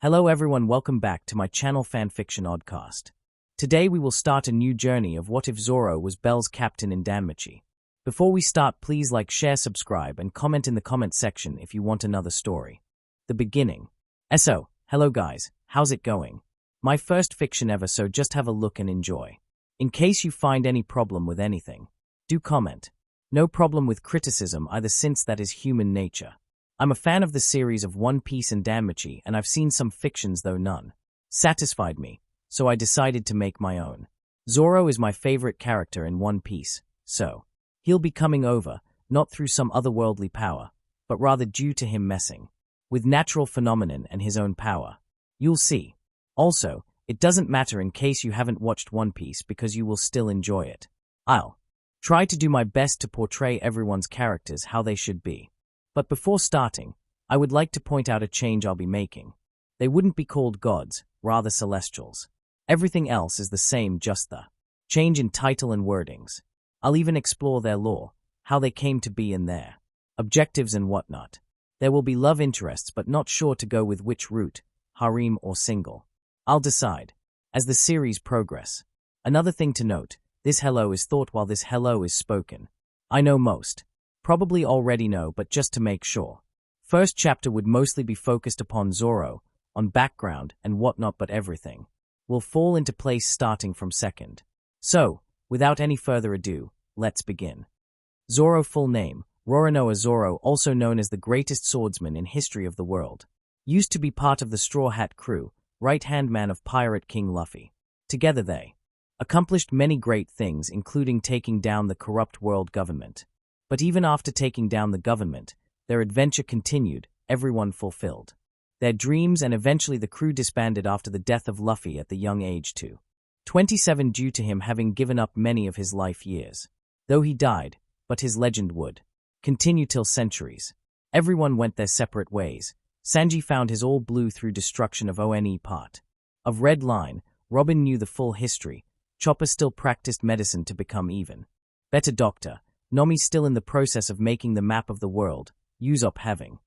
Hello everyone, welcome back to my channel Fanfiction Oddcast. Today we will start a new journey of what if Zoro was Bell's captain in Danmachi. Before we start, please like, share, subscribe, and comment in the comment section if you want another story. The beginning. So, hello guys, how's it going? My first fiction ever, so just have a look and enjoy. In case you find any problem with anything, do comment. No problem with criticism either, since that is human nature. I'm a fan of the series of One Piece and Danmachi, and I've seen some fictions, though none satisfied me, so I decided to make my own. Zoro is my favorite character in One Piece, so he'll be coming over, not through some otherworldly power, but rather due to him messing with natural phenomenon and his own power. You'll see. Also, it doesn't matter in case you haven't watched One Piece, because you will still enjoy it. I'll try to do my best to portray everyone's characters how they should be. But before starting, I would like to point out a change I'll be making. They wouldn't be called gods, rather celestials. Everything else is the same, just the change in title and wordings. I'll even explore their lore, how they came to be and their objectives and whatnot. There will be love interests, but not sure to go with which route, harem or single. I'll decide as the series progress. Another thing to note, this hello is thought while this hello is spoken. I know most probably already know, but just to make sure. First chapter would mostly be focused upon Zoro, on background and whatnot, but everything will fall into place starting from second. So, without any further ado, let's begin. Zoro full name, Roronoa Zoro, also known as the greatest swordsman in history of the world. Used to be part of the Straw Hat crew, right-hand man of Pirate King Luffy. Together they accomplished many great things, including taking down the corrupt world government. But even after taking down the government, their adventure continued, everyone fulfilled their dreams, and eventually the crew disbanded after the death of Luffy at the young age of 27, due to him having given up many of his life years. Though he died, but his legend would continue till centuries. Everyone went their separate ways. Sanji found his all blue through destruction of One part of Red Line. Robin knew the full history. Chopper still practiced medicine to become even better doctor. Nami still in the process of making the map of the world. Usopp having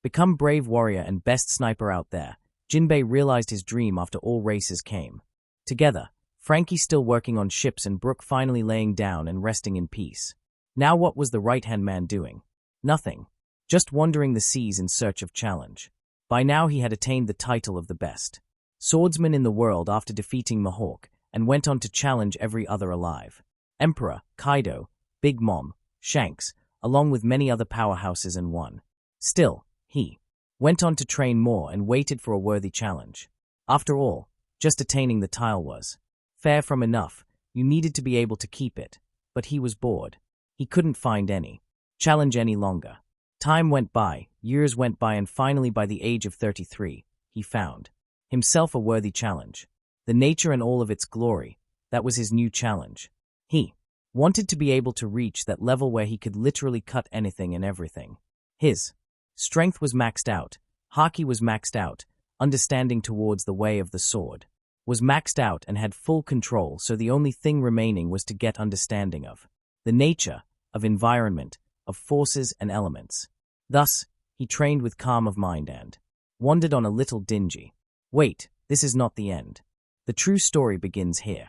become brave warrior and best sniper out there. Jinbei realized his dream after all races came together. Frankie still working on ships, and Brook finally laying down and resting in peace. Now what was the right-hand man doing? Nothing. Just wandering the seas in search of challenge. By now he had attained the title of the best swordsman in the world after defeating Mihawk, and went on to challenge every other alive. Emperor, Kaido, Big Mom, Shanks, along with many other powerhouses and won. Still, he went on to train more and waited for a worthy challenge. After all, just attaining the tile was fair from enough. You needed to be able to keep it. But he was bored. He couldn't find any challenge any longer. Time went by, years went by, and finally by the age of 33, he found himself a worthy challenge. The nature and all of its glory, that was his new challenge. He wanted to be able to reach that level where he could literally cut anything and everything. His strength was maxed out, haki was maxed out, understanding towards the way of the sword was maxed out, and had full control, so the only thing remaining was to get understanding of the nature, of environment, of forces and elements. Thus, he trained with calm of mind and wandered on a little dingy. Wait, this is not the end. The true story begins here.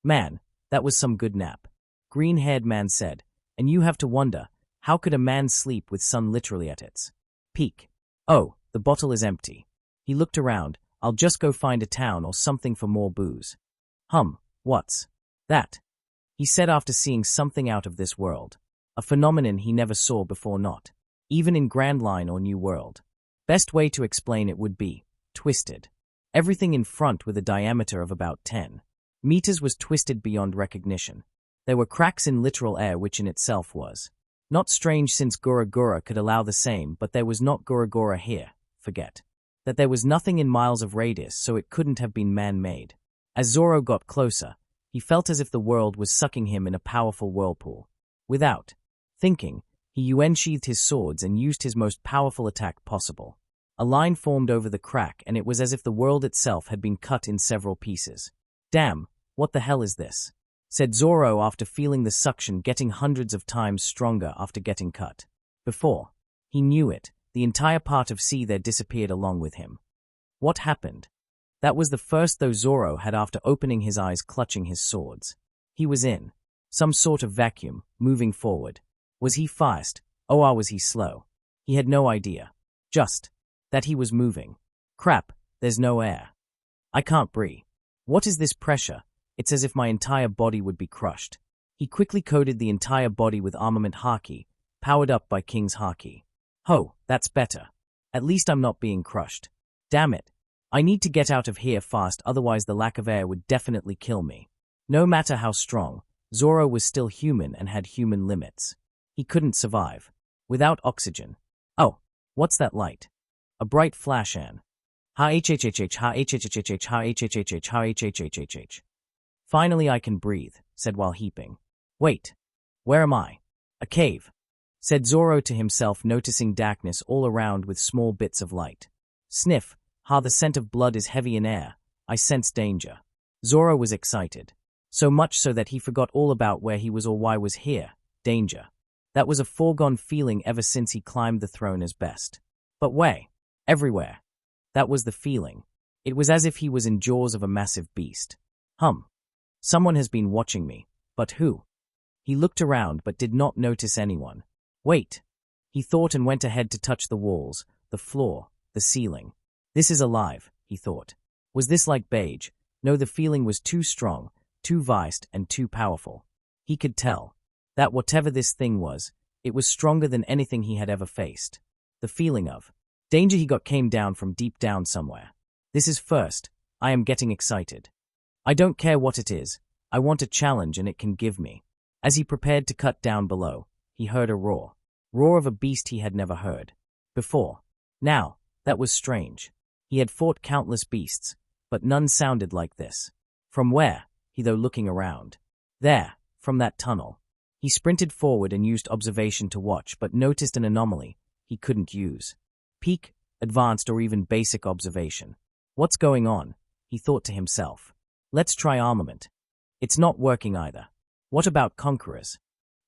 Man, that was some good nap. Green-haired man said, and you have to wonder, how could a man sleep with sun literally at its peak? Oh, the bottle is empty. He looked around. I'll just go find a town or something for more booze. What's that? He said after seeing something out of this world. A phenomenon he never saw before, not even in Grand Line or New World. Best way to explain it would be twisted. Everything in front with a diameter of about 10 meters was twisted beyond recognition. There were cracks in literal air, which in itself was not strange, since Gura Gura could allow the same, but there was not Gura Gura here. Forget that there was nothing in miles of radius, so it couldn't have been man-made. As Zoro got closer, he felt as if the world was sucking him in a powerful whirlpool. Without thinking, he sheathed his swords and used his most powerful attack possible. A line formed over the crack, and it was as if the world itself had been cut in several pieces. Damn, what the hell is this? Said Zoro after feeling the suction getting hundreds of times stronger after getting cut. Before he knew it, The entire part of sea there disappeared along with him. What happened? That was the first though Zoro had after opening his eyes clutching his swords. He was in some sort of vacuum, moving forward. Was he fast, or was he slow? He had no idea. Just that he was moving. Crap, there's no air. I can't breathe. What is this pressure? It's as if my entire body would be crushed. He quickly coated the entire body with armament haki, powered up by King's haki. Ho, that's better. At least I'm not being crushed. Damn it. I need to get out of here fast, otherwise the lack of air would definitely kill me. No matter how strong, Zoro was still human and had human limits. He couldn't survive without oxygen. Oh, what's that light? A bright flash an. Finally I can breathe, said while heaping. Wait, where am I? A cave, said Zoro to himself, noticing darkness all around with small bits of light. Sniff, the scent of blood is heavy in air. I sense danger. Zoro was excited. So much so that he forgot all about where he was or why was here. Danger. That was a foregone feeling ever since he climbed the throne as best. But where? Everywhere. That was the feeling. It was as if he was in jaws of a massive beast. Someone has been watching me. But who? He looked around but did not notice anyone. Wait. He thought and went ahead to touch the walls, the floor, the ceiling. This is alive, he thought. Was this like beige? No, the feeling was too strong, too vast and too powerful. He could tell that whatever this thing was, it was stronger than anything he had ever faced. The feeling of danger he got came down from deep down somewhere. This is first. I am getting excited. I don't care what it is. I want a challenge and it can give me. As he prepared to cut down below, he heard a roar. Roar of a beast he had never heard before. Now, that was strange. He had fought countless beasts, but none sounded like this. From where? He though looking around. There, from that tunnel. He sprinted forward and used observation to watch, but noticed an anomaly he couldn't use. Peak, advanced or even basic observation. What's going on? He thought to himself. Let's try armament. It's not working either. What about conquerors?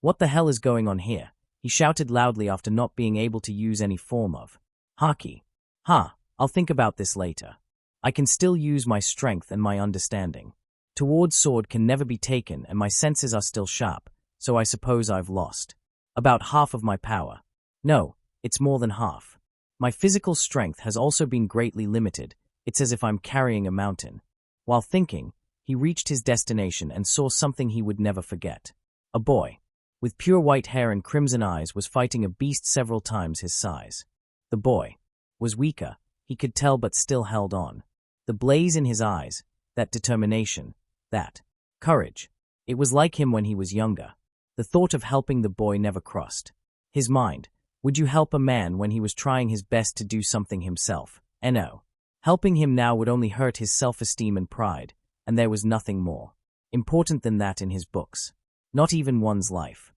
What the hell is going on here? He shouted loudly after not being able to use any form of haki. I'll think about this later. I can still use my strength and my understanding. Toward sword can never be taken and my senses are still sharp, so I suppose I've lost about half of my power. No, it's more than half. My physical strength has also been greatly limited. It's as if I'm carrying a mountain. While thinking, he reached his destination and saw something he would never forget. A boy, with pure white hair and crimson eyes, was fighting a beast several times his size. The boy was weaker, he could tell, but still held on. The blaze in his eyes, that determination, that courage. It was like him when he was younger. The thought of helping the boy never crossed his mind. Would you help a man when he was trying his best to do something himself? No. Helping him now would only hurt his self-esteem and pride, and there was nothing more important than that in his books. Not even one's life.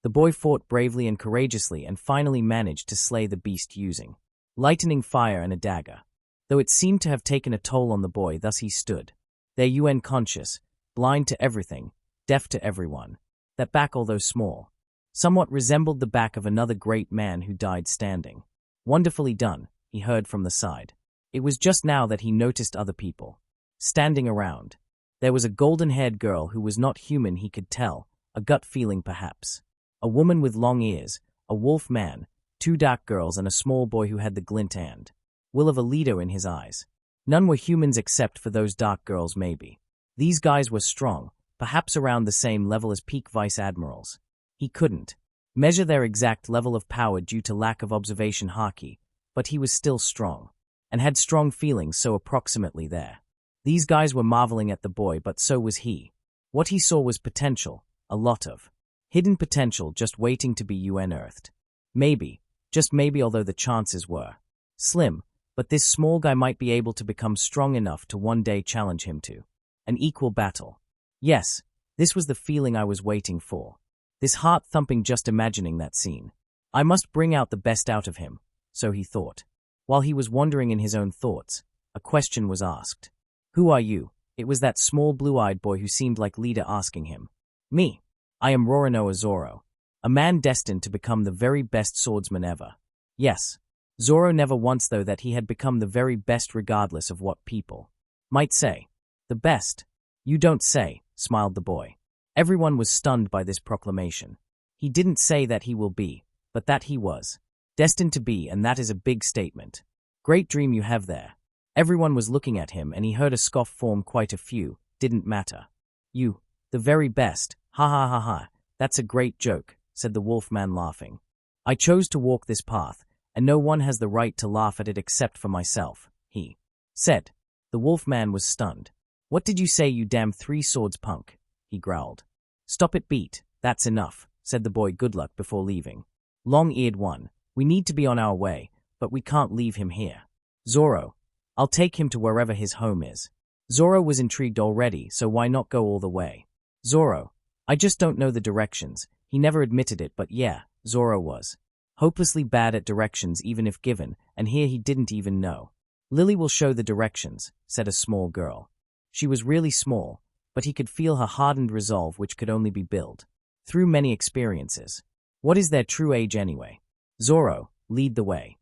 The boy fought bravely and courageously and finally managed to slay the beast using lightning fire and a dagger. Though it seemed to have taken a toll on the boy, thus he stood there conscious, blind to everything, deaf to everyone. That back, although small, somewhat resembled the back of another great man who died standing. Wonderfully done, he heard from the side. It was just now that he noticed other people standing around. There was a golden-haired girl who was not human, he could tell, a gut feeling perhaps. A woman with long ears, a wolf man, 2 dark girls and a small boy who had the glint and will of a leader in his eyes. None were humans except for those dark girls maybe. These guys were strong, perhaps around the same level as peak vice admirals. He couldn't measure their exact level of power due to lack of observation haki, but he was still strong, and had strong feelings, so approximately there. These guys were marveling at the boy, but so was he. What he saw was potential, a lot of hidden potential just waiting to be unearthed. Maybe, just maybe, although the chances were slim, but this small guy might be able to become strong enough to one day challenge him to an equal battle. Yes, this was the feeling I was waiting for. This heart-thumping just imagining that scene. I must bring out the best out of him, so he thought. While he was wandering in his own thoughts, a question was asked. Who are you? It was that small blue-eyed boy who seemed like leader asking him. Me. I am Roronoa Zoro, a man destined to become the very best swordsman ever. Yes. Zoro never once though that he had become the very best regardless of what people might say. The best? You don't say, smiled the boy. Everyone was stunned by this proclamation. He didn't say that he will be, but that he was destined to be, and that is a big statement. Great dream you have there. Everyone was looking at him and he heard a scoff form. Quite a few. Didn't matter. You, the very best. Ha ha ha ha. That's a great joke, said the wolfman laughing. I chose to walk this path, and no one has the right to laugh at it except for myself, he said. The wolfman was stunned. What did you say, you damn three-swords punk? He growled. Stop it, beat. That's enough, said the boy. Good luck before leaving. Long-eared one. We need to be on our way, but we can't leave him here. Zoro, I'll take him to wherever his home is. Zoro was intrigued already, so why not go all the way? Zoro, I just don't know the directions. He never admitted it, but yeah, Zoro was hopelessly bad at directions even if given, and here he didn't even know. Lily will show the directions, said a small girl. She was really small, but he could feel her hardened resolve, which could only be built through many experiences. What is their true age anyway? Zoro, lead the way.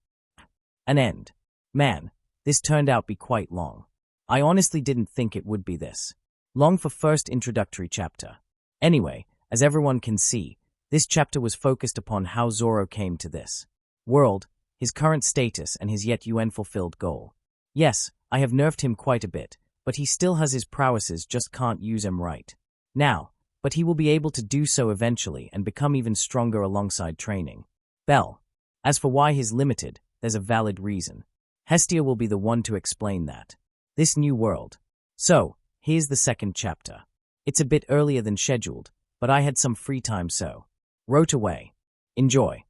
An end. Man, this turned out to be quite long. I honestly didn't think it would be this long for first introductory chapter. Anyway, as everyone can see, this chapter was focused upon how Zoro came to this world, his current status, and his yet unfulfilled goal. Yes, I have nerfed him quite a bit, but he still has his prowesses, just can't use them right now. But he will be able to do so eventually and become even stronger alongside training. Bell. As for why he's limited, there's a valid reason. Hestia will be the one to explain that. This new world. So, here's the second chapter. It's a bit earlier than scheduled, but I had some free time, so wrote away. Enjoy.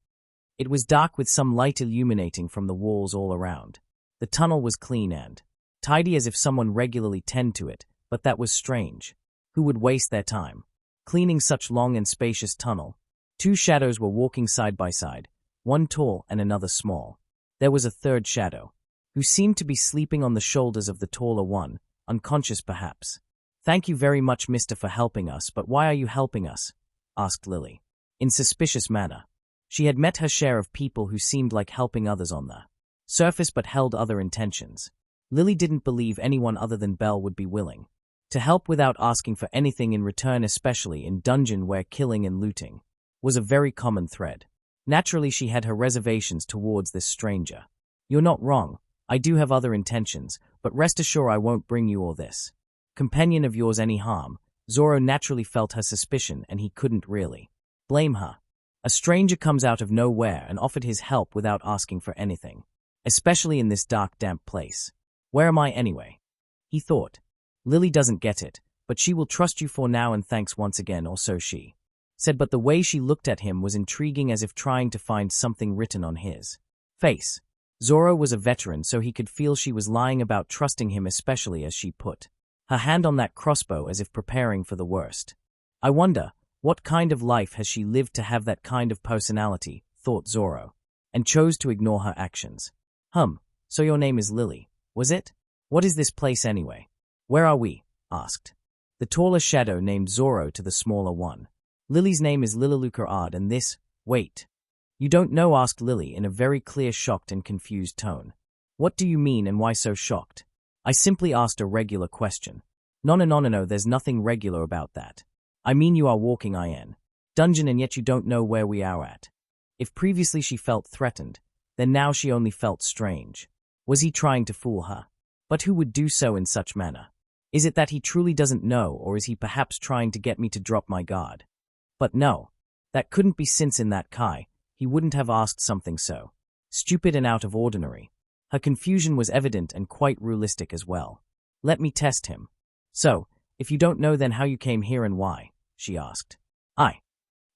It was dark with some light illuminating from the walls all around. The tunnel was clean and tidy as if someone regularly tended to it, but that was strange. Who would waste their time cleaning such long and spacious tunnel? Two shadows were walking side by side, one tall and another small. There was a third shadow, who seemed to be sleeping on the shoulders of the taller one, unconscious perhaps. Thank you very much, mister, for helping us, but why are you helping us? Asked Lily, in suspicious manner. She had met her share of people who seemed like helping others on the surface but held other intentions. Lily didn't believe anyone other than Belle would be willing to help without asking for anything in return, especially in dungeon where killing and looting was a very common thread. Naturally, she had her reservations towards this stranger. You're not wrong. I do have other intentions, but rest assured I won't bring you or this companion of yours any harm. Zoro naturally felt her suspicion, and he couldn't really blame her. A stranger comes out of nowhere and offered his help without asking for anything, especially in this dark, damp place. Where am I anyway? He thought. Lily doesn't get it, but she will trust you for now, and thanks once again, or so she said, but the way she looked at him was intriguing, as if trying to find something written on his face. Zoro was a veteran, so he could feel she was lying about trusting him, especially as she put her hand on that crossbow as if preparing for the worst. I wonder, what kind of life has she lived to have that kind of personality, thought Zoro, and chose to ignore her actions. So your name is Lily, was it? What is this place anyway? Where are we? Asked the taller shadow named Zoro to the smaller one. Lily's name is Lilalukar Ard, and this, wait. You don't know? Asked Lily in a very clear, shocked and confused tone. What do you mean, and why so shocked? I simply asked a regular question. No, there's nothing regular about that. I mean, you are walking in dungeon and yet you don't know where we are at. If previously she felt threatened, then now she only felt strange. Was he trying to fool her? But who would do so in such manner? Is it that he truly doesn't know, or is he perhaps trying to get me to drop my guard? But no, that couldn't be, since in that Kai, he wouldn't have asked something so stupid and out of ordinary. Her confusion was evident and quite realistic as well. Let me test him. So, if you don't know, then how you came here and why? She asked.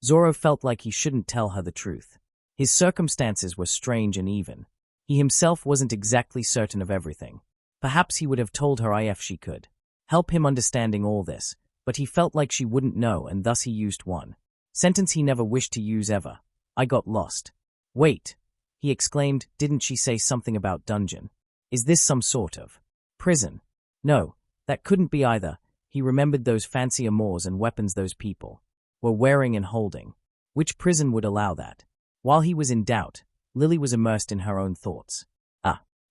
Zoro felt like he shouldn't tell her the truth. His circumstances were strange, and even he himself wasn't exactly certain of everything. Perhaps he would have told her if she could help him understanding all this, but he felt like she wouldn't know, and thus he used one sentence he never wished to use ever. I got lost. Wait, he exclaimed, didn't she say something about dungeon? Is this some sort of prison? No, that couldn't be either. He remembered those fancy amours and weapons those people were wearing and holding. Which prison would allow that? While he was in doubt, Lily was immersed in her own thoughts.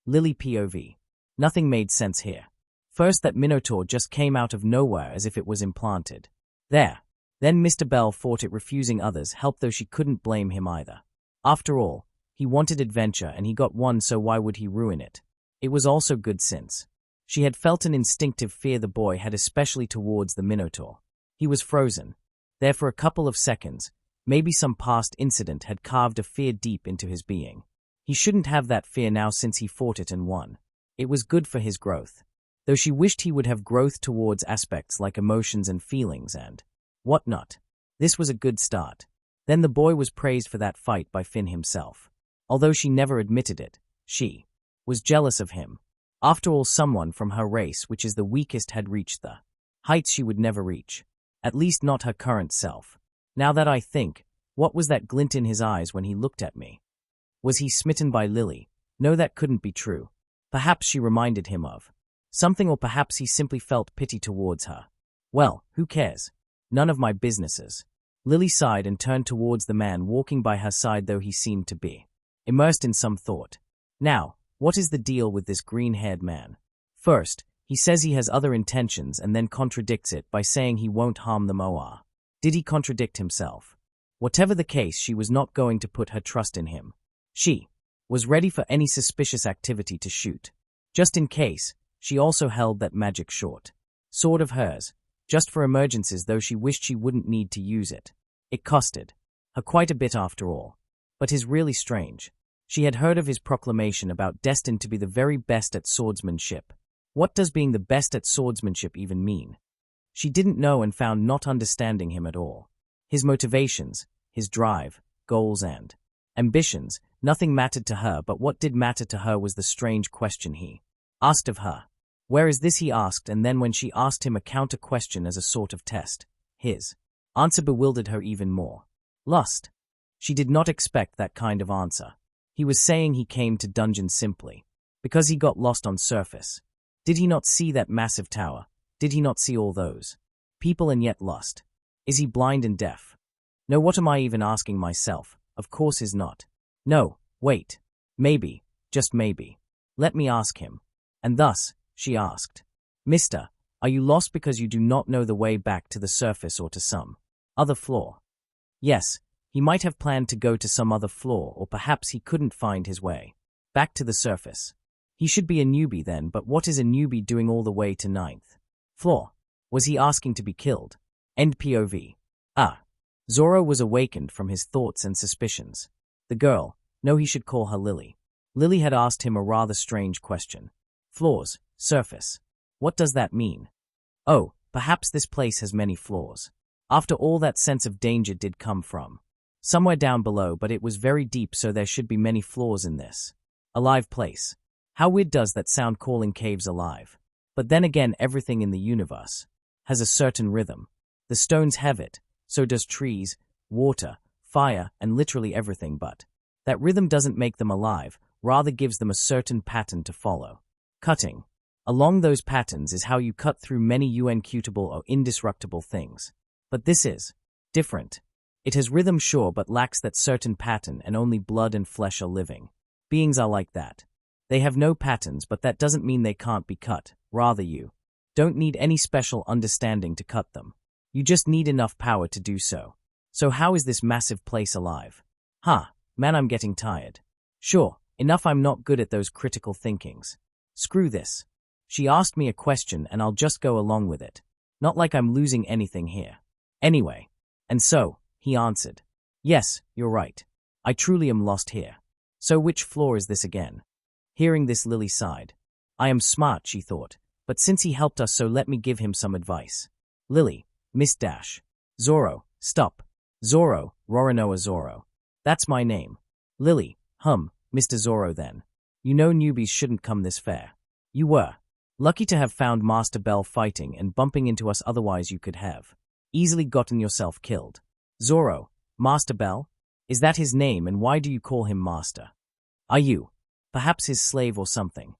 Lily POV. Nothing made sense here. First, that Minotaur just came out of nowhere as if it was implanted. There. Then Mr. Bell fought it, refusing others help, though she couldn't blame him either. After all, he wanted adventure and he got one, so why would he ruin it? It was also good since she had felt an instinctive fear the boy had, especially towards the Minotaur. He was frozen there for a couple of seconds. Maybe some past incident had carved a fear deep into his being. He shouldn't have that fear now since he fought it and won. It was good for his growth. Though she wished he would have growth towards aspects like emotions and feelings and whatnot. This was a good start. Then the boy was praised for that fight by Finn himself. Although she never admitted it, she was jealous of him. After all, someone from her race, which is the weakest, had reached the heights she would never reach. At least not her current self. Now that I think, what was that glint in his eyes when he looked at me? Was he smitten by Lily? No, that couldn't be true. Perhaps she reminded him of something, or perhaps he simply felt pity towards her. Well, who cares? None of my businesses. Lily sighed and turned towards the man walking by her side, though he seemed to be immersed in some thought. Now, what is the deal with this green-haired man? First, he says he has other intentions and then contradicts it by saying he won't harm them. Did he contradict himself? Whatever the case, she was not going to put her trust in him. She was ready for any suspicious activity to shoot. Just in case, she also held that magic short sword of hers, just for emergencies, though she wished she wouldn't need to use it. It costed her quite a bit after all. But is really strange. She had heard of his proclamation about destined to be the very best at swordsmanship. What does being the best at swordsmanship even mean? She didn't know and found not understanding him at all. His motivations, his drive, goals and ambitions, nothing mattered to her, but what did matter to her was the strange question he asked of her. Where is this, he asked, and then when she asked him a counter-question as a sort of test, his answer bewildered her even more. Lust. She did not expect that kind of answer. He was saying he came to dungeon simply because he got lost on surface. Did he not see that massive tower? Did he not see all those people and yet lust? Is he blind and deaf? No, what am I even asking myself? Of course is not. No, wait. Maybe, just maybe. Let me ask him. And thus, she asked, Mister, are you lost because you do not know the way back to the surface or to some other floor? Yes, he might have planned to go to some other floor, or perhaps he couldn't find his way back to the surface. He should be a newbie then, but what is a newbie doing all the way to 9th floor? Was he asking to be killed? End POV. Zoro was awakened from his thoughts and suspicions. The girl, no, he should call her Lily. Lily had asked him a rather strange question. Floors, surface. What does that mean? Oh, perhaps this place has many floors. After all, that sense of danger did come from somewhere down below, but it was very deep, so there should be many floors in this alive place. How weird does that sound, calling caves alive? But then again, everything in the universe has a certain rhythm. The stones have it, so does trees, water, fire, and literally everything, but that rhythm doesn't make them alive, rather gives them a certain pattern to follow. Cutting along those patterns is how you cut through many unquotable or indestructible things. But this is different. It has rhythm, sure, but lacks that certain pattern, and only blood and flesh are living beings are like that. They have no patterns, but that doesn't mean they can't be cut. Rather, you don't need any special understanding to cut them. You just need enough power to do so. So how is this massive place alive? Man, I'm getting tired. Sure, enough, I'm not good at those critical thinkings. Screw this. She asked me a question and I'll just go along with it. Not like I'm losing anything here. Anyway. And so, he answered. Yes, you're right. I truly am lost here. So which floor is this again? Hearing this, Lily sighed. I am smart, she thought, but since he helped us, so let me give him some advice. Lily, Miss Dash. Zoro, stop. Zoro, Roronoa Zoro. That's my name. Lily, Mr. Zoro then. You know newbies shouldn't come this fair. You were lucky to have found Master Bell fighting and bumping into us, otherwise you could have easily gotten yourself killed. Zoro, Master Bell? Is that his name, and why do you call him Master? Are you perhaps his slave or something?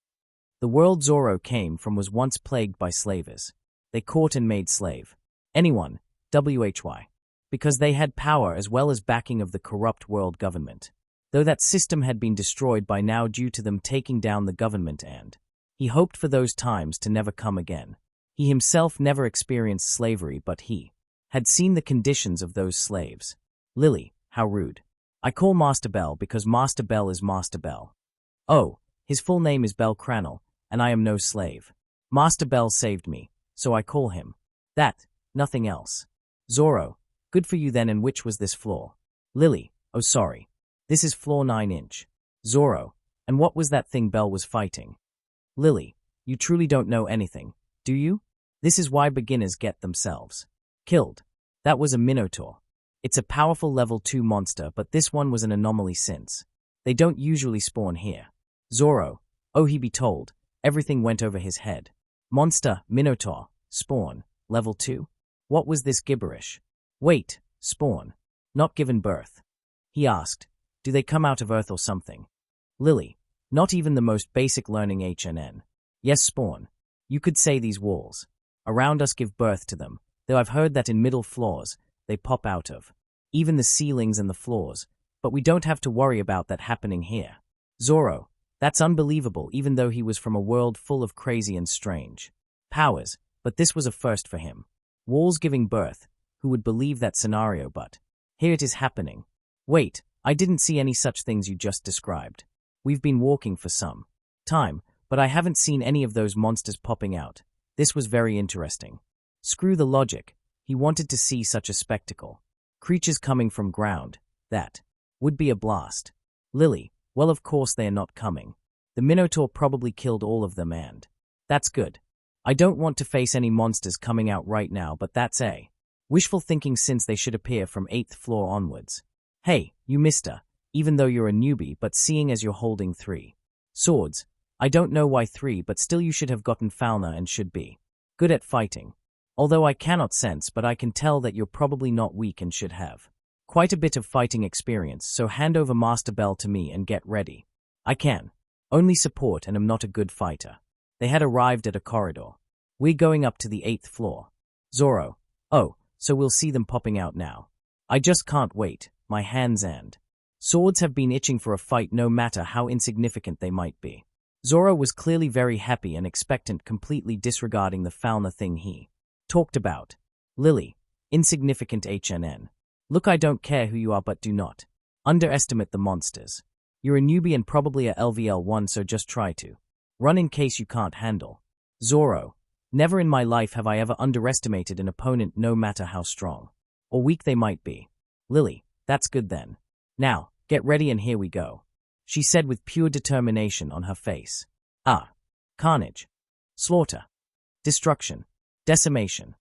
The world Zoro came from was once plagued by slavers. They caught and made slave anyone, why? Because they had power as well as backing of the corrupt world government. though that system had been destroyed by now due to them taking down the government, and he hoped for those times to never come again. He himself never experienced slavery, but he had seen the conditions of those slaves. Lily, how rude. I call Master Bell because Master Bell is Master Bell. Oh, his full name is Bell Crannel, and I am no slave. Master Bell saved me, so I call him that, nothing else. Zoro, good for you then, and which was this floor? Lily, oh sorry. This is floor 9-inch. Zoro, and what was that thing Bell was fighting? Lily, you truly don't know anything, do you? This is why beginners get themselves killed. That was a Minotaur. It's a powerful level 2 monster, but this one was an anomaly since they don't usually spawn here. Zoro, oh he be told, everything went over his head. Monster, Minotaur, spawn, level 2? What was this gibberish? Wait, spawn, not given birth. He asked, do they come out of Earth or something? Lily, not even the most basic learning HNN. Yes, spawn. You could say these walls around us give birth to them, though I've heard that in middle floors, they pop out of even the ceilings and the floors, but we don't have to worry about that happening here. Zoro, that's unbelievable, even though he was from a world full of crazy and strange powers, but this was a first for him. Walls giving birth, who would believe that scenario, but here it is happening. Wait, I didn't see any such things you just described. We've been walking for some time, but I haven't seen any of those monsters popping out. This was very interesting. Screw the logic. He wanted to see such a spectacle. Creatures coming from ground. That would be a blast. Lily, well of course they are not coming. The Minotaur probably killed all of them, and that's good. I don't want to face any monsters coming out right now, but that's a wishful thinking since they should appear from 8th floor onwards. Hey, you mister, even though you're a newbie, but seeing as you're holding 3 swords, I don't know why 3, but still you should have gotten Falna and should be good at fighting. Although I cannot sense, but I can tell that you're probably not weak and should have quite a bit of fighting experience, so hand over Master Bell to me and get ready. I can only support and am not a good fighter. They had arrived at a corridor. We're going up to the 8th floor. Zoro, oh, so we'll see them popping out now. I just can't wait. My hands and swords have been itching for a fight, no matter how insignificant they might be. Zoro was clearly very happy and expectant, completely disregarding the Falna thing he talked about. Lily, insignificant HNN. Look, I don't care who you are, but do not underestimate the monsters. You're a newbie and probably a LVL1, so just try to run in case you can't handle. Zoro, never in my life have I ever underestimated an opponent, no matter how strong or weak they might be. Lily, that's good then. Now, get ready and here we go, she said with pure determination on her face. Carnage, slaughter, destruction, decimation,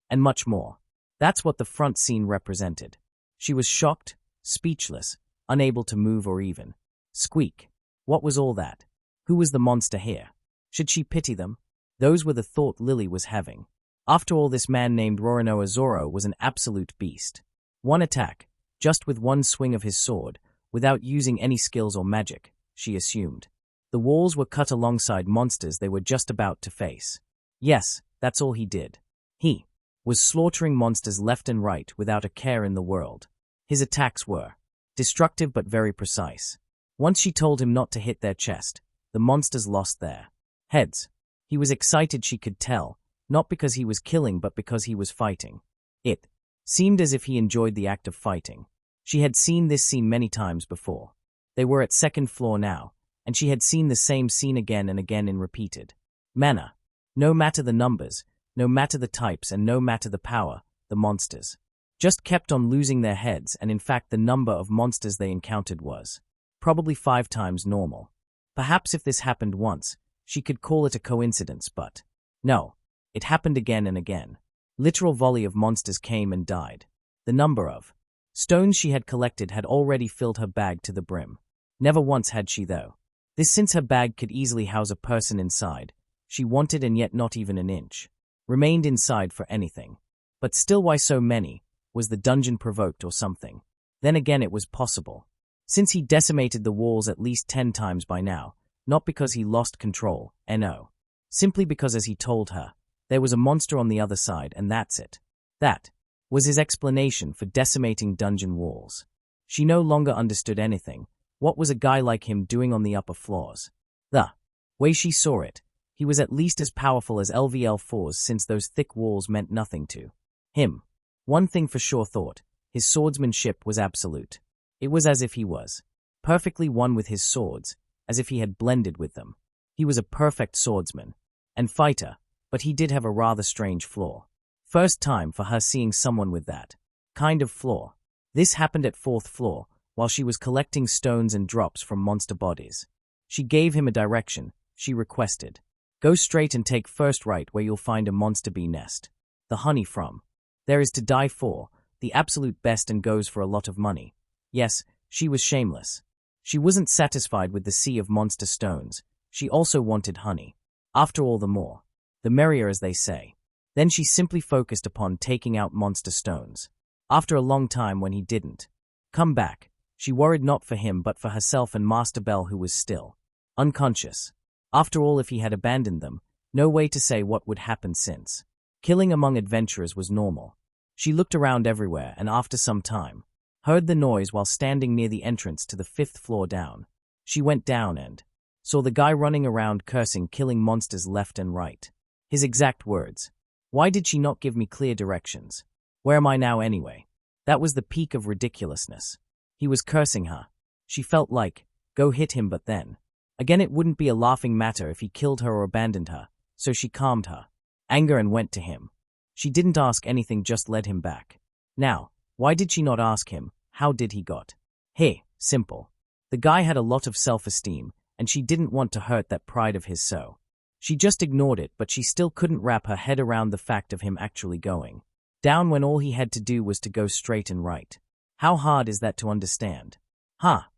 and much more. That's what the front scene represented. She was shocked, speechless, unable to move or even squeak. What was all that? Who was the monster here? Should she pity them? Those were the thought Lily was having. After all, this man named Roronoa Zoro was an absolute beast. One attack, just with one swing of his sword, without using any skills or magic, she assumed. The walls were cut alongside monsters they were just about to face. Yes, that's all he did. He was slaughtering monsters left and right without a care in the world. His attacks were destructive but very precise. Once she told him not to hit their chest, the monsters lost their heads. He was excited, she could tell, not because he was killing but because he was fighting. It seemed as if he enjoyed the act of fighting. She had seen this scene many times before. They were at 2nd floor now, and she had seen the same scene again and again in repeated manner. No matter the numbers, no matter the types, and no matter the power, the monsters just kept on losing their heads, and in fact the number of monsters they encountered was probably 5 times normal. Perhaps if this happened once, she could call it a coincidence, but no, it happened again and again. Literal volley of monsters came and died. The number of stones she had collected had already filled her bag to the brim. Never once had she, though. This since her bag could easily house a person inside. She wanted, and yet not even an inch remained inside for anything. But still, why so many? Was the dungeon provoked or something? Then again, it was possible, since he decimated the walls at least 10 times by now, not because he lost control, no. Simply because, as he told her, there was a monster on the other side, and that's it. That was his explanation for decimating dungeon walls. She no longer understood anything, What was a guy like him doing on the upper floors? The way she saw it, he was at least as powerful as LVL4s since those thick walls meant nothing to him. One thing for sure thought, his swordsmanship was absolute. It was as if he was perfectly one with his swords, as if he had blended with them. He was a perfect swordsman and fighter, but he did have a rather strange flaw. First time for her seeing someone with that kind of flaw. This happened at 4th floor, while she was collecting stones and drops from monster bodies. She gave him a direction. She requested, "Go straight and take first right where you'll find a monster bee nest. The honey from there is to die for, the absolute best and goes for a lot of money." Yes, she was shameless. She wasn't satisfied with the sea of monster stones. She also wanted honey. After all, the more, the merrier, as they say. Then she simply focused upon taking out monster stones. After a long time when he didn't come back, she worried not for him but for herself and Master Bell, who was still unconscious. After all, if he had abandoned them, no way to say what would happen since killing among adventurers was normal. She looked around everywhere and after some time, heard the noise while standing near the entrance to the 5th floor down. She went down and saw the guy running around cursing, killing monsters left and right. His exact words, "Why did she not give me clear directions? Where am I now anyway?" That was the peak of ridiculousness. He was cursing her. She felt like, go hit him, but then again it wouldn't be a laughing matter if he killed her or abandoned her, so she calmed her anger and went to him. She didn't ask anything, just led him back. Now, why did she not ask him, how did he got? Hey, simple. The guy had a lot of self-esteem, and she didn't want to hurt that pride of his, so she just ignored it, but she still couldn't wrap her head around the fact of him actually going down when all he had to do was to go straight and right. How hard is that to understand?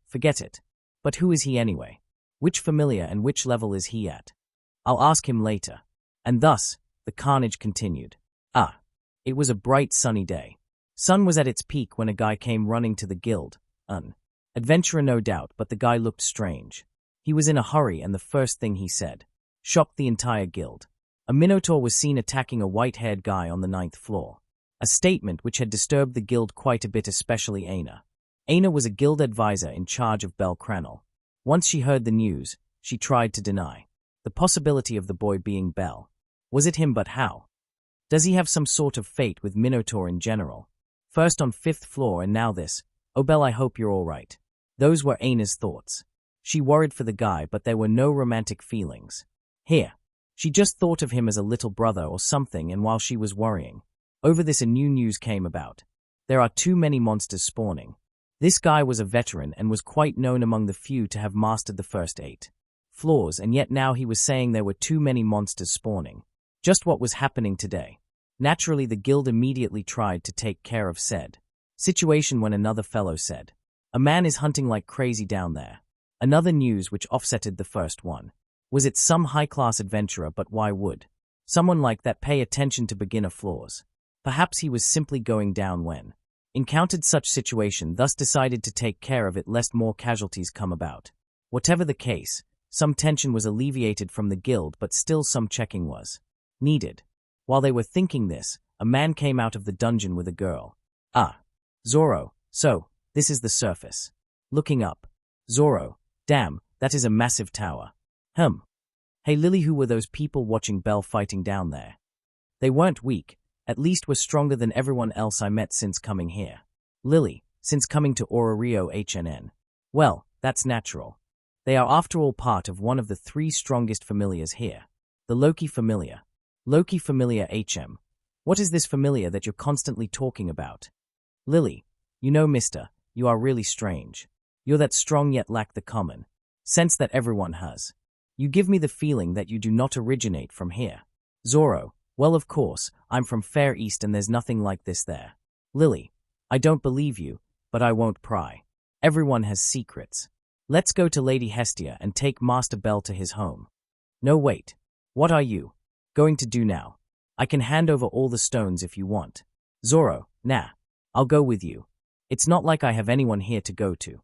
Forget it. But who is he anyway? Which familiar and which level is he at? I'll ask him later. And thus, the carnage continued. It was a bright sunny day. Sun was at its peak when a guy came running to the guild. An adventurer, no doubt, but the guy looked strange. He was in a hurry, and the first thing he said shocked the entire guild. A minotaur was seen attacking a white-haired guy on the 9th floor. A statement which had disturbed the guild quite a bit, especially Aina. Aina was a guild advisor in charge of Bel Cranel. Once she heard the news, she tried to deny the possibility of the boy being Bel. Was it him? But how? Does he have some sort of fate with Minotaur in general? First on 5th floor and now this. Oh, Bel, I hope you're all right. Those were Aina's thoughts. She worried for the guy, but there were no romantic feelings here. She just thought of him as a little brother or something, and while she was worrying over this, a new news came about. There are too many monsters spawning. This guy was a veteran and was quite known among the few to have mastered the first 8 floors, and yet now he was saying there were too many monsters spawning. Just what was happening today. Naturally, the guild immediately tried to take care of said situation when another fellow said, "A man is hunting like crazy down there." Another news which offsetted the first one. Was it some high-class adventurer? But why would someone like that pay attention to beginner floors? Perhaps he was simply going down when encountered such situation, thus decided to take care of it lest more casualties come about. Whatever the case, some tension was alleviated from the guild, but still some checking was needed. While they were thinking this, a man came out of the dungeon with a girl. Zoro, so, this is the surface. Looking up. Zoro, damn, that is a massive tower. Hey Lily, who were those people watching Bel fighting down there? They weren't weak, at least were stronger than everyone else I met since coming here. Lily, since coming to Rio HNN. Well, that's natural. They are after all part of one of the 3 strongest familiars here. The Loki Familiar. Loki Familiar HM. What is this familiar that you're constantly talking about? Lily, you know, mister, you are really strange. You're that strong yet lack the common sense that everyone has. You give me the feeling that you do not originate from here. Zoro, well, of course, I'm from Fair East and there's nothing like this there. Lily, I don't believe you, but I won't pry. Everyone has secrets. Let's go to Lady Hestia and take Master Bel to his home. No, wait. What are you going to do now? I can hand over all the stones if you want. Zoro, nah. I'll go with you. It's not like I have anyone here to go to.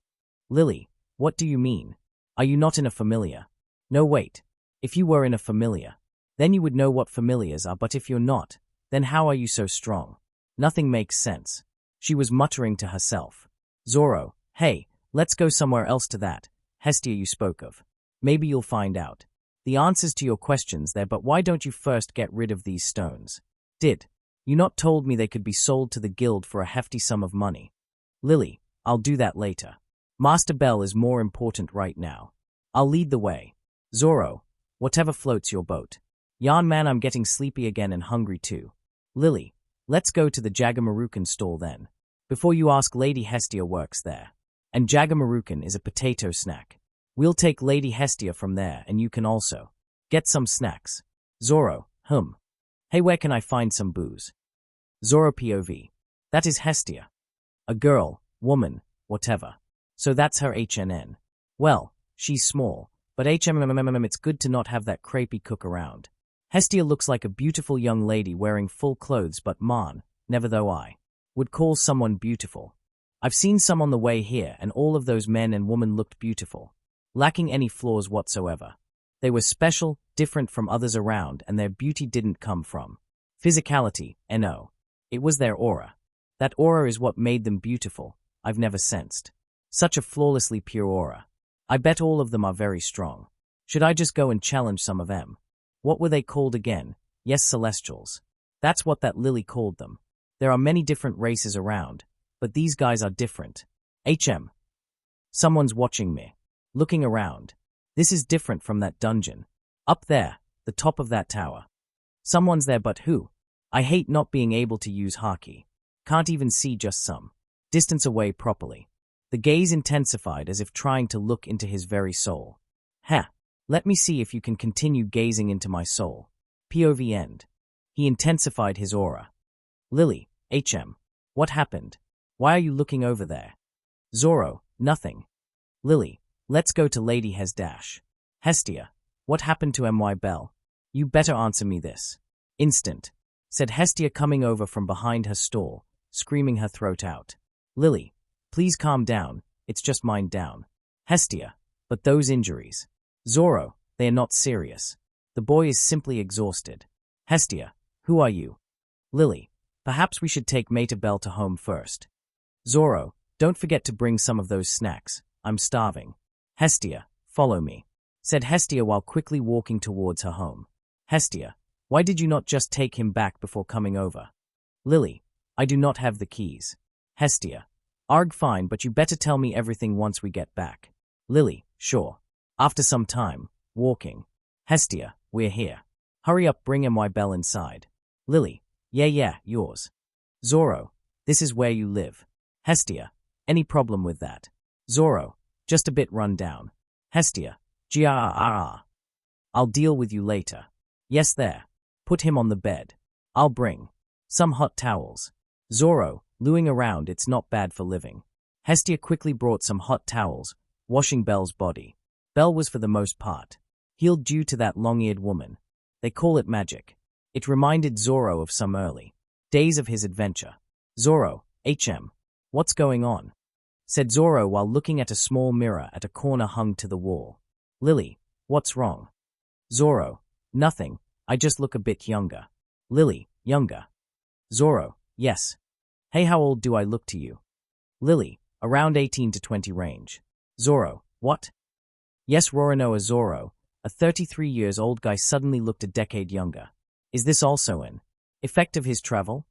Lily, what do you mean? Are you not in a familiar? No, wait. If you were in a familiar, then you would know what familiars are, but if you're not, then how are you so strong? Nothing makes sense. She was muttering to herself. Zoro, hey, let's go somewhere else to that Hestia you spoke of. Maybe you'll find out the answers to your questions there, but why don't you first get rid of these stones? Did you not told me they could be sold to the guild for a hefty sum of money? Lily, I'll do that later. Master Bell is more important right now. I'll lead the way. Zoro, whatever floats your boat. Yarn man, I'm getting sleepy again and hungry too. Lily, let's go to the Jagamarukan stall then. Before you ask, Lady Hestia works there. And Jagamarukan is a potato snack. We'll take Lady Hestia from there, and you can also get some snacks. Zoro, Hey, where can I find some booze? Zoro POV. That is Hestia. A girl, woman, whatever. So that's her HNN. Well, she's small, but it's good to not have that crepey cook around. Hestia looks like a beautiful young lady wearing full clothes, but never though I would call someone beautiful. I've seen some on the way here, and all of those men and women looked beautiful, lacking any flaws whatsoever. They were special, different from others around, and their beauty didn't come from physicality, no. It was their aura. That aura is what made them beautiful. I've never sensed such a flawlessly pure aura. I bet all of them are very strong. Should I just go and challenge some of them? What were they called again? Yes, Celestials. That's what that Lily called them. There are many different races around, but these guys are different. Someone's watching me. Looking around. This is different from that dungeon. Up there, the top of that tower. Someone's there, but who? I hate not being able to use haki. Can't even see just some distance away properly. The gaze intensified as if trying to look into his very soul. Let me see if you can continue gazing into my soul. POV end. He intensified his aura. Lily, what happened? Why are you looking over there? Zoro, nothing. Lily, let's go to Lady Hestia, what happened to My Bell? You better answer me this instant, said Hestia, coming over from behind her stall, screaming her throat out. Lily, please calm down, it's just mind down. Hestia, but those injuries. Zoro, they are not serious. The boy is simply exhausted. Hestia, who are you? Lily, perhaps we should take Mater Bell to home first. Zoro, don't forget to bring some of those snacks. I'm starving. Hestia, follow me, said Hestia while quickly walking towards her home. Hestia, why did you not just take him back before coming over? Lily, I do not have the keys. Hestia, arg fine, but you better tell me everything once we get back. Lily, sure. After some time, walking. Hestia, we're here. Hurry up, bring My Bell inside. Lily, yeah, yours. Zoro, this is where you live. Hestia, any problem with that? Zoro, just a bit run down. Hestia, I'll deal with you later. Yes, there. Put him on the bed. I'll bring some hot towels. Zoro, looing around, it's not bad for living. Hestia quickly brought some hot towels, washing Bell's body. Bell was for the most part healed due to that long-eared woman. They call it magic. It reminded Zoro of some early days of his adventure. Zoro, what's going on? Said Zoro while looking at a small mirror at a corner hung to the wall. Lily, what's wrong? Zoro, nothing, I just look a bit younger. Lily, younger. Zoro, yes. Hey, how old do I look to you? Lily, around 18 to 20 range. Zoro, what? Yes, Roronoa. Zoro, a 33 years old guy, suddenly looked a decade younger. Is this also an effect of his travel?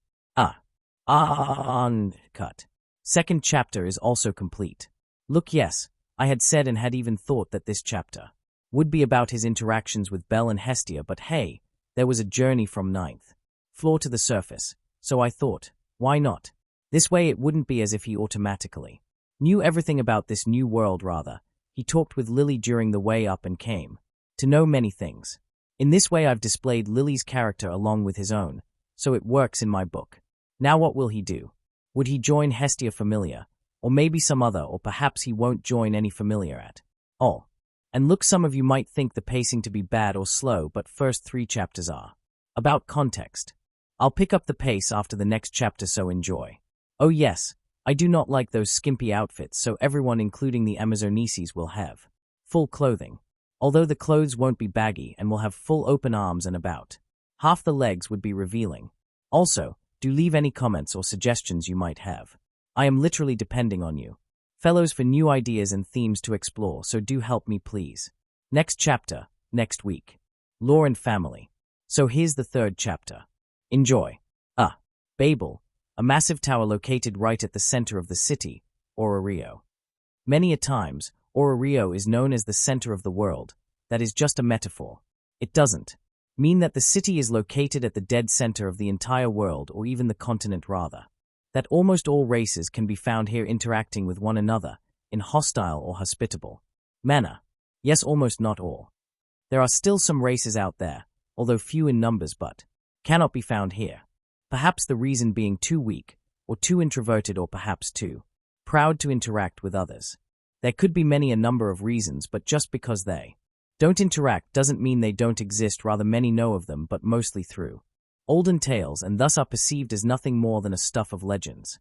Cut. Second chapter is also complete. Look, yes, I had said and had even thought that this chapter would be about his interactions with Bell and Hestia, but hey, there was a journey from 9th floor to the surface, so I thought, why not? This way it wouldn't be as if he automatically knew everything about this new world. Rather, he talked with Lily during the way up and came to know many things. In this way I've displayed Lily's character along with his own, so it works in my book. Now what will he do? Would he join Hestia Famelia, or maybe some other, or perhaps he won't join any familiar at all? And look, some of you might think the pacing to be bad or slow, but first 3 chapters are about context. I'll pick up the pace after the next chapter, so enjoy. Oh yes, I do not like those skimpy outfits, so everyone including the Amazoneses will have full clothing. Although the clothes won't be baggy and will have full open arms and about half the legs would be revealing. Also, do leave any comments or suggestions you might have. I am literally depending on you. fellows, for new ideas and themes to explore, so do help me please. Next chapter, next week. Lore and family. So here's the third chapter. Enjoy. Babel, a massive tower located right at the center of the city, Rio. Many a times, Rio is known as the center of the world. That is just a metaphor. It doesn't mean that the city is located at the dead center of the entire world, or even the continent rather. That almost all races can be found here interacting with one another, in hostile or hospitable manner. Yes, almost not all. There are still some races out there, although few in numbers, but cannot be found here. Perhaps the reason being too weak, or too introverted, or perhaps too proud to interact with others. There could be many a number of reasons, but just because they don't interact doesn't mean they don't exist. Rather, many know of them, but mostly through olden tales, and thus are perceived as nothing more than a stuff of legends.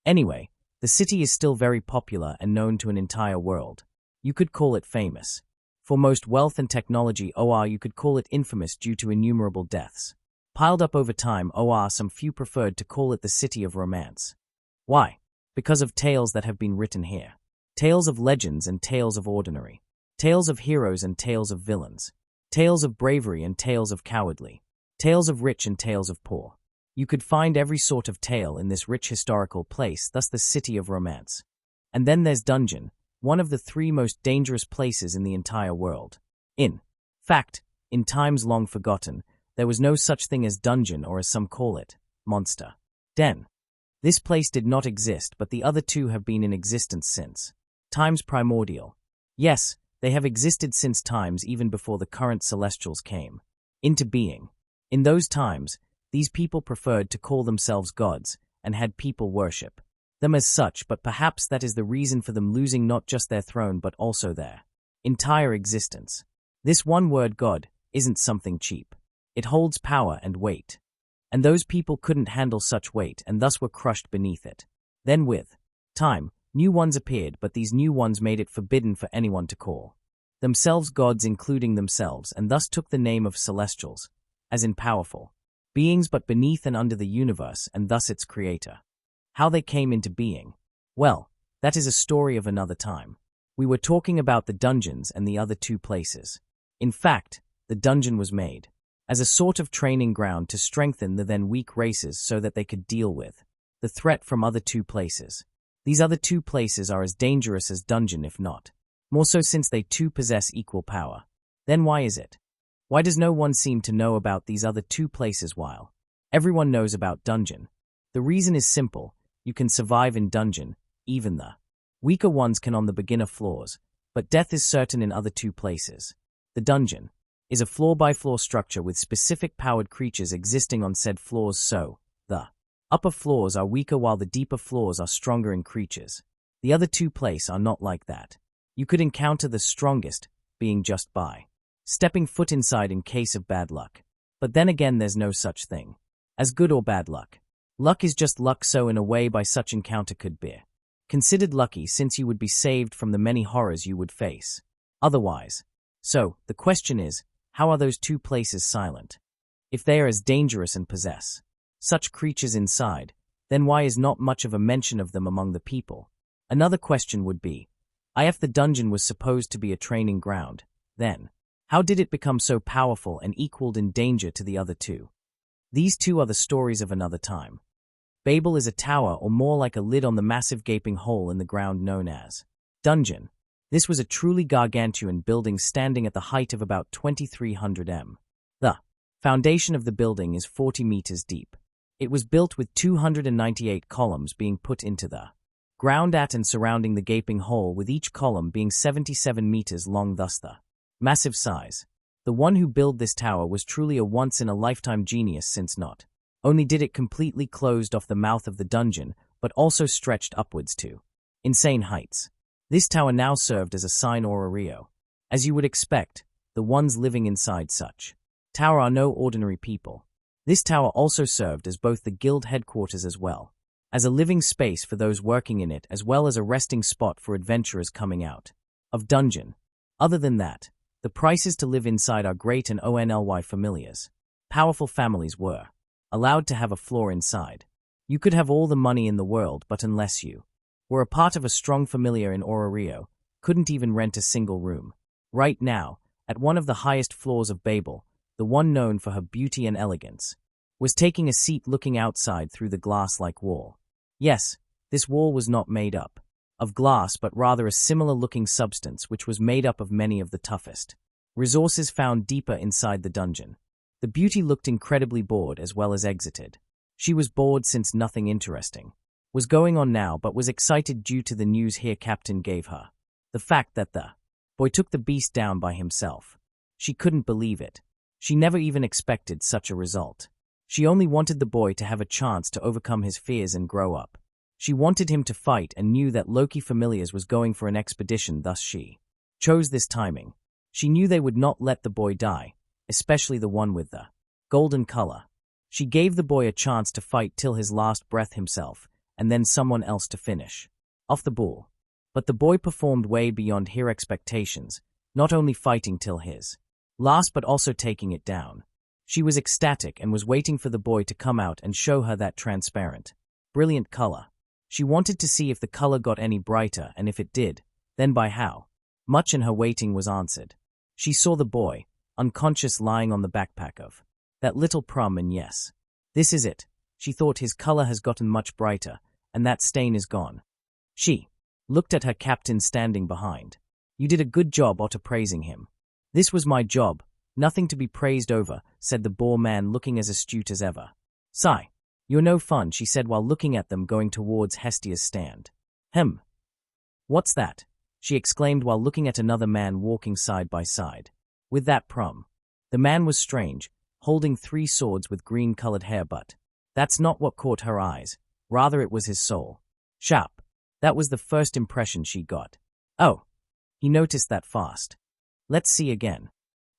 Anyway, the city is still very popular and known to an entire world. You could call it famous for most wealth and technology, or you could call it infamous due to innumerable deaths piled up over time, or some few preferred to call it the city of romance. Why? Because of tales that have been written here. Tales of legends and tales of ordinary. Tales of heroes and tales of villains. Tales of bravery and tales of cowardly. Tales of rich and tales of poor. You could find every sort of tale in this rich historical place, thus the city of romance. And then there's Dungeon, one of the 3 most dangerous places in the entire world. In fact, in times long forgotten, there was no such thing as dungeon, or as some call it, monster den. This place did not exist, but the other 2 have been in existence since times primordial. Yes, they have existed since times even before the current celestials came into being. In those times, these people preferred to call themselves gods, and had people worship them as such, but perhaps that is the reason for them losing not just their throne but also their entire existence. This one word God isn't something cheap. It holds power and weight. And those people couldn't handle such weight and thus were crushed beneath it. Then with time, new ones appeared, but these new ones made it forbidden for anyone to call themselves gods, including themselves, and thus took the name of celestials, as in powerful beings but beneath and under the universe and thus its creator. How they came into being? Well, that is a story of another time. We were talking about the dungeons and the other 2 places. In fact, the dungeon was made as a sort of training ground to strengthen the then weak races so that they could deal with the threat from other 2 places. These other 2 places are as dangerous as dungeon, if not more so, since they too possess equal power. Then why is it? Why does no one seem to know about these other 2 places while everyone knows about dungeon? The reason is simple. You can survive in dungeon, even the weaker ones can on the beginner floors, but death is certain in other 2 places. The dungeon is a floor-by-floor structure with specific powered creatures existing on said floors, so the upper floors are weaker while the deeper floors are stronger in creatures. The other 2 places are not like that. You could encounter the strongest being just by stepping foot inside in case of bad luck. But then again, there's no such thing as good or bad luck. Luck is just luck, so in a way by such encounter could be considered lucky, since you would be saved from the many horrors you would face otherwise. So, the question is, how are those 2 places silent? If they are as dangerous and possess such creatures inside, then why is not much of a mention of them among the people? Another question would be, if the dungeon was supposed to be a training ground, then how did it become so powerful and equaled in danger to the other 2? These 2 are the stories of another time. Babel is a tower, or more like a lid on the massive gaping hole in the ground known as dungeon. This was a truly gargantuan building standing at the height of about 2300 m. The foundation of the building is 40 meters deep. It was built with 298 columns being put into the ground at and surrounding the gaping hole, with each column being 77 meters long, thus the massive size. The one who built this tower was truly a once-in-a-lifetime genius, since not only did it completely closed off the mouth of the dungeon, but also stretched upwards to insane heights. This tower now served as a sign or a Rio. As you would expect, the ones living inside such tower are no ordinary people. This tower also served as both the guild headquarters as well as a living space for those working in it, as well as a resting spot for adventurers coming out of dungeon. Other than that, the prices to live inside are great, and only familiars, powerful families, were allowed to have a floor inside. You could have all the money in the world, but unless you were a part of a strong familia in Rio, couldn't even rent a single room. Right now, at one of the highest floors of Babel, the one known for her beauty and elegance, was taking a seat looking outside through the glass-like wall. Yes, this wall was not made up of glass but rather a similar-looking substance which was made up of many of the toughest resources found deeper inside the dungeon. The beauty looked incredibly bored as well as exited. She was bored since nothing interesting was going on now but was excited due to the news here Captain gave her. The fact that the boy took the beast down by himself. She couldn't believe it. She never even expected such a result. She only wanted the boy to have a chance to overcome his fears and grow up. She wanted him to fight and knew that Loki Familiars was going for an expedition, thus she chose this timing. She knew they would not let the boy die, especially the one with the golden color. She gave the boy a chance to fight till his last breath himself, and then someone else to finish off the bull. But the boy performed way beyond her expectations, not only fighting till his last but also taking it down. She was ecstatic and was waiting for the boy to come out and show her that transparent, brilliant color. She wanted to see if the color got any brighter, and if it did, then by how much, and her waiting was answered. She saw the boy, unconscious, lying on the backpack of that little prum, and yes, this is it. She thought his color has gotten much brighter, and that stain is gone. She looked at her captain standing behind. You did a good job, Otter, praising him. This was my job, nothing to be praised over, said the boar man, looking as astute as ever. Sigh. You're no fun, she said while looking at them going towards Hestia's stand. What's that? She exclaimed while looking at another man walking side by side with that prum. The man was strange, holding 3 swords with green-colored hair, but that's not what caught her eyes. Rather, it was his soul. Sharp. That was the first impression she got. Oh. He noticed that fast. Let's see again.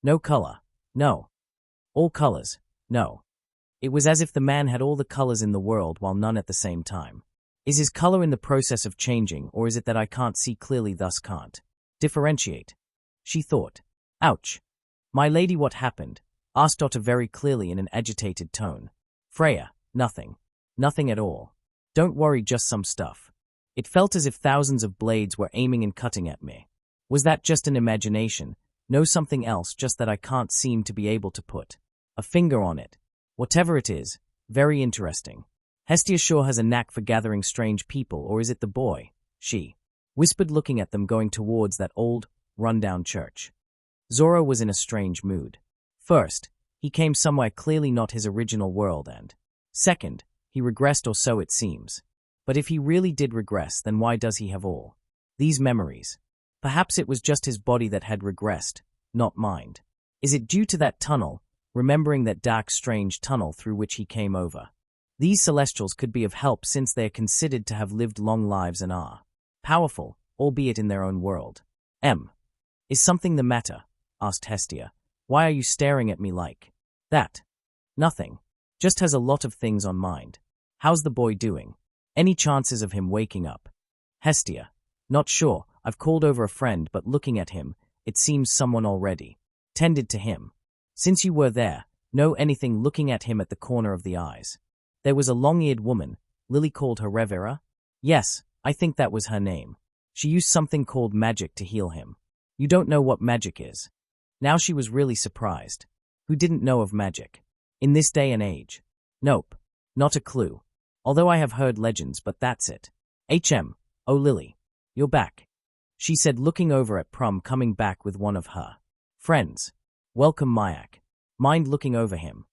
No color. No. All colors. No. It was as if the man had all the colors in the world while none at the same time. Is his color in the process of changing, or is it that I can't see clearly, thus can't differentiate? She thought. Ouch. My lady, what happened? Asked Otter very clearly in an agitated tone. Freya, nothing. Nothing at all. Don't worry, just some stuff. It felt as if thousands of blades were aiming and cutting at me. Was that just an imagination? No, something else, just that I can't seem to be able to put a finger on it. Whatever it is, very interesting. Hestia sure has a knack for gathering strange people, or is it the boy? She whispered, looking at them going towards that old, run-down church. Zoro was in a strange mood. First, he came somewhere clearly not his original world, and second, he regressed, or so it seems. But if he really did regress, then why does he have all these memories? Perhaps it was just his body that had regressed, not mind. Is it due to that tunnel? Remembering that dark, strange tunnel through which he came over. These celestials could be of help since they are considered to have lived long lives and are powerful, albeit in their own world. Is something the matter? Asked Hestia. Why are you staring at me like that? Nothing. Just has a lot of things on mind. How's the boy doing? Any chances of him waking up? Hestia. Not sure. I've called over a friend, but looking at him, it seems someone already tended to him. Since you were there, know anything? Looking at him at the corner of the eyes. There was a long-eared woman. Lily called her Revera? Yes, I think that was her name. She used something called magic to heal him. You don't know what magic is? Now she was really surprised. Who didn't know of magic? In this day and age? Nope. Not a clue. Although I have heard legends, but that's it. Oh Lily. You're back. She said, looking over at Prum coming back with one of her friends. Welcome, Mayak. Mind looking over him?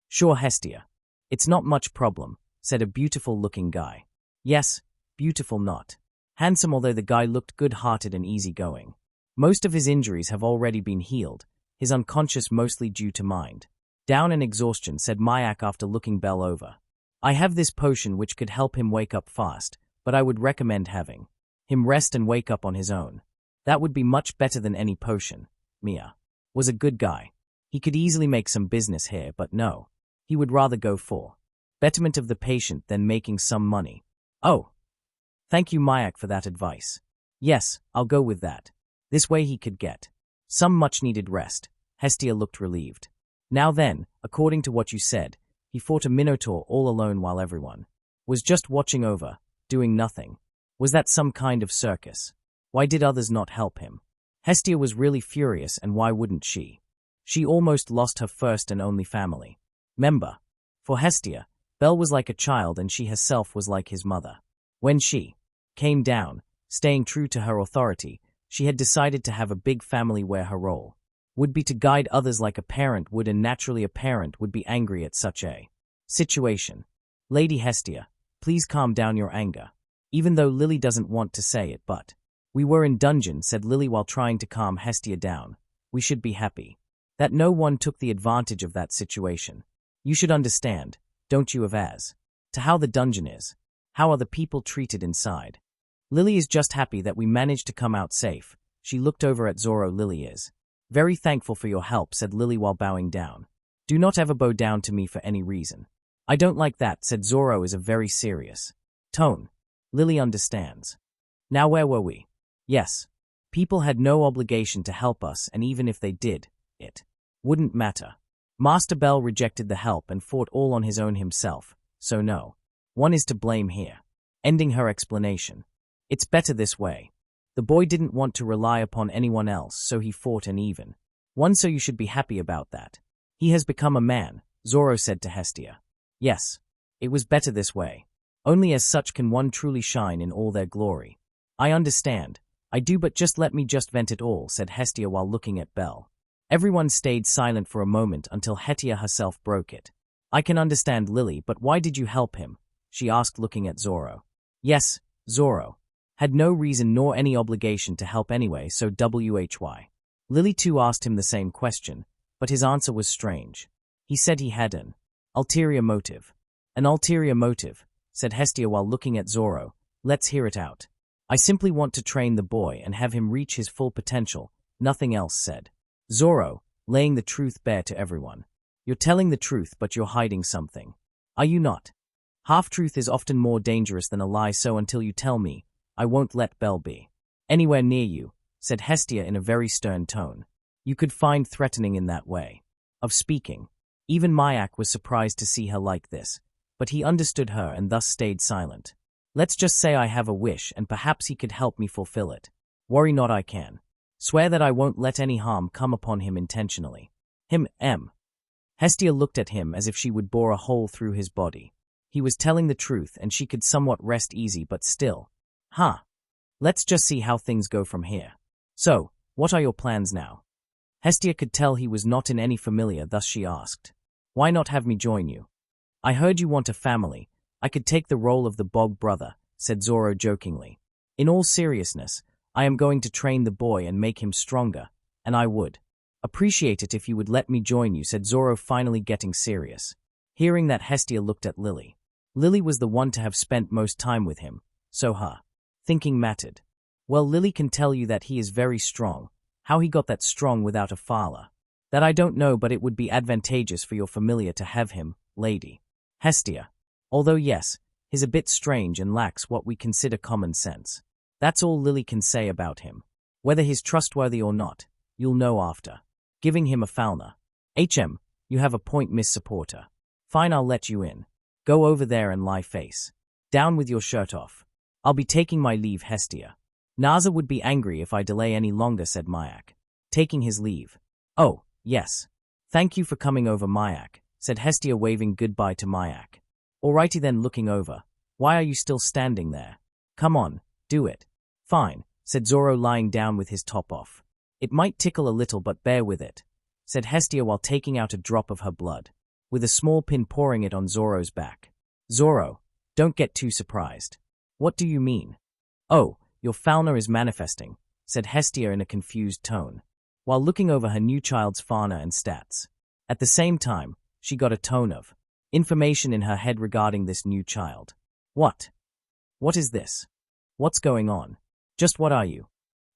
Sure, Hestia. It's not much problem, said a beautiful-looking guy. Yes, beautiful, not handsome, although the guy looked good-hearted and easygoing. Most of his injuries have already been healed, his unconscious mostly due to mind down and exhaustion, said Mayak after looking Bell over. I have this potion which could help him wake up fast, but I would recommend having him rest and wake up on his own. That would be much better than any potion. Mia was a good guy. He could easily make some business here, but no. He would rather go for betterment of the patient than making some money. Oh. Thank you, Mayak, for that advice. Yes, I'll go with that. This way he could get some much-needed rest. Hestia looked relieved. Now then, according to what you said, he fought a minotaur all alone while everyone was just watching over, doing nothing. Was that some kind of circus? Why did others not help him? Hestia was really furious, and why wouldn't she? She almost lost her first and only family member. For Hestia, Belle was like a child and she herself was like his mother. When she came down, staying true to her authority, she had decided to have a big family where her role would be to guide others like a parent would, and naturally a parent would be angry at such a situation. Lady Hestia, please calm down your anger. Even though Lily doesn't want to say it, but we were in dungeon, said Lily while trying to calm Hestia down. We should be happy that no one took the advantage of that situation. You should understand, don't you, as to how the dungeon is? How are the people treated inside? Lily is just happy that we managed to come out safe. She looked over at Zoro. Lily is very thankful for your help, said Lily while bowing down. Do not ever bow down to me for any reason. I don't like that, said Zoro in a very serious tone. Lily understands. Now where were we? Yes. People had no obligation to help us, and even if they did, it wouldn't matter. Master Bell rejected the help and fought all on his own himself, so no one is to blame here. Ending her explanation. It's better this way. The boy didn't want to rely upon anyone else, so he fought and even won, so you should be happy about that. He has become a man, Zoro said to Hestia. Yes. It was better this way. Only as such can one truly shine in all their glory. I understand. I do, but just let me just vent it all, said Hestia while looking at Belle. Everyone stayed silent for a moment until Hestia herself broke it. I can understand, Lily, but why did you help him? She asked, looking at Zoro. Yes, Zoro had no reason nor any obligation to help anyway, so why? Lily too asked him the same question, but his answer was strange. He said he had an ulterior motive. An ulterior motive, said Hestia while looking at Zoro. Let's hear it out. I simply want to train the boy and have him reach his full potential, nothing else, said Zoro, laying the truth bare to everyone. You're telling the truth, but you're hiding something. Are you not? Half-truth is often more dangerous than a lie, so until you tell me, I won't let Belle be anywhere near you, said Hestia in a very stern tone. You could find threatening in that way of speaking. Even Mayak was surprised to see her like this, but he understood her and thus stayed silent. Let's just say I have a wish and perhaps he could help me fulfill it. Worry not, I can swear that I won't let any harm come upon him intentionally. Hestia looked at him as if she would bore a hole through his body. He was telling the truth and she could somewhat rest easy, but still. Let's just see how things go from here. So, what are your plans now? Hestia could tell he was not in any familiar, thus she asked. Why not have me join you? I heard you want a family. I could take the role of the Bog brother, said Zoro jokingly. In all seriousness, I am going to train the boy and make him stronger, and I would appreciate it if you would let me join you, said Zoro, finally getting serious. Hearing that, Hestia looked at Lily. Lily was the one to have spent most time with him, so her thinking mattered. Well, Lily can tell you that he is very strong. How he got that strong without a father, that I don't know, but it would be advantageous for your familiar to have him, Lady Hestia. Although yes, he's a bit strange and lacks what we consider common sense. That's all Lily can say about him. Whether he's trustworthy or not, you'll know after giving him a Falna. You have a point, Miss Supporter. Fine, I'll let you in. Go over there and lie face down with your shirt off. I'll be taking my leave, Hestia. Naza would be angry if I delay any longer, said Mayak, taking his leave. Oh, yes. Thank you for coming over, Mayak, said Hestia, waving goodbye to Mayak. Alrighty then, looking over. Why are you still standing there? Come on, do it. Fine, said Zoro, lying down with his top off. It might tickle a little, but bear with it, said Hestia while taking out a drop of her blood, with a small pin, pouring it on Zoro's back. Zoro, don't get too surprised. What do you mean? Oh, your Falna is manifesting, said Hestia in a confused tone, while looking over her new child's fauna and stats. At the same time, she got a ton of information in her head regarding this new child. What? What is this? What's going on? Just what are you?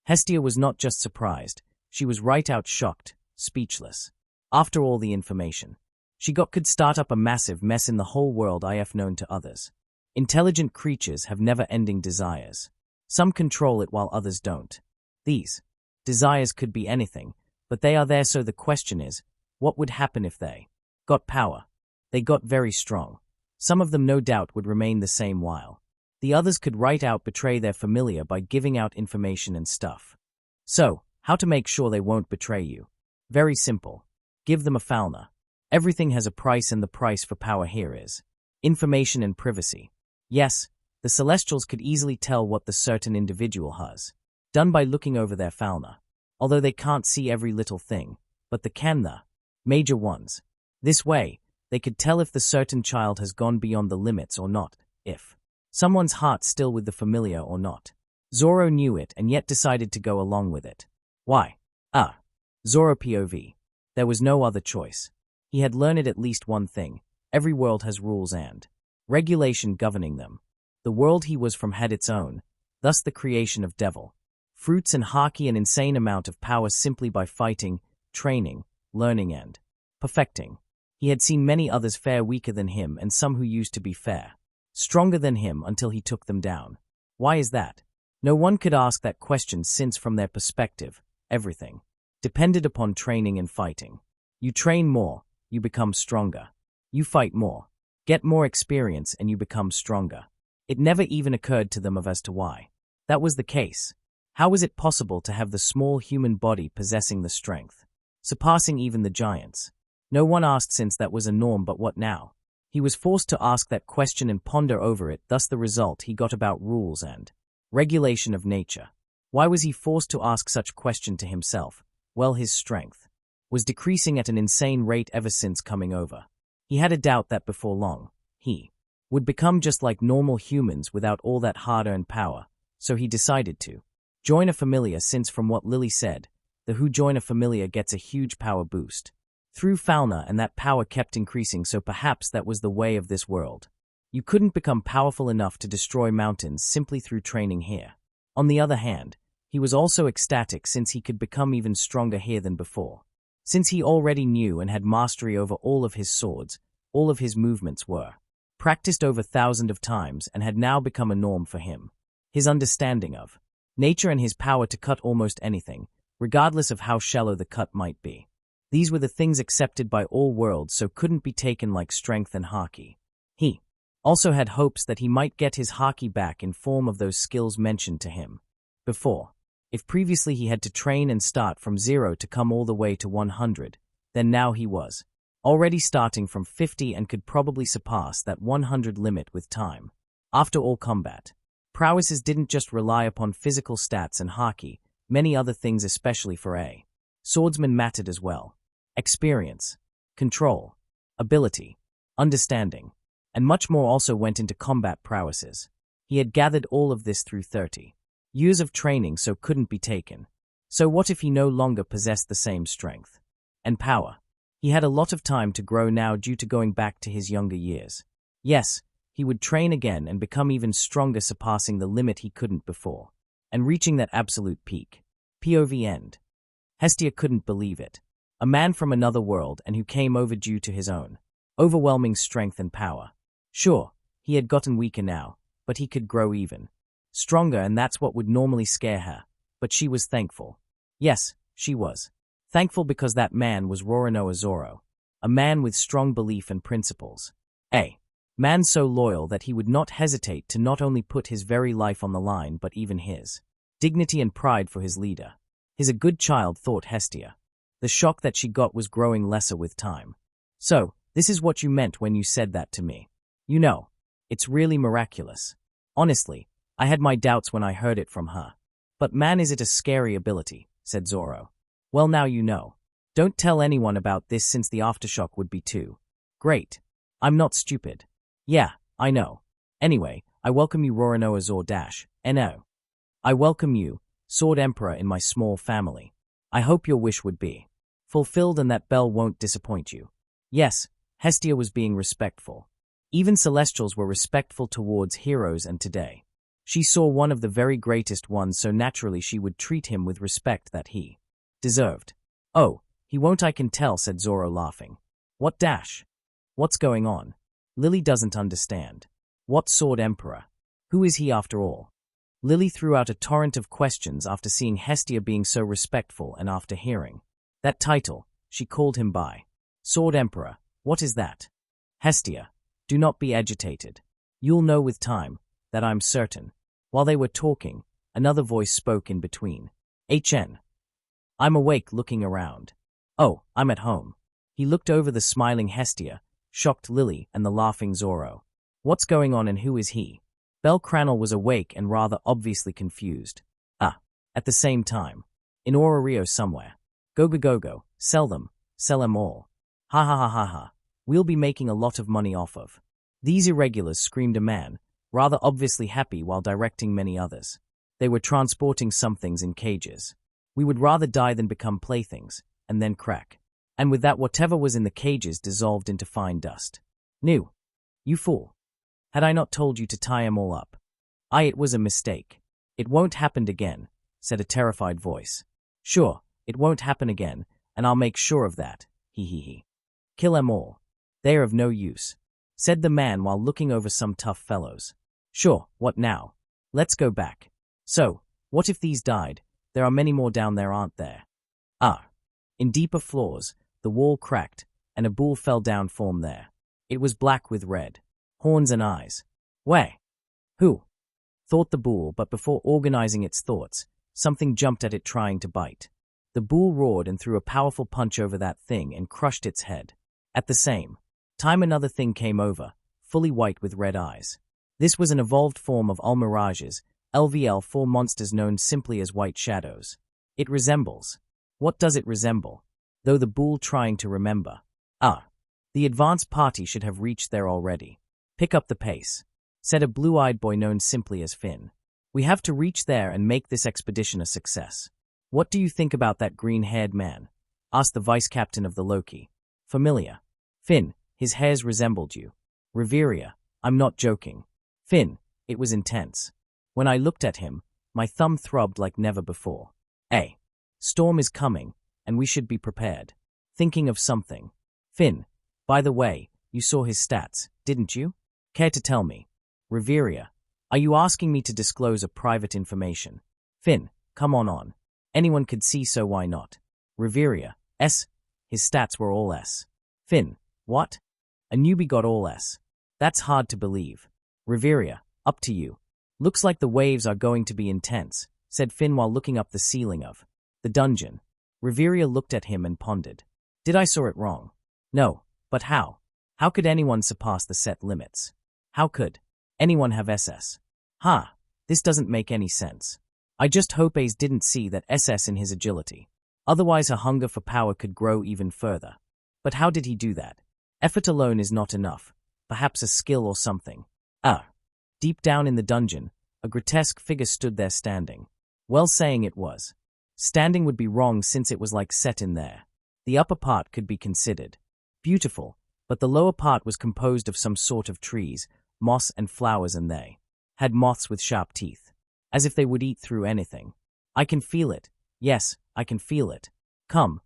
Hestia was not just surprised, she was right out shocked, speechless. After all the information she got could start up a massive mess in the whole world if known to others. Intelligent creatures have never-ending desires. Some control it while others don't. These desires could be anything, but they are there, so the question is, what would happen if they got power? They got very strong. Some of them no doubt would remain the same while The others could right out betray their familiar by giving out information and stuff. So, how to make sure they won't betray you? Very simple. Give them a fauna. Everything has a price, and the price for power here is information and privacy. Yes, the Celestials could easily tell what the certain individual has done by looking over their fauna, although they can't see every little thing, but they can the major ones. This way, they could tell if the certain child has gone beyond the limits or not, if someone's heart still with the familiar or not. Zoro knew it and yet decided to go along with it. Why? Zoro POV. There was no other choice. He had learned at least one thing: every world has rules and regulation governing them. The world he was from had its own, thus the creation of devil, fruits and haki, an insane amount of power simply by fighting, training, learning and perfecting. He had seen many others fare weaker than him and some who used to be fair stronger than him until he took them down. Why is that? No one could ask that question, since from their perspective, everything depended upon training and fighting. You train more, you become stronger. You fight more, get more experience, and you become stronger. It never even occurred to them as to why that was the case. How was it possible to have the small human body possessing the strength, surpassing even the giants? No one asked, since that was a norm, but what now? He was forced to ask that question and ponder over it, thus the result he got about rules and regulation of nature. Why was he forced to ask such question to himself? Well, his strength was decreasing at an insane rate ever since coming over. He had a doubt that before long, he would become just like normal humans without all that hard-earned power, so he decided to join a familiar, since from what Lily said, the who join a familiar gets a huge power boost through fauna, and that power kept increasing, so perhaps that was the way of this world. You couldn't become powerful enough to destroy mountains simply through training here. On the other hand, he was also ecstatic since he could become even stronger here than before. Since he already knew and had mastery over all of his swords, all of his movements were practiced over thousands of times and had now become a norm for him. His understanding of nature and his power to cut almost anything, regardless of how shallow the cut might be. These were the things accepted by all worlds, so couldn't be taken like strength and haki. He also had hopes that he might get his haki back in form of those skills mentioned to him before. If previously he had to train and start from 0 to come all the way to 100, then now he was already starting from 50 and could probably surpass that 100 limit with time. After all, combat prowesses didn't just rely upon physical stats and haki, many other things, especially for a swordsman, mattered as well. Experience, control, ability, understanding, and much more also went into combat prowesses. He had gathered all of this through 30 years of training, so couldn't be taken. So what if he no longer possessed the same strength and power? He had a lot of time to grow now due to going back to his younger years. Yes, he would train again and become even stronger, surpassing the limit he couldn't before, and reaching that absolute peak. POV end. Hestia couldn't believe it. A man from another world and who came over due to his own overwhelming strength and power. Sure, he had gotten weaker now, but he could grow even stronger, and that's what would normally scare her. But she was thankful. Yes, she was thankful, because that man was Roronoa Zoro, a man with strong belief and principles. A man so loyal that he would not hesitate to not only put his very life on the line but even his dignity and pride for his leader. He's a good child, thought Hestia. The shock that she got was growing lesser with time. So, this is what you meant when you said that to me. You know, it's really miraculous. Honestly, I had my doubts when I heard it from her. But man, is it a scary ability, said Zoro. Well, now you know. Don't tell anyone about this, since the aftershock would be too great. I'm not stupid. Yeah, I know. Anyway, I welcome you, Roronoa Zoro-No. I welcome you, Sword Emperor, in my small family. I hope your wish would be fulfilled and that Bell won't disappoint you. Yes, Hestia was being respectful. Even Celestials were respectful towards heroes, and today she saw one of the very greatest ones, so naturally she would treat him with respect that he deserved. Oh, he won't, I can tell, said Zoro, laughing. What dash? What's going on? Lily doesn't understand. What Sword Emperor? Who is he after all? Lily threw out a torrent of questions after seeing Hestia being so respectful, and after hearing that title, she called him by Sword Emperor. What is that? Hestia, do not be agitated. You'll know with time. that I'm certain. While they were talking, another voice spoke in between. HN. I'm awake, looking around. Oh, I'm at home. He looked over the smiling Hestia, shocked Lily, and the laughing Zoro. What's going on and who is he? Belle Cranel was awake and rather obviously confused. At the same time. In Rio somewhere. Go, sell them all. Ha ha ha ha ha. We'll be making a lot of money off of these irregulars, screamed a man, rather obviously happy while directing many others. They were transporting some things in cages. We would rather die than become playthings, and then crack. And with that, whatever was in the cages dissolved into fine dust. New. You fool. Had I not told you to tie 'em all up? It was a mistake. It won't happen again, said a terrified voice. Sure, it won't happen again, and I'll make sure of that, he. Kill 'em all. They're of no use, said the man while looking over some tough fellows. Sure, what now? Let's go back. So, what if these died? There are many more down there, aren't there? In deeper floors, the wall cracked, and a bull fell down from there. It was black with red horns and eyes. Where? Who? Thought the bull, but before organizing its thoughts, something jumped at it trying to bite. The bull roared and threw a powerful punch over that thing and crushed its head. At the same time, another thing came over, fully white with red eyes. This was an evolved form of Almirage's, LVL4 monsters known simply as White Shadows. It resembles. What does it resemble? Though the bull trying to remember. The advance party should have reached there already. Pick up the pace, said a blue-eyed boy known simply as Finn. We have to reach there and make this expedition a success. What do you think about that green-haired man? Asked the vice-captain of the Loki. Famelia. Finn, his hairs resembled you. Reveria, I'm not joking. Finn, it was intense. When I looked at him, my thumb throbbed like never before. Storm is coming, and we should be prepared. Thinking of something. Finn, by the way, you saw his stats, didn't you? Care to tell me? Reveria, are you asking me to disclose a private information? Finn, come on. Anyone could see, so why not? Reveria, S. His stats were all S. Finn, what? A newbie got all S. That's hard to believe. Reveria, up to you. Looks like the waves are going to be intense, said Finn while looking up the ceiling of the dungeon. Reveria looked at him and pondered. Did I saw it wrong? No, but how? How could anyone surpass the set limits? How could anyone have SS? This doesn't make any sense. I just hope Ace didn't see that SS in his agility. Otherwise her hunger for power could grow even further. But how did he do that? Effort alone is not enough. Perhaps a skill or something. Deep down in the dungeon, a grotesque figure stood there standing. Well, saying it was. Standing would be wrong since it was like set in there. The upper part could be considered beautiful, but the lower part was composed of some sort of trees, moss and flowers, and they had moths with sharp teeth, as if they would eat through anything. I can feel it. Yes, I can feel it. Come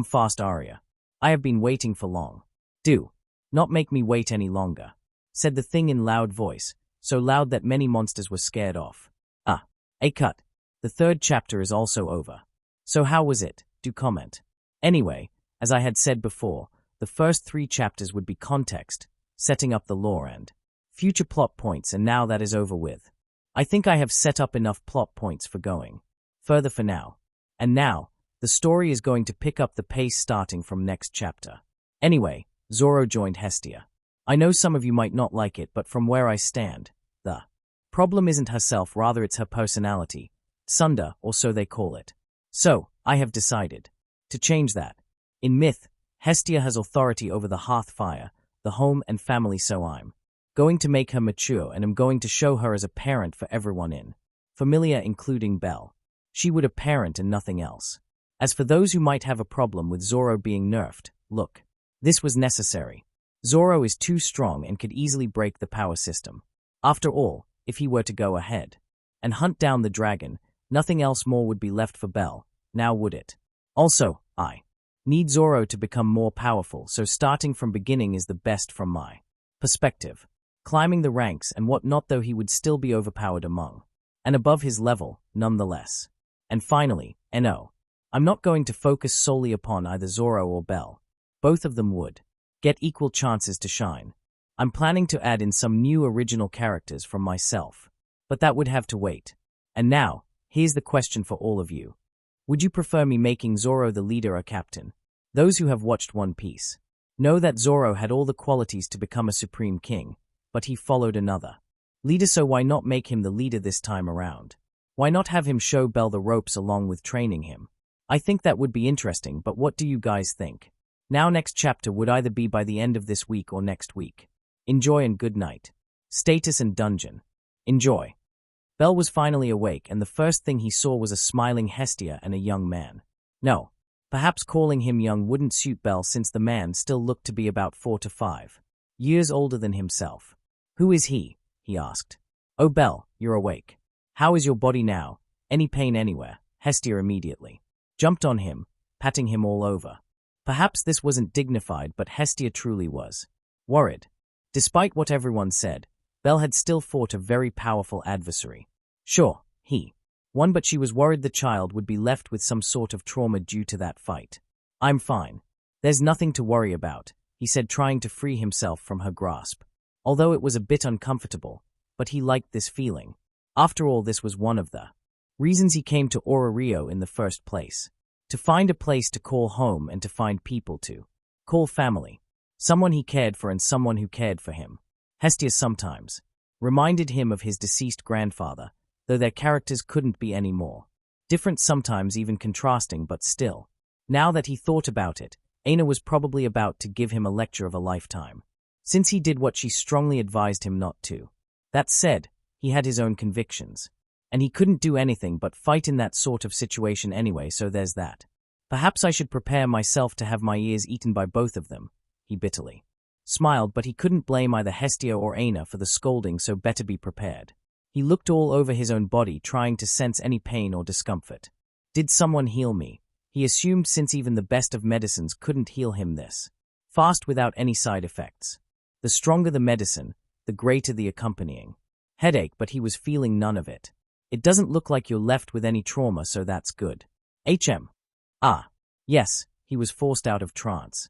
fast, Arya. I have been waiting for long. Do not make me wait any longer, said the thing in loud voice, so loud that many monsters were scared off. Cut. The third chapter is also over. So how was it? Do comment. Anyway, as I had said before, the first 3 chapters would be context, setting up the lore and future plot points, and now that is over with. I think I have set up enough plot points for going further for now. And now, the story is going to pick up the pace starting from next chapter. Anyway, Zoro joined Hestia. I know some of you might not like it, but from where I stand, the problem isn't herself, rather it's her personality. Sunda, or so they call it. So, I have decided to change that. In myth, Hestia has authority over the hearth fire, the home and family, so I'm going to make her mature and am going to show her as a parent for everyone in Famelia, including Belle. She would a parent and nothing else. As for those who might have a problem with Zoro being nerfed, look. This was necessary. Zoro is too strong and could easily break the power system. After all, if he were to go ahead and hunt down the dragon, nothing else more would be left for Belle, now would it? Also, I need Zoro to become more powerful, so starting from beginning is the best from my perspective. Climbing the ranks and whatnot, though he would still be overpowered among and above his level, nonetheless. And finally, No. I'm not going to focus solely upon either Zoro or Belle. Both of them would get equal chances to shine. I'm planning to add in some new original characters from myself. But that would have to wait. And now, here's the question for all of you. Would you prefer me making Zoro the leader or captain? Those who have watched One Piece know that Zoro had all the qualities to become a supreme king, but he followed another leader, so why not make him the leader this time around? Why not have him show Bell the ropes along with training him? I think that would be interesting, but what do you guys think? Now next chapter would either be by the end of this week or next week. Enjoy and good night. Status and dungeon. Enjoy. Bell was finally awake, and the first thing he saw was a smiling Hestia and a young man. No, perhaps calling him young wouldn't suit Bell, since the man still looked to be about 4 to 5 years older than himself. Who is he? He asked. Oh Bell, you're awake. How is your body now? Any pain anywhere? Hestia immediately jumped on him, patting him all over. Perhaps this wasn't dignified, but Hestia truly was worried. Despite what everyone said, Bell had still fought a very powerful adversary. Sure, he won, but she was worried the child would be left with some sort of trauma due to that fight. I'm fine. There's nothing to worry about, he said, trying to free himself from her grasp. Although it was a bit uncomfortable, but he liked this feeling. After all, this was one of the reasons he came to Rio in the first place. To find a place to call home and to find people to call family. Someone he cared for and someone who cared for him. Hestia sometimes reminded him of his deceased grandfather, though their characters couldn't be any more different, sometimes even contrasting, but still. Now that he thought about it, Aina was probably about to give him a lecture of a lifetime, since he did what she strongly advised him not to. That said, he had his own convictions, and he couldn't do anything but fight in that sort of situation anyway, so there's that. Perhaps I should prepare myself to have my ears eaten by both of them, he bitterly smiled, but he couldn't blame either Hestia or Aina for the scolding, so better be prepared. He looked all over his own body, trying to sense any pain or discomfort. Did someone heal me? He assumed, since even the best of medicines couldn't heal him this fast without any side effects. The stronger the medicine, the greater the accompanying headache, but he was feeling none of it. It doesn't look like you're left with any trauma, so that's good. Ah, yes, he was forced out of trance.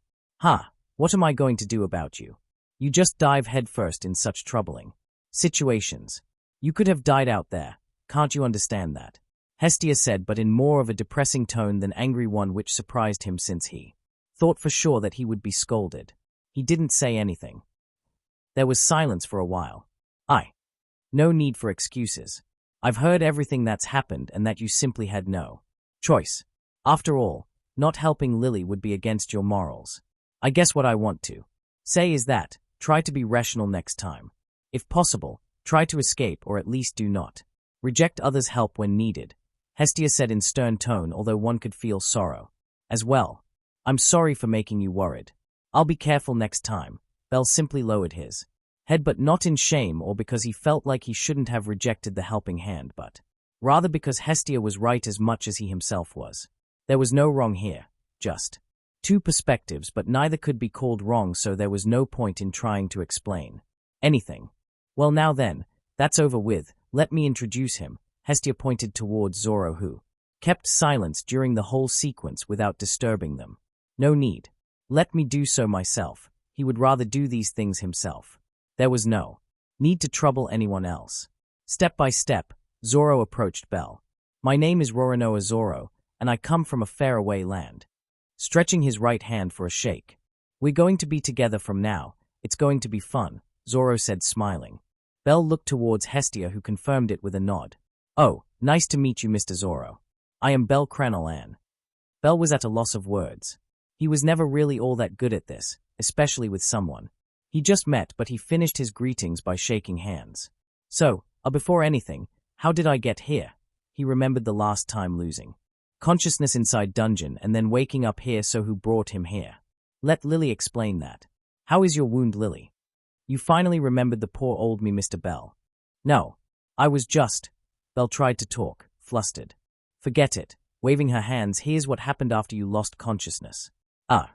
What am I going to do about you? You just dive headfirst in such troubling situations. You could have died out there, can't you understand that? Hestia said, but in more of a depressing tone than angry one, which surprised him, since he thought for sure that he would be scolded. He didn't say anything. There was silence for a while. No need for excuses. I've heard everything that's happened and that you simply had no choice. After all, not helping Lily would be against your morals. I guess what I want to say is that, try to be rational next time. If possible, try to escape, or at least do not reject others' help when needed, Hestia said in stern tone, although one could feel sorrow as well. I'm sorry for making you worried. I'll be careful next time. Bell simply lowered his head, but not in shame or because he felt like he shouldn't have rejected the helping hand, but rather because Hestia was right as much as he himself was. There was no wrong here, just two perspectives, but neither could be called wrong, so there was no point in trying to explain anything. Well, now then, that's over with, let me introduce him. Hestia pointed towards Zoro, who kept silence during the whole sequence without disturbing them. No need. Let me do so myself. He would rather do these things himself. There was no need to trouble anyone else. Step by step, Zoro approached Bell. My name is Roronoa Zoro, and I come from a faraway land. Stretching his right hand for a shake. We're going to be together from now. It's going to be fun, Zoro said, smiling. Bell looked towards Hestia, who confirmed it with a nod. Oh, nice to meet you, Mr. Zoro. I am Bell Cranolan. Bell was at a loss of words. He was never really all that good at this, especially with someone he just met, but he finished his greetings by shaking hands. So, before anything, how did I get here? He remembered the last time losing consciousness inside dungeon and then waking up here, so who brought him here? Let Lily explain that. How is your wound, Lily? You finally remembered the poor old me, Mr. Bell. No, I was just... Bell tried to talk, flustered. Forget it. Waving her hands, here's what happened after you lost consciousness. I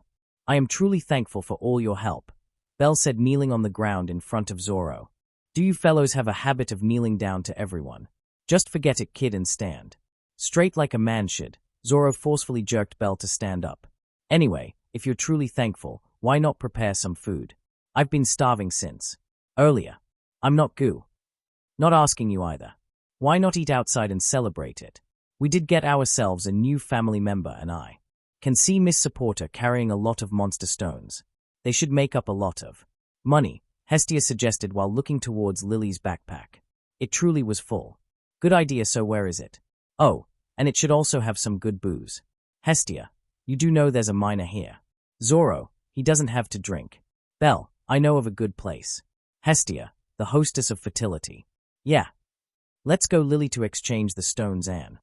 am truly thankful for all your help, Bell said, kneeling on the ground in front of Zoro. Do you fellows have a habit of kneeling down to everyone? Just forget it, kid, and stand straight like a man should. Zoro forcefully jerked Bell to stand up. Anyway, if you're truly thankful, why not prepare some food? I've been starving since earlier. I'm not goo. Not asking you either. Why not eat outside and celebrate it? We did get ourselves a new family member and I can see Miss Supporter carrying a lot of monster stones. They should make up a lot of money, Hestia suggested while looking towards Lily's backpack. It truly was full. Good idea, so where is it? Oh, and it should also have some good booze. Hestia, you do know there's a miner here. Zoro, he doesn't have to drink. Belle, I know of a good place. Hestia, the hostess of fertility. Yeah. Let's go, Lily, to exchange the stones. Anne.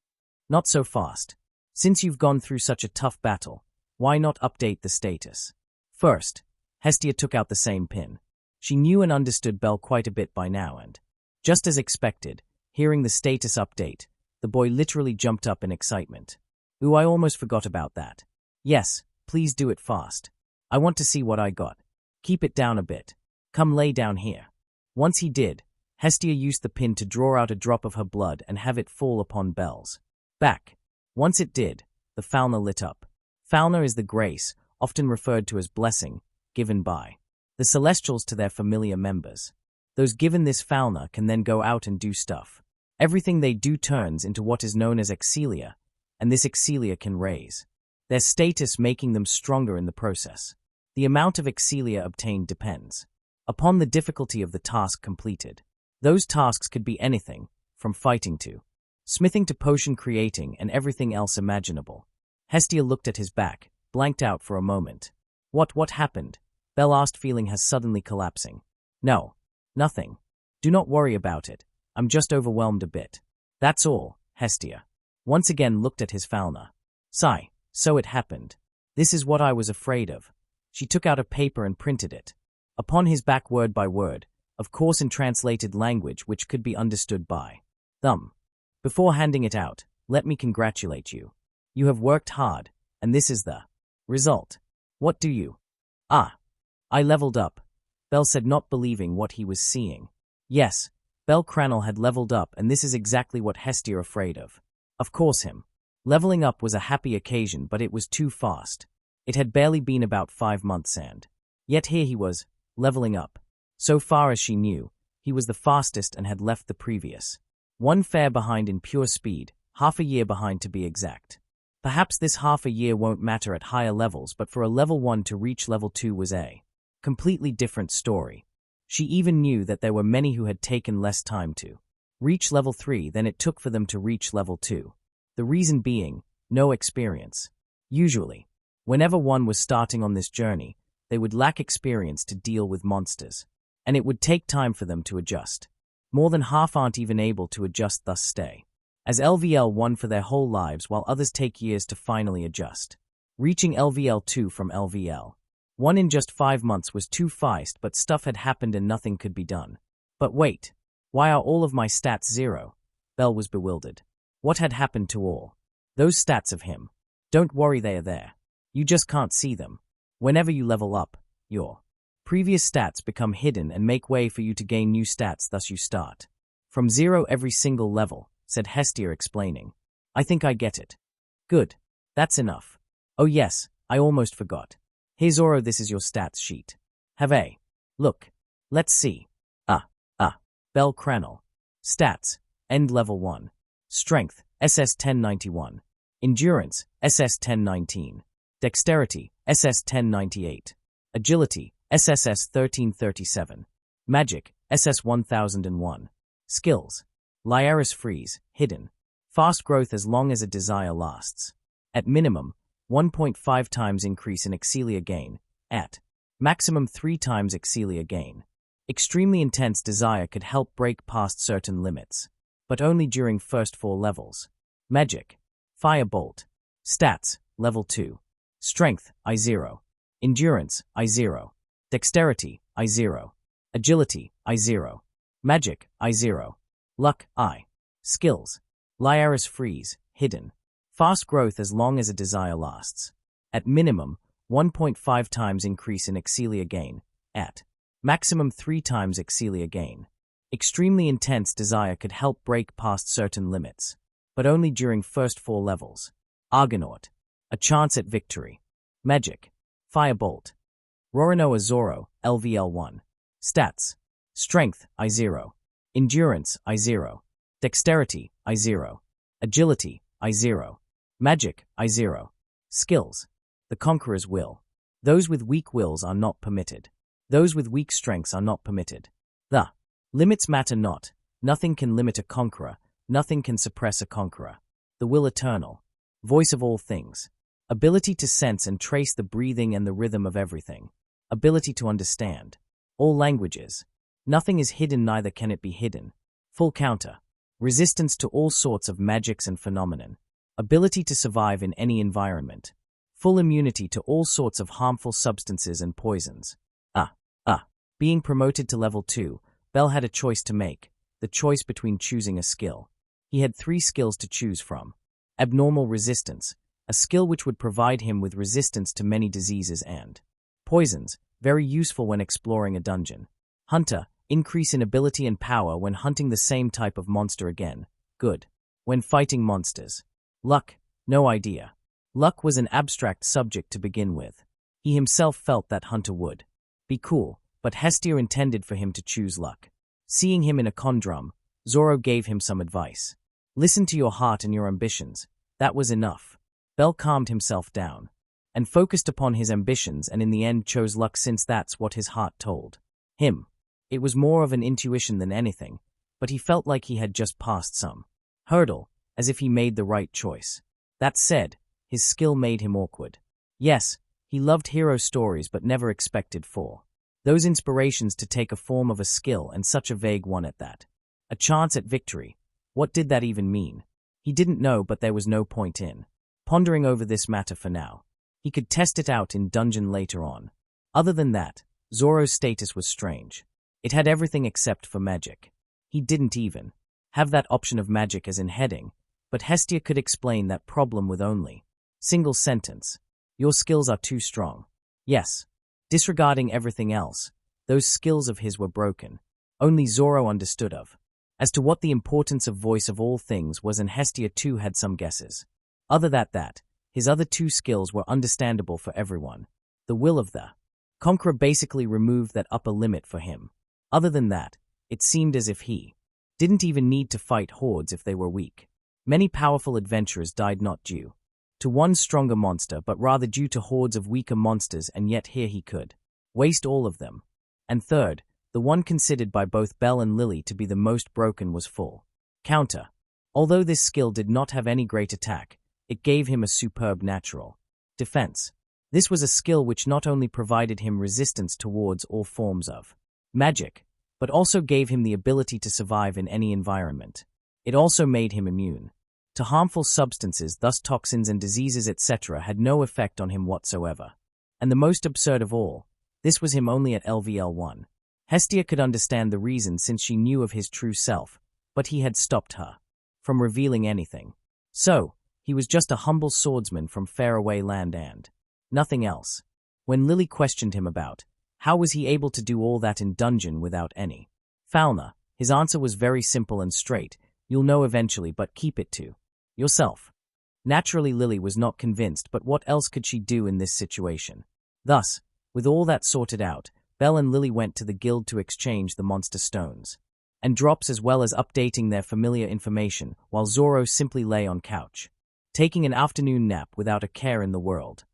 Not so fast. Since you've gone through such a tough battle, why not update the status? First, Hestia took out the same pin. She knew and understood Belle quite a bit by now and, just as expected, hearing the status update, the boy literally jumped up in excitement. Ooh, I almost forgot about that. Yes, please do it fast. I want to see what I got. Keep it down a bit. Come lay down here. Once he did, Hestia used the pin to draw out a drop of her blood and have it fall upon Belle's back. Once it did, the Falna lit up. Falna is the grace, often referred to as blessing, given by the Celestials to their familiar members. Those given this Falna can then go out and do stuff. Everything they do turns into what is known as Excelia, and this Excelia can raise their status, making them stronger in the process. The amount of Excelia obtained depends upon the difficulty of the task completed. Those tasks could be anything, from fighting to smithing to potion creating and everything else imaginable. Hestia looked at his back, blanked out for a moment. What happened? Belle asked, feeling her suddenly collapsing. No, nothing. Do not worry about it. I'm just overwhelmed a bit. That's all, Hestia. Once again looked at his Falna. Sigh, so it happened. This is what I was afraid of. She took out a paper and printed it. Upon his back, word by word, of course in translated language which could be understood by them. Before handing it out, let me congratulate you. You have worked hard, and this is the result. What do you? Ah, I leveled up, Belle said, not believing what he was seeing. Yes, Belle Cranel had leveled up, and this is exactly what Hestia afraid of. Of course him. Leveling up was a happy occasion, but it was too fast. It had barely been about 5 months and yet here he was, leveling up. So far as she knew, he was the fastest and had left the previous one fair behind in pure speed, half a year behind to be exact. Perhaps this half a year won't matter at higher levels, but for a level 1 to reach level 2 was a completely different story. She even knew that there were many who had taken less time to reach level 3 than it took for them to reach level 2. The reason being, no experience. Usually, whenever one was starting on this journey, they would lack experience to deal with monsters, and it would take time for them to adjust. More than half aren't even able to adjust, thus stay as LVL 1 for their whole lives, while others take years to finally adjust. Reaching LVL 2 from LVL 1 in just 5 months was too fast, but stuff had happened and nothing could be done. But wait, why are all of my stats 0? Belle was bewildered. What had happened to all those stats of him? Don't worry, they are there. You just can't see them. Whenever you level up, your previous stats become hidden and make way for you to gain new stats, thus you start from 0 every single level, said Hestia, explaining. I think I get it. Good. That's enough. Oh yes, I almost forgot. Here Zoro, this is your stats sheet. Have a look. Let's see. Belle Cranel. Stats, end level 1. Strength, SS 1091. Endurance, SS 1019. Dexterity, SS 1098. Agility, SSS 1337. Magic, SS 1001. Skills. Lyra's Freeze, hidden. Fast growth as long as a desire lasts. At minimum, 1.5 times increase in Excelia gain. At maximum 3 times Excelia gain. Extremely intense desire could help break past certain limits, but only during first 4 levels. Magic. Firebolt. Stats, level 2. Strength, I0. Endurance, I0. Dexterity, I0. Agility, I0. Magic, I0. Luck, I. Skills. Lyra's Freeze, hidden. Fast growth as long as a desire lasts. At minimum, 1.5 times increase in Excelia gain. At maximum 3 times Excelia gain. Extremely intense desire could help break past certain limits, but only during first 4 levels. Argonaut. A chance at victory. Magic. Firebolt. Rorinoa Zoro, LVL 1. Stats. Strength, I0. Endurance, I0. Dexterity, I0. Agility, I0. Magic, I0. Skills. The Conqueror's Will. Those with weak wills are not permitted. Those with weak strengths are not permitted. The limits matter not. Nothing can limit a conqueror. Nothing can suppress a conqueror. The will eternal. Voice of all things. Ability to sense and trace the breathing and the rhythm of everything. Ability to understand. All languages. Nothing is hidden, neither can it be hidden. Full counter. Resistance to all sorts of magics and phenomenon. Ability to survive in any environment. Full immunity to all sorts of harmful substances and poisons. Being promoted to level 2, Bell had a choice to make, the choice between choosing a skill. He had 3 skills to choose from. Abnormal resistance, a skill which would provide him with resistance to many diseases and poisons, very useful when exploring a dungeon. Hunter, increase in ability and power when hunting the same type of monster again, good. When fighting monsters. Luck, no idea. Luck was an abstract subject to begin with. He himself felt that Hunter would be cool, but Hestia intended for him to choose luck. Seeing him in a condrum, Zoro gave him some advice. Listen to your heart and your ambitions. That was enough. Bell calmed himself down and focused upon his ambitions, and in the end chose luck since that's what his heart told him. It was more of an intuition than anything, but he felt like he had just passed some hurdle, as if he made the right choice. That said, his skill made him awkward. Yes, he loved hero stories but never expected for those inspirations to take a form of a skill, and such a vague one at that. A chance at victory. What did that even mean? He didn't know, but there was no point in pondering over this matter for now. He could test it out in dungeon later on. Other than that, Zoro's status was strange. It had everything except for magic. He didn't even have that option of magic as in heading, but Hestia could explain that problem with only single sentence. Your skills are too strong. Yes. Disregarding everything else, those skills of his were broken. Only Zoro understood of. As to what the importance of voice of all things was, and Hestia too had some guesses. Other than that, his other 2 skills were understandable for everyone. The will of the Conqueror basically removed that upper limit for him. Other than that, it seemed as if he didn't even need to fight hordes if they were weak. Many powerful adventurers died not due to one stronger monster, but rather due to hordes of weaker monsters, and yet here he could waste all of them. And third, the one considered by both Bell and Lily to be the most broken was full counter. Although this skill did not have any great attack, it gave him a superb natural defense. This was a skill which not only provided him resistance towards all forms of magic, but also gave him the ability to survive in any environment. It also made him immune to harmful substances, thus toxins and diseases etc. had no effect on him whatsoever. And the most absurd of all, this was him only at LVL1. Hestia could understand the reason since she knew of his true self, but he had stopped her from revealing anything. So, he was just a humble swordsman from faraway land and nothing else. When Lily questioned him about how was he able to do all that in dungeon without any fauna, his answer was very simple and straight. You'll know eventually, but keep it to yourself. Naturally, Lily was not convinced, but what else could she do in this situation? Thus, with all that sorted out, Bell and Lily went to the guild to exchange the monster stones and drops, as well as updating their familiar information, while Zoro simply lay on couch, taking an afternoon nap without a care in the world.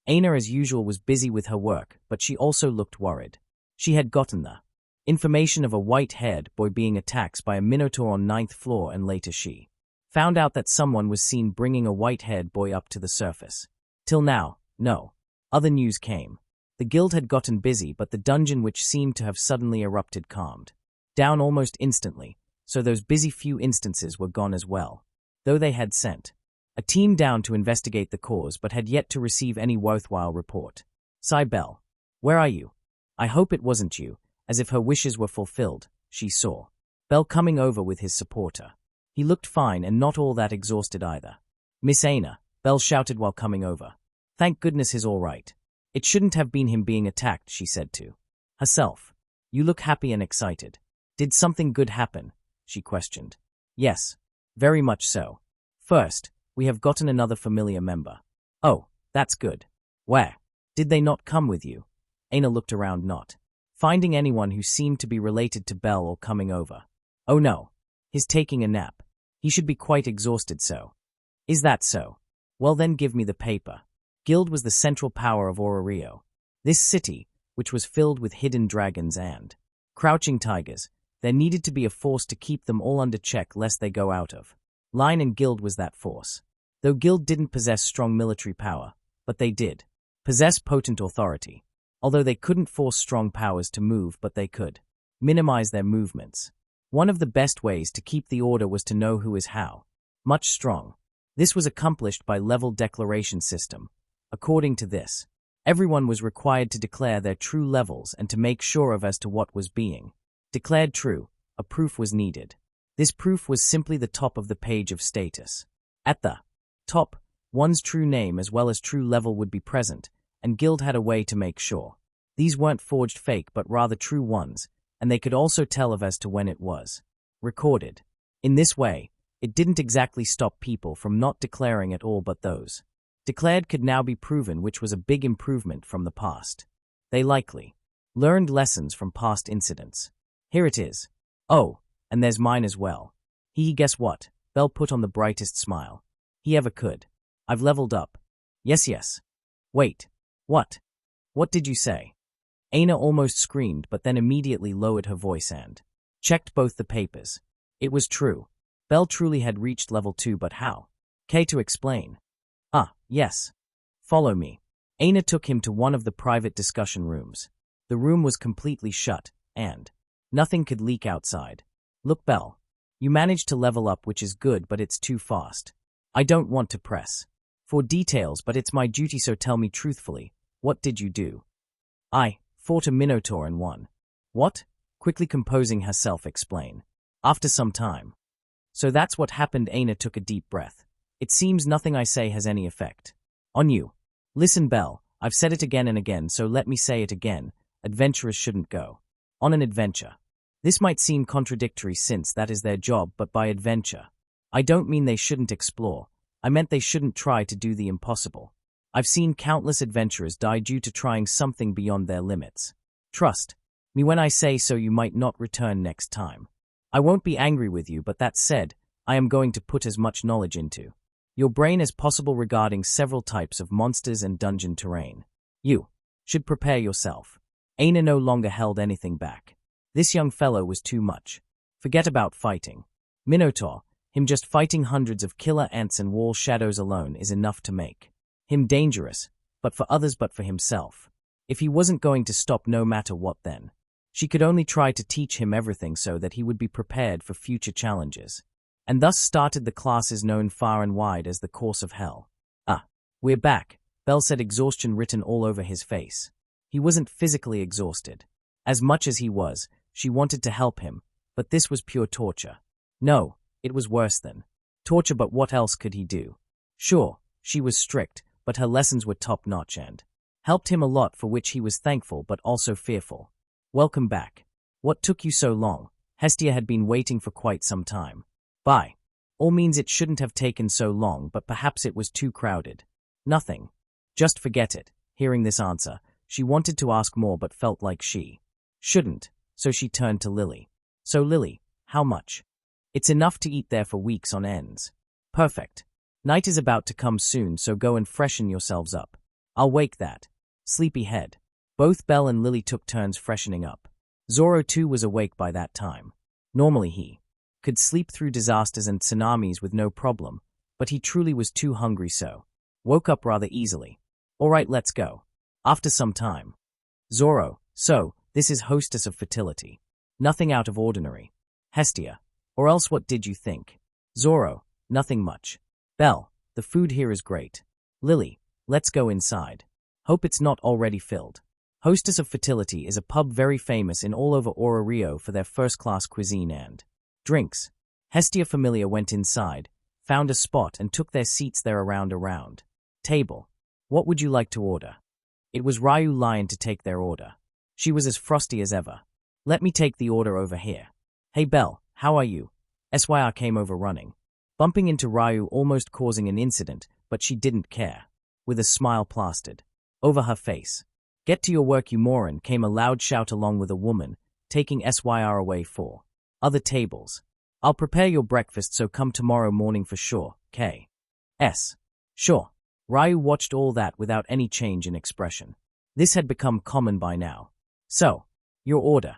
Aina, as usual, was busy with her work, but she also looked worried. She had gotten the information of a white-haired boy being attacked by a minotaur on 9th floor, and later she found out that someone was seen bringing a white-haired boy up to the surface. Till now, no other news came. The guild had gotten busy, but the dungeon, which seemed to have suddenly erupted, calmed down almost instantly, so those busy few instances were gone as well, though they had sent a team down to investigate the cause but had yet to receive any worthwhile report. Sigh, Bell. Where are you? I hope it wasn't you. As if her wishes were fulfilled, she saw Bell coming over with his supporter. He looked fine and not all that exhausted either. Miss Aina, Bell shouted while coming over. Thank goodness he's all right. It shouldn't have been him being attacked, she said to herself. You look happy and excited. Did something good happen? She questioned. Yes, very much so. First, we have gotten another familiar member. Oh, that's good. Where? Did they not come with you? Aina looked around, not finding anyone who seemed to be related to Bell or coming over. Oh no. He's taking a nap. He should be quite exhausted so. Is that so? Well then give me the paper. Guild was the central power of Ororio. This city, which was filled with hidden dragons and crouching tigers, there needed to be a force to keep them all under check lest they go out of line, and Guild was that force. Though Guild didn't possess strong military power, but they did possess potent authority. Although they couldn't force strong powers to move, but they could minimize their movements. One of the best ways to keep the order was to know who is how much strong. This was accomplished by level declaration system. According to this, everyone was required to declare their true levels and to make sure of as to what was being declared true. A proof was needed. This proof was simply the top of the page of status. At the top, one's true name as well as true level would be present, and Guild had a way to make sure these weren't forged fake but rather true ones, and they could also tell of as to when it was recorded. In this way, it didn't exactly stop people from not declaring at all, but those declared could now be proven, which was a big improvement from the past. They likely learned lessons from past incidents. Here it is. Oh, and there's mine as well. Guess what? Belle put on the brightest smile he ever could. I've leveled up. Yes. Wait. What? What did you say? Aina almost screamed, but then immediately lowered her voice and checked both the papers. It was true. Belle truly had reached level 2, but how? To explain. Yes. Follow me. Aina took him to one of the private discussion rooms. The room was completely shut, and nothing could leak outside. Look, Belle. You managed to level up, which is good, but it's too fast. I don't want to press for details, but it's my duty, so tell me truthfully, what did you do? I fought a minotaur and won. What? Quickly composing herself, explain. After some time. So that's what happened. Aina took a deep breath. It seems nothing I say has any effect on you. Listen, Belle, I've said it again and again, so let me say it again. Adventurers shouldn't go on an adventure. This might seem contradictory since that is their job, but by adventure, I don't mean they shouldn't explore. I meant they shouldn't try to do the impossible. I've seen countless adventurers die due to trying something beyond their limits. Trust me when I say so. You might not return next time. I won't be angry with you, but that said, I am going to put as much knowledge into your brain as possible regarding several types of monsters and dungeon terrain. You should prepare yourself. Aina no longer held anything back. This young fellow was too much. Forget about fighting Minotaur. Him just fighting hundreds of killer ants and wall shadows alone is enough to make him dangerous, but for others, but for himself. If he wasn't going to stop no matter what, then she could only try to teach him everything so that he would be prepared for future challenges. And thus started the classes known far and wide as the Course of Hell. We're back, Belle said, exhaustion written all over his face. He wasn't physically exhausted. As much as he was, she wanted to help him, but this was pure torture. No, it was worse than torture, but what else could he do? Sure, she was strict, but her lessons were top-notch and helped him a lot, for which he was thankful but also fearful. Welcome back. What took you so long? Hestia had been waiting for quite some time. By all means, it shouldn't have taken so long, but perhaps it was too crowded. Nothing. Just forget it. Hearing this answer, she wanted to ask more but felt like she shouldn't, so she turned to Lily. So Lily, how much? It's enough to eat there for weeks on ends. Perfect. Night is about to come soon, so go and freshen yourselves up. I'll wake that sleepy head. Both Belle and Lily took turns freshening up. Zoro too was awake by that time. Normally he could sleep through disasters and tsunamis with no problem, but he truly was too hungry, so woke up rather easily. All right, let's go. After some time. Zoro, so, this is Hostess of Fertility. Nothing out of ordinary. Hestia, or else what did you think? Zoro, nothing much. Belle, the food here is great. Lily, let's go inside. Hope it's not already filled. Hostess of Fertility is a pub very famous in all over Ororio for their first-class cuisine and drinks. Hestia Famelia went inside, found a spot and took their seats there around a round table. What would you like to order? It was Ryu Lion to take their order. She was as frosty as ever. Let me take the order over here. Hey Belle, how are you? SYR came over running, bumping into Ryu, almost causing an incident, but she didn't care. With a smile plastered over her face. Get to your work, you moron, came a loud shout along with a woman, taking SYR away for Other tables. I'll prepare your breakfast, so come tomorrow morning for sure, K.S. Sure. Ryu watched all that without any change in expression. This had become common by now. So, your order.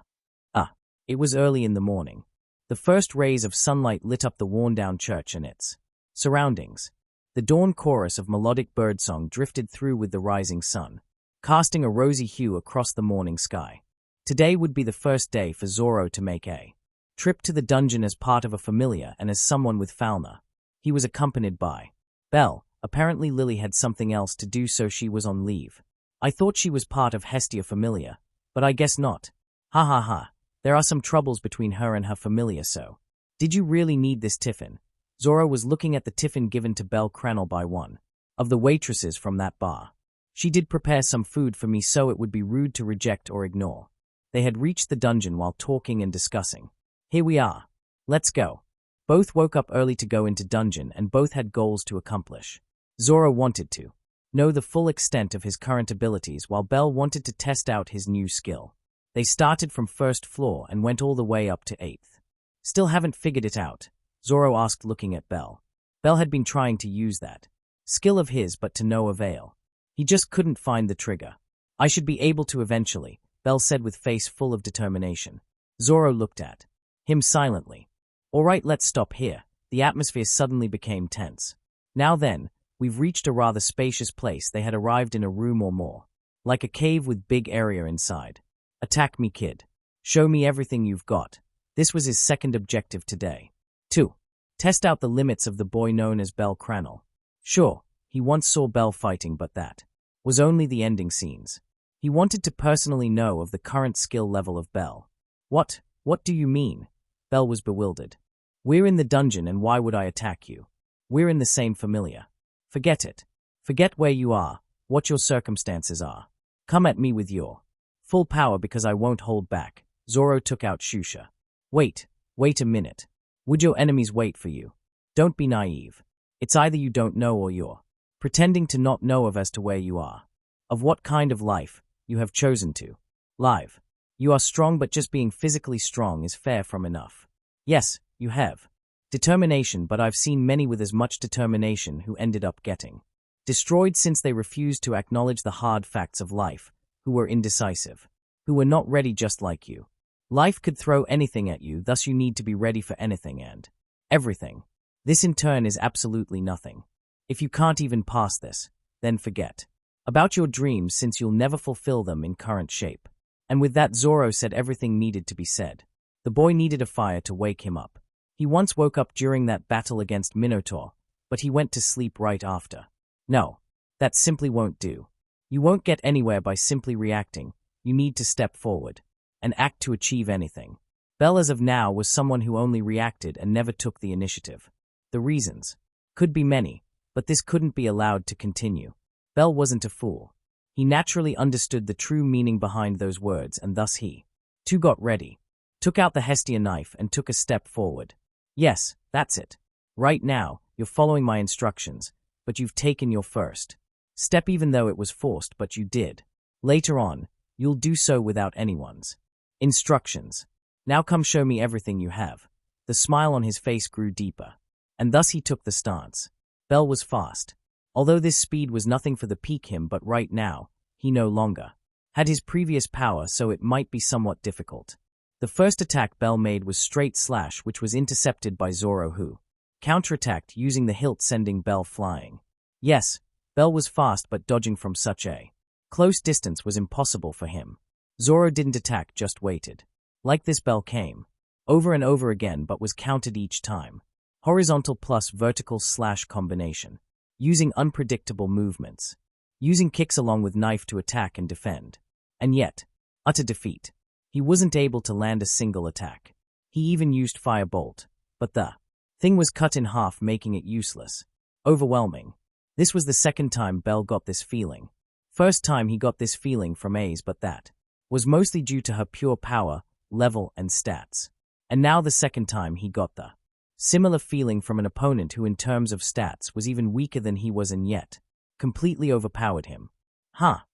It was early in the morning. The first rays of sunlight lit up the worn-down church and its surroundings. The dawn chorus of melodic birdsong drifted through with the rising sun, casting a rosy hue across the morning sky. Today would be the first day for Zoro to make a trip to the dungeon as part of a familiar and as someone with Falna. He was accompanied by Belle. Apparently Lily had something else to do, so she was on leave. I thought she was part of Hestia Famelia, but I guess not. Ha ha ha. There are some troubles between her and her familiar, so. Did you really need this tiffin? Zoro was looking at the tiffin given to Belle Cranel by one of the waitresses from that bar. She did prepare some food for me, so it would be rude to reject or ignore. They had reached the dungeon while talking and discussing. Here we are. Let's go. Both woke up early to go into dungeon, and both had goals to accomplish. Zoro wanted to know the full extent of his current abilities, while Belle wanted to test out his new skill. They started from first floor and went all the way up to 8th. Still haven't figured it out? Zoro asked, looking at Belle. Belle had been trying to use that skill of his, but to no avail. He just couldn't find the trigger. I should be able to eventually, Belle said with face full of determination. Zoro looked at him silently. All right, let's stop here. The atmosphere suddenly became tense. Now then, we've reached a rather spacious place. They had arrived in a room or more, like a cave with big area inside. Attack me, kid. Show me everything you've got. This was his second objective today. 2. Test out the limits of the boy known as Belle Cranel. Sure, he once saw Belle fighting, but that was only the ending scenes. He wanted to personally know of the current skill level of Belle. What do you mean? Belle was bewildered. We're in the dungeon, and why would I attack you? We're in the same familiar. Forget it. Forget where you are, what your circumstances are. Come at me with your full power, because I won't hold back. Zoro took out Shusha. Wait a minute. Would your enemies wait for you? Don't be naive. It's either you don't know or you're pretending to not know of as to where you are. Of what kind of life you have chosen to live. You are strong, but just being physically strong is far from enough. Yes, you have determination, but I've seen many with as much determination who ended up getting destroyed since they refused to acknowledge the hard facts of life, who were indecisive, who were not ready, just like you. Life could throw anything at you, thus you need to be ready for anything and everything. This in turn is absolutely nothing. If you can't even pass this, then forget about your dreams, since you'll never fulfill them in current shape. And with that, Zoro said everything needed to be said. The boy needed a fire to wake him up. He once woke up during that battle against Minotaur, but he went to sleep right after. No, that simply won't do. You won't get anywhere by simply reacting. You need to step forward and act to achieve anything. Belle, as of now, was someone who only reacted and never took the initiative. The reasons could be many, but this couldn't be allowed to continue. Belle wasn't a fool. He naturally understood the true meaning behind those words, and thus he, too, got ready, took out the Hestia knife and took a step forward. Yes, that's it. Right now, you're following my instructions, but you've taken your first step, even though it was forced, but you did. Later on, you'll do so without anyone's instructions. Now come show me everything you have. The smile on his face grew deeper, and thus he took the stance. Belle was fast. Although this speed was nothing for the peak him, but right now, he no longer had his previous power, so it might be somewhat difficult. The first attack Belle made was straight slash, which was intercepted by Zoro, who counterattacked using the hilt, sending Belle flying. Yes, Belle was fast, but dodging from such a close distance was impossible for him. Zoro didn't attack, just waited. Like this, Belle came over and over again, but was countered each time. Horizontal plus vertical slash combination. Using unpredictable movements. Using kicks along with knife to attack and defend. And yet, utter defeat. He wasn't able to land a single attack. He even used firebolt, but the thing was cut in half, making it useless. Overwhelming. This was the second time Belle got this feeling. First time he got this feeling from Ace, but that was mostly due to her pure power, level, and stats. And now the second time he got the similar feeling from an opponent who in terms of stats was even weaker than he was, and yet completely overpowered him. Ha!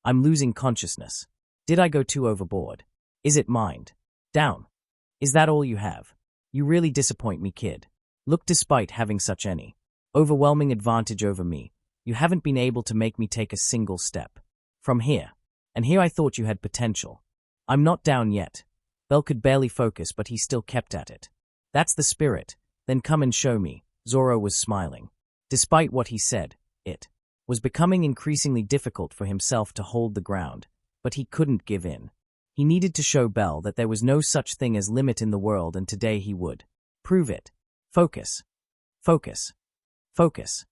I'm losing consciousness. Did I go too overboard? Is it mind Down. Is that all you have? You really disappoint me, kid. Look, despite having such any overwhelming advantage over me, you haven't been able to make me take a single step. From here. And here I thought you had potential. I'm not down yet. Bell could barely focus, but he still kept at it. That's the spirit. Then come and show me. Zoro was smiling. Despite what he said, it was becoming increasingly difficult for himself to hold the ground, but he couldn't give in. He needed to show Bell that there was no such thing as limit in the world, and today he would prove it. Focus. Focus. Focus.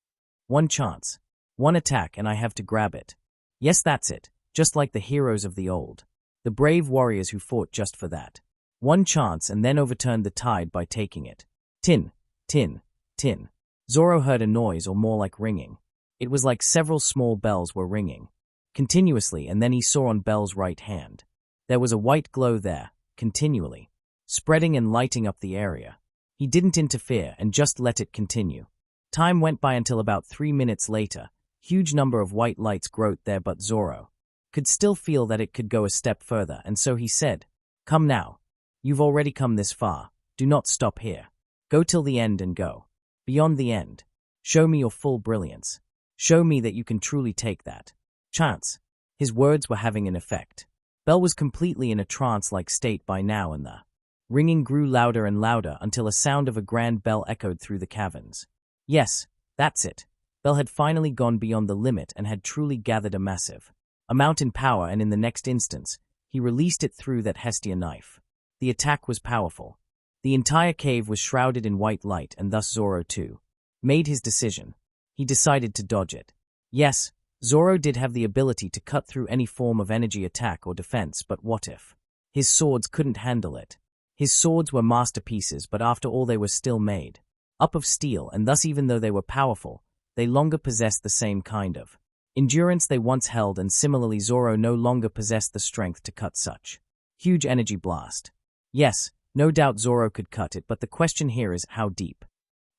One chance. One attack, and I have to grab it. Yes, that's it. Just like the heroes of the old. The brave warriors who fought just for that. One chance and then overturned the tide by taking it. Tin. Tin. Tin. Zoro heard a noise, or more like ringing. It was like several small bells were ringing continuously, and then he saw on Bell's right hand. There was a white glow there, continually, spreading and lighting up the area. He didn't interfere and just let it continue. Time went by until about 3 minutes later. Huge number of white lights glowed there, but Zoro could still feel that it could go a step further, and so he said, "Come now. You've already come this far. Do not stop here. Go till the end and go beyond the end. Show me your full brilliance. Show me that you can truly take that chance." His words were having an effect. Bell was completely in a trance-like state by now, and the ringing grew louder and louder until a sound of a grand bell echoed through the caverns. Yes, that's it. Bell had finally gone beyond the limit and had truly gathered a massive amount in power, and in the next instance, he released it through that Hestia knife. The attack was powerful. The entire cave was shrouded in white light, and thus Zoro, too, made his decision. He decided to dodge it. Yes, Zoro did have the ability to cut through any form of energy attack or defense, but what if his swords couldn't handle it? His swords were masterpieces, but after all they were still made up of steel, and thus even though they were powerful, they longer possessed the same kind of endurance they once held, and similarly Zoro no longer possessed the strength to cut such huge energy blast. Yes, no doubt Zoro could cut it, but the question here is how deep.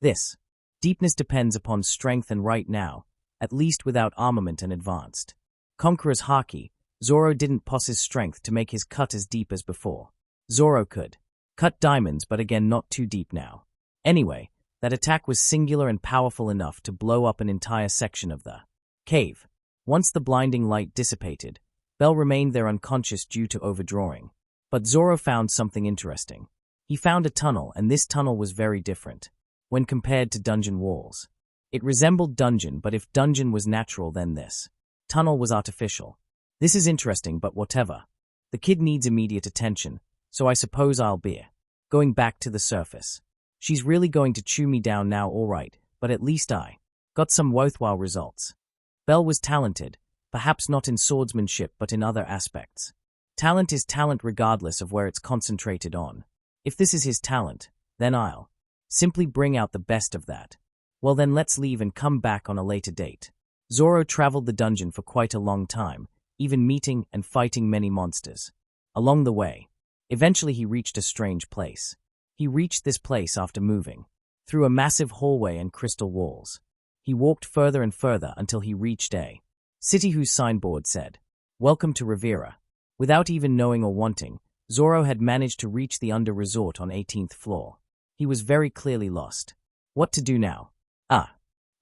This deepness depends upon strength, and right now, at least without armament and advanced Conqueror's haki, Zoro didn't possess strength to make his cut as deep as before. Zoro could cut diamonds, but again not too deep now. Anyway, that attack was singular and powerful enough to blow up an entire section of the cave. Once the blinding light dissipated, Bell remained there unconscious due to overdrawing. But Zoro found something interesting. He found a tunnel, and this tunnel was very different when compared to dungeon walls. It resembled dungeon, but if dungeon was natural, then this tunnel was artificial. This is interesting, but whatever. The kid needs immediate attention, so I suppose I'll be going back to the surface. She's really going to chew me down now, all right, but at least I got some worthwhile results. Bell was talented, perhaps not in swordsmanship, but in other aspects. Talent is talent regardless of where it's concentrated on. If this is his talent, then I'll simply bring out the best of that. Well then, let's leave and come back on a later date. Zoro traveled the dungeon for quite a long time, even meeting and fighting many monsters along the way. Eventually he reached a strange place. He reached this place after moving through a massive hallway and crystal walls. He walked further and further until he reached a city whose signboard said, "Welcome to Rivera." Without even knowing or wanting, Zoro had managed to reach the under resort on 18th floor. He was very clearly lost. What to do now?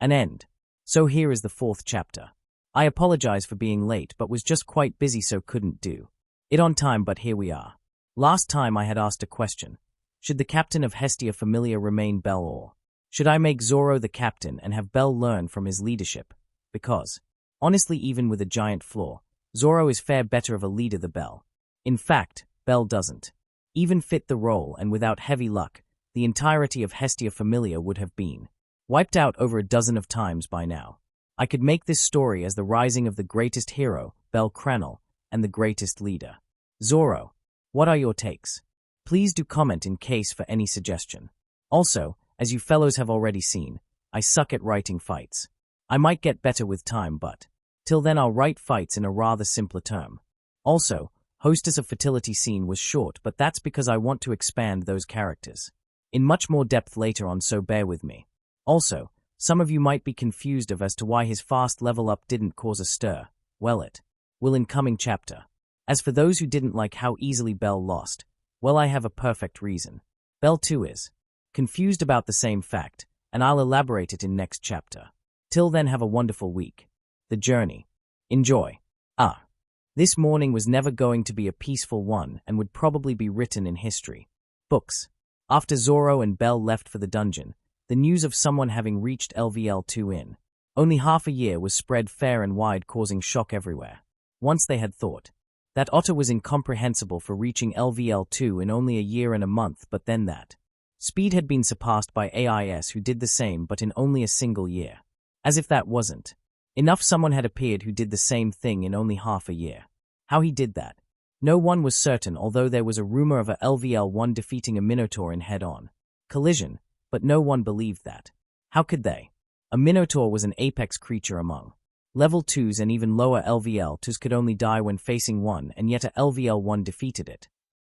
An end. So here is the 4th chapter. I apologize for being late, but was just quite busy, so couldn't do it on time, but here we are. Last time I had asked a question. Should the captain of Hestia Famelia remain Bell, or should I make Zoro the captain and have Bell learn from his leadership? Because, honestly, even with a giant flaw, Zoro is far better of a leader than Bell. In fact, Bell doesn't even fit the role, and without heavy luck, the entirety of Hestia Famelia would have been wiped out over a dozen of times by now. I could make this story as the rising of the greatest hero, Bell Cranel, and the greatest leader, Zoro. What are your takes? Please do comment in case for any suggestion. Also, as you fellows have already seen, I suck at writing fights. I might get better with time, but till then I'll write fights in a rather simpler term. Also, Hostess of Fertility scene was short, but that's because I want to expand those characters in much more depth later on, so bear with me. Also, some of you might be confused as to why his fast level up didn't cause a stir. Well, it will in coming chapter. As for those who didn't like how easily Bell lost, Well, I have a perfect reason. Belle too is. Confused about the same fact, and I'll elaborate it in next chapter. Till then, have a wonderful week. The journey. Enjoy. This morning was never going to be a peaceful one and would probably be written in history books. After Zoro and Belle left for the dungeon, the news of someone having reached LVL2 in only half a year was spread fair and wide, causing shock everywhere. Once they had thought that Otter was incomprehensible for reaching LVL2 in only a year and a month, but then that speed had been surpassed by AIS, who did the same but in only a single year. As if that wasn't enough, someone had appeared who did the same thing in only half a year. How he did that, no one was certain, although there was a rumor of a LVL1 defeating a Minotaur in head-on collision, but no one believed that. How could they? A Minotaur was an apex creature among level 2s, and even lower LVL2s could only die when facing one, and yet a LVL1 defeated it.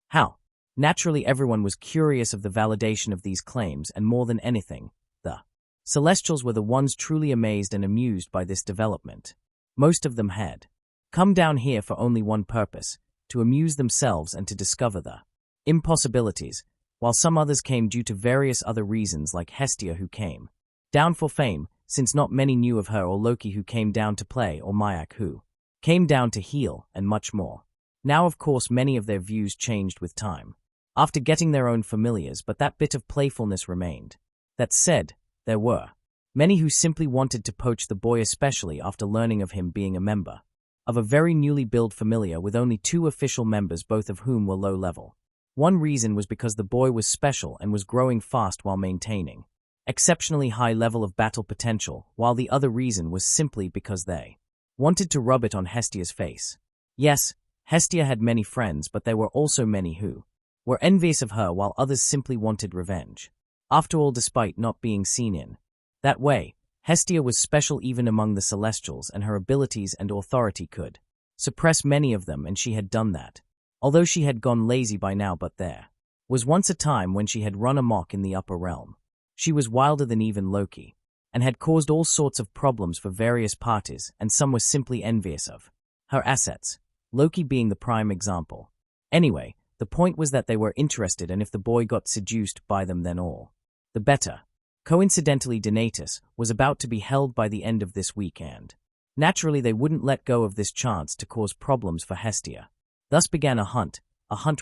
How? Naturally, everyone was curious of the validation of these claims, and more than anything, the Celestials were the ones truly amazed and amused by this development. Most of them had come down here for only one purpose: to amuse themselves and to discover the impossibilities, while some others came due to various other reasons, like Hestia, who came down for fame, since not many knew of her, or Loki, who came down to play, or Myak, who came down to heal, and much more. Now, of course, many of their views changed with time, after getting their own familiars, but that bit of playfulness remained. That said, there were many who simply wanted to poach the boy, especially after learning of him being a member of a very newly built familiar with only 2 official members, both of whom were low level. One reason was because the boy was special and was growing fast while maintaining exceptionally high level of battle potential, while the other reason was simply because they wanted to rub it on Hestia's face. Yes, Hestia had many friends, but there were also many who were envious of her, while others simply wanted revenge. After all, despite not being seen in that way, Hestia was special even among the Celestials, and her abilities and authority could suppress many of them, and she had done that, although she had gone lazy by now. But there was once a time when she had run amok in the upper realm. She was wilder than even Loki, and had caused all sorts of problems for various parties, and some were simply envious of her assets, Loki being the prime example. Anyway, the point was that they were interested, and if the boy got seduced by them, then all the better. Coincidentally, Donatus was about to be held by the end of this week, and naturally they wouldn't let go of this chance to cause problems for Hestia. Thus began a hunt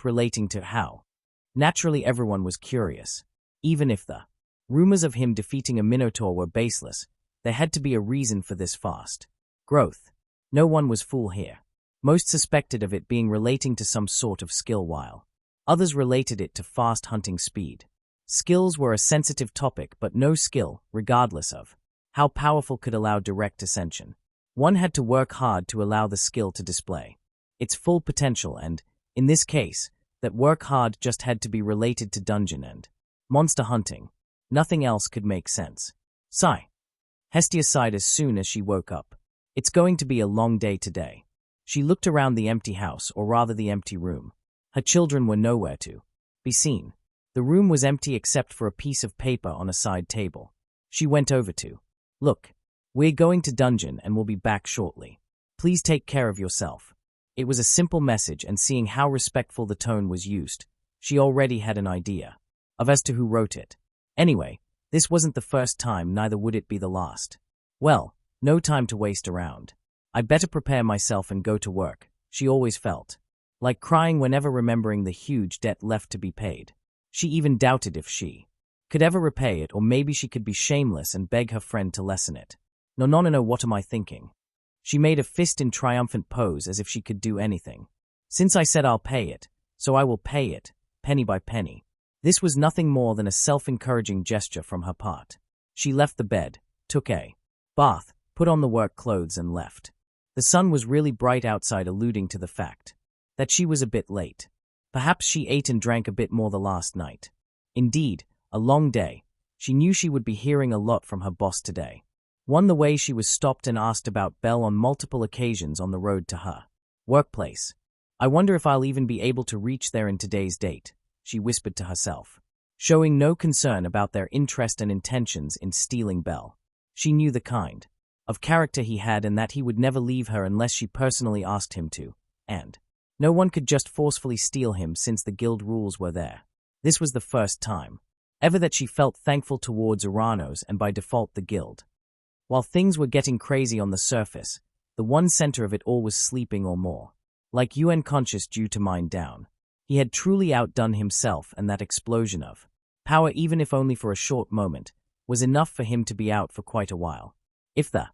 relating to how. Naturally, everyone was curious. Even if the rumors of him defeating a Minotaur were baseless, there had to be a reason for this fast growth. No one was fool here. Most suspected of it being relating to some sort of skill, while others related it to fast hunting speed. Skills were a sensitive topic, but no skill, regardless of how powerful, could allow direct ascension. One had to work hard to allow the skill to display its full potential, and, in this case, that work hard just had to be related to dungeon and monster hunting. Nothing else could make sense. Sigh. Hestia sighed as soon as she woke up. It's going to be a long day today. She looked around the empty house, or rather the empty room. Her children were nowhere to be seen. The room was empty except for a piece of paper on a side table. She went over to look. We're going to dungeon and we'll be back shortly. Please take care of yourself. It was a simple message, and seeing how respectful the tone was used, she already had an idea of as to who wrote it. Anyway, this wasn't the first time, neither would it be the last. Well, no time to waste around. I better prepare myself and go to work. She always felt like crying whenever remembering the huge debt left to be paid. She even doubted if she could ever repay it, or maybe she could be shameless and beg her friend to lessen it. No, what am I thinking? She made a fist in triumphant pose as if she could do anything. Since I said I'll pay it, so I will pay it, penny by penny. This was nothing more than a self-encouraging gesture from her part. She left the bed, took a bath, put on the work clothes, and left. The sun was really bright outside, alluding to the fact that she was a bit late. Perhaps she ate and drank a bit more the last night. Indeed, a long day. She knew she would be hearing a lot from her boss today. One, the way she was stopped and asked about Belle on multiple occasions on the road to her workplace. I wonder if I'll even be able to reach there in today's date, she whispered to herself, showing no concern about their interest and intentions in stealing Belle. She knew the kind of character he had, and that he would never leave her unless she personally asked him to, and No one could just forcefully steal him since the guild rules were there. This was the first time ever that she felt thankful towards Uranos and by default the guild. While things were getting crazy on the surface, the one center of it all was sleeping or more. Like UN conscious due to mind down. He had truly outdone himself, and that explosion of power, even if only for a short moment, was enough for him to be out for quite a while. If the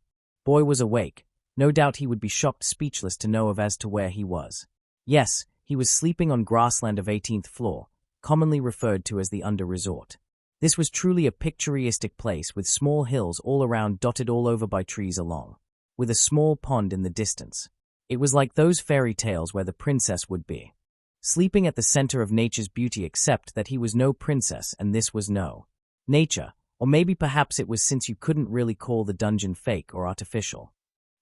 boy was awake, no doubt he would be shocked speechless to know of as to where he was. Yes, he was sleeping on grassland of 18th floor, commonly referred to as the Under Resort. This was truly a picturesque place with small hills all around dotted all over by trees along, with a small pond in the distance. It was like those fairy tales where the princess would be sleeping at the center of nature's beauty, except that he was no princess and this was no nature, or maybe perhaps it was, since you couldn't really call the dungeon fake or artificial.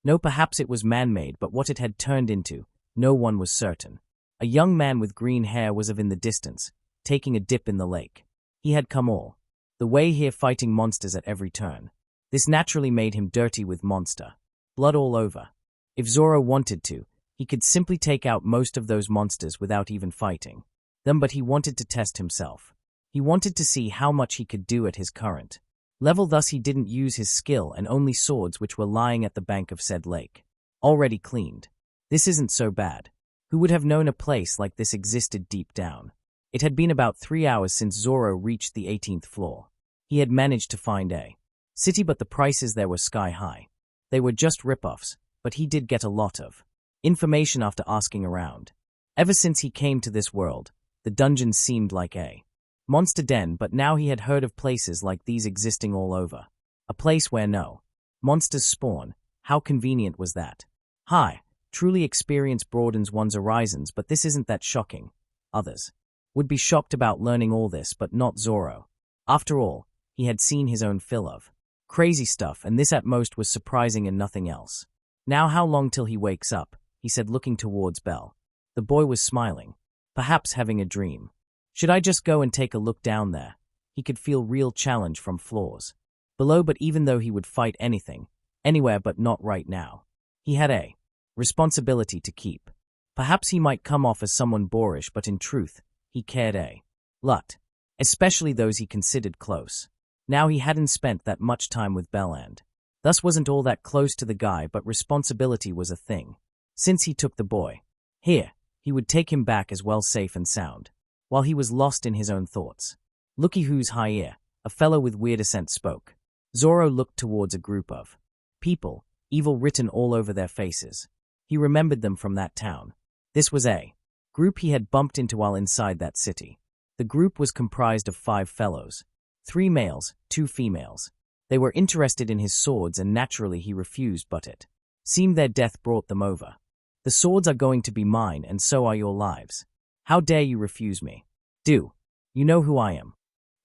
No, perhaps it was man-made, but what it had turned into, no one was certain. A young man with green hair was in the distance, taking a dip in the lake. He had come all the way here fighting monsters at every turn. This naturally made him dirty with monster blood all over. If Zoro wanted to, he could simply take out most of those monsters without even fighting them, but he wanted to test himself. He wanted to see how much he could do at his current level, thus he didn't use his skill and only swords which were lying at the bank of said lake, already cleaned. This isn't so bad. Who would have known a place like this existed deep down? It had been about 3 hours since Zoro reached the 18th floor. He had managed to find a city, but the prices there were sky high. They were just rip-offs, but he did get a lot of information after asking around. Ever since he came to this world, the dungeons seemed like a monster den, but now he had heard of places like these existing all over. A place where no monsters spawn. How convenient was that? Hi, truly experience broadens one's horizons, but this isn't that shocking. Others would be shocked about learning all this, but not Zoro. After all, he had seen his own fill of crazy stuff, and this at most was surprising and nothing else. Now how long till he wakes up? He said, looking towards Bell. The boy was smiling, perhaps having a dream. Should I just go and take a look down there? He could feel real challenge from floors below, but even though he would fight anything, anywhere, but not right now. He had a responsibility to keep. Perhaps he might come off as someone boorish, but in truth, he cared a lot, especially those he considered close. Now he hadn't spent that much time with Bell and thus wasn't all that close to the guy, but responsibility was a thing. Since he took the boy here, he would take him back as well, safe and sound. While he was lost in his own thoughts, "Looky who's here," a fellow with weird accent spoke. Zoro looked towards a group of people, evil written all over their faces. He remembered them from that town. This was a group he had bumped into while inside that city. The group was comprised of 5 fellows, 3 males, 2 females. They were interested in his swords, and naturally he refused, but it seemed their death brought them over. "The swords are going to be mine, and so are your lives. How dare you refuse me? Do you know who I am?"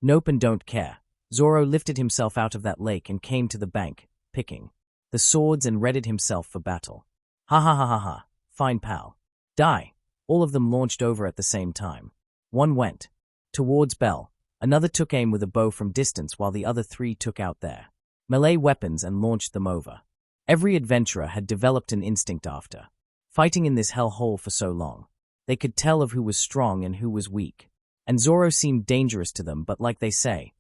"Nope, and don't care." Zoro lifted himself out of that lake and came to the bank, picking the swords, and readied himself for battle. "Ha ha ha ha ha, fine pal. Die." All of them launched over at the same time. One went towards Bell, another took aim with a bow from distance, while the other 3 took out their melee weapons and launched them over. Every adventurer had developed an instinct after fighting in this hellhole for so long. They could tell of who was strong and who was weak. And Zoro seemed dangerous to them, but like they say,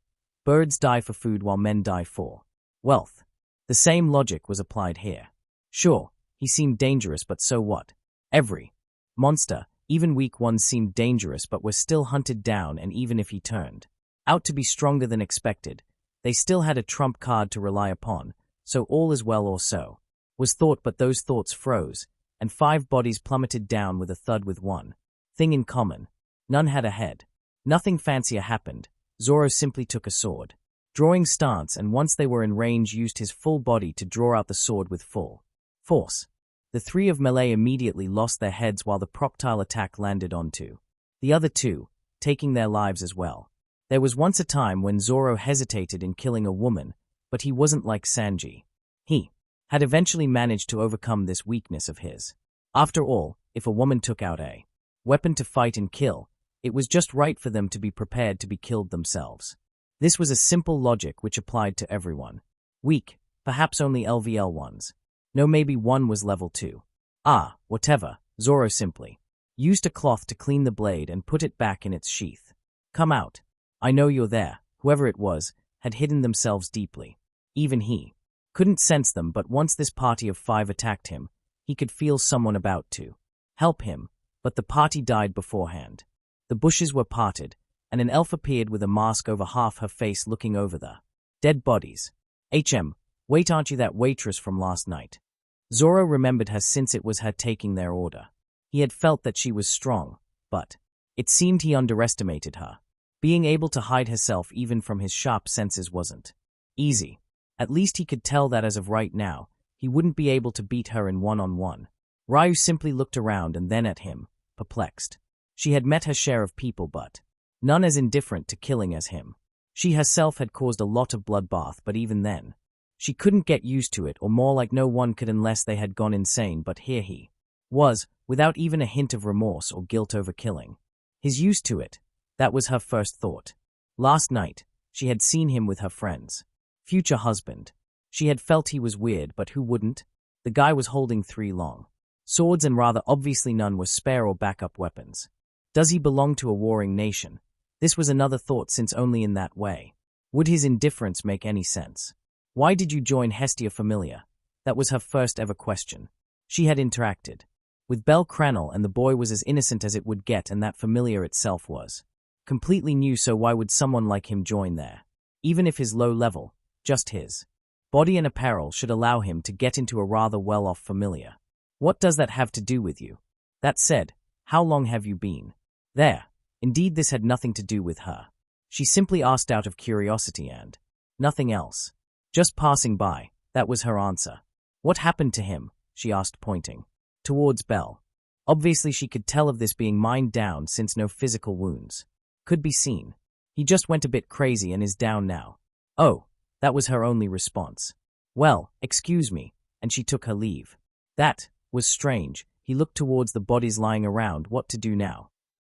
birds die for food while men die for wealth. The same logic was applied here. Sure, he seemed dangerous, but so what? Every monster, even weak ones, seemed dangerous but were still hunted down, and even if he turned out to be stronger than expected, they still had a trump card to rely upon, so all is well, or so was thought, but those thoughts froze, and 5 bodies plummeted down with a thud with one thing in common. None had a head. Nothing fancier happened. Zoro simply took a sword drawing stance, and once they were in range, used his full body to draw out the sword with full force. The 3 of melee immediately lost their heads, while the projectile attack landed onto the other 2, taking their lives as well. There was once a time when Zoro hesitated in killing a woman, but he wasn't like Sanji. He had eventually managed to overcome this weakness of his. After all, if a woman took out a weapon to fight and kill, it was just right for them to be prepared to be killed themselves. This was a simple logic which applied to everyone. Weak, perhaps only LVL ones. No, maybe one was level 2. Ah, whatever, Zoro simply used a cloth to clean the blade and put it back in its sheath. Come out. I know you're there. Whoever it was had hidden themselves deeply. Even he couldn't sense them, but once this party of 5 attacked him, he could feel someone about to help him, but the party died beforehand. The bushes were parted, and an elf appeared with a mask over half her face looking over the dead bodies. Wait, aren't you that waitress from last night? Zoro remembered her since it was her taking their order. He had felt that she was strong, but it seemed he underestimated her. Being able to hide herself even from his sharp senses wasn't easy. At least he could tell that as of right now, he wouldn't be able to beat her in one-on-one. Ryu simply looked around and then at him, perplexed. She had met her share of people, but none as indifferent to killing as him. She herself had caused a lot of bloodbath, but even then, she couldn't get used to it, or more like no one could unless they had gone insane. But here he was, without even a hint of remorse or guilt over killing. He's used to it. That was her first thought. Last night, she had seen him with her friend's future husband. She had felt he was weird, but who wouldn't? The guy was holding 3 long swords, and rather obviously none were spare or backup weapons. Does he belong to a warring nation? This was another thought, since only in that way would his indifference make any sense. Why did you join Hestia Famelia? That was her first ever question. She had interacted with Bel Cranel, and the boy was as innocent as it would get, and that Famelia itself was completely new, so why would someone like him join there? Even if his low level, just his body and apparel should allow him to get into a rather well-off Famelia. What does that have to do with you? That said, how long have you been there? Indeed, this had nothing to do with her. She simply asked out of curiosity and nothing else. Just passing by, that was her answer. What happened to him? She asked, pointing towards Bel. Obviously she could tell of this being mined down, since no physical wounds could be seen. He just went a bit crazy and is down now. Oh, that was her only response. Well, excuse me, and she took her leave. That was strange. He looked towards the bodies lying around. What to do now?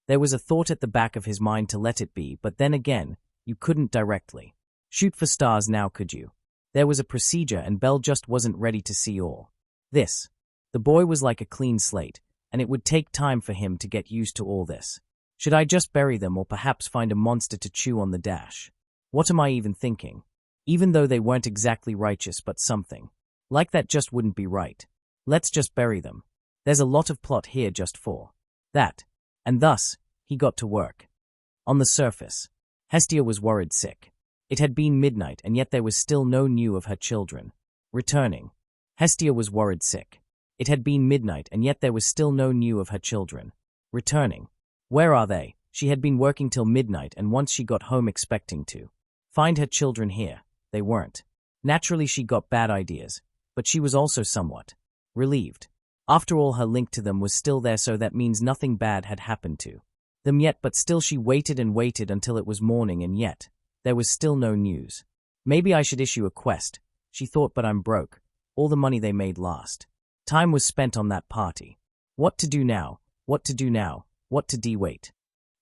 There was a thought at the back of his mind to let it be, but then again, you couldn't directly shoot for stars now, could you? There was a procedure, and Bel just wasn't ready to see all this. The boy was like a clean slate, and it would take time for him to get used to all this. Should I just bury them, or perhaps find a monster to chew on the dash? What am I even thinking? Even though they weren't exactly righteous, but something like that just wouldn't be right. Let's just bury them. There's a lot of plot here just for that. And thus, he got to work. On the surface, Hestia was worried sick. It had been midnight, and yet there was still no news of her children returning. Hestia was worried sick. It had been midnight, and yet there was still no news of her children returning. Where are they? She had been working till midnight, and once she got home expecting to find her children here, they weren't. Naturally, she got bad ideas, but she was also somewhat relieved. After all, her link to them was still there, so that means nothing bad had happened to them yet. But still, she waited and waited until it was morning, and yet there was still no news. Maybe I should issue a quest, she thought, but I'm broke. All the money they made last time was spent on that party. What to do now? What to do now? What to wait?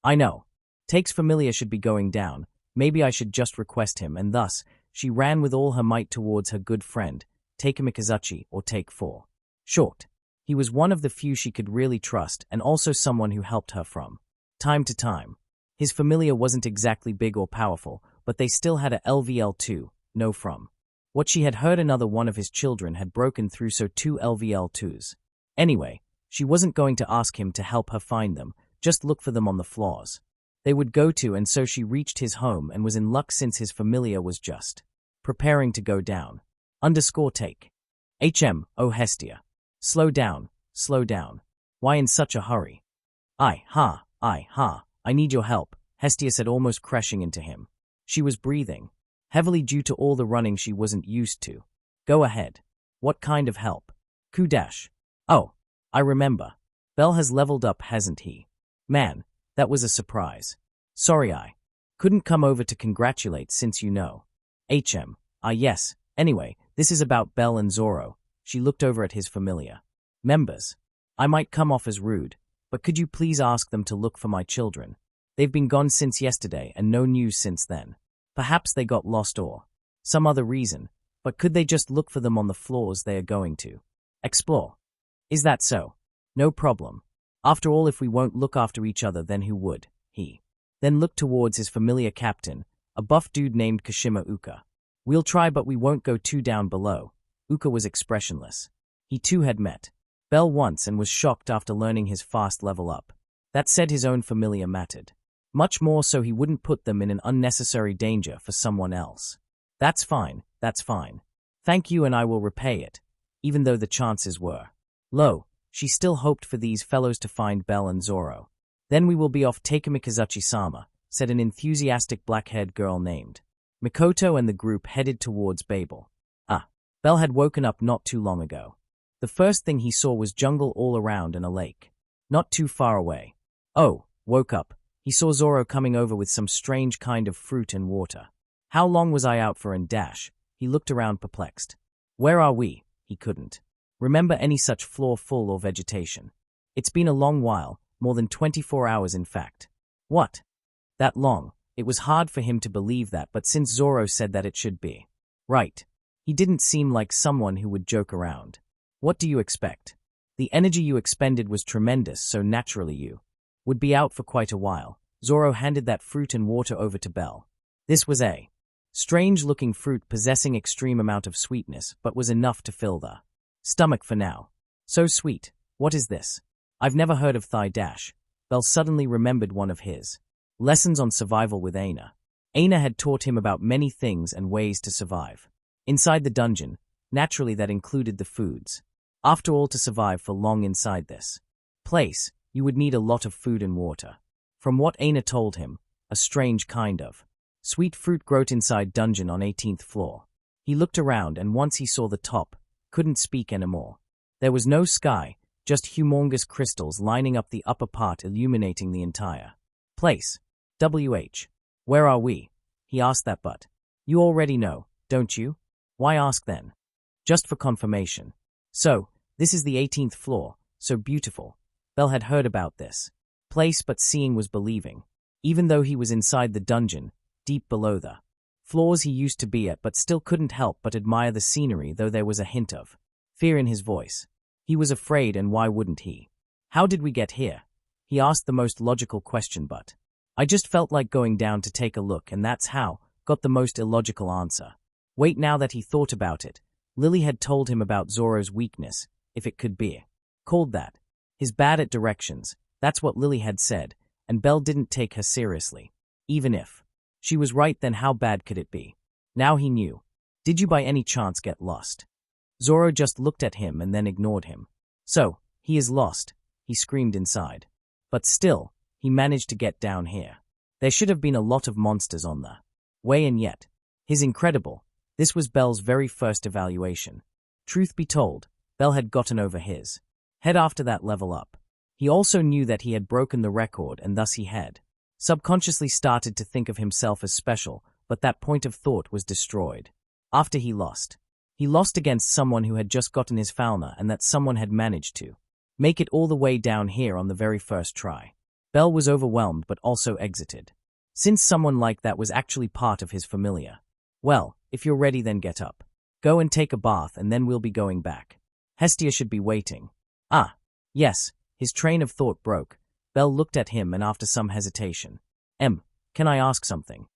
I know. Takes Famelia should be going down. Maybe I should just request him, and thus she ran with all her might towards her good friend, Take Mikazuchi, or Take 4. Short. He was one of the few she could really trust, and also someone who helped her from time to time. His Famelia wasn't exactly big or powerful, but they still had a LVL2, no from what she had heard, another one of his children had broken through, so 2 LVL2s. Anyway, she wasn't going to ask him to help her find them, just look for them on the floors they would go to, and so she reached his home and was in luck, since his Famelia was just preparing to go down. Take. Oh Hestia. Slow down, slow down. Why in such a hurry? I need your help, Hestia said, almost crashing into him. She was breathing heavily due to all the running she wasn't used to. Go ahead. What kind of help? Kudash. Oh, I remember. Bel has leveled up, hasn't he? Man, that was a surprise. Sorry I couldn't come over to congratulate, since you know. Yes. Anyway, this is about Bel and Zoro. She looked over at his Famelia members. I might come off as rude, but could you please ask them to look for my children? They've been gone since yesterday, and no news since then. Perhaps they got lost or some other reason, but could they just look for them on the floors they are going to explore? Is that so? No problem. After all, if we won't look after each other, then who would? He then looked towards his familiar captain, a buff dude named Kashima Uka. We'll try, but we won't go too down below. Uka was expressionless. He too had met Bell once and was shocked after learning his fast level up. That said, his own familiar mattered. Much more so he wouldn't put them in an unnecessary danger for someone else. That's fine, that's fine. Thank you, and I will repay it, even though the chances were low. She still hoped for these fellows to find Bell and Zoro. Then we will be off Takemikazuchi-sama, said an enthusiastic black-haired girl named Mikoto, and the group headed towards Babel. Bell had woken up not too long ago. The first thing he saw was jungle all around and a lake not too far away. Woke up. He saw Zoro coming over with some strange kind of fruit and water. How long was I out for? And dash. He looked around perplexed. Where are we? He couldn't remember any such floor full or vegetation. It's been a long while, more than 24 hours in fact. What? That long? It was hard for him to believe that, but since Zoro said that, it should be right. He didn't seem like someone who would joke around. What do you expect? The energy you expended was tremendous, so naturally you would be out for quite a while. Zoro handed that fruit and water over to Bell. This was a strange-looking fruit possessing extreme amount of sweetness, but was enough to fill the stomach for now. So sweet. What is this? I've never heard of thigh dash. Bell suddenly remembered one of his lessons on survival with Aina. Aina had taught him about many things and ways to survive inside the dungeon. Naturally, that included the foods. After all, to survive for long inside this place, you would need a lot of food and water. From what Aina told him, a strange kind of sweet fruit growed inside dungeon on 18th floor. He looked around, and once he saw the top, couldn't speak anymore. There was no sky, just humongous crystals lining up the upper part, illuminating the entire place. Where are we? He asked that, but you already know, don't you? Why ask then? Just for confirmation. So, this is the 18th floor, so beautiful. Bell had heard about this place, but seeing was believing. Even though he was inside the dungeon, deep below the floors he used to be at, but still couldn't help but admire the scenery, though there was a hint of fear in his voice. He was afraid, and why wouldn't he? How did we get here? He asked the most logical question, but I just felt like going down to take a look, and that's how. Got the most illogical answer. Wait, now that he thought about it, Lily had told him about Zoro's weakness, if it could be called that. He's bad at directions, that's what Lily had said, and Bell didn't take her seriously. Even if she was right, then how bad could it be? Now he knew. Did you by any chance get lost? Zoro just looked at him and then ignored him. So, he is lost, he screamed inside. But still, he managed to get down here. There should have been a lot of monsters on the way, and yet, his incredible. This was Bell's very first evaluation. Truth be told, Bell had gotten over his head after that level up. He also knew that he had broken the record, and thus he had subconsciously started to think of himself as special, but that point of thought was destroyed. After he lost. He lost against someone who had just gotten his Falna, and that someone had managed to make it all the way down here on the very first try. Bell was overwhelmed but also exited. Since someone like that was actually part of his familiar. Well, if you're ready, then get up. Go and take a bath, and then we'll be going back. Hestia should be waiting. Yes, his train of thought broke. Bell looked at him, and after some hesitation. Can I ask something?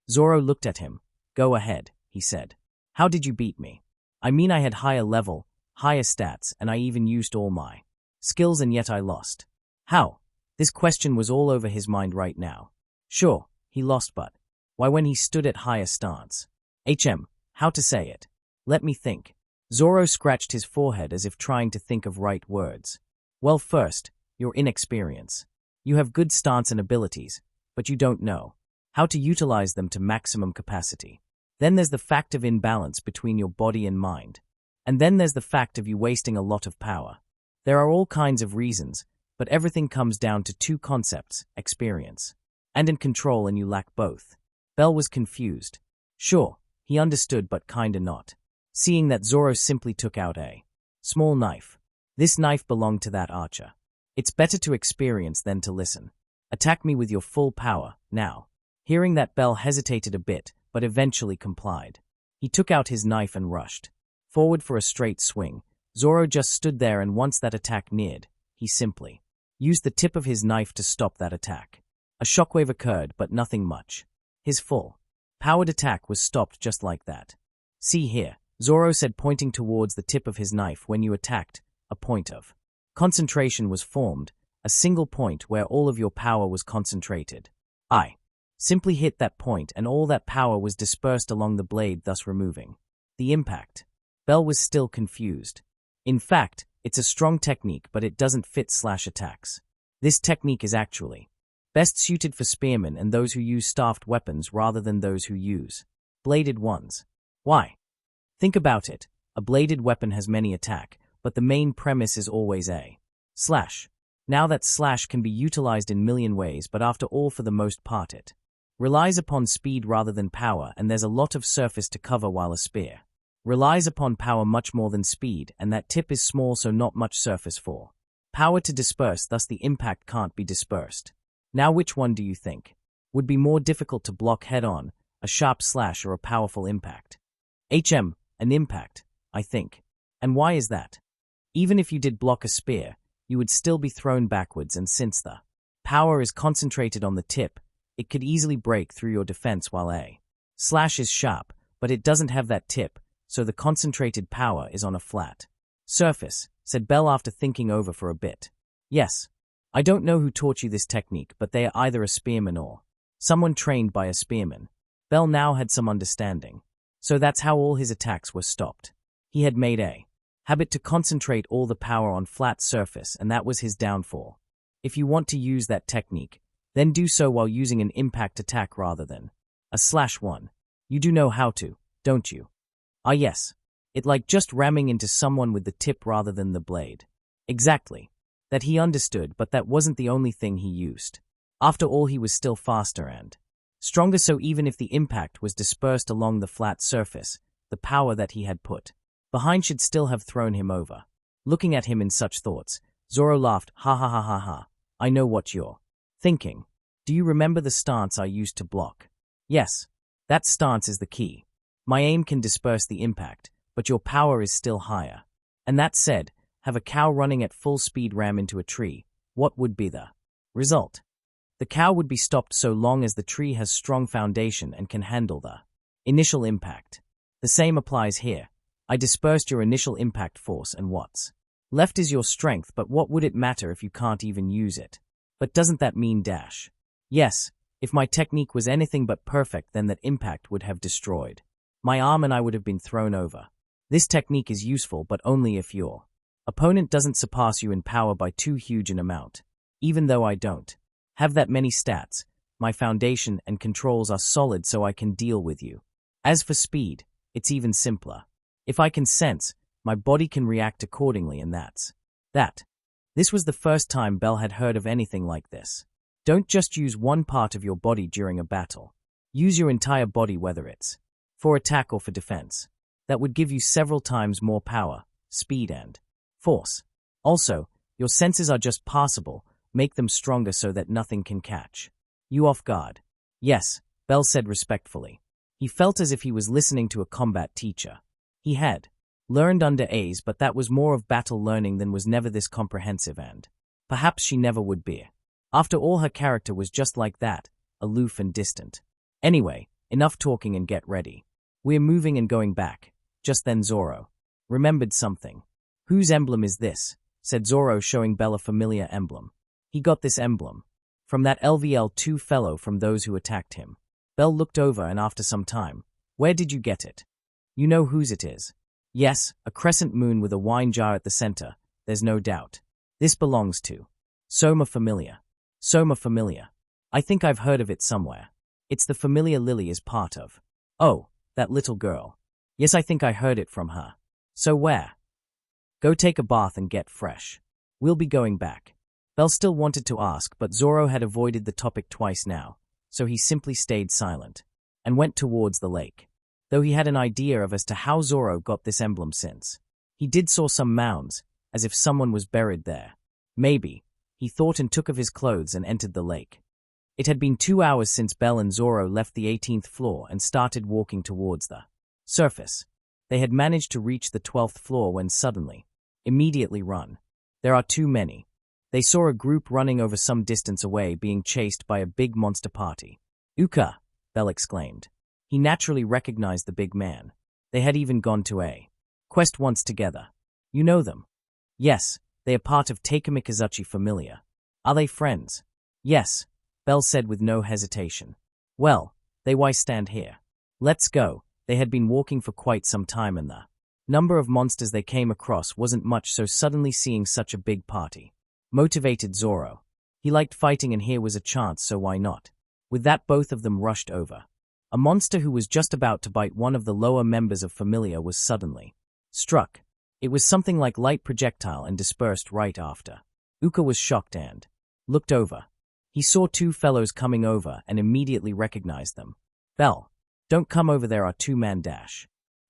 Zoro looked at him. Go ahead, he said. How did you beat me? I mean, I had higher level, higher stats, and I even used all my skills, and yet I lost. How? This question was all over his mind right now. Sure, he lost, but why, when he stood at higher stance? How to say it? Let me think. Zoro scratched his forehead as if trying to think of right words. Well, first, your inexperience. You have good stance and abilities, but you don't know how to utilize them to maximum capacity. Then there's the fact of imbalance between your body and mind. And then there's the fact of you wasting a lot of power. There are all kinds of reasons, but everything comes down to two concepts, experience and in control, and you lack both. Bell was confused. Sure, he understood, but kinda not. Seeing that Zoro simply took out a small knife. This knife belonged to that archer. It's better to experience than to listen. Attack me with your full power, now. Hearing that, Bell hesitated a bit, but eventually complied. He took out his knife and rushed forward for a straight swing. Zoro just stood there, and once that attack neared, he simply used the tip of his knife to stop that attack. A shockwave occurred, but nothing much. His full powered attack was stopped just like that. See here, Zoro said, pointing towards the tip of his knife. When you attacked, a point of concentration was formed, a single point where all of your power was concentrated. I simply hit that point and all that power was dispersed along the blade, thus removing the impact. Bell was still confused. In fact, it's a strong technique, but it doesn't fit slash attacks. This technique is actually best suited for spearmen and those who use staffed weapons rather than those who use bladed ones. Why? Think about it. A bladed weapon has many attack, but the main premise is always a slash. Now that slash can be utilized in million ways, but after all, for the most part it relies upon speed rather than power, and there's a lot of surface to cover, while a spear relies upon power much more than speed, and that tip is small, so not much surface for power to disperse, thus the impact can't be dispersed. Now which one do you think would be more difficult to block head-on, a sharp slash or a powerful impact? An impact, I think. And why is that? Even if you did block a spear, you would still be thrown backwards, and since the power is concentrated on the tip, it could easily break through your defense, while a slash is sharp, but it doesn't have that tip, so the concentrated power is on a flat surface, said Bell after thinking over for a bit. Yes. I don't know who taught you this technique, but they are either a spearman or someone trained by a spearman. Bell now had some understanding. So that's how all his attacks were stopped. He had made a habit to concentrate all the power on flat surface, and that was his downfall. If you want to use that technique, then do so while using an impact attack rather than a slash one. You do know how to, don't you? Ah yes. It like just ramming into someone with the tip rather than the blade. Exactly. That he understood, but that wasn't the only thing he used. After all, he was still faster and stronger, so even if the impact was dispersed along the flat surface, the power that he had put behind should still have thrown him over. Looking at him in such thoughts, Zoro laughed. Ha ha ha ha ha. I know what you're thinking. Do you remember the stance I used to block? Yes. That stance is the key. My aim can disperse the impact, but your power is still higher. And that said, have a cow running at full speed ram into a tree, what would be the result? The cow would be stopped so long as the tree has strong foundation and can handle the initial impact. The same applies here. I dispersed your initial impact force, and what's left is your strength, but what would it matter if you can't even use it? But doesn't that mean dash? Yes, if my technique was anything but perfect, then that impact would have destroyed my arm and I would have been thrown over. This technique is useful, but only if your opponent doesn't surpass you in power by too huge an amount. Even though I don't have that many stats, my foundation and controls are solid, so I can deal with you. As for speed, it's even simpler. If I can sense, my body can react accordingly, and that's that. This was the first time Bell had heard of anything like this. Don't just use one part of your body during a battle. Use your entire body, whether it's for attack or for defense. That would give you several times more power, speed, and force. Also, your senses are just passable. Make them stronger so that nothing can catch you off guard. Yes, Bell said respectfully. He felt as if he was listening to a combat teacher. He had learned under A's, but that was more of battle learning than was never this comprehensive, and perhaps she never would be. After all, her character was just like that, aloof and distant. Anyway, enough talking and get ready. We're moving and going back. Just then Zoro remembered something. Whose emblem is this? Said Zoro, showing Bell a familiar emblem. He got this emblem from that LVL2 fellow from those who attacked him. Bell looked over, and after some time, where did you get it? You know whose it is? Yes, a crescent moon with a wine jar at the center, there's no doubt. This belongs to Soma Famelia. Soma Famelia. I think I've heard of it somewhere. It's the Famelia Lily is part of. Oh, that little girl. Yes, I think I heard it from her. So where? Go take a bath and get fresh. We'll be going back. Bell still wanted to ask, but Zoro had avoided the topic twice now, so he simply stayed silent and went towards the lake. Though he had an idea of as to how Zoro got this emblem, since he did saw some mounds, as if someone was buried there. Maybe, he thought, and took of his clothes and entered the lake. It had been 2 hours since Bell and Zoro left the 18th floor and started walking towards the surface. They had managed to reach the 12th floor when suddenly, immediately run. There are too many. They saw a group running over some distance away being chased by a big monster party. "Uka!" Bell exclaimed. He naturally recognized the big man. They had even gone to a quest once together. "You know them?" "Yes, they are part of Hestia Famelia." "Are they friends?" "Yes," Bell said with no hesitation. "Well, they why stand here? Let's go." They had been walking for quite some time and the number of monsters they came across wasn't much, so suddenly seeing such a big party motivated Zoro. He liked fighting and here was a chance, so why not? With that, both of them rushed over. A monster who was just about to bite one of the lower members of Familia was suddenly struck. It was something like light projectile and dispersed right after. Uka was shocked and looked over. He saw two fellows coming over and immediately recognized them. "Bell, don't come over, there are two-man dash."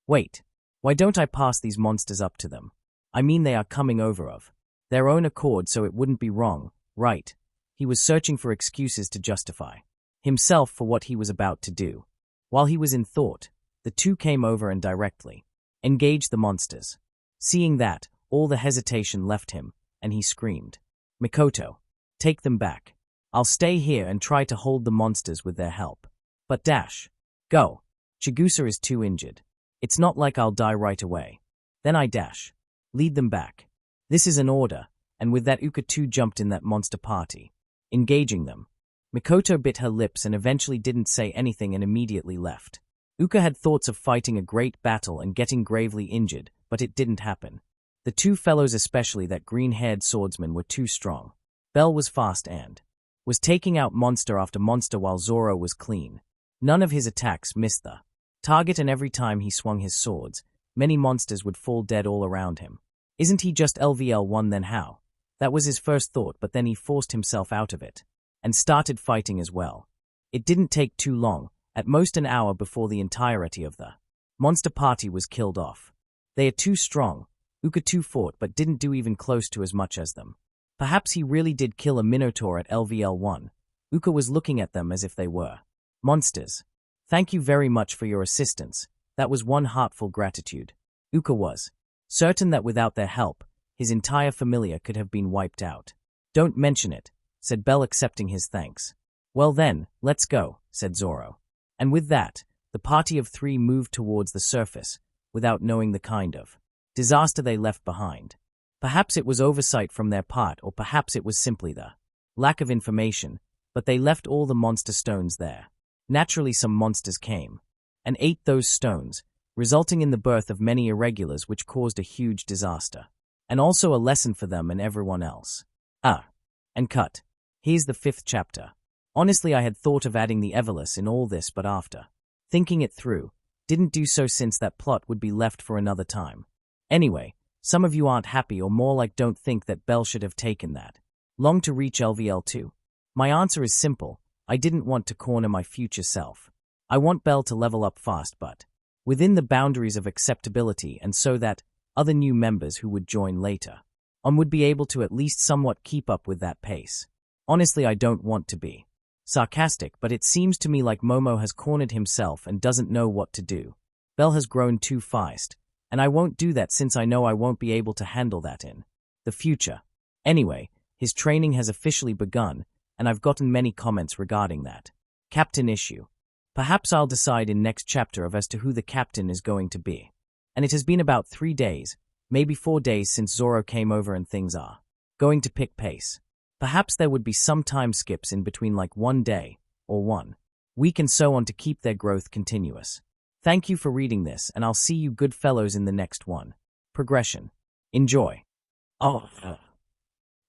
"Wait, why don't I pass these monsters up to them? I mean, they are coming over of their own accord, so it wouldn't be wrong, right?" He was searching for excuses to justify himself for what he was about to do. While he was in thought, the two came over and directly engaged the monsters. Seeing that, all the hesitation left him, and he screamed, "Mikoto, take them back. I'll stay here and try to hold the monsters with their help. But dash, go. Chigusa is too injured. It's not like I'll die right away. Then I dash. Lead them back. This is an order," and with that Uka too jumped in that monster party, engaging them. Mikoto bit her lips and eventually didn't say anything and immediately left. Uka had thoughts of fighting a great battle and getting gravely injured, but it didn't happen. The two fellows, especially that green-haired swordsman, were too strong. Bell was fast and was taking out monster after monster while Zoro was clean. None of his attacks missed the target, and every time he swung his swords, many monsters would fall dead all around him. Isn't he just LVL1 then? How? That was his first thought, but then he forced himself out of it and started fighting as well. It didn't take too long, at most an hour, before the entirety of the monster party was killed off. They are too strong. Uka too fought but didn't do even close to as much as them. Perhaps he really did kill a Minotaur at LVL1. Uka was looking at them as if they were monsters. "Thank you very much for your assistance. That was one heartful gratitude." Uka was certain that without their help, his entire familia could have been wiped out. "Don't mention it," said Bell, accepting his thanks. "Well then, let's go," said Zoro. And with that, the party of three moved towards the surface, without knowing the kind of disaster they left behind. Perhaps it was oversight from their part, or perhaps it was simply the lack of information, but they left all the monster stones there. Naturally, some monsters came and ate those stones, resulting in the birth of many irregulars, which caused a huge disaster. And also a lesson for them and everyone else. And cut. Here's the 5th chapter. Honestly, I had thought of adding the Everless in all this, but after thinking it through, didn't do so since that plot would be left for another time. Anyway, some of you aren't happy, or more like don't think that Bell should have taken that long to reach LVL2. My answer is simple. I didn't want to corner my future self. I want Bell to level up fast, but within the boundaries of acceptability, and so that other new members who would join later on would be able to at least somewhat keep up with that pace. Honestly, I don't want to be sarcastic, but it seems to me like Momo has cornered himself and doesn't know what to do. Bell has grown too fast, and I won't do that since I know I won't be able to handle that in the future. Anyway, his training has officially begun, and I've gotten many comments regarding that captain issue. Perhaps I'll decide in next chapter as to who the captain is going to be. And it has been about 3 days, maybe 4 days since Zoro came over, and things are going to pick pace. Perhaps there would be some time skips in between, like 1 day or 1 week and so on, to keep their growth continuous. Thank you for reading this, and I'll see you good fellows in the next one. Progression. Enjoy.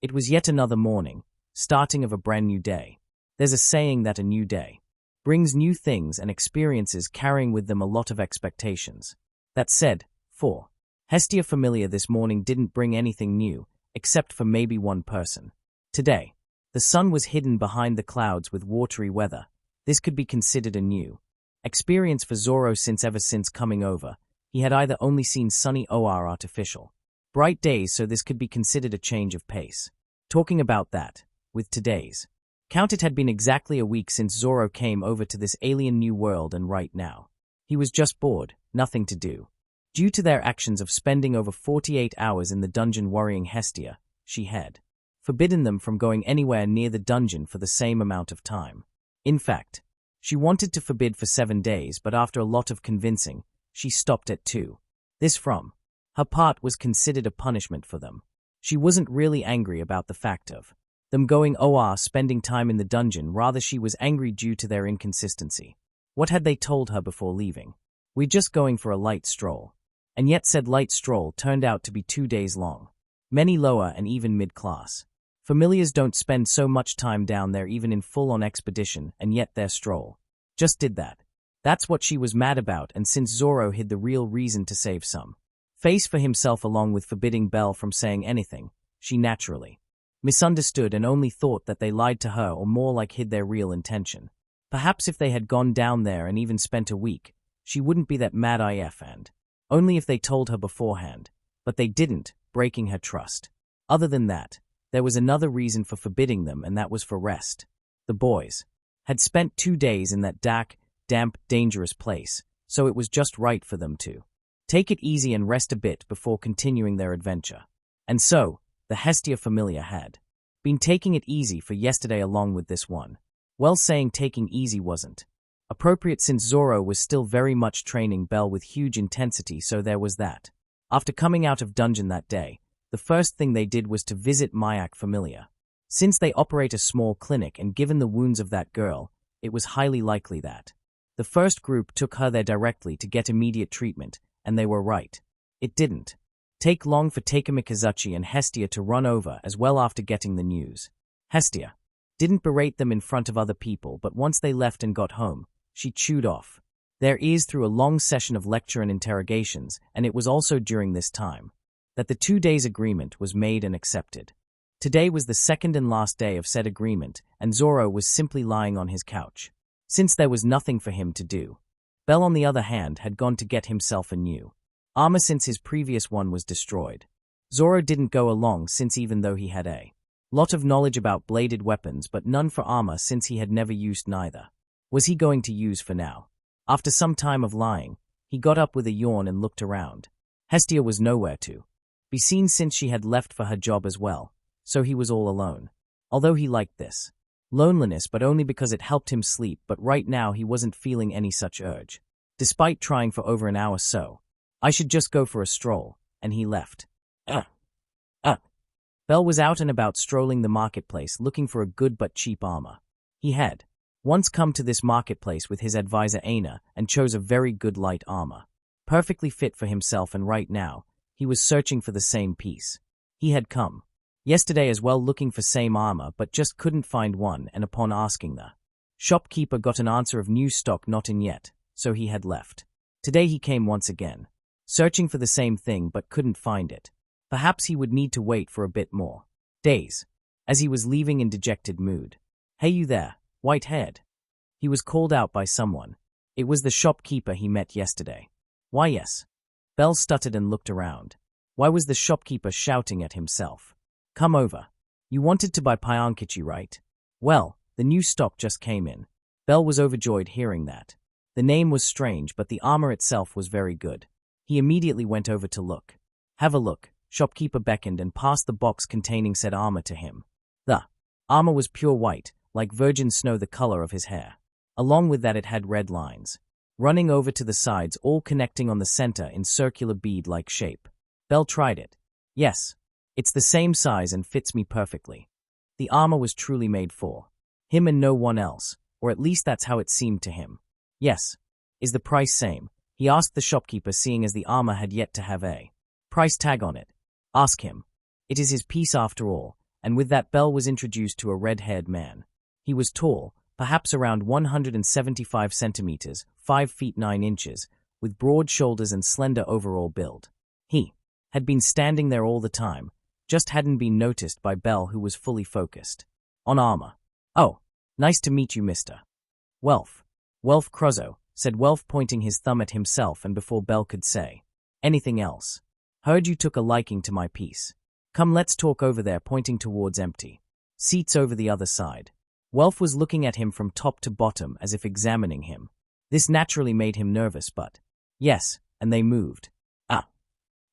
It was yet another morning, starting of a brand new day. There's a saying that a new day brings new things and experiences, carrying with them a lot of expectations. That said, for Hestia Famelia, this morning didn't bring anything new, except for maybe one person. Today, the sun was hidden behind the clouds with watery weather. This could be considered a new experience for Zoro, since ever since coming over, he had either only seen sunny or artificial bright days, so this could be considered a change of pace. Talking about that, with today's count, it had been exactly a week since Zoro came over to this alien new world, and right now, he was just bored, nothing to do. Due to their actions of spending over 48 hours in the dungeon worrying Hestia, she had forbidden them from going anywhere near the dungeon for the same amount of time. In fact, she wanted to forbid for 7 days, but after a lot of convincing, she stopped at 2. This from her part was considered a punishment for them. She wasn't really angry about the fact of them going spending time in the dungeon, rather she was angry due to their inconsistency. What had they told her before leaving? We're just going for a light stroll. And yet said light stroll turned out to be 2 days long. Many lower and even mid-class familiars don't spend so much time down there even in full-on expedition, and yet their stroll just did that. That's what she was mad about, and since Zoro hid the real reason to save some face for himself along with forbidding Belle from saying anything, she naturally misunderstood and only thought that they lied to her, or more like hid their real intention. Perhaps if they had gone down there and even spent a week, she wouldn't be that mad if and only if they told her beforehand. But they didn't, breaking her trust. Other than that, there was another reason for forbidding them, and that was for rest. The boys had spent 2 days in that dark, damp, dangerous place, so it was just right for them to take it easy and rest a bit before continuing their adventure. And so, the Hestia Famelia had been taking it easy for yesterday along with this one. Well, saying taking easy wasn't appropriate since Zoro was still very much training Belle with huge intensity, so there was that. After coming out of dungeon that day, the first thing they did was to visit Hestia Famelia. Since they operate a small clinic and given the wounds of that girl, it was highly likely that the first group took her there directly to get immediate treatment, and they were right. It didn't take long for Takemikazuchi and Hestia to run over as well after getting the news. Hestia didn't berate them in front of other people, but once they left and got home, she chewed off their ears through a long session of lecture and interrogations, and it was also during this time that the 2 days agreement was made and accepted. Today was the second and last day of said agreement, and Zoro was simply lying on his couch, since there was nothing for him to do. Belle, on the other hand, had gone to get himself a new armor since his previous one was destroyed. Zoro didn't go along since even though he had a lot of knowledge about bladed weapons but none for armor since he had never used neither was he going to use for now. After some time of lying, he got up with a yawn and looked around. Hestia was nowhere to be seen since she had left for her job as well, so he was all alone. Although he liked this loneliness, but only because it helped him sleep, but right now he wasn't feeling any such urge. Despite trying for over an hour so, I should just go for a stroll, and he left. Belle was out and about strolling the marketplace looking for a good but cheap armor. He had once come to this marketplace with his advisor Aina and chose a very good light armor, perfectly fit for himself, and right now, he was searching for the same piece. He had come yesterday as well looking for same armor but just couldn't find one, and upon asking the shopkeeper got an answer of new stock not in yet, so he had left. Today he came once again, searching for the same thing but couldn't find it. Perhaps he would need to wait for a bit more days. As he was leaving in dejected mood, "Hey you there, white-haired?" He was called out by someone. It was the shopkeeper he met yesterday. Why yes. Belle stuttered and looked around. Why was the shopkeeper shouting at himself? "Come over. You wanted to buy Pionkichi, right? Well, the new stock just came in." Belle was overjoyed hearing that. The name was strange, but the armor itself was very good. He immediately went over to look. "Have a look." Shopkeeper beckoned and passed the box containing said armor to him. The armor was pure white, like virgin snow, the color of his hair. Along with that it had red lines running over to the sides, all connecting on the center in circular bead-like shape. Belle tried it. "Yes, it's the same size and fits me perfectly." The armor was truly made for him and no one else, or at least that's how it seemed to him. "Yes. Is the price same?" he asked the shopkeeper, seeing as the armor had yet to have a price tag on it. "Ask him. It is his piece after all," and with that Belle was introduced to a red-haired man. He was tall, perhaps around 175 centimeters, 5 feet 9 inches, with broad shoulders and slender overall build. He had been standing there all the time, just hadn't been noticed by Belle, who was fully focused on armor. "Oh, nice to meet you, Mr. Welf." "Welf Crozzo," said Welf, pointing his thumb at himself, and before Belle could say anything else, "Heard you took a liking to my piece. Come, let's talk over there," pointing towards empty seats over the other side. Welf was looking at him from top to bottom as if examining him. This naturally made him nervous, but yes, and they moved.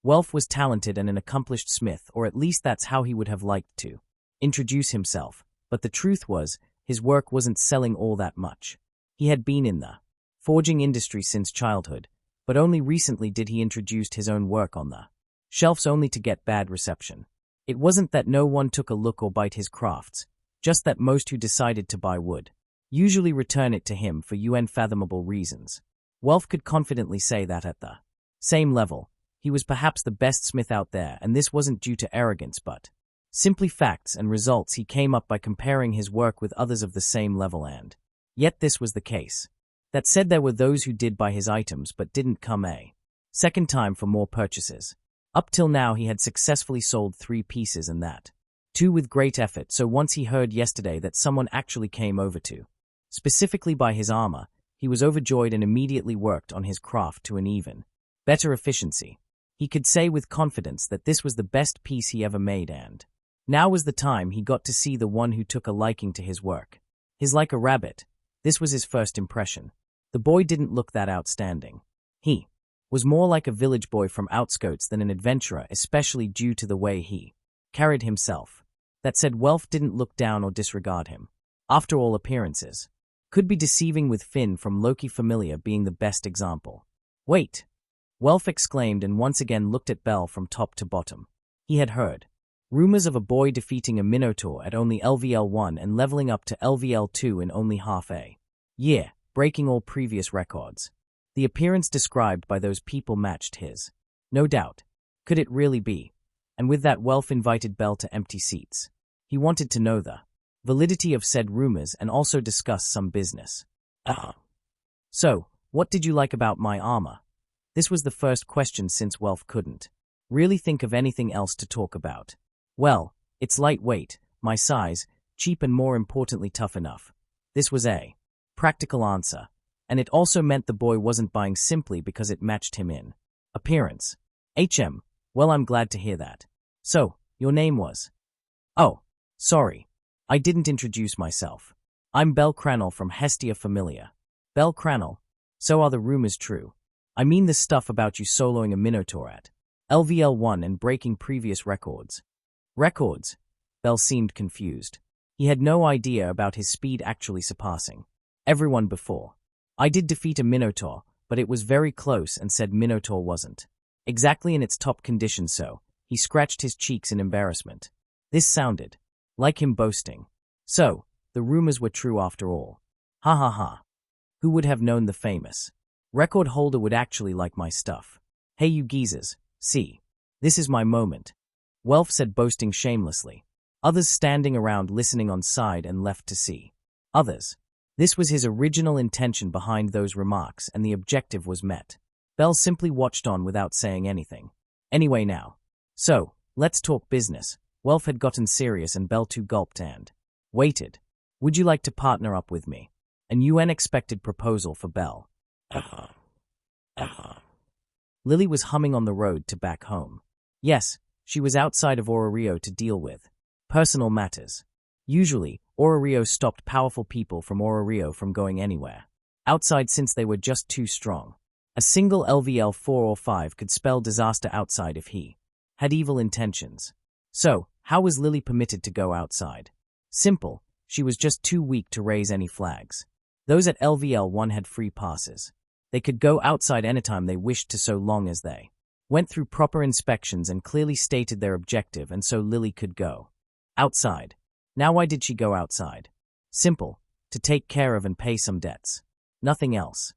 Welf was talented and an accomplished smith, or at least that's how he would have liked to introduce himself, but the truth was, his work wasn't selling all that much. He had been in the forging industry since childhood, but only recently did he introduce his own work on the shelves only to get bad reception. It wasn't that no one took a look or bite his crafts, just that most who decided to buy would usually return it to him for unfathomable reasons. Welf could confidently say that at the same level, he was perhaps the best smith out there, and this wasn't due to arrogance but simply facts and results he came up by comparing his work with others of the same level, and yet this was the case. That said, there were those who did buy his items but didn't come a second time for more purchases. Up till now he had successfully sold 3 pieces, and that 2 with great effort, so once he heard yesterday that someone actually came over to specifically buy his armor, he was overjoyed and immediately worked on his craft to an even better efficiency. He could say with confidence that this was the best piece he ever made, and now was the time he got to see the one who took a liking to his work. His like a rabbit. This was his first impression. The boy didn't look that outstanding. He was more like a village boy from outskirts than an adventurer, especially due to the way he carried himself. That said, Welf didn't look down or disregard him. After all, appearances could be deceiving, with Finn from Hestia Famelia being the best example. Wait! Welf exclaimed and once again looked at Bell from top to bottom. He had heard rumors of a boy defeating a Minotaur at only LVL1 and leveling up to LVL2 in only half a year, breaking all previous records. The appearance described by those people matched his. No doubt. Could it really be? And with that, Welf invited Bell to empty seats. He wanted to know the validity of said rumors and also discuss some business. So, what did you like about my armor? This was the first question, since Welf couldn't really think of anything else to talk about. Well, it's lightweight, my size, cheap, and more importantly tough enough. This was a practical answer, and it also meant the boy wasn't buying simply because it matched him in appearance. Well, I'm glad to hear that. So, your name was? Oh, sorry. I didn't introduce myself. I'm Bell Cranel from Hestia Famelia. Bell Cranel? So are the rumors true? I mean the stuff about you soloing a Minotaur at LVL1 and breaking previous records. Records? Bell seemed confused. He had no idea about his speed actually surpassing everyone before. I did defeat a Minotaur, but it was very close, and said Minotaur wasn't exactly in its top condition, so he scratched his cheeks in embarrassment. This sounded like him boasting. So, the rumors were true after all. Ha ha ha. Who would have known the famous record holder would actually like my stuff? Hey you geezers, see. This is my moment. Welf said, boasting shamelessly. Others standing around listening on side and left to see. Others. This was his original intention behind those remarks, and the objective was met. Bell simply watched on without saying anything. Anyway now. So, let's talk business. Welf had gotten serious, and Bell too gulped and waited. Would you like to partner up with me? An unexpected proposal for Bell. Lily was humming on the road to back home. Yes, she was outside of Orario to deal with personal matters. Usually, Orario stopped powerful people from Orario from going anywhere outside, since they were just too strong. A single LVL 4 or 5 could spell disaster outside if he had evil intentions. So, how was Lily permitted to go outside? Simple, she was just too weak to raise any flags. Those at LVL 1 had free passes. They could go outside anytime they wished to, so long as they went through proper inspections and clearly stated their objective, and so Lily could go outside. Now why did she go outside? Simple, to take care of and pay some debts. Nothing else.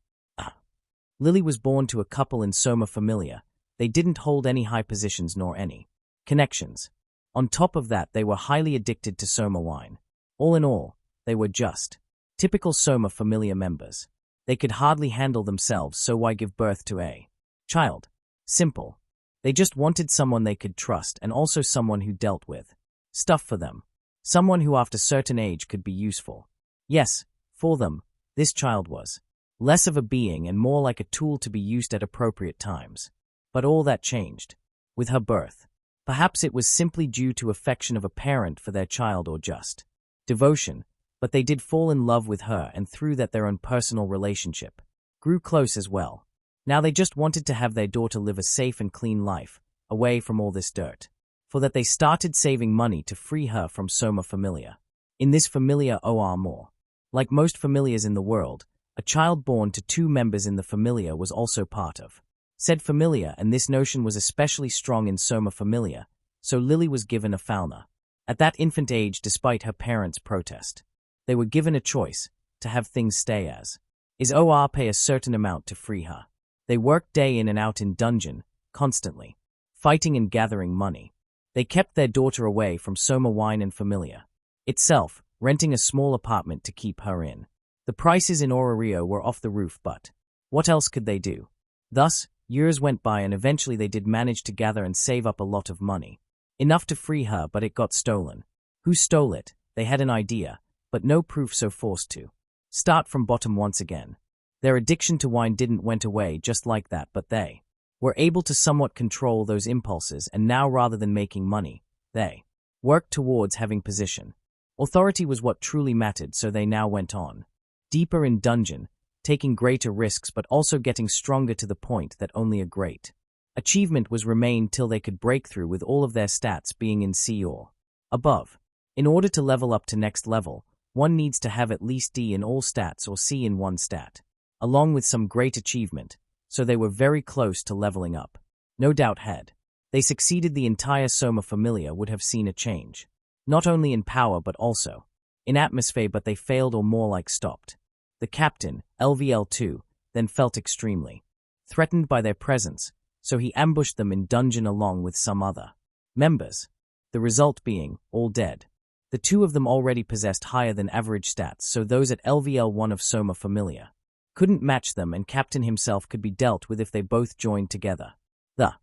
Lily was born to a couple in Soma Familia. They didn't hold any high positions nor any connections. On top of that, they were highly addicted to Soma wine. All in all, they were just typical Soma Familia members. They could hardly handle themselves, so why give birth to a child? Simple. They just wanted someone they could trust, and also someone who dealt with stuff for them. Someone who after certain age could be useful. Yes, for them, this child was less of a being and more like a tool to be used at appropriate times. But all that changed with her birth. Perhaps it was simply due to affection of a parent for their child, or just devotion, but they did fall in love with her, and through that their own personal relationship grew close as well. Now they just wanted to have their daughter live a safe and clean life, away from all this dirt. for that they started saving money to free her from Soma Famelia. In this familia or more. Like most familias in the world, a child born to two members in the familia was also part of said familia, and this notion was especially strong in Soma Famelia, so Lily was given a fauna. At that infant age, despite her parents' protest, they were given a choice to have things stay as is or pay a certain amount to free her. They worked day in and out in dungeon, constantly fighting and gathering money. They kept their daughter away from Soma Wine and Familia itself, renting a small apartment to keep her in. The prices in Rio were off the roof, but what else could they do? Thus, years went by and eventually they did manage to gather and save up a lot of money. Enough to free her, but it got stolen. Who stole it? They had an idea, but no proof, so forced to start from bottom once again. Their addiction to wine didn't went away just like that, but they were able to somewhat control those impulses, and now rather than making money, they worked towards having position. Authority was what truly mattered, so they now went on deeper in dungeon, taking greater risks but also getting stronger to the point that only a great achievement was remained till they could break through, with all of their stats being in C or above. In order to level up to next level, one needs to have at least D in all stats or C in one stat, along with some great achievement, so they were very close to leveling up. No doubt had they succeeded, the entire Soma Familia would have seen a change, not only in power but also in atmosphere, but they failed, or more like stopped. The captain, LVL2, then felt extremely threatened by their presence, so he ambushed them in dungeon along with some other members, the result being all dead. The two of them already possessed higher than average stats, so those at LVL1 of Soma Familia couldn't match them, and Captain himself could be dealt with if they both joined together. The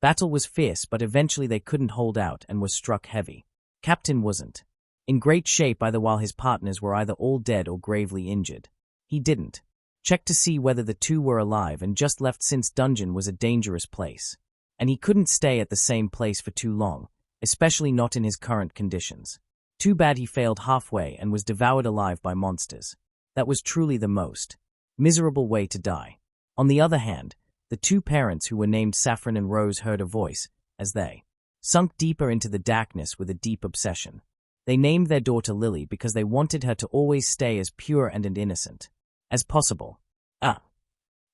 battle was fierce, but eventually they couldn't hold out and was struck heavy. Captain wasn't in great shape either, while his partners were either all dead or gravely injured. He didn't check to see whether the two were alive and just left, since dungeon was a dangerous place, and he couldn't stay at the same place for too long, especially not in his current conditions. Too bad he failed halfway and was devoured alive by monsters. That was truly the most miserable way to die. On the other hand, the two parents, who were named Saffron and Rose, heard a voice as they sunk deeper into the darkness with a deep obsession. They named their daughter Lily because they wanted her to always stay as pure and innocent as possible.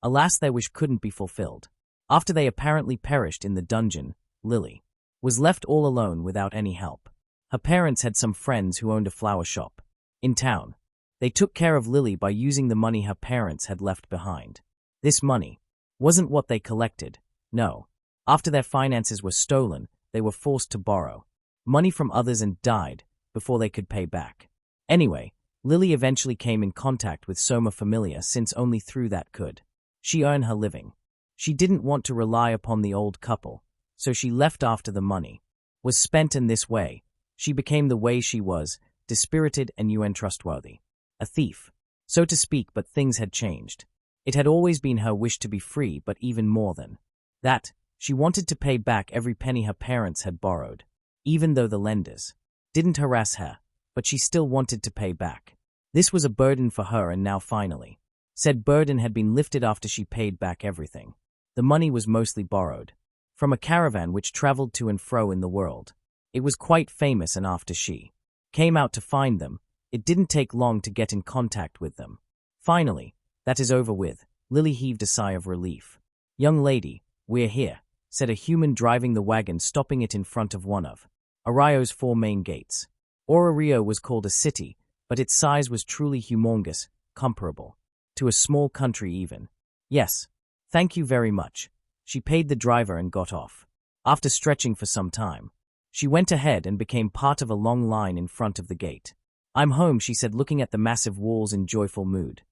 Alas, their wish couldn't be fulfilled. After they apparently perished in the dungeon, Lily was left all alone without any help. Her parents had some friends who owned a flower shop in town. They took care of Lily by using the money her parents had left behind. This money wasn't what they collected, no. After their finances were stolen, they were forced to borrow money from others and died before they could pay back. Anyway, Lily eventually came in contact with Soma Familia, since only through that could she earn her living. She didn't want to rely upon the old couple, so she left after the money was spent, and this way, she became the way she was, dispirited and untrustworthy. A thief, so to speak, but things had changed. It had always been her wish to be free, but even more than that, she wanted to pay back every penny her parents had borrowed, even though the lenders didn't harass her, but she still wanted to pay back. This was a burden for her, and now finally, said burden had been lifted after she paid back everything. The money was mostly borrowed from a caravan which traveled to and fro in the world. It was quite famous, and after she came out to find them, it didn't take long to get in contact with them. Finally, that is over with. Lily heaved a sigh of relief. Young lady, we're here, said a human driving the wagon, stopping it in front of one of Orio's four main gates. Rio was called a city, but its size was truly humongous, comparable to a small country even. Yes, thank you very much. She paid the driver and got off. After stretching for some time, she went ahead and became part of a long line in front of the gate. I'm home, she said, looking at the massive walls in joyful mood.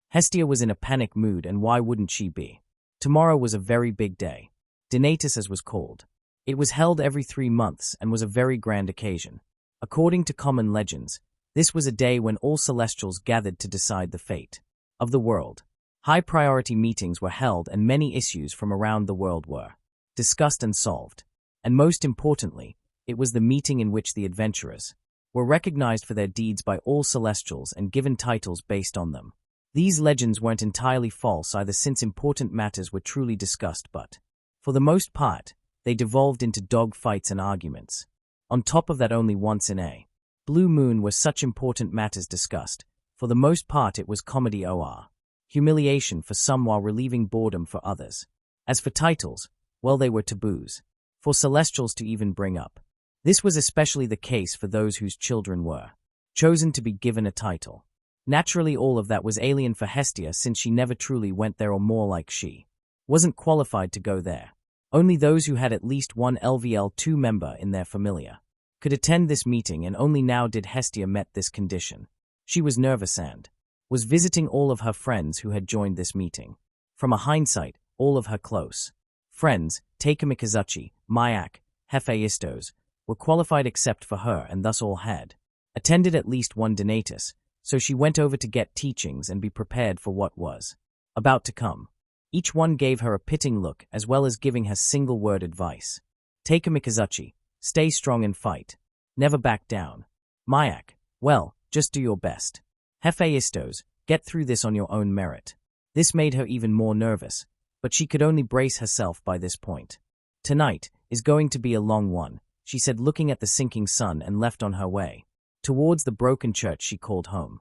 Hestia was in a panic mood, and why wouldn't she be? Tomorrow was a very big day. Donatus, as was called. It was held every 3 months and was a very grand occasion. According to common legends, this was a day when all celestials gathered to decide the fate of the world. High-priority meetings were held, and many issues from around the world were discussed and solved. And most importantly, it was the meeting in which the adventurers were recognized for their deeds by all celestials and given titles based on them. These legends weren't entirely false either, since important matters were truly discussed, but for the most part, they devolved into dog fights and arguments. On top of that, only once in a blue moon were such important matters discussed. For the most part it was comedy or humiliation for some while relieving boredom for others. As for titles, well, they were taboos for celestials to even bring up. This was especially the case for those whose children were chosen to be given a title. Naturally, all of that was alien for Hestia since she never truly went there, or more like she wasn't qualified to go there. Only those who had at least one LVL2 member in their familia could attend this meeting, and only now did Hestia met this condition. She was nervous and was visiting all of her friends who had joined this meeting. From a hindsight, all of her close friends, Takamikazuchi, Mayak, Hephaistos, were qualified except for her, and thus all had attended at least one donatus, so she went over to get teachings and be prepared for what was about to come. Each one gave her a pitting look as well as giving her single-word advice. Takamikazuchi, stay strong and fight. Never back down. Mayak, well, just do your best. Hephaistos, get through this on your own merit. This made her even more nervous, but she could only brace herself by this point. Tonight is going to be a long one, she said, looking at the sinking sun, and left on her way towards the broken church she called home.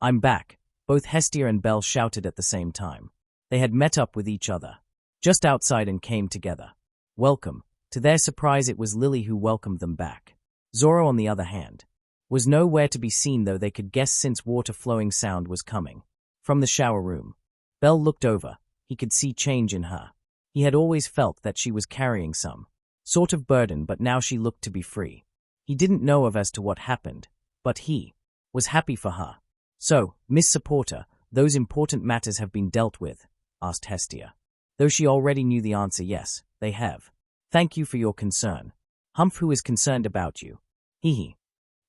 I'm back, both Hestia and Belle shouted at the same time. They had met up with each other just outside and came together. Welcome. To their surprise, it was Lily who welcomed them back. Zoro, on the other hand, was nowhere to be seen, though they could guess since water flowing sound was coming from the shower room. Belle looked over. He could see change in her. He had always felt that she was carrying some sort of burden, but now she looked to be free. He didn't know of as to what happened, but he was happy for her. So, Miss Supporter, those important matters have been dealt with? Asked Hestia. Though she already knew the answer, yes, they have. Thank you for your concern. Humph, who is concerned about you? Hee.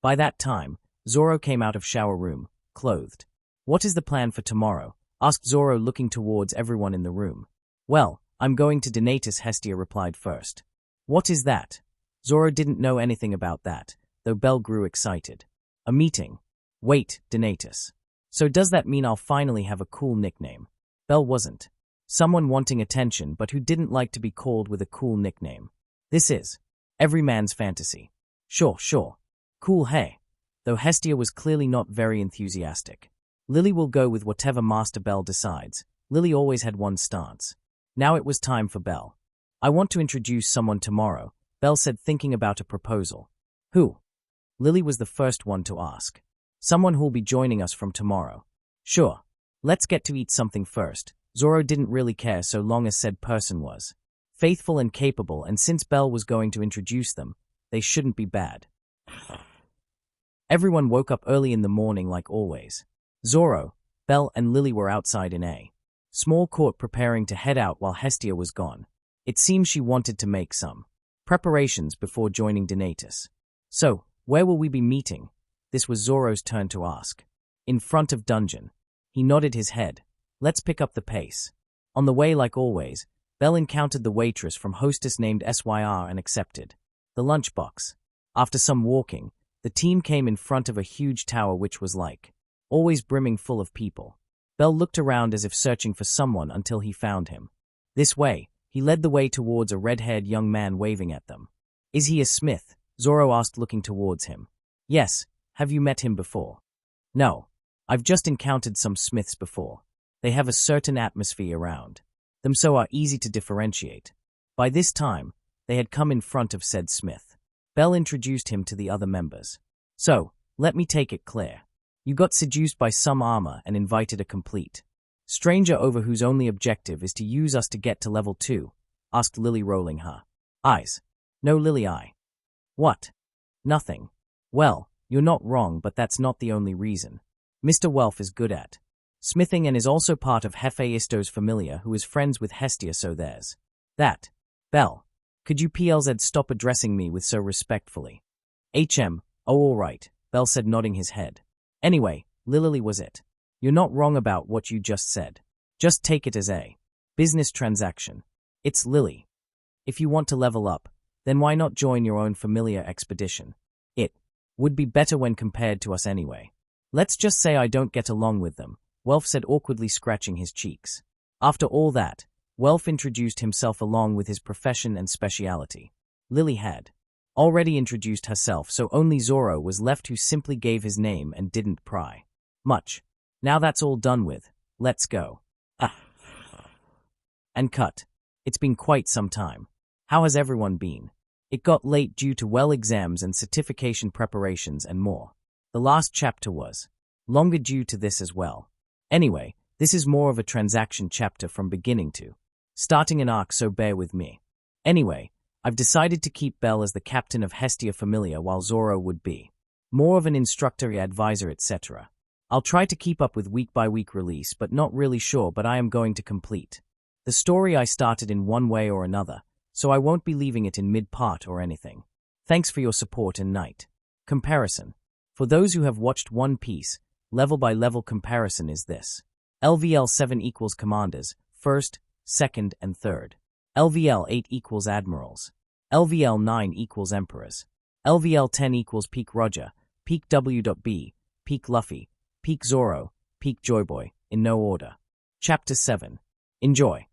By that time, Zoro came out of shower room, clothed. What is the plan for tomorrow? Asked Zoro, looking towards everyone in the room. Well, I'm going to Donatus, Hestia replied first. What is that? Zoro didn't know anything about that, though Belle grew excited. A meeting. Wait, Donatus. So does that mean I'll finally have a cool nickname? Belle wasn't someone wanting attention, but who didn't like to be called with a cool nickname. This is every man's fantasy. Sure. Cool, hey. Though Hestia was clearly not very enthusiastic. Lily will go with whatever Master Belle decides. Lily always had one stance. Now it was time for Belle. I want to introduce someone tomorrow, Belle said, thinking about a proposal. Who? Lily was the first one to ask. Someone who'll be joining us from tomorrow. Sure. Let's get to eat something first. Zoro didn't really care so long as said person was faithful and capable, and since Belle was going to introduce them, they shouldn't be bad. Everyone woke up early in the morning like always. Zoro, Belle, and Lily were outside in a small court preparing to head out while Hestia was gone. It seemed she wanted to make some preparations before joining Donatus. So, where will we be meeting? This was Zoro's turn to ask. In front of dungeon. He nodded his head. Let's pick up the pace. On the way, like always, Belle encountered the waitress from hostess named Syr and accepted the lunchbox. After some walking, the team came in front of a huge tower which was like always brimming full of people. Belle looked around as if searching for someone until he found him. This way, he led the way towards a red-haired young man waving at them. Is he a smith? Zoro asked, looking towards him. Yes. Have you met him before? No. I've just encountered some smiths before. They have a certain atmosphere around them, so are easy to differentiate. By this time, they had come in front of said smith. Belle introduced him to the other members. So, let me take it clear. You got seduced by some armor and invited a complete stranger over whose only objective is to use us to get to level 2, asked Lily, rolling her eyes. No, Lily, What? Nothing. Well, you're not wrong, but that's not the only reason. Mr. Welf is good at smithing and is also part of Hestia Famelia, who is friends with Hestia, so there's that. Belle, could you PLZ stop addressing me with so respectfully? Oh, all right, Belle said, nodding his head. Anyway, Lily was it. You're not wrong about what you just said. Just take it as a business transaction. It's Lily. If you want to level up, then why not join your own familiar expedition? It would be better when compared to us anyway. Let's just say I don't get along with them, Welf said, awkwardly scratching his cheeks. After all that, Welf introduced himself along with his profession and speciality. Lily had already introduced herself, so only Zoro was left, who simply gave his name and didn't pry much. Now that's all done with. Let's go. And cut. It's been quite some time. How has everyone been? It got late due to exams and certification preparations and more. The last chapter was longer due to this as well. Anyway, this is more of a transaction chapter from beginning to starting an arc, so bear with me. Anyway, I've decided to keep Bell as the captain of Hestia Famelia, while Zoro would be more of an instructor, advisor, etc. I'll try to keep up with week-by-week release, but not really sure, but I am going to complete the story I started in one way or another, so I won't be leaving it in mid-part or anything. Thanks for your support and night. Comparison. For those who have watched One Piece, level-by-level comparison is this. LVL 7 equals commanders, 1st, 2nd, and 3rd. LVL 8 equals admirals. LVL 9 equals emperors. LVL 10 equals peak Roger, peak W.B, peak Luffy, peak Zoro, peak Joyboy, in no order. Chapter 7. Enjoy.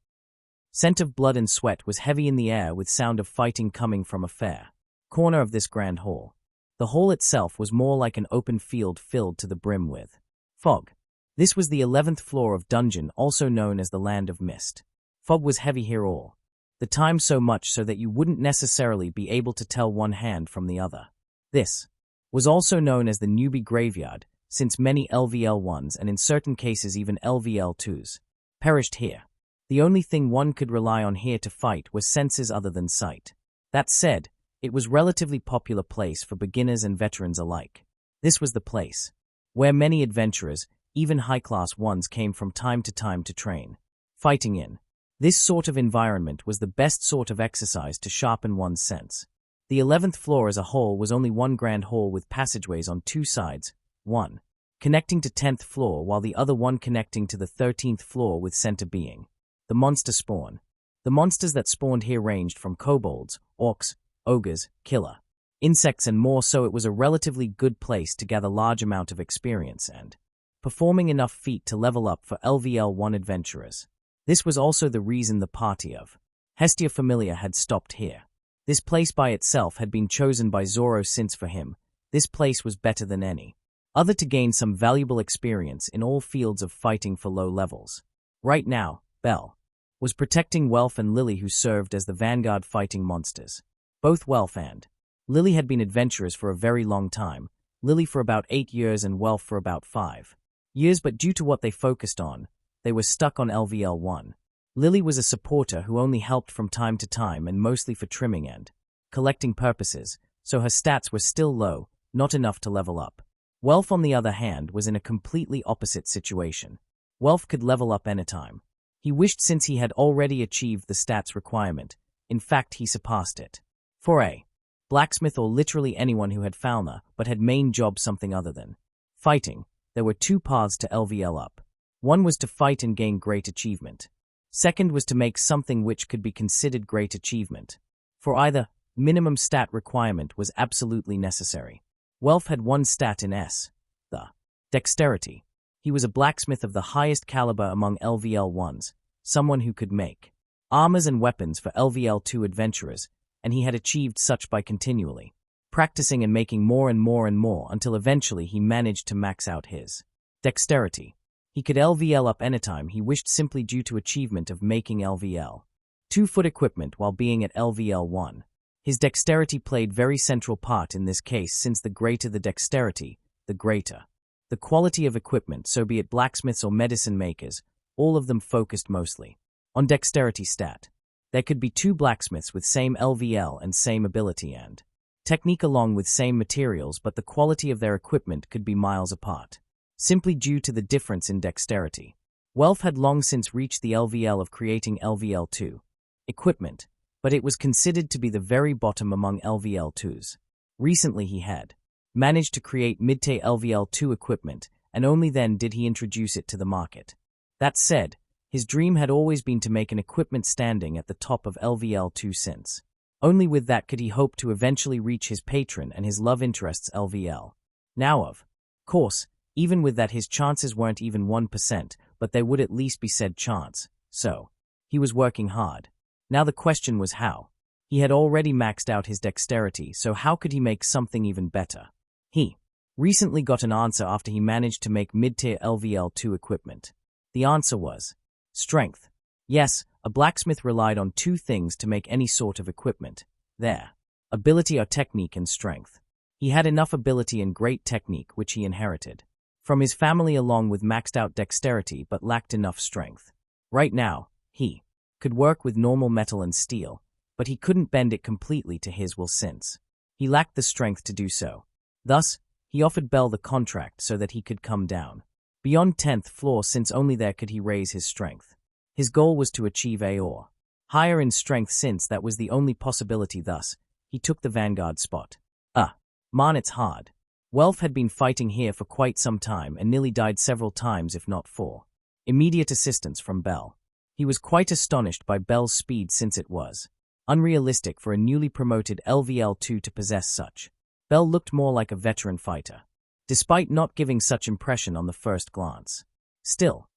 Scent of blood and sweat was heavy in the air, with sound of fighting coming from a fair corner of this grand hall. The hall itself was more like an open field filled to the brim with fog. This was the 11th floor of dungeon, also known as the Land of Mist. Fog was heavy here all the time, so much so that you wouldn't necessarily be able to tell one hand from the other. This was also known as the newbie graveyard, since many LVL 1s and in certain cases even LVL 2s perished here. The only thing one could rely on here to fight was senses other than sight. That said, it was a relatively popular place for beginners and veterans alike. This was the place where many adventurers, even high-class ones, came from time to train. Fighting in this sort of environment was the best sort of exercise to sharpen one's sense. The 11th floor as a whole was only one grand hall with passageways on two sides, one connecting to 10th floor while the other one connecting to the 13th floor, with center being the monster spawn. The monsters that spawned here ranged from kobolds, orcs, ogres, killer insects, and more, so it was a relatively good place to gather large amount of experience and performing enough feat to level up for LVL 1 adventurers. This was also the reason the party of Hestia Famelia had stopped here. This place by itself had been chosen by Zoro since for him, this place was better than any other to gain some valuable experience in all fields of fighting for low levels. Right now, Bell was protecting Welf and Lily, who served as the vanguard fighting monsters. Both Welf and Lily had been adventurers for a very long time, Lily for about 8 years and Welf for about 5 years, but due to what they focused on, they were stuck on LVL 1. Lily was a supporter who only helped from time to time and mostly for trimming and collecting purposes, so her stats were still low, not enough to level up. Welf, on the other hand, was in a completely opposite situation. Welf could level up anytime he wished, since he had already achieved the stats requirement. In fact, he surpassed it. For a blacksmith, or literally anyone who had fauna but had main job something other than fighting, there were two paths to LVL up. One was to fight and gain great achievement. Second was to make something which could be considered great achievement. For either, minimum stat requirement was absolutely necessary. Welf had one stat in S, the dexterity. He was a blacksmith of the highest caliber among LVL 1s, someone who could make armors and weapons for LVL 2 adventurers, and he had achieved such by continually practicing and making more and more until eventually he managed to max out his dexterity. He could LVL up anytime he wished, simply due to achievement of making LVL 2 foot equipment while being at LVL 1. His dexterity played very central part in this case, since the greater the dexterity, the greater the quality of equipment, so be it blacksmiths or medicine makers, all of them focused mostly on dexterity stat. There could be two blacksmiths with same LVL and same ability and technique along with same materials, but the quality of their equipment could be miles apart, simply due to the difference in dexterity. Welf had long since reached the LVL of creating LVL 2 equipment, but it was considered to be the very bottom among LVL 2s. Recently he had managed to create mid-tier LVL 2 equipment, and only then did he introduce it to the market. That said, his dream had always been to make an equipment standing at the top of LVL 2 since. Only with that could he hope to eventually reach his patron and his love interest's LVL. Now of course, even with that his chances weren't even 1%, but there would at least be said chance, so He was working hard. Now the question was how. He had already maxed out his dexterity, so how could he make something even better? He recently got an answer after he managed to make mid-tier LVL2 equipment. The answer was strength. Yes, a blacksmith relied on two things to make any sort of equipment: their ability or technique and strength. He had enough ability and great technique, which he inherited from his family along with maxed-out dexterity, but lacked enough strength. Right now, he could work with normal metal and steel, but he couldn't bend it completely to his will since he lacked the strength to do so. Thus, he offered Bell the contract so that he could come down beyond 10th floor, since only there could he raise his strength. His goal was to achieve A or higher in strength, since that was the only possibility. Thus, he took the vanguard spot. Man, it's hard. Welf had been fighting here for quite some time and nearly died several times if not for immediate assistance from Bell. He was quite astonished by Bell's speed, since it was unrealistic for a newly promoted LVL2 to possess such. Bell looked more like a veteran fighter, despite not giving such impression on the first glance. Still,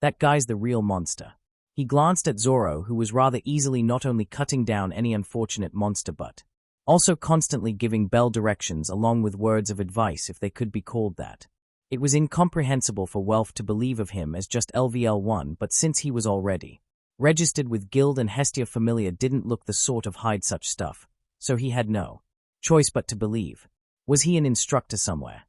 that guy's the real monster. He glanced at Zoro, who was rather easily not only cutting down any unfortunate monster but also constantly giving Bell directions along with words of advice, if they could be called that. It was incomprehensible for Welf to believe of him as just LVL1, but since he was already registered with Guild and Hestia Famelia didn't look the sort of hide such stuff, so he had no choice but to believe. Was he an instructor somewhere?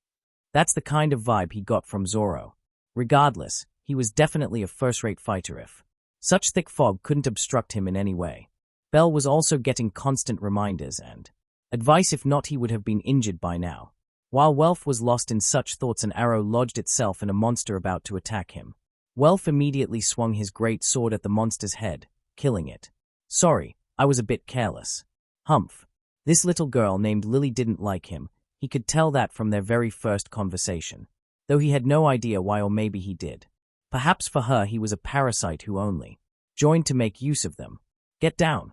That's the kind of vibe he got from Zoro. Regardless, he was definitely a first-rate fighter if such thick fog couldn't obstruct him in any way. Bell was also getting constant reminders and advice. If not, he would have been injured by now. While Welf was lost in such thoughts, an arrow lodged itself in a monster about to attack him. Welf immediately swung his great sword at the monster's head, killing it. Sorry, I was a bit careless. Humph. This little girl named Lily didn't like him. He could tell that from their very first conversation, though he had no idea why, or maybe he did. Perhaps for her he was a parasite who only joined to make use of them. Get down.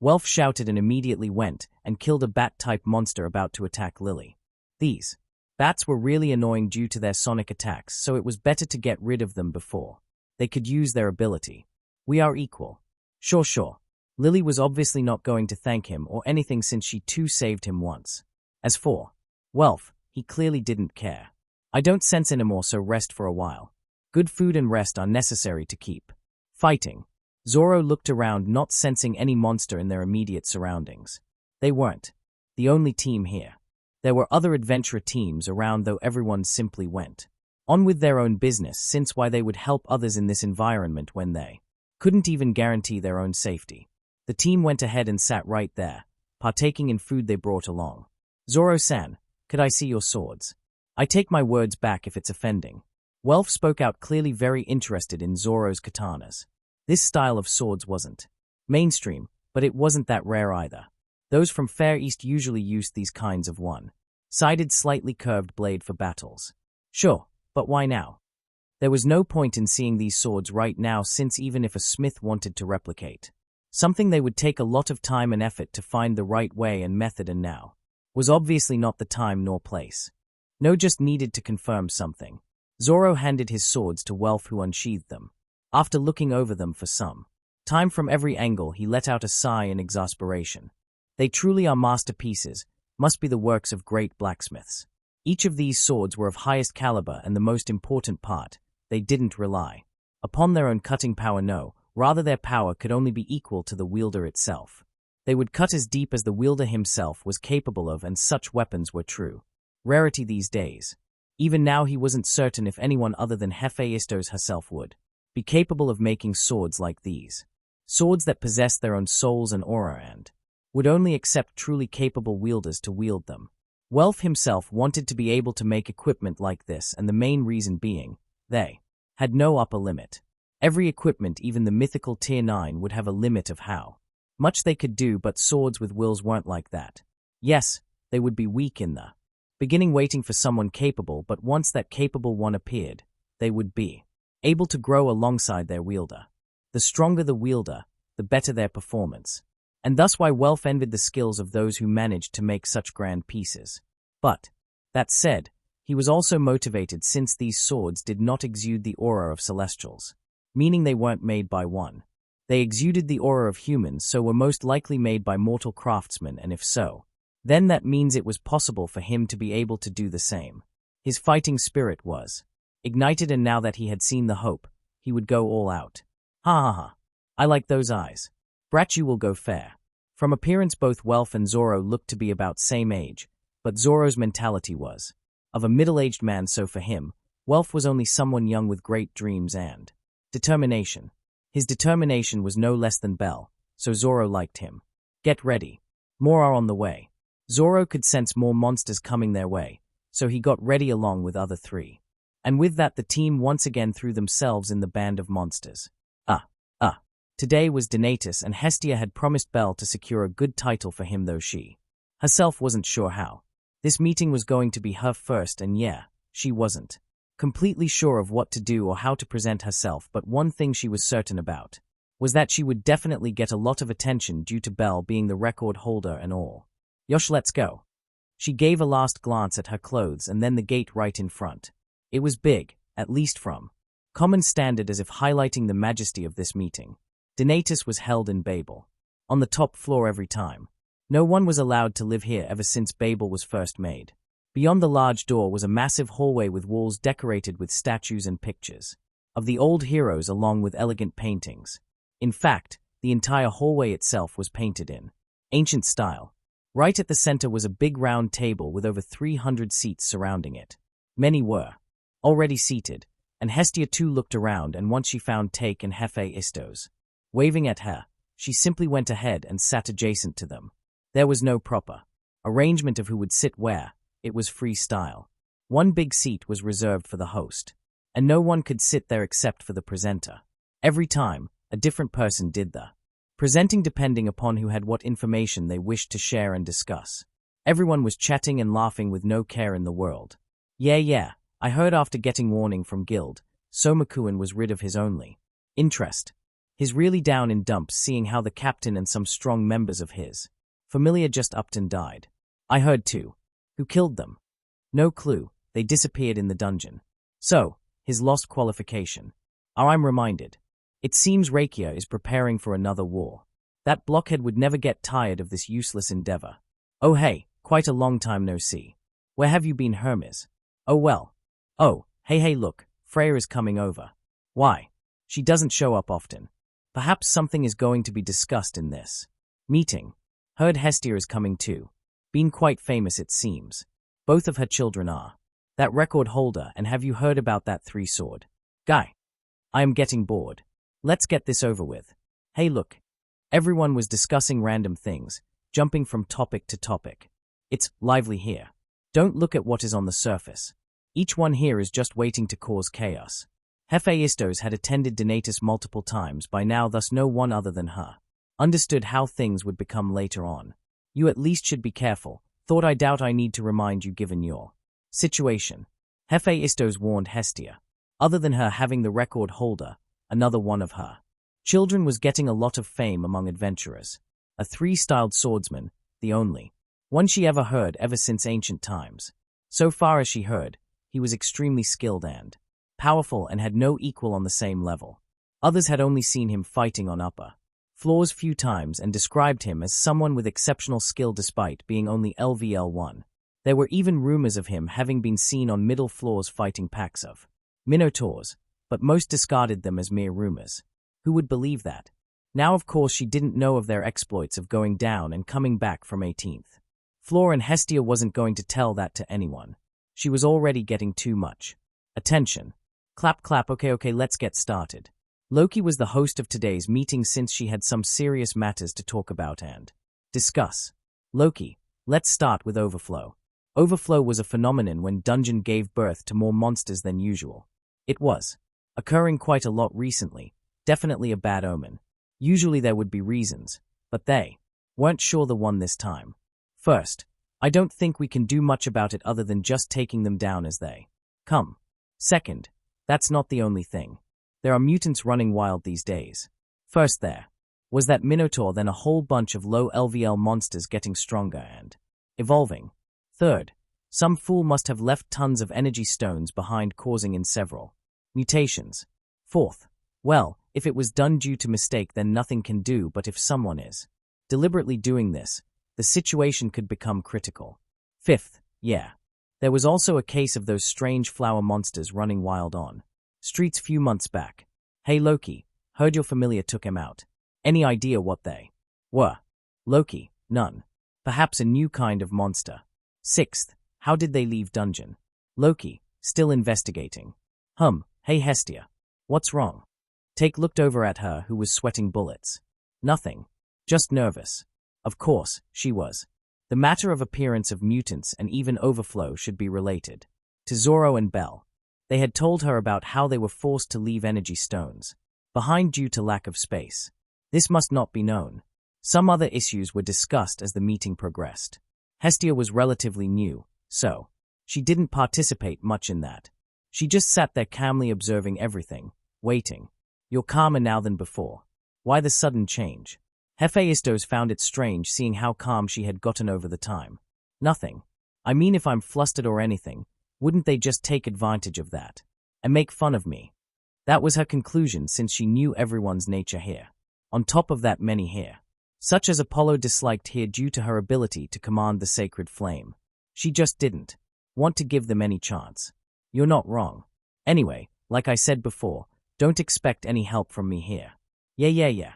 Welf shouted and immediately went and killed a bat-type monster about to attack Lily. These bats were really annoying due to their sonic attacks, so it was better to get rid of them before they could use their ability. We are equal. Sure. Lily was obviously not going to thank him or anything, since she too saved him once. As for Welf, he clearly didn't care. I don't sense anymore, so rest for a while. Good food and rest are necessary to keep fighting. Zoro looked around, not sensing any monster in their immediate surroundings. They weren't the only team here. There were other adventurer teams around, though everyone simply went on with their own business, since why they would help others in this environment when they couldn't even guarantee their own safety. The team went ahead and sat right there, partaking in food they brought along. Zoro-san, could I see your swords? I take my words back if it's offending. Welf spoke out, clearly very interested in Zoro's katanas. This style of swords wasn't mainstream, but it wasn't that rare either. Those from Fair East usually used these kinds of one-sided, slightly curved blade for battles. Sure, but why now? There was no point in seeing these swords right now, since even if a smith wanted to replicate something, they would take a lot of time and effort to find the right way and method, and now was obviously not the time nor place. No, just needed to confirm something. Zoro handed his swords to Welf, who unsheathed them. After looking over them for some time from every angle, he let out a sigh in exasperation. They truly are masterpieces, must be the works of great blacksmiths. Each of these swords were of highest caliber, and the most important part, they didn't rely upon their own cutting power, no, rather their power could only be equal to the wielder itself. They would cut as deep as the wielder himself was capable of, and such weapons were true rarity these days. Even now he wasn't certain if anyone other than Hephaestos herself would be capable of making swords like these. Swords that possessed their own souls and aura and would only accept truly capable wielders to wield them. Welf himself wanted to be able to make equipment like this, and the main reason being, they had no upper limit. Every equipment, even the mythical Tier 9, would have a limit of how much they could do, but swords with wills weren't like that. Yes, they would be weak in the beginning, waiting for someone capable, but once that capable one appeared, they would be able to grow alongside their wielder. The stronger the wielder, the better their performance. And thus why Welf envied the skills of those who managed to make such grand pieces. But, that said, he was also motivated, since these swords did not exude the aura of celestials, meaning they weren't made by one. They exuded the aura of humans, so were most likely made by mortal craftsmen, and if so, then that means it was possible for him to be able to do the same. His fighting spirit was ignited, and now that he had seen the hope, he would go all out. Ha ha ha. I like those eyes. Brat, you will go fair. From appearance, both Welf and Zoro looked to be about same age, but Zoro's mentality was of a middle-aged man, so for him, Welf was only someone young with great dreams and determination. His determination was no less than Bell, so Zoro liked him. Get ready. More are on the way. Zoro could sense more monsters coming their way, so he got ready along with other three. And with that, the team once again threw themselves in the band of monsters. Today was Donatus, and Hestia had promised Belle to secure a good title for him, though she herself wasn't sure how. This meeting was going to be her first, and yeah, she wasn't completely sure of what to do or how to present herself, but one thing she was certain about was that she would definitely get a lot of attention due to Belle being the record holder and all. Yosh, let's go. She gave a last glance at her clothes and then the gate right in front. It was big, at least from common standard, as if highlighting the majesty of this meeting. Donatus was held in Babel, on the top floor every time. No one was allowed to live here ever since Babel was first made. Beyond the large door was a massive hallway with walls decorated with statues and pictures of the old heroes, along with elegant paintings. In fact, the entire hallway itself was painted in ancient style. Right at the center was a big round table with over 300 seats surrounding it. Many were already seated, and Hestia too looked around, and once she found Take and Hephaistos waving at her, she simply went ahead and sat adjacent to them. There was no proper arrangement of who would sit where. It was freestyle. One big seat was reserved for the host, and no one could sit there except for the presenter. Every time, a different person did the presenting depending upon who had what information they wished to share and discuss. Everyone was chatting and laughing with no care in the world. Yeah, I heard after getting warning from Guild, Somakuan was rid of his only interest. He's really down in dumps, seeing how the captain and some strong members of his Famelia just upped and died. I heard too. Who killed them? No clue, they disappeared in the dungeon. So, his lost qualification. I'm reminded. It seems Rakia is preparing for another war. That blockhead would never get tired of this useless endeavor. Oh hey, quite a long time no see. Where have you been, Hermes? Oh well. Oh, hey look, Freya is coming over. Why? She doesn't show up often. Perhaps something is going to be discussed in this meeting. Heard Hestia is coming too. Been quite famous, it seems. Both of her children are that record holder, and have you heard about that three-sword guy? I am getting bored. Let's get this over with. Hey look. Everyone was discussing random things, jumping from topic to topic. It's lively here. Don't look at what is on the surface. Each one here is just waiting to cause chaos. Hephaistos had attended Donatus multiple times by now, thus no one other than her understood how things would become later on. You at least should be careful. Thought I doubt I need to remind you given your situation. Hephaistos warned Hestia. Other than her having the record holder, another one of her children was getting a lot of fame among adventurers. A three-styled swordsman, the only one she ever heard ever since ancient times. So far as she heard, he was extremely skilled and powerful and had no equal on the same level. Others had only seen him fighting on upper floors few times and described him as someone with exceptional skill despite being only LVL1. There were even rumors of him having been seen on middle floors fighting packs of minotaurs, but most discarded them as mere rumors. Who would believe that? Now of course she didn't know of their exploits of going down and coming back from 18th floor, and Hestia wasn't going to tell that to anyone. She was already getting too much attention. Clap, okay, let's get started. Loki was the host of today's meeting since she had some serious matters to talk about and discuss. Loki, let's start with overflow. Overflow was a phenomenon when Dungeon gave birth to more monsters than usual. It was occurring quite a lot recently, definitely a bad omen. Usually there would be reasons, but they weren't sure the one this time. First, I don't think we can do much about it other than just taking them down as they come. Second, that's not the only thing. There are mutants running wild these days. First there was that Minotaur, then a whole bunch of low LVL monsters getting stronger and evolving. Third, some fool must have left tons of energy stones behind, causing in several mutations. Fourth, well, If it was done due to mistake, then nothing can do, but if someone is deliberately doing this, the situation could become critical. Fifth, yeah. There was also a case of those strange flower monsters running wild on streets few months back. Hey Loki, heard your familiar took him out. Any idea what they were? Loki, none. Perhaps a new kind of monster. Sixth, how did they leave dungeon? Loki, still investigating. Hey Hestia. What's wrong? Take looked over at her, who was sweating bullets. Nothing. Just nervous. Of course, she was. The matter of appearance of mutants and even overflow should be related to Zoro and Bell. They had told her about how they were forced to leave energy stones behind due to lack of space. This must not be known. Some other issues were discussed as the meeting progressed. Hestia was relatively new, so she didn't participate much in that. She just sat there calmly observing everything, waiting. You're calmer now than before. Why the sudden change? Hephaistos found it strange seeing how calm she had gotten over the time. Nothing. I mean, if I'm flustered or anything, wouldn't they just take advantage of that and make fun of me? That was her conclusion, since she knew everyone's nature here. On top of that, many here, such as Apollo, disliked here due to her ability to command the sacred flame. She just didn't want to give them any chance. You're not wrong. Anyway, like I said before, don't expect any help from me here. Yeah.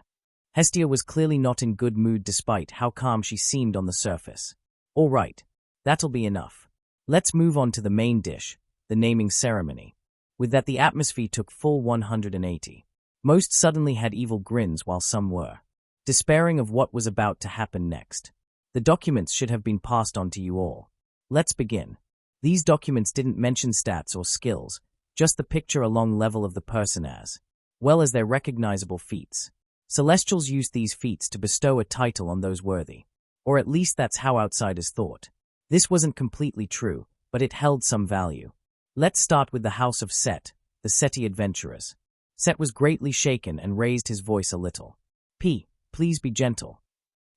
Hestia was clearly not in good mood despite how calm she seemed on the surface. All right, that'll be enough. Let's move on to the main dish, the naming ceremony. With that, the atmosphere took full 180. Most suddenly had evil grins, while some were despairing of what was about to happen next. The documents should have been passed on to you all. Let's begin. These documents didn't mention stats or skills, just the picture along level of the person as well as their recognizable feats. Celestials used these feats to bestow a title on those worthy. Or at least that's how outsiders thought. This wasn't completely true, but it held some value. Let's start with the House of Set, the Seti adventurers. Set was greatly shaken and raised his voice a little. Please be gentle.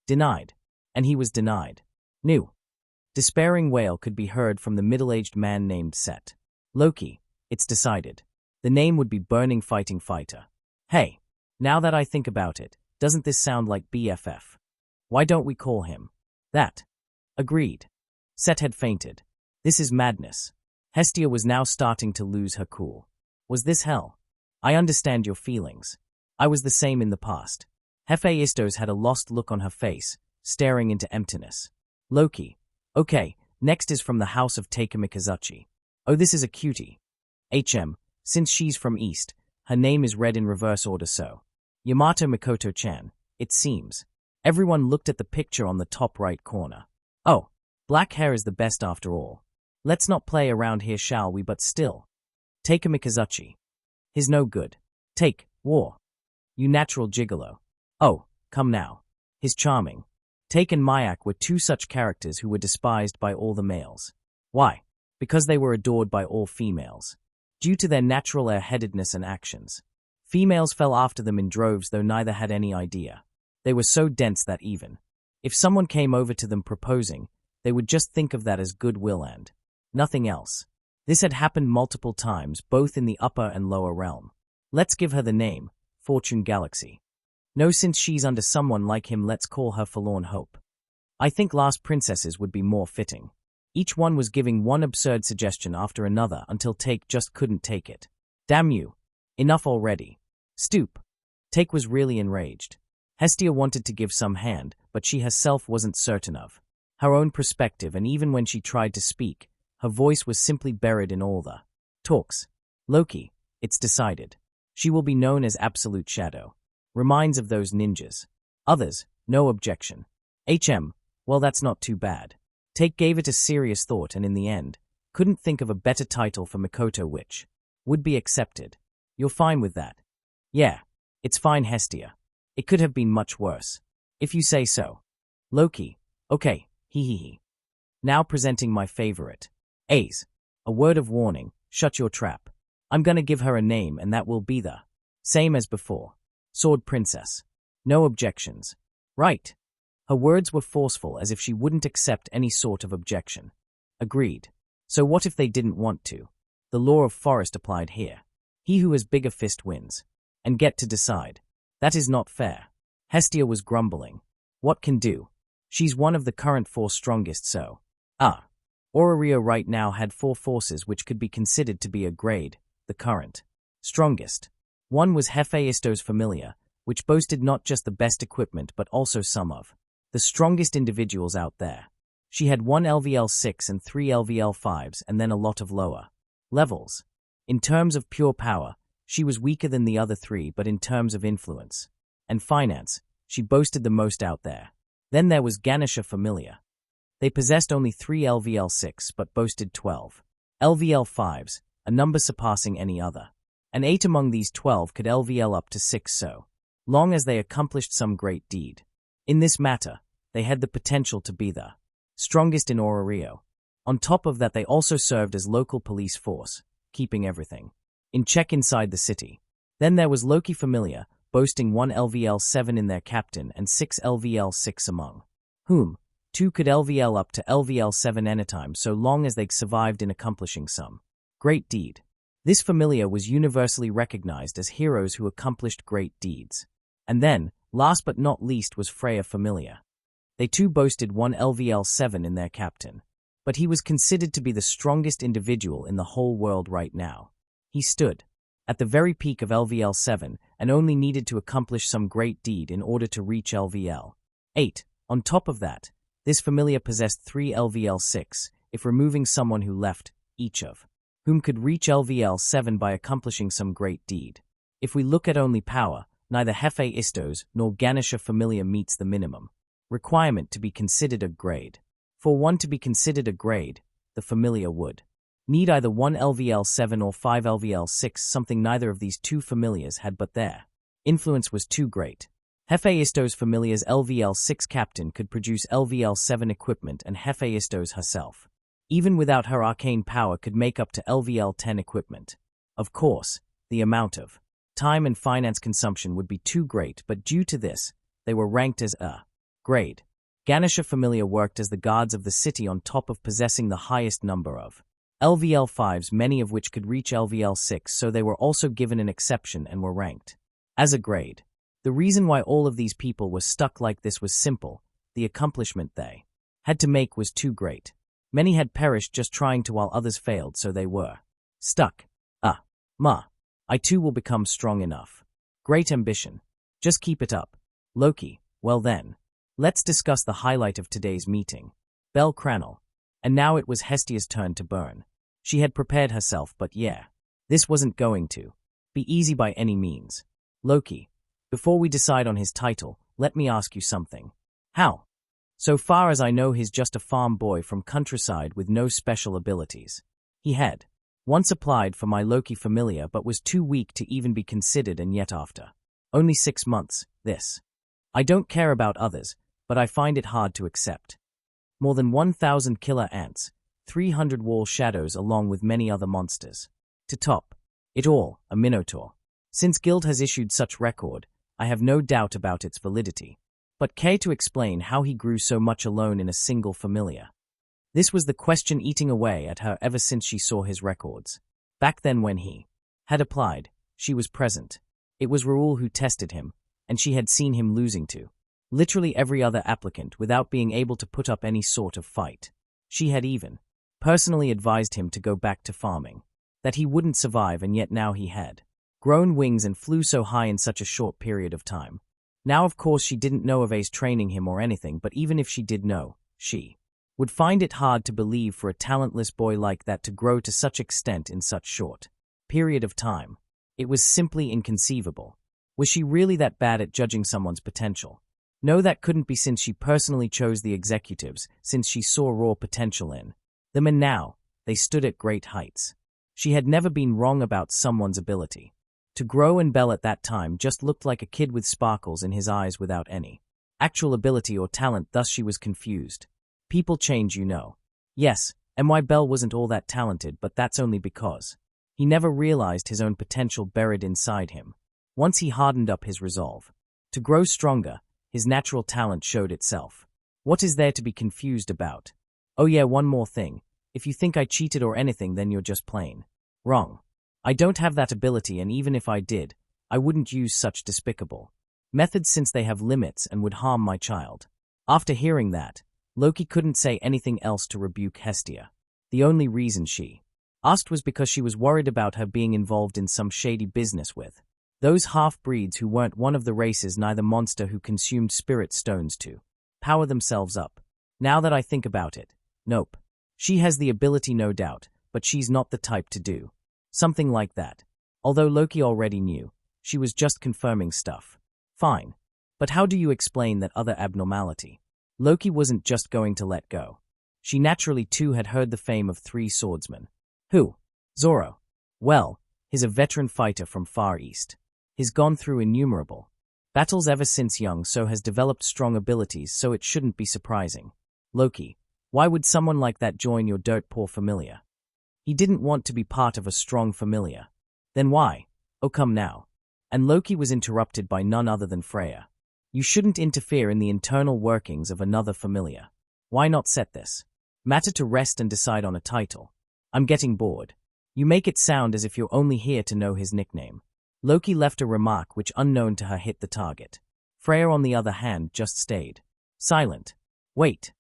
Denied. And he was denied. New. Despairing wail could be heard from the middle-aged man named Set. Loki, it's decided. The name would be Burning Fighting Fighter. Hey, now that I think about it, doesn't this sound like BFF? Why don't we call him that? Agreed. Set had fainted. This is madness. Hestia was now starting to lose her cool. Was this hell? I understand your feelings. I was the same in the past. Hephaistos had a lost look on her face, staring into emptiness. Loki. Okay, next is from the House of Takamikazuchi. Oh, this is a cutie. Since she's from East, her name is read in reverse order, so Yamato Mikoto-chan, it seems. Everyone looked at the picture on the top right corner. Oh, black hair is the best after all. Let's not play around here, shall we? But still. Takamikazuchi. He's no good. Take, war. You natural gigolo. Oh, come now. He's charming. Take and Mayak were two such characters who were despised by all the males. Why? Because they were adored by all females. Due to their natural airheadedness and actions. Females fell after them in droves, though neither had any idea. They were so dense that even if someone came over to them proposing, they would just think of that as goodwill and nothing else. This had happened multiple times, both in the upper and lower realm. Let's give her the name, Fortune Galaxy. No, since she's under someone like him, let's call her Forlorn Hope. I think Last Princesses would be more fitting. Each one was giving one absurd suggestion after another until Take just couldn't take it. Damn you. Enough already. Stoop. Take was really enraged. Hestia wanted to give some hand, but she herself wasn't certain of her own perspective, and even when she tried to speak, her voice was simply buried in all the talks. Loki, it's decided. She will be known as Absolute Shadow. Reminds of those ninjas. Others, no objection. Well, that's not too bad. Take gave it a serious thought and in the end, couldn't think of a better title for Mikoto which would be accepted. You're fine with that? Yeah, it's fine, Hestia. It could have been much worse. If you say so. Loki, okay, hee. Now presenting my favorite. A's. A word of warning, shut your trap. I'm gonna give her a name and that will be the same as before. Sword Princess. No objections. Right. Her words were forceful, as if she wouldn't accept any sort of objection. Agreed. So what if they didn't want to? The law of forest applied here. He who has bigger fist wins. and get to decide. That is not fair. Hestia was grumbling. What can do? She's one of the current 4 strongest, so. Orario right now had 4 forces which could be considered to be a grade, the current strongest. One was Hestia Famelia, which boasted not just the best equipment but also some of the strongest individuals out there. She had 1 LVL6 and 3 LVL5s and then a lot of lower levels. In terms of pure power, she was weaker than the other 3, but in terms of influence and finance, she boasted the most out there. Then there was Genera Famelia. They possessed only 3 LVL6 but boasted 12 LVL5s, a number surpassing any other. And 8 among these 12 could LVL up to 6 so long as they accomplished some great deed. In this matter, they had the potential to be the strongest in Orario. On top of that, they also served as local police force, keeping everything in check inside the city. Then there was Loki Famelia, boasting 1 LVL7 in their captain and 6 LVL6 among whom 2 could LVL up to LVL7 anytime so long as they survived in accomplishing some great deed. This Famelia was universally recognized as heroes who accomplished great deeds. And then, last but not least, was Freya Famelia. They too boasted 1 LVL7 in their captain, but he was considered to be the strongest individual in the whole world right now. He stood at the very peak of LVL7 and only needed to accomplish some great deed in order to reach LVL8. On top of that, this Famelia possessed 3 LVL6, if removing someone who left, each of whom could reach LVL7 by accomplishing some great deed. If we look at only power, neither Hestia nor Genera Famelia meets the minimum requirement to be considered a grade. For one to be considered a grade, the Famelia would need either 1 LVL7 or 5 LVL6, something neither of these 2 Famelias had, but their influence was too great. Hestia Famelia's LVL6 captain could produce LVL7 equipment, and Hestia herself, even without her arcane power, could make up to LVL10 equipment. Of course, the amount of time and finance consumption would be too great, but due to this, they were ranked as a grade. Genera Famelia worked as the guards of the city on top of possessing the highest number of LVL5s, many of which could reach LVL6, so they were also given an exception and were ranked as a grade. The reason why all of these people were stuck like this was simple: the accomplishment they had to make was too great. Many had perished just trying to, while others failed, so they were stuck. I too will become strong enough. Great ambition. Just keep it up. Loki. Well then, let's discuss the highlight of today's meeting. Bell Cranel. And now it was Hestia's turn to burn. She had prepared herself, but yeah, this wasn't going to be easy by any means. Loki, before we decide on his title, let me ask you something. How? So far as I know, he's just a farm boy from countryside with no special abilities. He had once applied for my Loki Famelia but was too weak to even be considered, and yet after only 6 months, this. I don't care about others, but I find it hard to accept. More than 1,000 killer ants, 300 wall shadows along with many other monsters. To top it all, a Minotaur. Since Guild has issued such record, I have no doubt about its validity. But care to explain how he grew so much alone in a single Famelia? This was the question eating away at her ever since she saw his records. Back then when he had applied, she was present. It was Raoul who tested him, and she had seen him losing to literally every other applicant without being able to put up any sort of fight. She had even personally advised him to go back to farming, that he wouldn't survive, and yet now he had grown wings and flew so high in such a short period of time. Now of course she didn't know of Ace training him or anything, but even if she did know, she would find it hard to believe for a talentless boy like that to grow to such extent in such short period of time. It was simply inconceivable. Was she really that bad at judging someone's potential? No, that couldn't be, since she personally chose the executives, since she saw raw potential in them, and now they stood at great heights. She had never been wrong about someone's ability to grow, and Bell at that time just looked like a kid with sparkles in his eyes without any actual ability or talent, thus she was confused. People change, you know. Yes, and why Bell wasn't all that talented, but that's only because he never realized his own potential buried inside him. Once he hardened up his resolve to grow stronger, his natural talent showed itself. What is there to be confused about? Oh yeah, one more thing. If you think I cheated or anything, then you're just plain wrong. I don't have that ability, and even if I did, I wouldn't use such despicable methods since they have limits and would harm my child. After hearing that, Loki couldn't say anything else to rebuke Hestia. The only reason she asked was because she was worried about her being involved in some shady business with those half-breeds who weren't one of the races, neither monster who consumed spirit stones to power themselves up. Now that I think about it, nope. She has the ability, no doubt, but she's not the type to do something like that. Although Loki already knew, she was just confirming stuff. Fine. But how do you explain that other abnormality? Loki wasn't just going to let go. She naturally too had heard the fame of 3 swordsmen. Who? Zoro. Well, he's a veteran fighter from Far East. He's gone through innumerable battles ever since young, so has developed strong abilities, so it shouldn't be surprising. Loki, why would someone like that join your dirt poor familia? He didn't want to be part of a strong familia. Then why? Oh, come now. And Loki was interrupted by none other than Freya. You shouldn't interfere in the internal workings of another familia. Why not set this matter to rest and decide on a title? I'm getting bored. You make it sound as if you're only here to know his nickname. Loki left a remark which, unknown to her, hit the target. Freya, on the other hand, just stayed silent. Wait.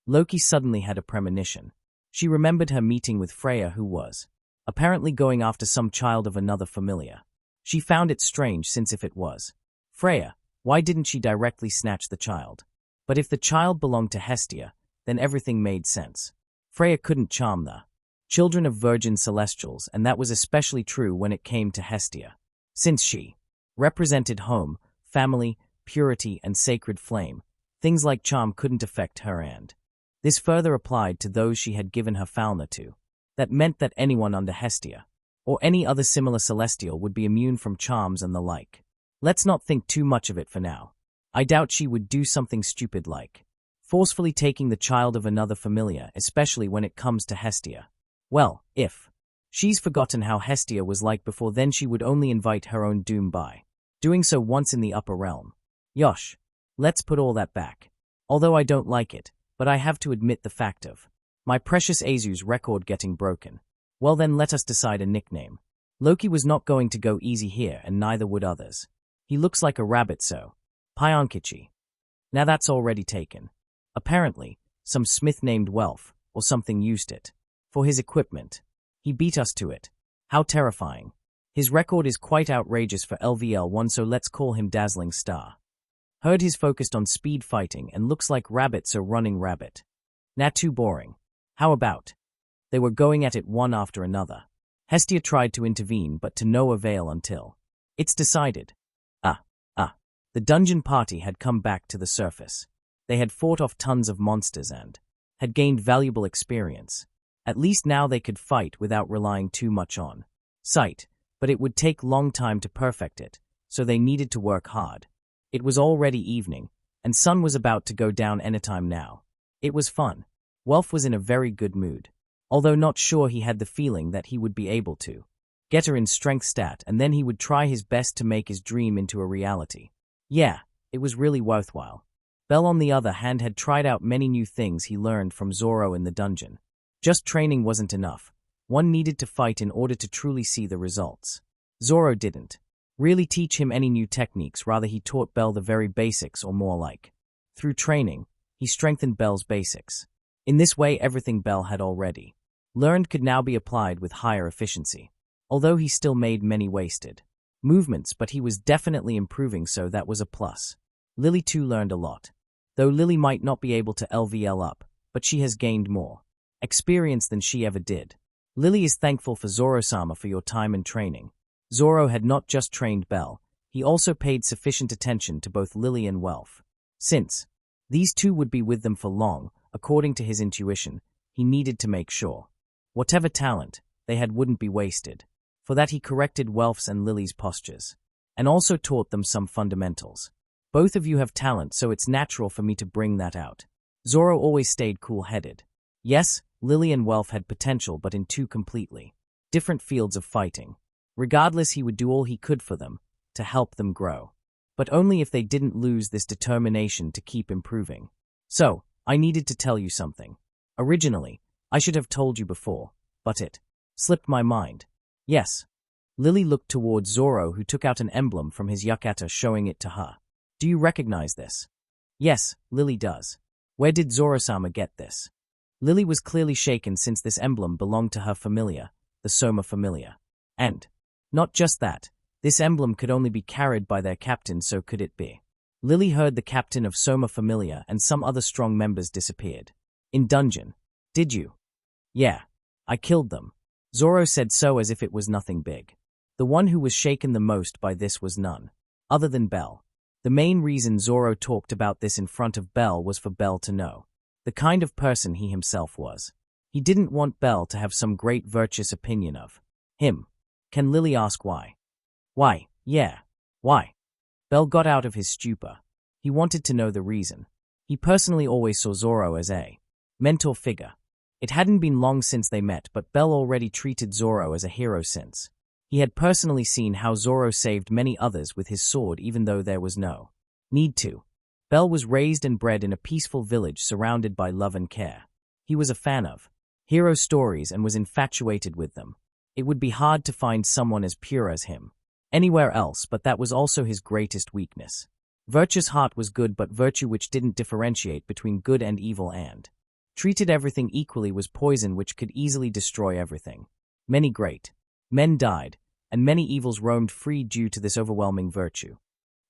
Loki suddenly had a premonition. She remembered her meeting with Freya, who was apparently going after some child of another familia. She found it strange, since if it was Freya, why didn't she directly snatch the child? But if the child belonged to Hestia, then everything made sense. Freya couldn't charm the children of virgin celestials, and that was especially true when it came to Hestia. Since she represented home, family, purity, and sacred flame, things like charm couldn't affect her, and this further applied to those she had given her fauna to. That meant that anyone under Hestia, or any other similar celestial, would be immune from charms and the like. Let's not think too much of it for now. I doubt she would do something stupid like forcefully taking the child of another familia, especially when it comes to Hestia. Well, if she's forgotten how Hestia was like before, then she would only invite her own doom by doing so once in the upper realm. Yosh, let's put all that back. Although I don't like it, but I have to admit the fact of my precious Azu's record getting broken. Well then, let us decide a nickname. Loki was not going to go easy here, and neither would others. He looks like a rabbit, so Pionkichi. Now that's already taken. Apparently, some smith named Welf, or something, used it for his equipment. He beat us to it. How terrifying. His record is quite outrageous for LVL1, so let's call him Dazzling Star. Heard he's focused on speed fighting and looks like rabbit, so Running Rabbit. Nah, too boring. How about? They were going at it one after another. Hestia tried to intervene, but to no avail until it's decided. The dungeon party had come back to the surface. They had fought off tons of monsters and had gained valuable experience. At least now they could fight without relying too much on sight, but it would take long time to perfect it, so they needed to work hard. It was already evening, and sun was about to go down anytime now. It was fun. Welf was in a very good mood, although not sure he had the feeling that he would be able to get her in strength stat, and then he would try his best to make his dream into a reality. Yeah, it was really worthwhile. Bell, on the other hand, had tried out many new things he learned from Zoro in the dungeon. Just training wasn't enough. One needed to fight in order to truly see the results. Zoro didn't really teach him any new techniques, rather he taught Bell the very basics, or more like, through training, he strengthened Bell's basics. In this way, everything Bell had already learned could now be applied with higher efficiency. Although he still made many wasted movements, but he was definitely improving, so that was a plus. Lily too learned a lot. Though Lily might not be able to LVL up, but she has gained more experience than she ever did. Lily is thankful for Zoro-sama for your time and training. Zoro had not just trained Bell, he also paid sufficient attention to both Lily and Welf. Since these two would be with them for long, according to his intuition, he needed to make sure whatever talent they had wouldn't be wasted. For that he corrected Welf's and Lily's postures, and also taught them some fundamentals. Both of you have talent, so it's natural for me to bring that out. Zoro always stayed cool-headed. Yes, Lily and Welf had potential, but in two completely different fields of fighting. Regardless, he would do all he could for them, to help them grow. But only if they didn't lose this determination to keep improving. So, I needed to tell you something. Originally, I should have told you before, but it slipped my mind. Yes. Lily looked towards Zoro, who took out an emblem from his yukata, showing it to her. Do you recognize this? Yes, Lily does. Where did Zoro-sama get this? Lily was clearly shaken since this emblem belonged to her familia, the Soma Famelia. And, not just that, this emblem could only be carried by their captain, so could it be? Lily heard the captain of Soma Famelia and some other strong members disappeared. In dungeon. Did you? Yeah. I killed them. Zoro said so as if it was nothing big. The one who was shaken the most by this was none other than Bell. The main reason Zoro talked about this in front of Bell was for Bell to know the kind of person he himself was. He didn't want Bell to have some great virtuous opinion of him. Can Lily ask why? Why, yeah. Why? Bell got out of his stupor. He wanted to know the reason. He personally always saw Zoro as a mentor figure. It hadn't been long since they met, but Bell already treated Zoro as a hero since. He had personally seen how Zoro saved many others with his sword even though there was no need to. Bell was raised and bred in a peaceful village surrounded by love and care. He was a fan of hero stories and was infatuated with them. It would be hard to find someone as pure as him anywhere else, but that was also his greatest weakness. Virtue's heart was good, but virtue which didn't differentiate between good and evil and treated everything equally was poison which could easily destroy everything. Many great men died, and many evils roamed free due to this overwhelming virtue.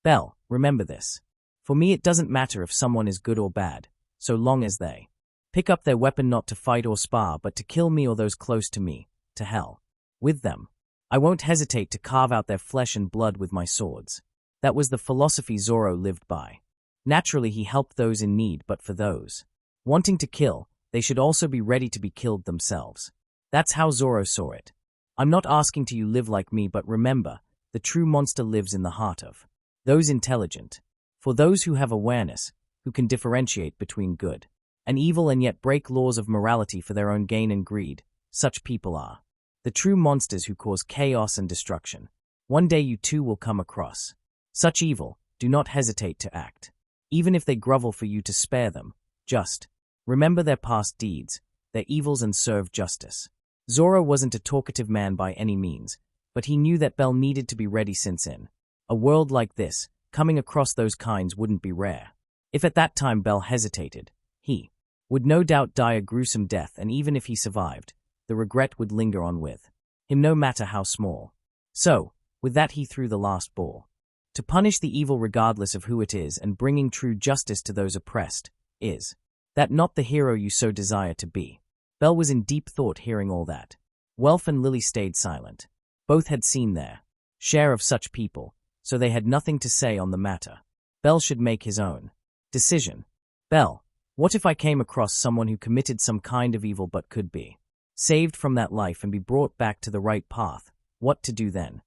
Bell, remember this. For me it doesn't matter if someone is good or bad, so long as they pick up their weapon not to fight or spar but to kill me or those close to me, to hell with them. I won't hesitate to carve out their flesh and blood with my swords. That was the philosophy Zoro lived by. Naturally he helped those in need, but for those wanting to kill, they should also be ready to be killed themselves. That's how Zoro saw it. I'm not asking to you live like me, but remember, the true monster lives in the heart of those intelligent. For those who have awareness, who can differentiate between good and evil and yet break laws of morality for their own gain and greed, such people are the true monsters who cause chaos and destruction. One day you too will come across such evil. Do not hesitate to act. Even if they grovel for you to spare them, just remember their past deeds, their evils, and serve justice. Zoro wasn't a talkative man by any means, but he knew that Bell needed to be ready since in a world like this, coming across those kinds wouldn't be rare. If at that time Bell hesitated, he would no doubt die a gruesome death, and even if he survived, the regret would linger on with him no matter how small. So, with that he threw the last ball. To punish the evil regardless of who it is and bringing true justice to those oppressed, is that not the hero you so desire to be? Bell was in deep thought hearing all that. Welf and Lily stayed silent. Both had seen their share of such people, so they had nothing to say on the matter. Bell should make his own decision. Bell, what if I came across someone who committed some kind of evil but could be saved from that life and be brought back to the right path? What to do then?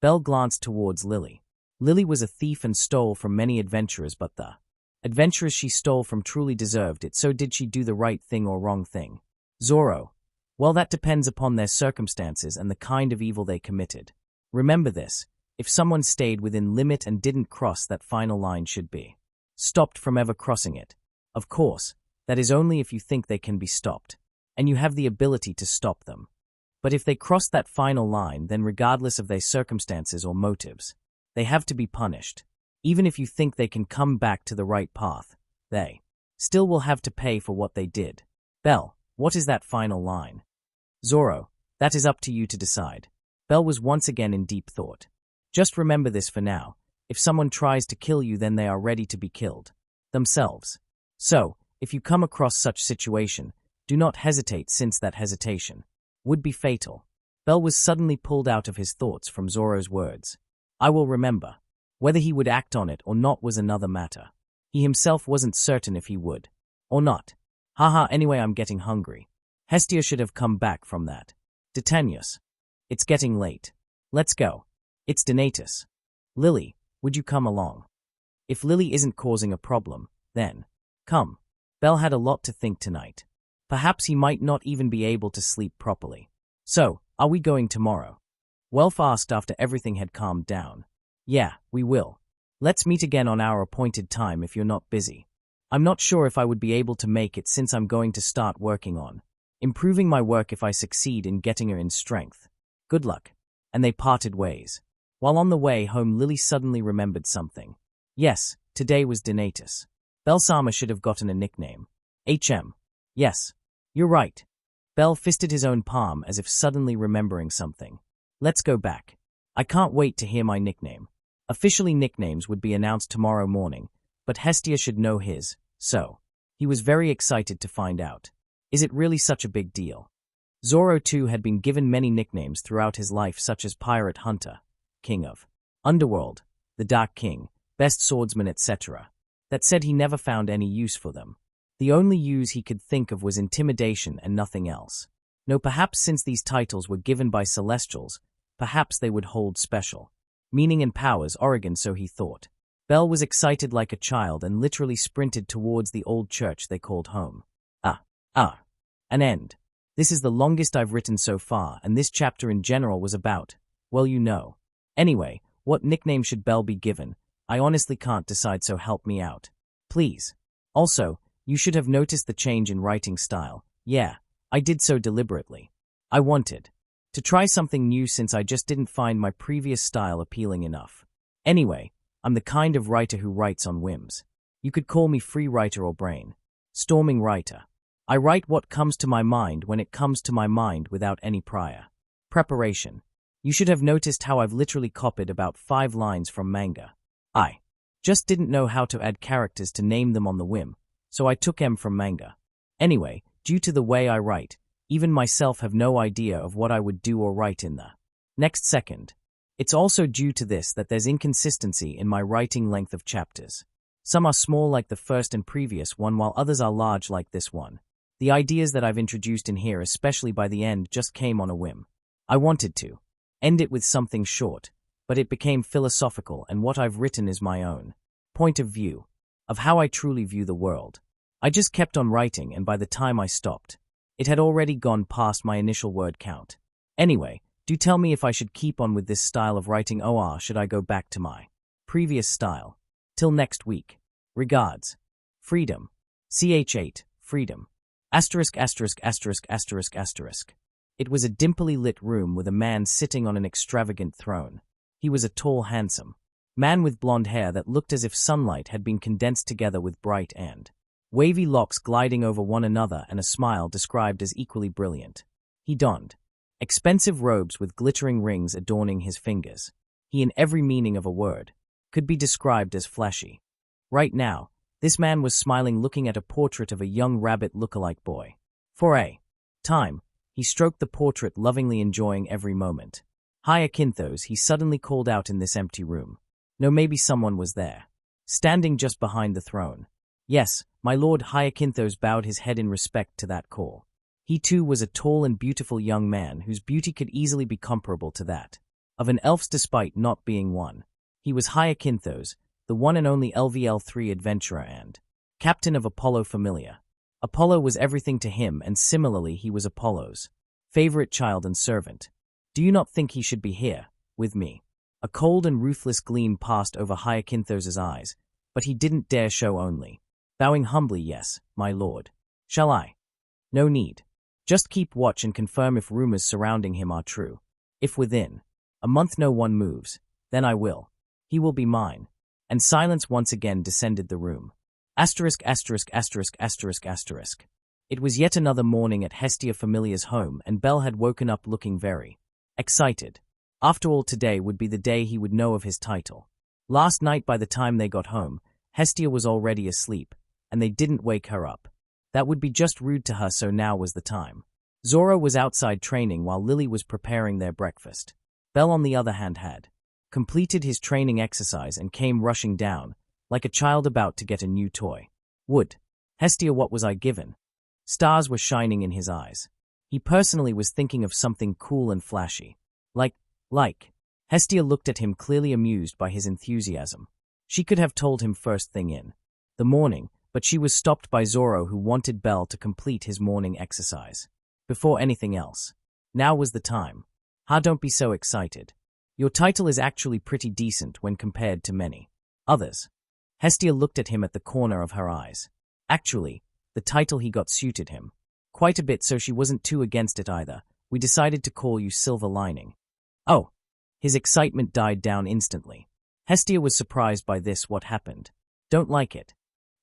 Bell glanced towards Lily. Lily was a thief and stole from many adventurers, but the adventurers she stole from truly deserved it, so did she do the right thing or wrong thing? Zoro, well, that depends upon their circumstances and the kind of evil they committed. Remember this, if someone stayed within limit and didn't cross that final line, should be stopped from ever crossing it. Of course, that is only if you think they can be stopped, and you have the ability to stop them. But if they cross that final line, then regardless of their circumstances or motives, they have to be punished. Even if you think they can come back to the right path, they still will have to pay for what they did. Bell, what is that final line? Zoro, that is up to you to decide. Bell was once again in deep thought. Just remember this for now. If someone tries to kill you, then they are ready to be killed themselves. So, if you come across such situation, do not hesitate, since that hesitation would be fatal. Bell was suddenly pulled out of his thoughts from Zoro's words. I will remember. Whether he would act on it or not was another matter. He himself wasn't certain if he would or not. Haha, anyway, I'm getting hungry. Hestia should have come back from that. Detanius. It's getting late. Let's go. It's Donatus. Lily, would you come along? If Lily isn't causing a problem, then come. Bell had a lot to think tonight. Perhaps he might not even be able to sleep properly. So, are we going tomorrow? Welf asked after everything had calmed down. Yeah, we will. Let's meet again on our appointed time if you're not busy. I'm not sure if I would be able to make it, since I'm going to start working on improving my work if I succeed in getting her in strength. Good luck. and they parted ways. While on the way home, Lily suddenly remembered something. Yes, today was Donatus. Bel-sama should have gotten a nickname. Yes, you're right. Bel fisted his own palm as if suddenly remembering something. Let's go back. I can't wait to hear my nickname. Officially, nicknames would be announced tomorrow morning, but Hestia should know his, so he was very excited to find out. Is it really such a big deal? Zoro too had been given many nicknames throughout his life, such as Pirate Hunter, King of Underworld, the Dark King, Best Swordsman, etc. That said, he never found any use for them. The only use he could think of was intimidation and nothing else. No, perhaps since these titles were given by Celestials, perhaps they would hold special meaning and powers, Oregon, so he thought. Bel was excited like a child and literally sprinted towards the old church they called home. An end. This is the longest I've written so far, and this chapter in general was about, well, you know. Anyway, what nickname should Bel be given? I honestly can't decide, so help me out. Please. Also, you should have noticed the change in writing style. Yeah, I did so deliberately. I wanted to try something new since I just didn't find my previous style appealing enough. Anyway, I'm the kind of writer who writes on whims. You could call me free writer or brain storming writer. I write what comes to my mind when it comes to my mind without any prior preparation. You should have noticed how I've literally copied about 5 lines from manga. I just didn't know how to add characters to name them on the whim, so I took M from manga. Anyway, due to the way I write, even myself have no idea of what I would do or write in the next second. It's also due to this that there's inconsistency in my writing length of chapters. Some are small like the first and previous one, while others are large like this one. The ideas that I've introduced in here, especially by the end, just came on a whim. I wanted to end it with something short, but it became philosophical, and what I've written is my own point of view of how I truly view the world. I just kept on writing, and by the time I stopped, it had already gone past my initial word count. Anyway, do tell me if I should keep on with this style of writing, or should I go back to my previous style? Till next week. Regards. Freedom. Ch8, Freedom. *********. It was a dimply lit room with a man sitting on an extravagant throne. He was a tall, handsome man with blonde hair that looked as if sunlight had been condensed together with bright and wavy locks gliding over one another, and a smile described as equally brilliant. He donned expensive robes with glittering rings adorning his fingers. He, in every meaning of a word, could be described as flashy. Right now, this man was smiling, looking at a portrait of a young rabbit look-alike boy. For a time, he stroked the portrait, lovingly enjoying every moment. Hyacinthos, he suddenly called out in this empty room. No, maybe someone was there, standing just behind the throne. Yes, my lord. Hyacinthos bowed his head in respect to that call. He too was a tall and beautiful young man whose beauty could easily be comparable to that of an elf's despite not being one. He was Hyacinthos, the one and only LVL3 adventurer and captain of Apollo Famelia. Apollo was everything to him, and similarly he was Apollo's favorite child and servant. Do you not think he should be here, with me? A cold and ruthless gleam passed over Hyacinthos' eyes, but he didn't dare show, only bowing humbly. Yes, my lord. Shall I? No need. Just keep watch and confirm if rumors surrounding him are true. If within a month no one moves, then I will. He will be mine. And silence once again descended the room. It was yet another morning at Hestia Famelia's home, and Bel had woken up looking very excited. After all, today would be the day he would know of his title. Last night, by the time they got home, Hestia was already asleep, and they didn't wake her up. That would be just rude to her, so now was the time. Zoro was outside training while Lily was preparing their breakfast. Bel, on the other hand, had completed his training exercise and came rushing down, like a child about to get a new toy. Would Hestia, what was I given? Stars were shining in his eyes. He personally was thinking of something cool and flashy. Like. Hestia looked at him, clearly amused by his enthusiasm. She could have told him first thing in the morning, but she was stopped by Zoro, who wanted Bel to complete his morning exercise before anything else. Now was the time. Don't be so excited. Your title is actually pretty decent when compared to many others. Hestia looked at him at the corner of her eyes. Actually, the title he got suited him quite a bit, so she wasn't too against it either. We decided to call you Silver Lining. Oh, His excitement died down instantly. Hestia was surprised by this. What happened? Don't like it.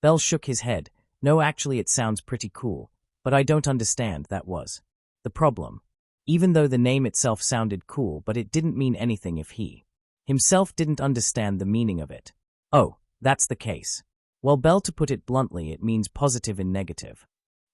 Bell shook his head. No, actually it sounds pretty cool, but I don't understand. That was the problem. Even though the name itself sounded cool, but it didn't mean anything if he himself didn't understand the meaning of it. Oh, that's the case. Well, Bell, to put it bluntly, it means positive in negative.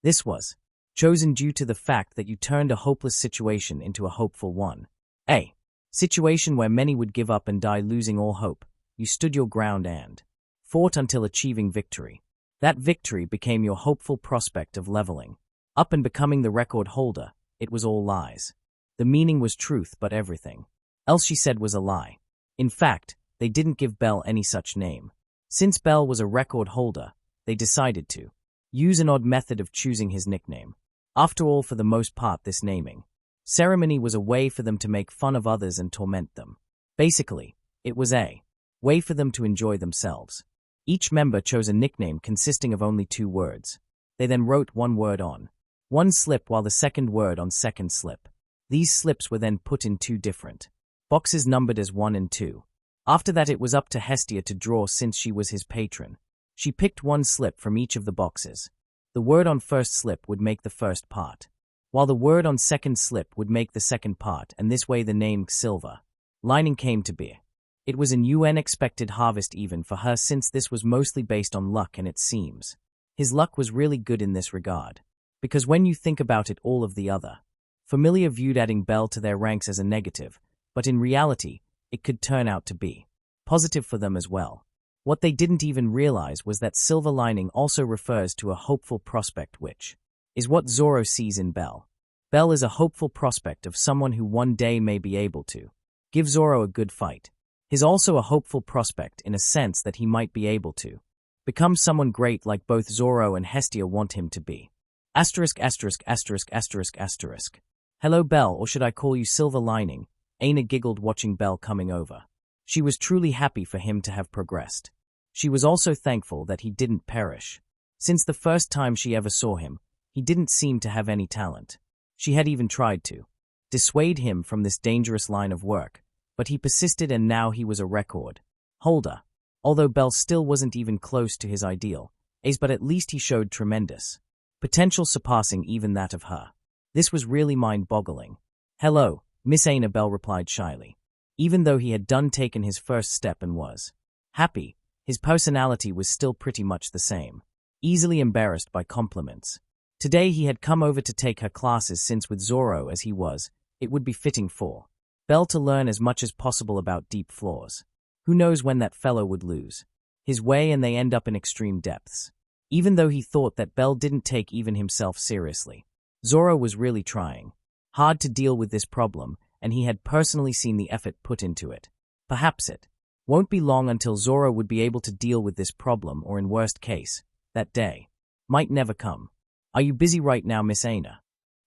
This was chosen due to the fact that you turned a hopeless situation into a hopeful one. A situation where many would give up and die, losing all hope. You stood your ground and fought until achieving victory. That victory became your hopeful prospect of leveling up and becoming the record holder. It was all lies. The meaning was truth, but everything else she said was a lie. In fact, they didn't give Bell any such name. Since Bell was a record holder, they decided to use an odd method of choosing his nickname. After all, for the most part, this naming ceremony was a way for them to make fun of others and torment them. Basically, it was a way for them to enjoy themselves. Each member chose a nickname consisting of only 2 words. They then wrote one word on one slip, while the second word on second slip. These slips were then put in 2 different boxes numbered as 1 and 2. After that, it was up to Hestia to draw. Since she was his patron, she picked one slip from each of the boxes. The word on first slip would make the first part, while the word on second slip would make the second part, and this way the name Silver Lining came to be. It was an unexpected harvest even for her, since this was mostly based on luck, and it seems his luck was really good in this regard. Because when you think about it, all of the other Famelia viewed adding Bell to their ranks as a negative, but in reality, it could turn out to be positive for them as well. What they didn't even realize was that Silver Lining also refers to a hopeful prospect, which is what Zoro sees in Bell. Bell is a hopeful prospect of someone who one day may be able to give Zoro a good fight. He's also a hopeful prospect in a sense that he might be able to become someone great, like both Zoro and Hestia want him to be. Asterisk, asterisk, asterisk, asterisk, asterisk. Hello, Bell, or should I call you Silver Lining? Aina giggled, watching Bell coming over. She was truly happy for him to have progressed. She was also thankful that he didn't perish. Since the first time she ever saw him, he didn't seem to have any talent. She had even tried to dissuade him from this dangerous line of work, but he persisted, and now he was a record holder. Although Bell still wasn't even close to his ideal, but at least he showed tremendous potential, surpassing even that of her. This was really mind-boggling. Hello, Miss Aina, Bell replied shyly. Even though he had taken his first step and was happy, his personality was still pretty much the same, easily embarrassed by compliments. Today he had come over to take her classes, since with Zoro as he was, it would be fitting for Bell to learn as much as possible about deep flaws. Who knows when that fellow would lose his way and they end up in extreme depths. Even though he thought that Bell didn't take even himself seriously, Zoro was really trying hard to deal with this problem, and he had personally seen the effort put into it. Perhaps it won't be long until Zoro would be able to deal with this problem, or in worst case, that day might never come. Are you busy right now, Miss Aina?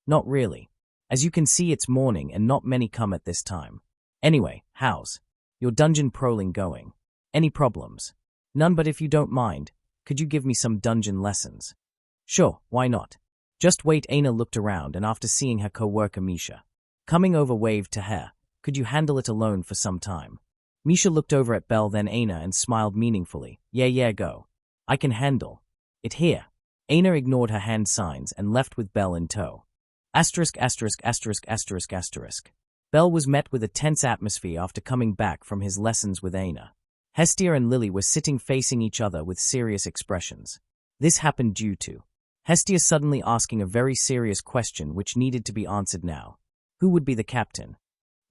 Not really. As you can see, it's morning and not many come at this time. Anyway, how's your dungeon prowling going? Any problems? None, but if you don't mind, could you give me some dungeon lessons? Sure, why not? Just wait. Aina looked around, and after seeing her co-worker Misha coming over, waved to her. Could you handle it alone for some time? Misha looked over at Bell, then Aina, and smiled meaningfully. Yeah, go. I can handle it here. Aina ignored her hand signs and left with Bell in tow. Asterisk, asterisk, asterisk, asterisk, asterisk. Bell was met with a tense atmosphere after coming back from his lessons with Aina. Hestia and Lily were sitting facing each other with serious expressions. This happened due to Hestia suddenly asking a very serious question which needed to be answered now. Who would be the captain?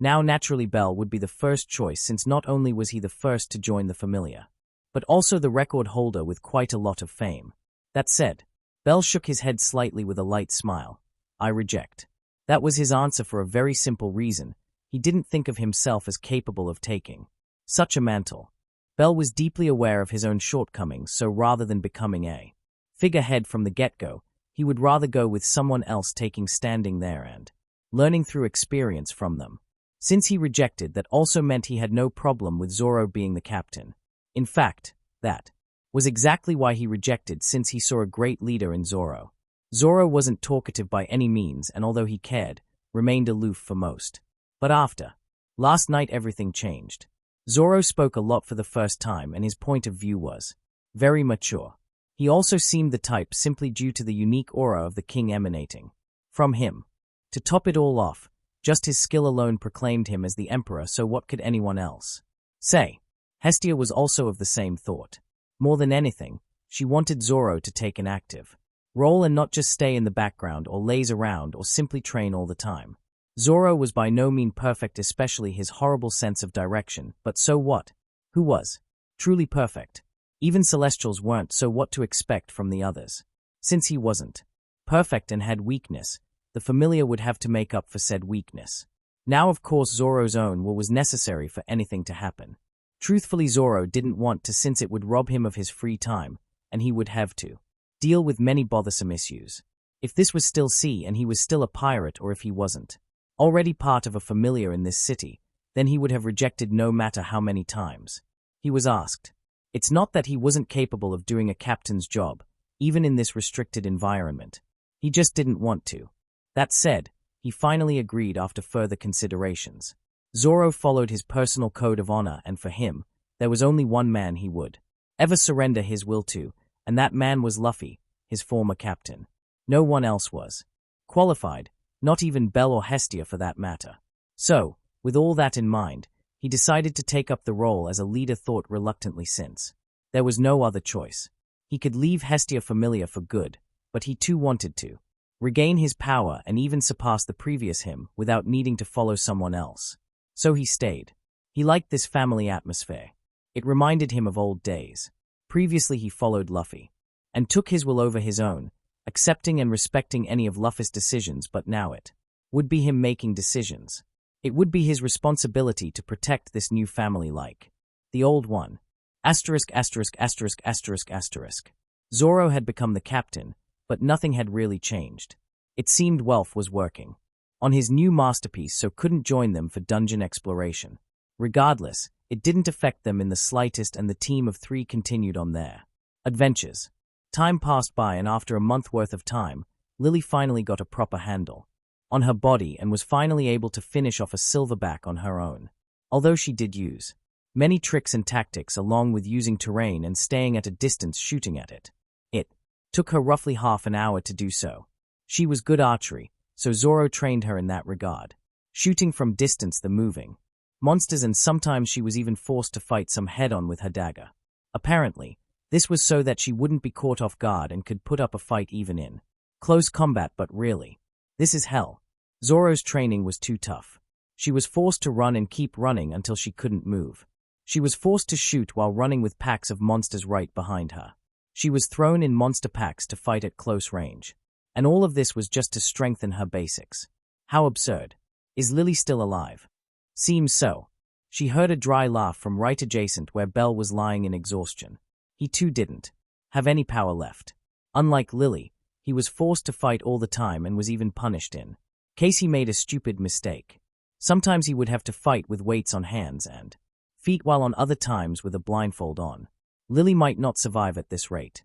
Now, naturally, Bell would be the first choice, since not only was he the first to join the Famelia, but also the record holder with quite a lot of fame. That said, Bell shook his head slightly with a light smile. I reject. That was his answer for a very simple reason. He didn't think of himself as capable of taking such a mantle. Bell was deeply aware of his own shortcomings, so rather than becoming a figurehead from the get-go, he would rather go with someone else, taking standing there and learning through experience from them. Since he rejected, that also meant he had no problem with Zoro being the captain. In fact, that was exactly why he rejected, since he saw a great leader in Zoro. Zoro wasn't talkative by any means, and although he cared, remained aloof for most. But after Last night everything changed. Zoro spoke a lot for the first time and his point of view was very mature. He also seemed the type simply due to the unique aura of the king emanating from him. To top it all off, just his skill alone proclaimed him as the emperor, so what could anyone else say? Hestia was also of the same thought. More than anything, she wanted Zoro to take an active role and not just stay in the background or laze around or simply train all the time. Zoro was by no means perfect, especially his horrible sense of direction, but so what? Who was truly perfect? Even Celestials weren't, so what to expect from the others? Since he wasn't perfect and had weakness, the Famelia would have to make up for said weakness. Now of course Zoro's own will was necessary for anything to happen. Truthfully, Zoro didn't want to, since it would rob him of his free time, and he would have to deal with many bothersome issues. If this was still sea and he was still a pirate, or if he wasn't already part of a familiar in this city, then he would have rejected no matter how many times he was asked. It's not that he wasn't capable of doing a captain's job, even in this restricted environment. He just didn't want to. That said, he finally agreed after further considerations. Zoro followed his personal code of honor, and for him, there was only one man he would ever surrender his will to, and that man was Luffy, his former captain. No one else was qualified, not even Bell or Hestia for that matter. So, with all that in mind, he decided to take up the role as a leader, thought reluctantly, since there was no other choice. He could leave Hestia Famelia for good, but he too wanted to regain his power and even surpass the previous him without needing to follow someone else. So he stayed. He liked this family atmosphere. It reminded him of old days. Previously he followed Luffy and took his will over his own, accepting and respecting any of Luffy's decisions, but now it would be him making decisions. It would be his responsibility to protect this new family like the old one. Asterisk, asterisk, asterisk, asterisk, asterisk. Zoro had become the captain, but nothing had really changed. It seemed Welf was working on his new masterpiece, so couldn't join them for dungeon exploration. Regardless, it didn't affect them in the slightest, and the team of 3 continued on their adventures. Time passed by, and after a month worth of time, Lily finally got a proper handle on her body and was finally able to finish off a silverback on her own. Although she did use many tricks and tactics, along with using terrain and staying at a distance shooting at it. It took her roughly half an hour to do so. She was good archery, so Zoro trained her in that regard, shooting from distance the moving monsters, and sometimes she was even forced to fight some head-on with her dagger. Apparently, this was so that she wouldn't be caught off guard and could put up a fight even in close combat, but really, this is hell. Zoro's training was too tough. She was forced to run and keep running until she couldn't move. She was forced to shoot while running with packs of monsters right behind her. She was thrown in monster packs to fight at close range. And all of this was just to strengthen her basics. How absurd. Is Lily still alive? Seems so. She heard a dry laugh from right adjacent where Bell was lying in exhaustion. He too didn't have any power left. Unlike Lily, he was forced to fight all the time and was even punished in case he made a stupid mistake. Sometimes he would have to fight with weights on hands and feet, while on other times with a blindfold on. Lily might not survive at this rate.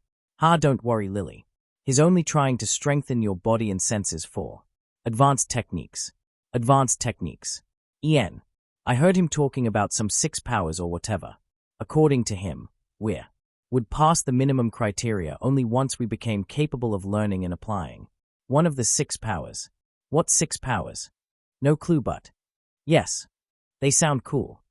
Don't worry, Lily. He's only trying to strengthen your body and senses for advanced techniques. Advanced techniques. Ian. I heard him talking about some 6 powers or whatever. According to him, we would pass the minimum criteria only once we became capable of learning and applying one of the 6 powers. What 6 powers? No clue, but yes, they sound cool.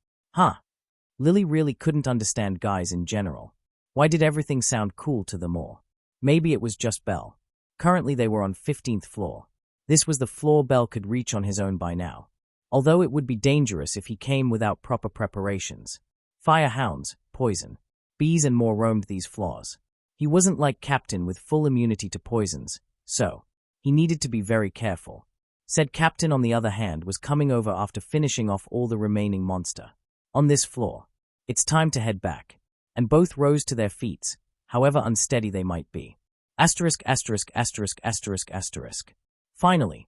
Lily really couldn't understand guys in general. Why did everything sound cool to them all? Maybe it was just Bell. Currently they were on 15th floor. This was the floor Bell could reach on his own by now. Although it would be dangerous if he came without proper preparations. Firehounds, poison, bees and more roamed these floors. He wasn't like Captain with full immunity to poisons, so he needed to be very careful. Said Captain, on the other hand, was coming over after finishing off all the remaining monster on this floor. It's time to head back. And both rose to their feet, however unsteady they might be. Asterisk, asterisk, asterisk, asterisk, asterisk. Finally,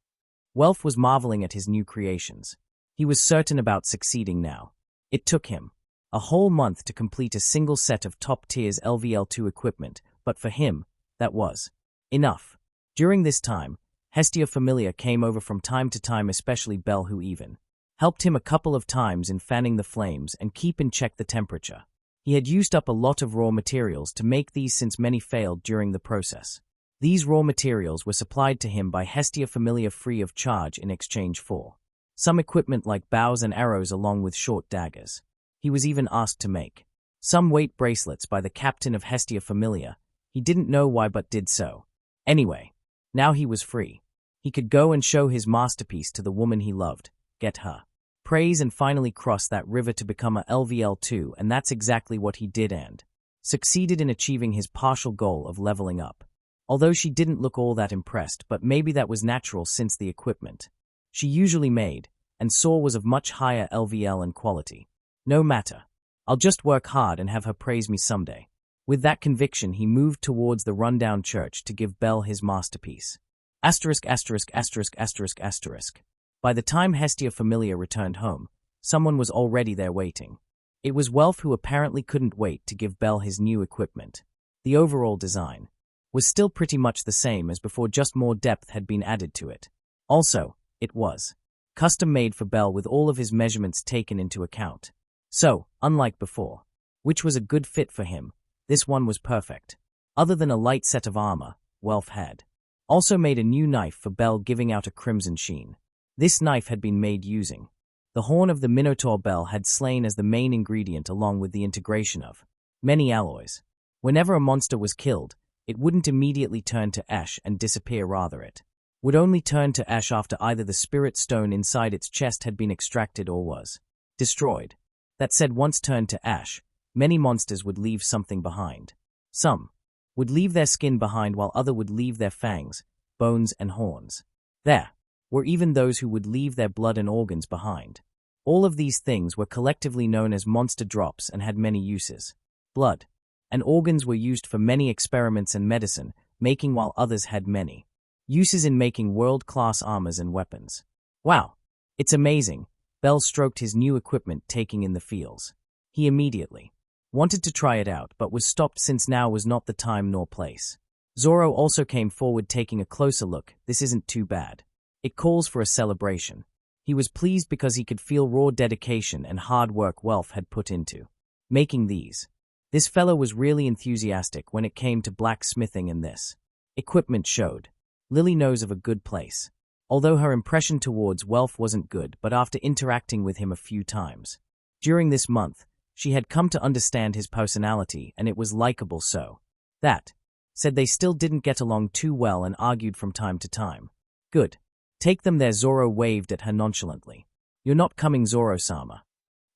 Welf was marveling at his new creations. He was certain about succeeding now. It took him a whole month to complete a single set of top-tier's LVL2 equipment, but for him, that was enough. During this time, Hestia Famelia came over from time to time, especially Bell, who even helped him a couple of times in fanning the flames and keep in check the temperature. He had used up a lot of raw materials to make these since many failed during the process. These raw materials were supplied to him by Hestia Famelia free of charge in exchange for some equipment like bows and arrows along with short daggers. He was even asked to make some weight bracelets by the captain of Hestia Famelia. He didn't know why but did so. Anyway, now he was free. He could go and show his masterpiece to the woman he loved, get her praise and finally cross that river to become a LVL2, and that's exactly what he did and succeeded in achieving his partial goal of leveling up. Although she didn't look all that impressed, but maybe that was natural since the equipment she usually made and saw was of much higher LVL and quality. No matter. I'll just work hard and have her praise me someday. With that conviction, he moved towards the rundown church to give Belle his masterpiece. Asterisk, asterisk, asterisk, asterisk, asterisk. By the time Hestia Famelia returned home, someone was already there waiting. It was Welf, who apparently couldn't wait to give Belle his new equipment. The overall design was still pretty much the same as before, just more depth had been added to it. Also, it was custom-made for Belle with all of his measurements taken into account. So, unlike before, which was a good fit for him, this one was perfect. Other than a light set of armor, Welf had also made a new knife for Belle, giving out a crimson sheen. This knife had been made using the horn of the Minotaur Belle had slain as the main ingredient, along with the integration of many alloys. Whenever a monster was killed, it wouldn't immediately turn to ash and disappear, rather it would only turn to ash after either the spirit stone inside its chest had been extracted or was destroyed. That said, once turned to ash, many monsters would leave something behind. Some would leave their skin behind, while others would leave their fangs, bones, and horns. There were even those who would leave their blood and organs behind. All of these things were collectively known as monster drops and had many uses. Blood and organs were used for many experiments and medicine making, while others had many uses in making world-class armors and weapons. Wow, it's amazing. Belle stroked his new equipment, taking in the feels. He immediately wanted to try it out, but was stopped since now was not the time nor place. Zoro also came forward, taking a closer look. This isn't too bad. It calls for a celebration. He was pleased because he could feel raw dedication and hard work Welf had put into making these. This fellow was really enthusiastic when it came to blacksmithing, and this equipment showed Lily knows of a good place. Although her impression towards Welf wasn't good, but after interacting with him a few times during this month, she had come to understand his personality, and it was likable. So that said, they still didn't get along too well and argued from time to time. Good. Take them there. Zoro waved at her nonchalantly. You're not coming, Zoro-sama.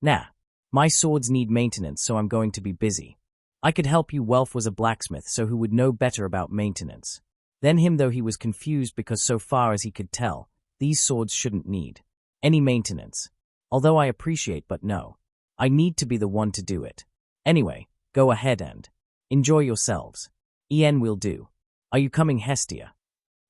Nah. My swords need maintenance, so I'm going to be busy. I could help you. Welf was a blacksmith, so who would know better about maintenance than him, though he was confused because so far as he could tell, these swords shouldn't need any maintenance. Although I appreciate, but no. I need to be the one to do it. Anyway, go ahead and enjoy yourselves. Ian will do. Are you coming, Hestia?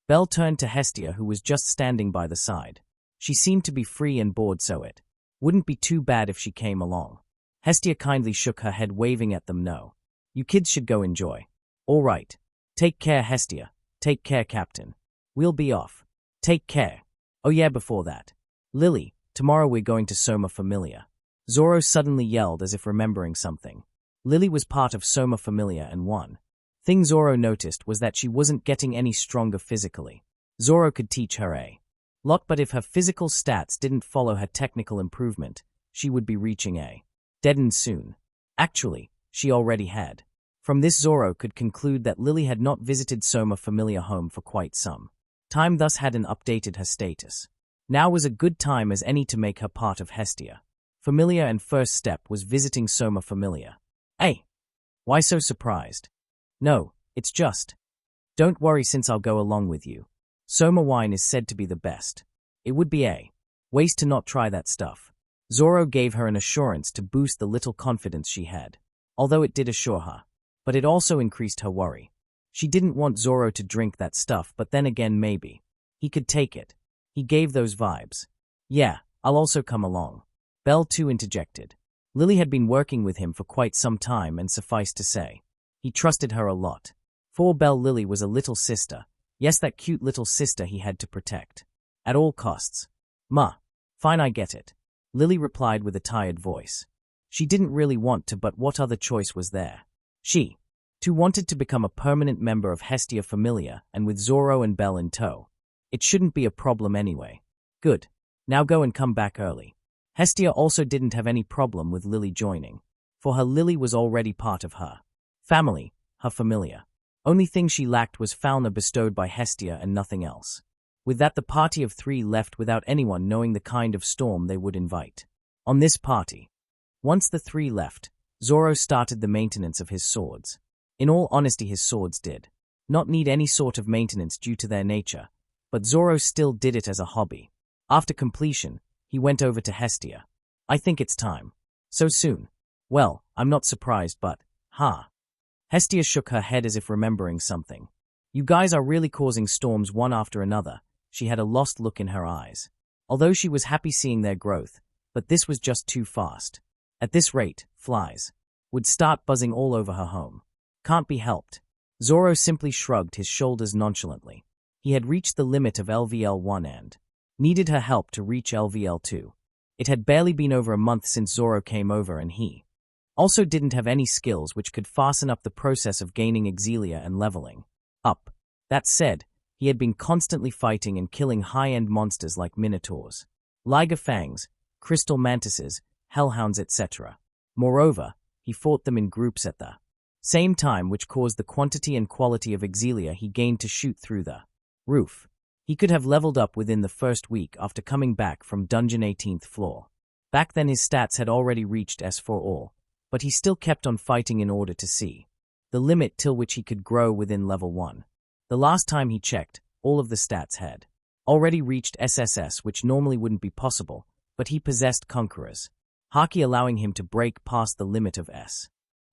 Belle turned to Hestia, who was just standing by the side. She seemed to be free and bored, so it wouldn't be too bad if she came along. Hestia kindly shook her head, waving at them. No. You kids should go enjoy. All right. Take care, Hestia. Take care, Captain. We'll be off. Take care. Oh yeah, before that. Lily, tomorrow we're going to Soma Familia. Zoro suddenly yelled, as if remembering something. Lily was part of Soma Familia, and one thing Zoro noticed was that she wasn't getting any stronger physically. Zoro could teach her a lot, but if her physical stats didn't follow her technical improvement, she would be reaching a dead end soon. Actually, she already had. From this, Zoro could conclude that Lily had not visited Soma Familia home for quite some time, thus hadn't updated her status. Now was a good time as any to make her part of Hestia Familia, and first step was visiting Soma Familia. Hey! Why so surprised? No, it's just. Don't worry, since I'll go along with you. Soma wine is said to be the best. It would be a waste to not try that stuff. Zoro gave her an assurance to boost the little confidence she had. Although it did assure her, but it also increased her worry. She didn't want Zoro to drink that stuff, but then again, maybe he could take it. He gave those vibes. Yeah, I'll also come along. Belle too interjected. Lily had been working with him for quite some time, and suffice to say, he trusted her a lot. For Belle, Lily was a little sister. Yes, that cute little sister he had to protect at all costs. Ma. Fine, I get it. Lily replied with a tired voice. She didn't really want to, but what other choice was there? She, too, wanted to become a permanent member of Hestia Famelia, and with Zoro and Belle in tow. It shouldn't be a problem anyway. Good. Now go and come back early. Hestia also didn't have any problem with Lily joining. For her, Lily was already part of her family, her familia. Only thing she lacked was fauna bestowed by Hestia and nothing else. With that, the party of 3 left without anyone knowing the kind of storm they would invite. On this party, once the 3 left, Zoro started the maintenance of his swords. In all honesty, his swords did not need any sort of maintenance due to their nature, but Zoro still did it as a hobby. After completion, he went over to Hestia. I think it's time. So soon? Well, I'm not surprised, but, Hestia shook her head as if remembering something. You guys are really causing storms one after another. She had a lost look in her eyes. Although she was happy seeing their growth, but this was just too fast. At this rate, flies would start buzzing all over her home. Can't be helped. Zoro simply shrugged his shoulders nonchalantly. He had reached the limit of LVL1 and needed her help to reach LVL2. It had barely been over a month since Zoro came over, and he also didn't have any skills which could fasten up the process of gaining Exilia and leveling up. That said, he had been constantly fighting and killing high-end monsters like minotaurs, liger fangs, crystal mantises, hellhounds, etc. Moreover, he fought them in groups at the same time, which caused the quantity and quality of Exilia he gained to shoot through the roof. He could have leveled up within the first week after coming back from dungeon 18th floor. Back then his stats had already reached S4 all, but he still kept on fighting in order to see the limit till which he could grow within level 1. The last time he checked, all of the stats had already reached SSS, which normally wouldn't be possible, but he possessed Conqueror's Haki, allowing him to break past the limit of S.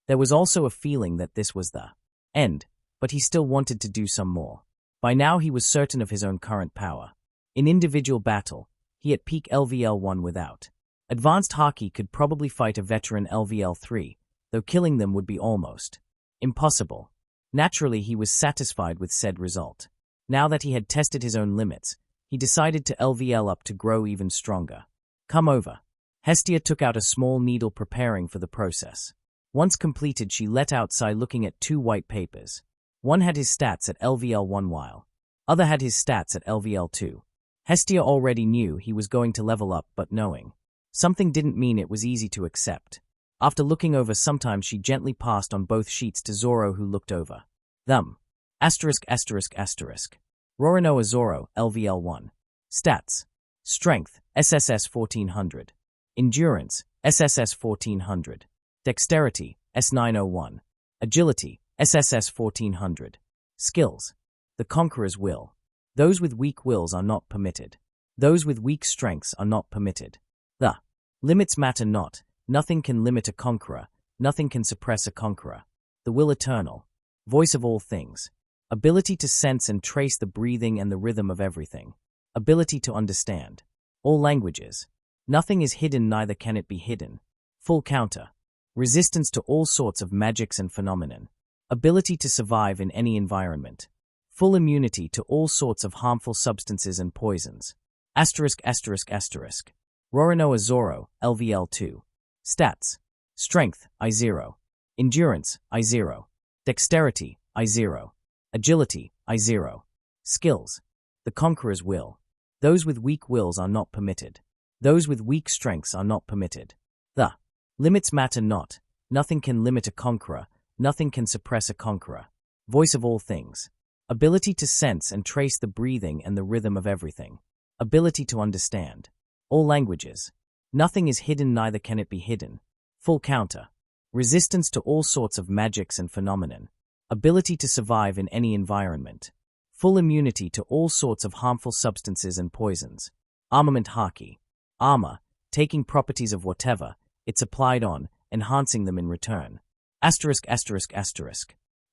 There was also a feeling that this was the end, but he still wanted to do some more. By now he was certain of his own current power. In individual battle, he at peak LVL1 without advanced Haki could probably fight a veteran LVL3, though killing them would be almost impossible. Naturally, he was satisfied with said result. Now that he had tested his own limits, he decided to LVL up to grow even stronger. Come over. Hestia took out a small needle, preparing for the process. Once completed, she let out sigh, looking at 2 white papers. One had his stats at LVL1 while other had his stats at LVL2. Hestia already knew he was going to level up, but knowing something didn't mean it was easy to accept. After looking over sometimes, she gently passed on both sheets to Zoro, who looked over them. Rorinoa Zoro, LVL1. Stats. Strength, SSS 1400. Endurance, SSS 1400. Dexterity, S901. Agility, SSS 1400. Skills. The Conqueror's Will. Those with weak wills are not permitted. Those with weak strengths are not permitted. The limits matter not. Nothing can limit a conqueror. Nothing can suppress a conqueror. The will eternal. Voice of all things. Ability to sense and trace the breathing and the rhythm of everything. Ability to understand all languages. Nothing is hidden, neither can it be hidden. Full counter. Resistance to all sorts of magics and phenomenon. Ability to survive in any environment. Full immunity to all sorts of harmful substances and poisons. Rorinoa Zoro, LVL2. Stats. Strength, I0. Endurance, I0. Dexterity, I0. Agility, I0. Skills. The Conqueror's Will. Those with weak wills are not permitted. Those with weak strengths are not permitted. The limits matter not. Nothing can limit a conqueror. Nothing can suppress a conqueror. Voice of all things. Ability to sense and trace the breathing and the rhythm of everything. Ability to understand all languages. Nothing is hidden, neither can it be hidden. Full counter. Resistance to all sorts of magics and phenomenon. Ability to survive in any environment. Full immunity to all sorts of harmful substances and poisons. Armament Haki. Armor, taking properties of whatever it's applied on, enhancing them in return.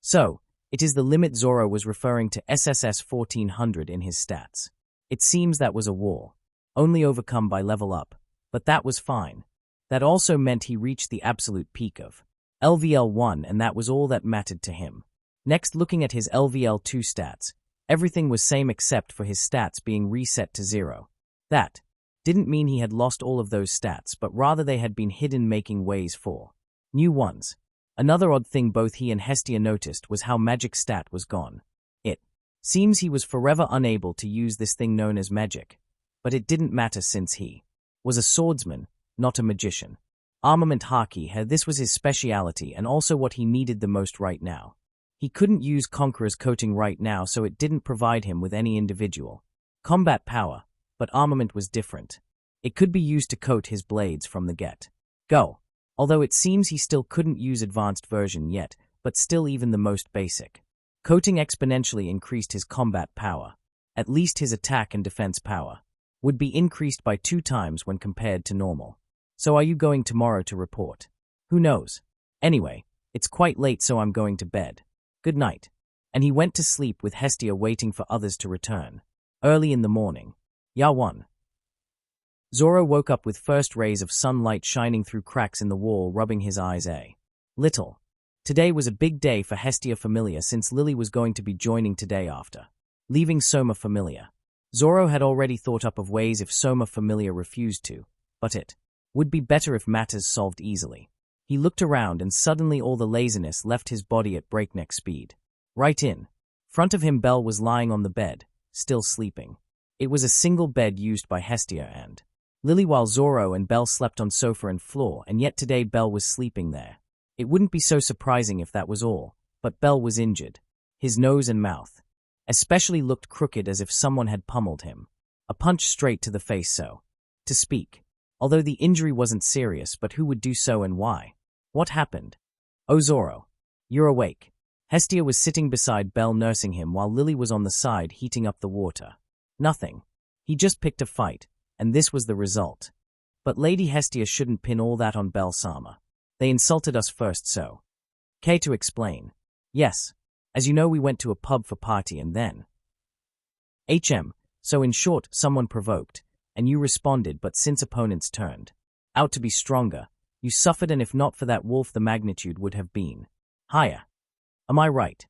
So, it is the limit. Zoro was referring to SSS 1400 in his stats. It seems that was a wall, only overcome by level up, but that was fine. That also meant he reached the absolute peak of LVL1, and that was all that mattered to him. Next, looking at his LVL2 stats, everything was same except for his stats being reset to 0. That didn't mean he had lost all of those stats, but rather they had been hidden, making ways for new ones. Another odd thing both he and Hestia noticed was how magic stat was gone. It seems he was forever unable to use this thing known as magic, but it didn't matter since he was a swordsman, not a magician. Armament haki, this was his speciality and also what he needed the most right now. He couldn't use Conqueror's coating right now, so it didn't provide him with any individual combat power, but armament was different. It could be used to coat his blades from the get-go. Although it seems he still couldn't use advanced version yet, but still even the most basic coating exponentially increased his combat power. At least his attack and defense power would be increased by 2 times when compared to normal. So are you going tomorrow to report? Who knows? Anyway, it's quite late, so I'm going to bed. Good night. And he went to sleep with Hestia waiting for others to return. Early in the morning. Yawan. Zoro woke up with first rays of sunlight shining through cracks in the wall, rubbing his eyes a little. Today was a big day for Hestia Famelia since Lily was going to be joining today after leaving Soma Famelia. Zoro had already thought up of ways if Soma Famelia refused to, but it would be better if matters solved easily. He looked around and suddenly all the laziness left his body at breakneck speed. Right in front of him, Belle was lying on the bed, still sleeping. It was a single bed used by Hestia and Lily, while Zoro and Belle slept on sofa and floor, and yet today Belle was sleeping there. It wouldn't be so surprising if that was all, but Belle was injured. His nose and mouth especially looked crooked, as if someone had pummeled him. A punch straight to the face, so to speak. Although the injury wasn't serious, but who would do so and why? What happened? Oh, Zoro. You're awake. Hestia was sitting beside Belle nursing him while Lily was on the side heating up the water. Nothing. He just picked a fight, and this was the result. But Lady Hestia shouldn't pin all that on Belle-sama. They insulted us first, so. To explain. Yes. As you know, we went to a pub for party and then. So in short, someone provoked, and you responded, but since opponents turned out to be stronger, you suffered, and if not for that wolf, the magnitude would have been higher. Am I right?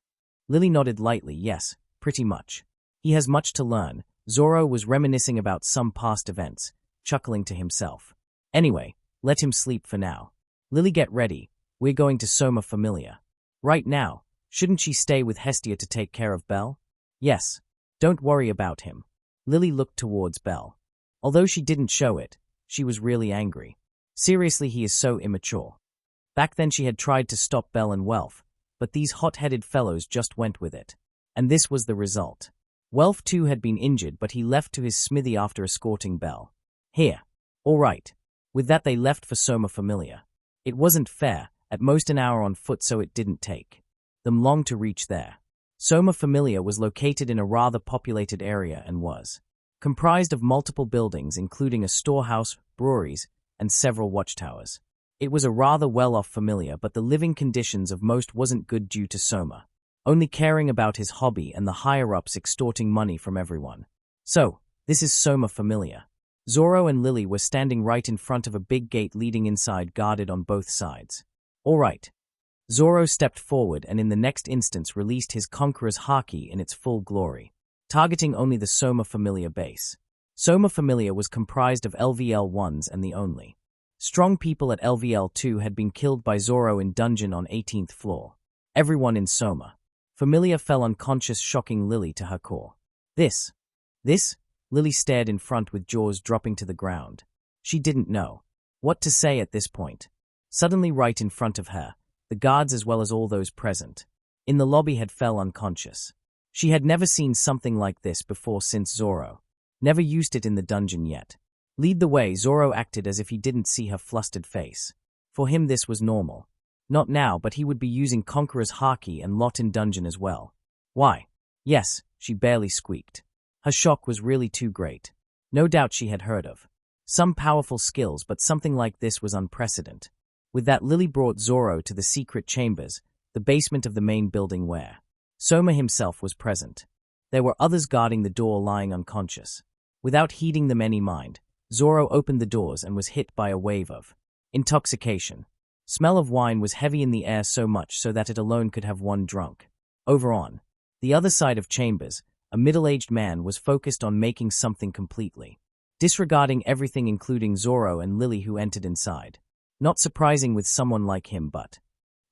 Lily nodded lightly. Yes, pretty much. He has much to learn. Zoro was reminiscing about some past events, chuckling to himself. Anyway, let him sleep for now. Lily, get ready. We're going to Soma Famelia. Right now. Shouldn't she stay with Hestia to take care of Belle? Yes. Don't worry about him. Lily looked towards Belle. Although she didn't show it, she was really angry. Seriously, he is so immature. Back then she had tried to stop Belle and Welf, but these hot-headed fellows just went with it. And this was the result. Welf too had been injured, but he left to his smithy after escorting Belle. Here. All right. With that they left for Soma Famelia. It wasn't fair, at most an hour on foot, so it didn't take them long to reach there. Soma Famelia was located in a rather populated area and was comprised of multiple buildings, including a storehouse, breweries, and several watchtowers. It was a rather well-off familia, but the living conditions of most wasn't good due to Soma only caring about his hobby and the higher-ups extorting money from everyone. So, this is Soma Famelia. Zoro and Lily were standing right in front of a big gate leading inside, guarded on both sides. All right. Zoro stepped forward and in the next instance released his Conqueror's haki in its full glory, targeting only the Soma Famelia base. Soma Famelia was comprised of LVL-1s, and the only strong people at LVL-2 had been killed by Zoro in dungeon on 18th floor. Everyone in Soma Famelia fell unconscious, shocking Lily to her core. This? Lily stared in front with jaws dropping to the ground. She didn't know what to say at this point. Suddenly right in front of her, the guards as well as all those present in the lobby had fell unconscious. She had never seen something like this before since Zoro never used it in the dungeon yet. Lead the way. Zoro acted as if he didn't see her flustered face. For him this was normal. Not now, but he would be using Conqueror's haki and lot in dungeon as well. Why? Yes, she barely squeaked. Her shock was really too great. No doubt she had heard of some powerful skills, but something like this was unprecedented. With that, Lily brought Zoro to the secret chambers, the basement of the main building where Soma himself was present. There were others guarding the door, lying unconscious. Without heeding them any mind, Zoro opened the doors and was hit by a wave of intoxication. Smell of wine was heavy in the air, so much so that it alone could have one drunk. Over on the other side of chambers, a middle-aged man was focused on making something completely disregarding everything including Zoro and Lily who entered inside. Not surprising with someone like him, but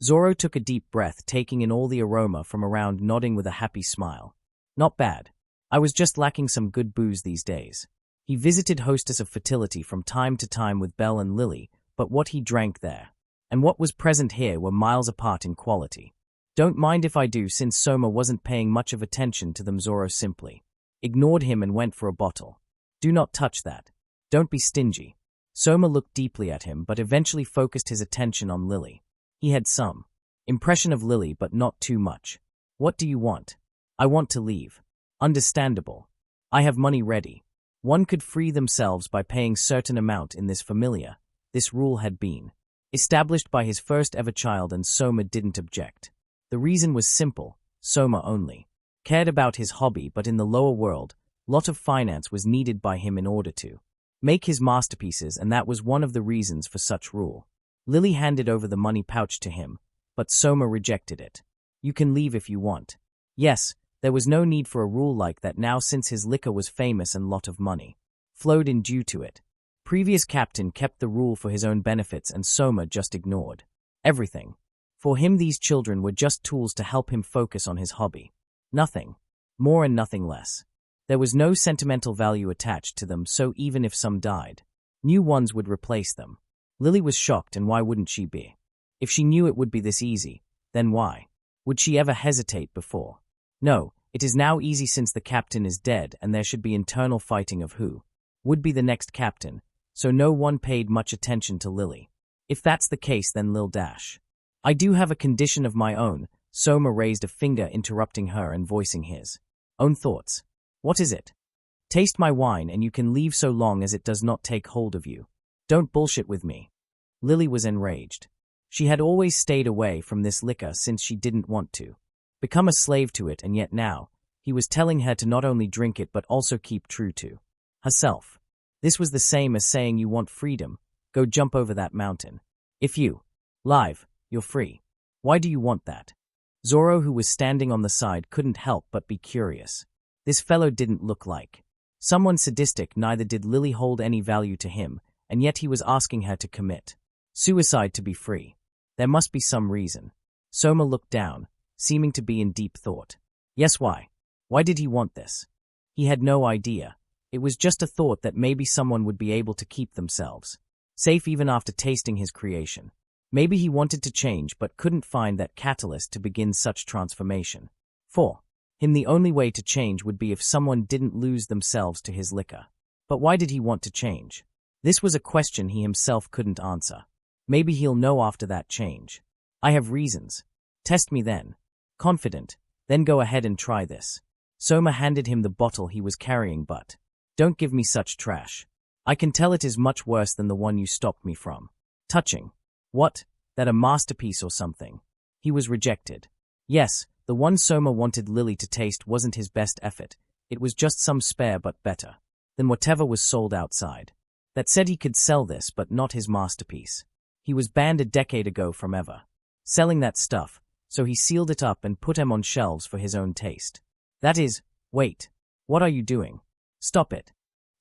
Zoro took a deep breath, taking in all the aroma from around, nodding with a happy smile. Not bad. I was just lacking some good booze these days. He visited Hostess of Fertility from time to time with Belle and Lily, but what he drank there and what was present here were miles apart in quality. Don't mind if I do, since Soma wasn't paying much of attention to them. Zoro simply ignored him and went for a bottle. Do not touch that. Don't be stingy. Soma looked deeply at him, but eventually focused his attention on Lily. He had some impression of Lily, but not too much. What do you want? I want to leave. Understandable. I have money ready. One could free themselves by paying certain amount in this familia. This rule had been established by his first ever child, and Soma didn't object. The reason was simple. Soma only cared about his hobby, but in the lower world, lot of finance was needed by him in order to make his masterpieces, and that was one of the reasons for such rule. Lily handed over the money pouch to him, but Soma rejected it. You can leave if you want. Yes, there was no need for a rule like that now, since his liquor was famous and lot of money flowed in due to it. Previous captain kept the rule for his own benefits, and Soma just ignored everything. For him, these children were just tools to help him focus on his hobby. Nothing more and nothing less. There was no sentimental value attached to them, so even if some died, new ones would replace them. Lily was shocked, and why wouldn't she be? If she knew it would be this easy, then why would she ever hesitate before? No, it is now easy since the captain is dead, and there should be internal fighting of who would be the next captain, so no one paid much attention to Lily. If that's the case, then Lil Dash. I do have a condition of my own. Soma raised a finger, interrupting her and voicing his own thoughts. What is it? Taste my wine and you can leave, so long as it does not take hold of you. Don't bullshit with me. Lily was enraged. She had always stayed away from this liquor since she didn't want to become a slave to it, and yet now he was telling her to not only drink it but also keep true to herself. This was the same as saying, you want freedom, go jump over that mountain. If you live, you're free. Why do you want that? Zoro, who was standing on the side, couldn't help but be curious. This fellow didn't look like someone sadistic, neither did Lily hold any value to him, and yet he was asking her to commit suicide to be free. There must be some reason. Soma looked down, seeming to be in deep thought. Yes, why? Why did he want this? He had no idea. It was just a thought that maybe someone would be able to keep themselves safe even after tasting his creation. Maybe he wanted to change but couldn't find that catalyst to begin such transformation. For him, the only way to change would be if someone didn't lose themselves to his liquor. But why did he want to change? This was a question he himself couldn't answer. Maybe he'll know after that change. I have reasons. Test me then. Confident. Then go ahead and try this. Soma handed him the bottle he was carrying, but don't give me such trash. I can tell it is much worse than the one you stopped me from touching. What? That a masterpiece or something? He was rejected. Yes, the one Soma wanted Lily to taste wasn't his best effort. It was just some spare but better than whatever was sold outside. That said, he could sell this, but not his masterpiece. He was banned a decade ago from ever selling that stuff, so he sealed it up and put him on shelves for his own taste. That is, wait, what are you doing? Stop it.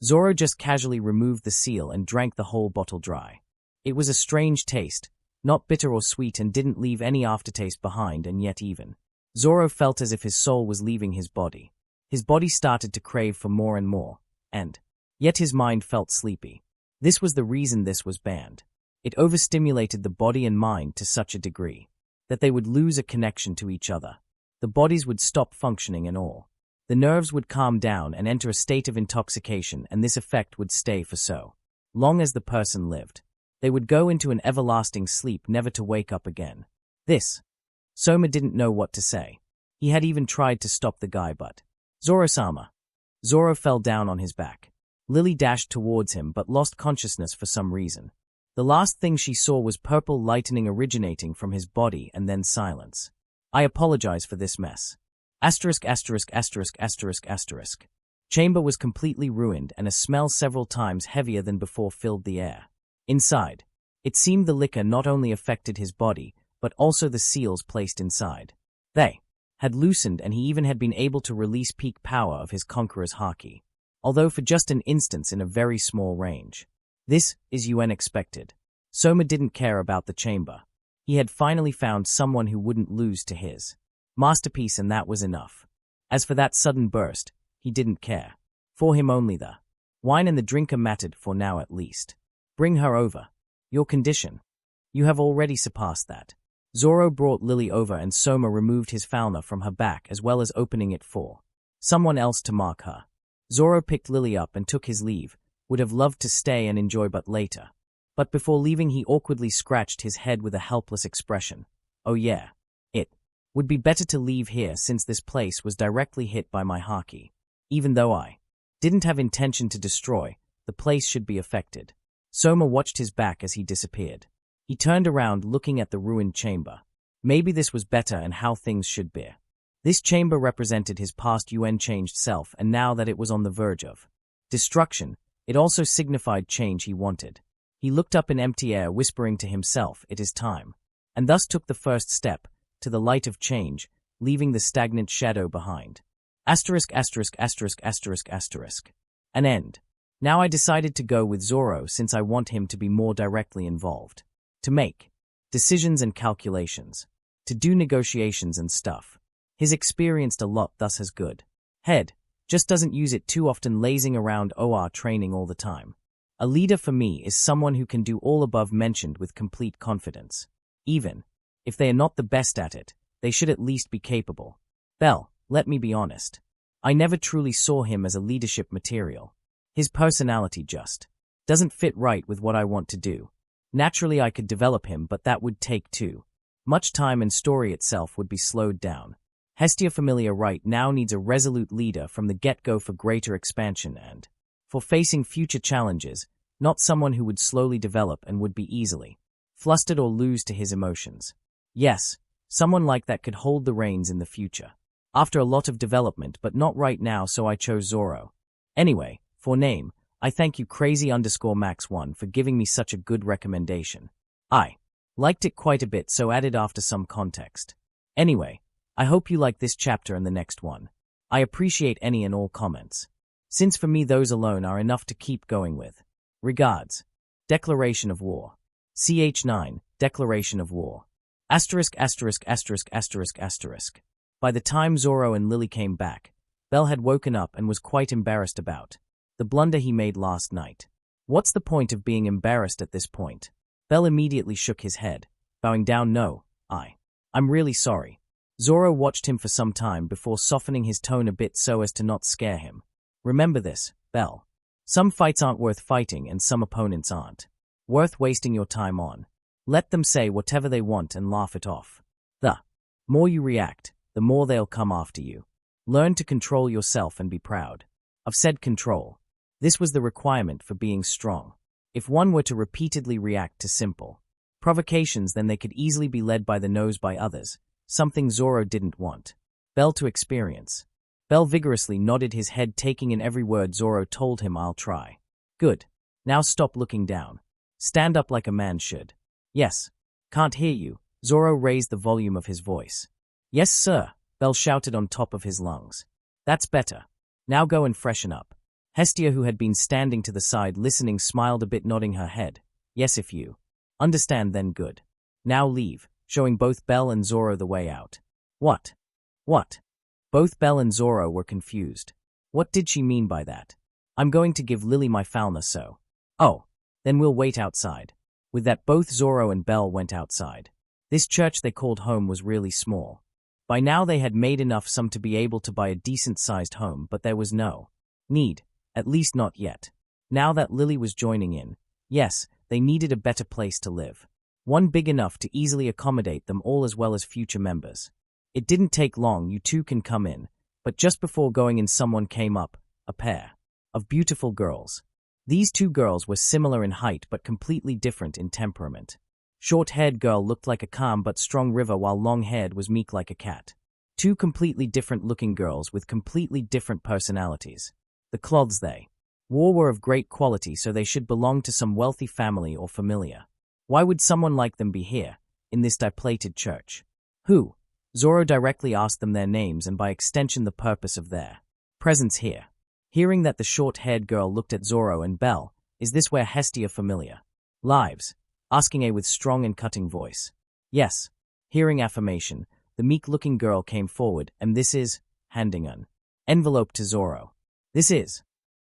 Zoro just casually removed the seal and drank the whole bottle dry. It was a strange taste, not bitter or sweet, and didn't leave any aftertaste behind, and yet even Zoro felt as if his soul was leaving his body. His body started to crave for more and more, and yet his mind felt sleepy. This was the reason this was banned. It overstimulated the body and mind to such a degree that they would lose a connection to each other. The bodies would stop functioning and all. The nerves would calm down and enter a state of intoxication, and this effect would stay for so long as the person lived. They would go into an everlasting sleep, never to wake up again. This. Soma didn't know what to say. He had even tried to stop the guy, but Zoro-sama. Zoro fell down on his back. Lily dashed towards him but lost consciousness for some reason. The last thing she saw was purple lightning originating from his body, and then silence. I apologize for this mess. Asterisk, asterisk, asterisk, asterisk, asterisk. Chamber was completely ruined, and a smell several times heavier than before filled the air. Inside, it seemed the liquor not only affected his body, but also the seals placed inside. They had loosened, and he even had been able to release peak power of his conqueror's haki. although for just an instance in a very small range. This is unexpected. Soma didn't care about the chamber. He had finally found someone who wouldn't lose to his masterpiece, and that was enough. As for that sudden burst, he didn't care. For him only the wine and the drinker mattered, for now at least. Bring her over. Your condition. You have already surpassed that. Zoro brought Lily over, and Soma removed his falna from her back as well as opening it for someone else to mark her. Zoro picked Lily up and took his leave, would have loved to stay and enjoy but later. But before leaving he awkwardly scratched his head with a helpless expression. Oh yeah. It would be better to leave here since this place was directly hit by my haki. Even though I didn't have intention to destroy, the place should be affected. Soma watched his back as he disappeared. He turned around looking at the ruined chamber. Maybe this was better and how things should be. This chamber represented his past changed self, and now that it was on the verge of destruction, it also signified change he wanted. He looked up in empty air, whispering to himself, it is time, and thus took the first step to the light of change, leaving the stagnant shadow behind. Asterisk, asterisk, asterisk, asterisk, asterisk. An end. Now I decided to go with Zoro since I want him to be more directly involved. To make decisions and calculations. To do negotiations and stuff. He's experienced a lot, thus has good head. Just doesn't use it too often, lazing around OR training all the time. A leader for me is someone who can do all above mentioned with complete confidence. Even if they are not the best at it, they should at least be capable. Bell, let me be honest. I never truly saw him as a leadership material. His personality just doesn't fit right with what I want to do. Naturally I could develop him, but that would take too much time and story itself would be slowed down. Hestia Famelia right now needs a resolute leader from the get-go for greater expansion and for facing future challenges, not someone who would slowly develop and would be easily flustered or lose to his emotions. Yes, someone like that could hold the reins in the future. After a lot of development, but not right now, so I chose Zoro. Anyway, for name, I thank you crazy_max1 for giving me such a good recommendation. I liked it quite a bit, so added after some context. Anyway, I hope you like this chapter and the next one. I appreciate any and all comments, since for me those alone are enough to keep going with. Regards. Declaration of War. CH9, Declaration of War. Asterisk, asterisk, asterisk, asterisk, asterisk. By the time Zoro and Lily came back, Bell had woken up and was quite embarrassed about the blunder he made last night. What's the point of being embarrassed at this point? Bell immediately shook his head, bowing down. No, I'm really sorry. Zoro watched him for some time before softening his tone a bit so as to not scare him. Remember this, Bell. Some fights aren't worth fighting and some opponents aren't worth wasting your time on. Let them say whatever they want and laugh it off. The more you react, the more they'll come after you. Learn to control yourself and be proud of said control. This was the requirement for being strong. If one were to repeatedly react to simple provocations, then they could easily be led by the nose by others, something Zoro didn't want Bell to experience. Bell vigorously nodded his head, taking in every word Zoro told him. I'll try. Good. Now stop looking down. Stand up like a man should. Yes. Can't hear you. Zoro raised the volume of his voice. Yes, sir, Bell shouted on top of his lungs. That's better. Now go and freshen up. Hestia, who had been standing to the side listening, smiled a bit, nodding her head. Yes, if you understand, then good. Now leave, showing both Bell and Zoro the way out. What? What? Both Bell and Zoro were confused. What did she mean by that? I'm going to give Lily my falna, so. Oh, then we'll wait outside. With that, both Zoro and Bell went outside. This church they called home was really small. By now they had made enough sum to be able to buy a decent-sized home, but there was no need, at least not yet. Now that Lily was joining in, yes, they needed a better place to live. One big enough to easily accommodate them all as well as future members. It didn't take long. You two can come in, but just before going in someone came up, a pair of beautiful girls. These two girls were similar in height but completely different in temperament. Short-haired girl looked like a calm but strong river, while long-haired was meek like a cat. Two completely different-looking girls with completely different personalities. The clothes they wore were of great quality, so they should belong to some wealthy family or familiar. Why would someone like them be here, in this dilapidated church? Who? Zoro directly asked them their names and by extension the purpose of their presence here. Hearing that the short-haired girl looked at Zoro and Bell, "Is this where Hestia Famelia lives?" asking A with strong and cutting voice. "Yes." Hearing affirmation, the meek-looking girl came forward, and "This is," handing an envelope to Zoro. "This is."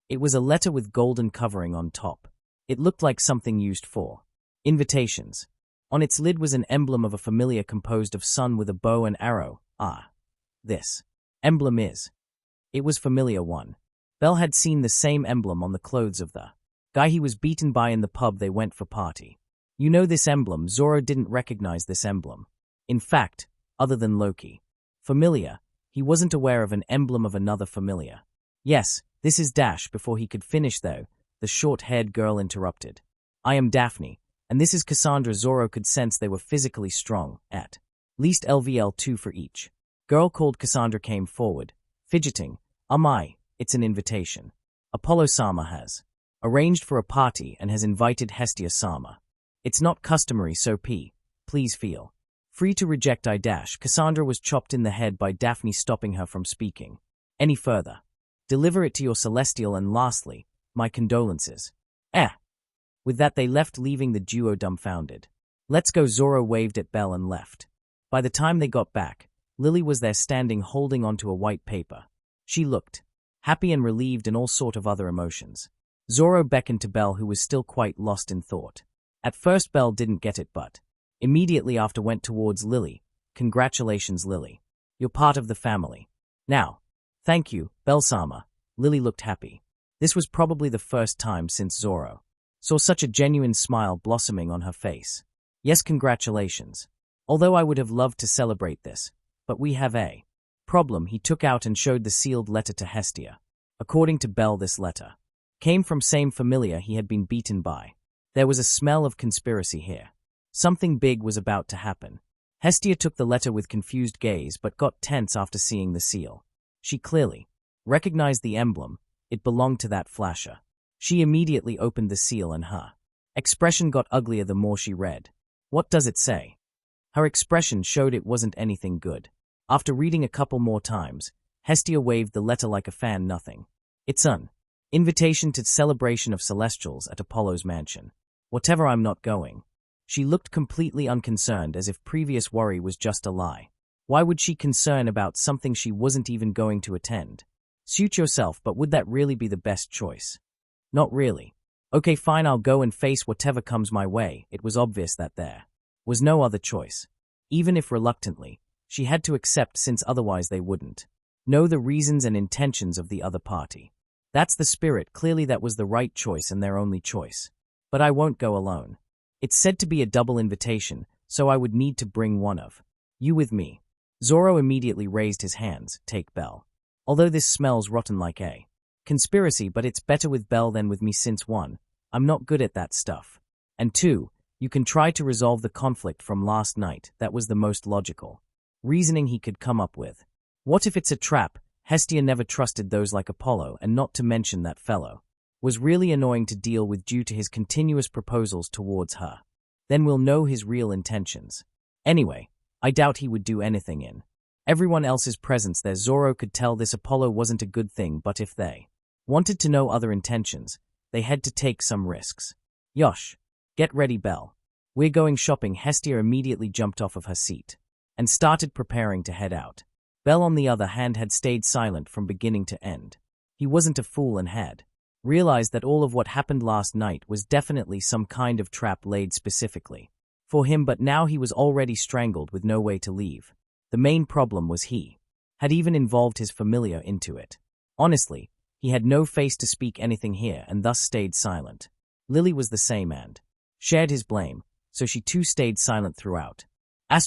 It was a letter with golden covering on top. It looked like something used for invitations. On its lid was an emblem of a familiar composed of sun with a bow and arrow. This emblem is. It was familiar one. Bell had seen the same emblem on the clothes of the guy he was beaten by in the pub they went for party. You know this emblem. Zoro didn't recognize this emblem. In fact, other than Loki Familiar, he wasn't aware of an emblem of another familiar. "Yes, this is Dash." Before he could finish though, the short-haired girl interrupted. "I am Daphne, and this is Cassandra." Zoro could sense they were physically strong, at least LVL2 for each. Girl called Cassandra came forward, fidgeting. It's an invitation. Apollo-sama has arranged for a party and has invited Hestia-sama. It's not customary, so please feel free to reject. Cassandra was chopped in the head by Daphne, stopping her from speaking any further. "Deliver it to your celestial, and lastly, my condolences." With that they left, leaving the duo dumbfounded. "Let's go." Zoro waved at Bell and left. By the time they got back, Lily was there standing holding onto a white paper. She looked happy and relieved and all sort of other emotions. Zoro beckoned to Bell, who was still quite lost in thought. At first Bell didn't get it, but immediately after went towards Lily. "Congratulations, Lily. You're part of the family now." "Thank you, Bell-sama." Lily looked happy. This was probably the first time since Zoro saw such a genuine smile blossoming on her face. "Yes, congratulations. Although I would have loved to celebrate this, but we have a problem." He took out and showed the sealed letter to Hestia. According to Bell, this letter came from same familiar he had been beaten by. There was a smell of conspiracy here. Something big was about to happen. Hestia took the letter with confused gaze but got tense after seeing the seal. She clearly recognized the emblem. It belonged to that flasher. She immediately opened the seal and her expression got uglier the more she read. "What does it say?" Her expression showed it wasn't anything good. After reading a couple more times, Hestia waved the letter like a fan. "Nothing. It's an invitation to celebration of Celestials at Apollo's mansion. Whatever, I'm not going." She looked completely unconcerned, as if previous worry was just a lie. Why would she concern about something she wasn't even going to attend? Suit yourself, but would that really be the best choice? Not really. "Okay, fine, I'll go and face whatever comes my way." It was obvious that there was no other choice. Even if reluctantly, she had to accept, since otherwise they wouldn't know the reasons and intentions of the other party. That's the spirit. Clearly that was the right choice and their only choice. "But I won't go alone. It's said to be a double invitation, so I would need to bring one of you with me." Zoro immediately raised his hands. "Take Bell. Although this smells rotten like a conspiracy, but it's better with Bell than with me, since 1, I'm not good at that stuff, and 2, you can try to resolve the conflict from last night." That was the most logical reasoning he could come up with. What if it's a trap? Hestia never trusted those like Apollo, and not to mention that fellow was really annoying to deal with due to his continuous proposals towards her. Then we'll know his real intentions. Anyway, I doubt he would do anything in everyone else's presence there. Zoro could tell this Apollo wasn't a good thing, but if they wanted to know other intentions, they had to take some risks. "Yosh, get ready, Bell. We're going shopping." Hestia immediately jumped off of her seat and started preparing to head out. Bell, on the other hand, had stayed silent from beginning to end. He wasn't a fool and had realized that all of what happened last night was definitely some kind of trap laid specifically for him, but now he was already strangled with no way to leave. The main problem was he had even involved his familiar into it. Honestly, he had no face to speak anything here and thus stayed silent. Lily was the same and shared his blame, so she too stayed silent throughout. **********.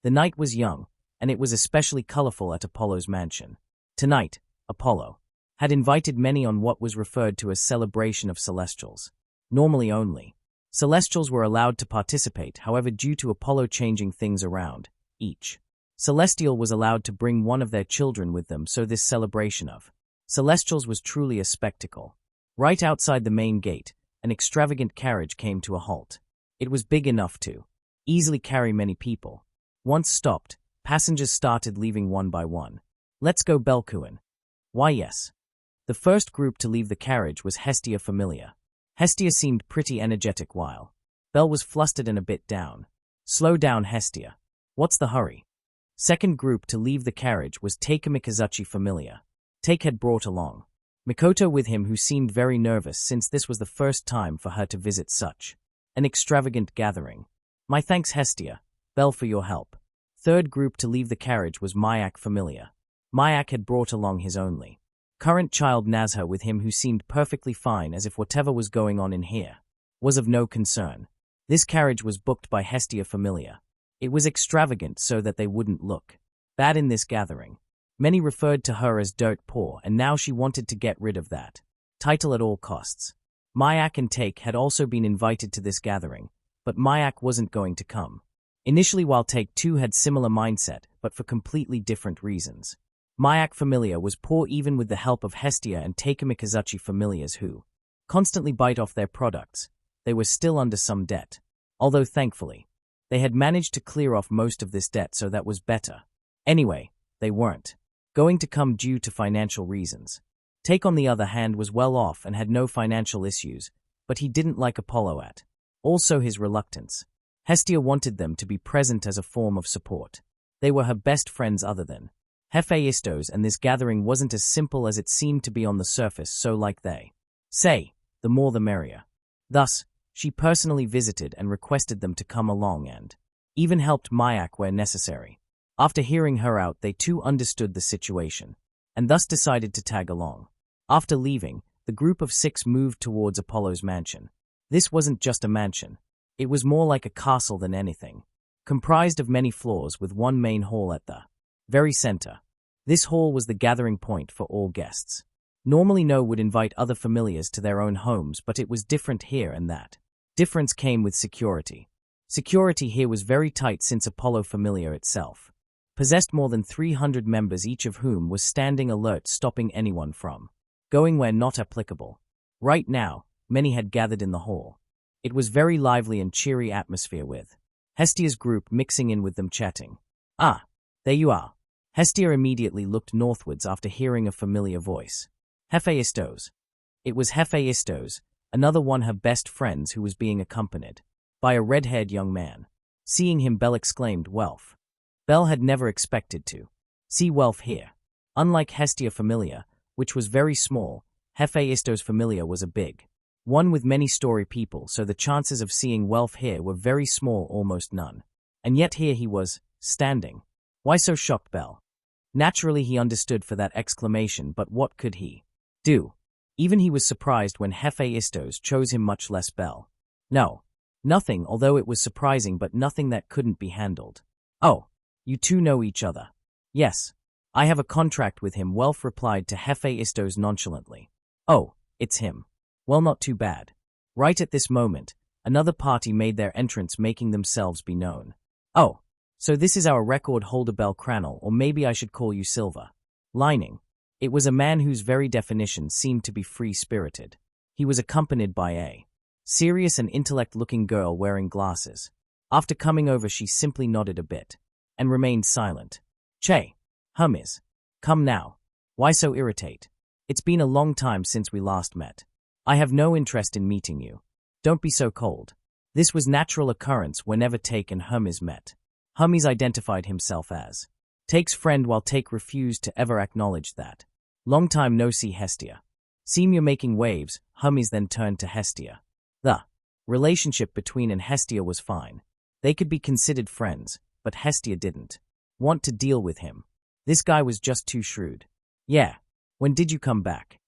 The night was young, and it was especially colorful at Apollo's mansion. Tonight, Apollo had invited many on what was referred to as celebration of Celestials. Normally only Celestials were allowed to participate, however, due to Apollo changing things around, each Celestial was allowed to bring one of their children with them, so this celebration of Celestials was truly a spectacle. Right outside the main gate, an extravagant carriage came to a halt. It was big enough to easily carry many people. Once stopped, passengers started leaving one by one. Let's go Belkuin. Why yes. The first group to leave the carriage was Hestia Famelia. Hestia seemed pretty energetic while Belle was flustered and a bit down. Slow down Hestia. What's the hurry? Second group to leave the carriage was Takamikazuchi Famelia. Take had brought along Mikoto with him, who seemed very nervous since this was the first time for her to visit such an extravagant gathering. My thanks Hestia, Belle, for your help. Third group to leave the carriage was Mayak Famelia. Mayak had brought along his only current child Nazha with him, who seemed perfectly fine, as if whatever was going on in here was of no concern. This carriage was booked by Hestia Famelia. It was extravagant so that they wouldn't look bad in this gathering. Many referred to her as dirt poor, and now she wanted to get rid of that title at all costs. Mayak and Take had also been invited to this gathering, but Mayak wasn't going to come. Initially, while Take too had similar mindset, but for completely different reasons. Mayak Famelia was poor even with the help of Hestia and Takamikazuchi Famelias, who constantly bite off their products. They were still under some debt. Although thankfully, they had managed to clear off most of this debt, so that was better. Anyway, they weren't going to come due to financial reasons. Take, on the other hand, was well off and had no financial issues, but he didn't like Apollo at also his reluctance. Hestia wanted them to be present as a form of support. They were her best friends other than Hephaistos, and this gathering wasn't as simple as it seemed to be on the surface, so like they say, the more the merrier. Thus, she personally visited and requested them to come along and even helped Mayak where necessary. After hearing her out, they too understood the situation and thus decided to tag along. After leaving, the group of 6 moved towards Apollo's mansion. This wasn't just a mansion. It was more like a castle than anything, comprised of many floors with one main hall at the very center. This hall was the gathering point for all guests. Normally No would invite other familiars to their own homes, but it was different here, and that difference came with security. Security here was very tight since Apollo Famelia itself possessed more than 300 members, each of whom was standing alert, stopping anyone from going where not applicable. Right now, many had gathered in the hall. It was very lively and cheery atmosphere, with Hestia's group mixing in with them, chatting. Ah, there you are. Hestia immediately looked northwards after hearing a familiar voice. Hephaistos. It was Hephaistos, another one of her best friends, who was being accompanied by a red-haired young man. Seeing him, Belle exclaimed, "Welf." Belle had never expected to see Welf here. Unlike Hestia Famelia, which was very small, Hephaistos Famelia was a big one with many story people, so the chances of seeing Welf here were very small, almost none. And yet here he was, standing. Why so shocked, Belle? Naturally he understood for that exclamation, but what could he do? Even he was surprised when Hephaistos chose him, much less Belle. No, nothing, although it was surprising, but nothing that couldn't be handled. Oh, you two know each other? Yes. I have a contract with him, Welf replied to Hephaistos nonchalantly. Oh, it's him. Well, not too bad. Right at this moment, another party made their entrance, making themselves be known. Oh, so this is our record holder Belle Cranel, or maybe I should call you Silver Lining. It was a man whose very definition seemed to be free-spirited. He was accompanied by a serious and intellect-looking girl wearing glasses. After coming over, she simply nodded a bit and remained silent. Che, Hummies, come now. Why so irritate? It's been a long time since we last met. I have no interest in meeting you. Don't be so cold. This was natural occurrence whenever Take and Hummies met. Hummies identified himself as Take's friend, while Take refused to ever acknowledge that. Long time no see, Hestia. Seem you're making waves. Hummies then turned to Hestia. The relationship between and Hestia was fine. They could be considered friends, but Hestia didn't want to deal with him. This guy was just too shrewd. Yeah, when did you come back?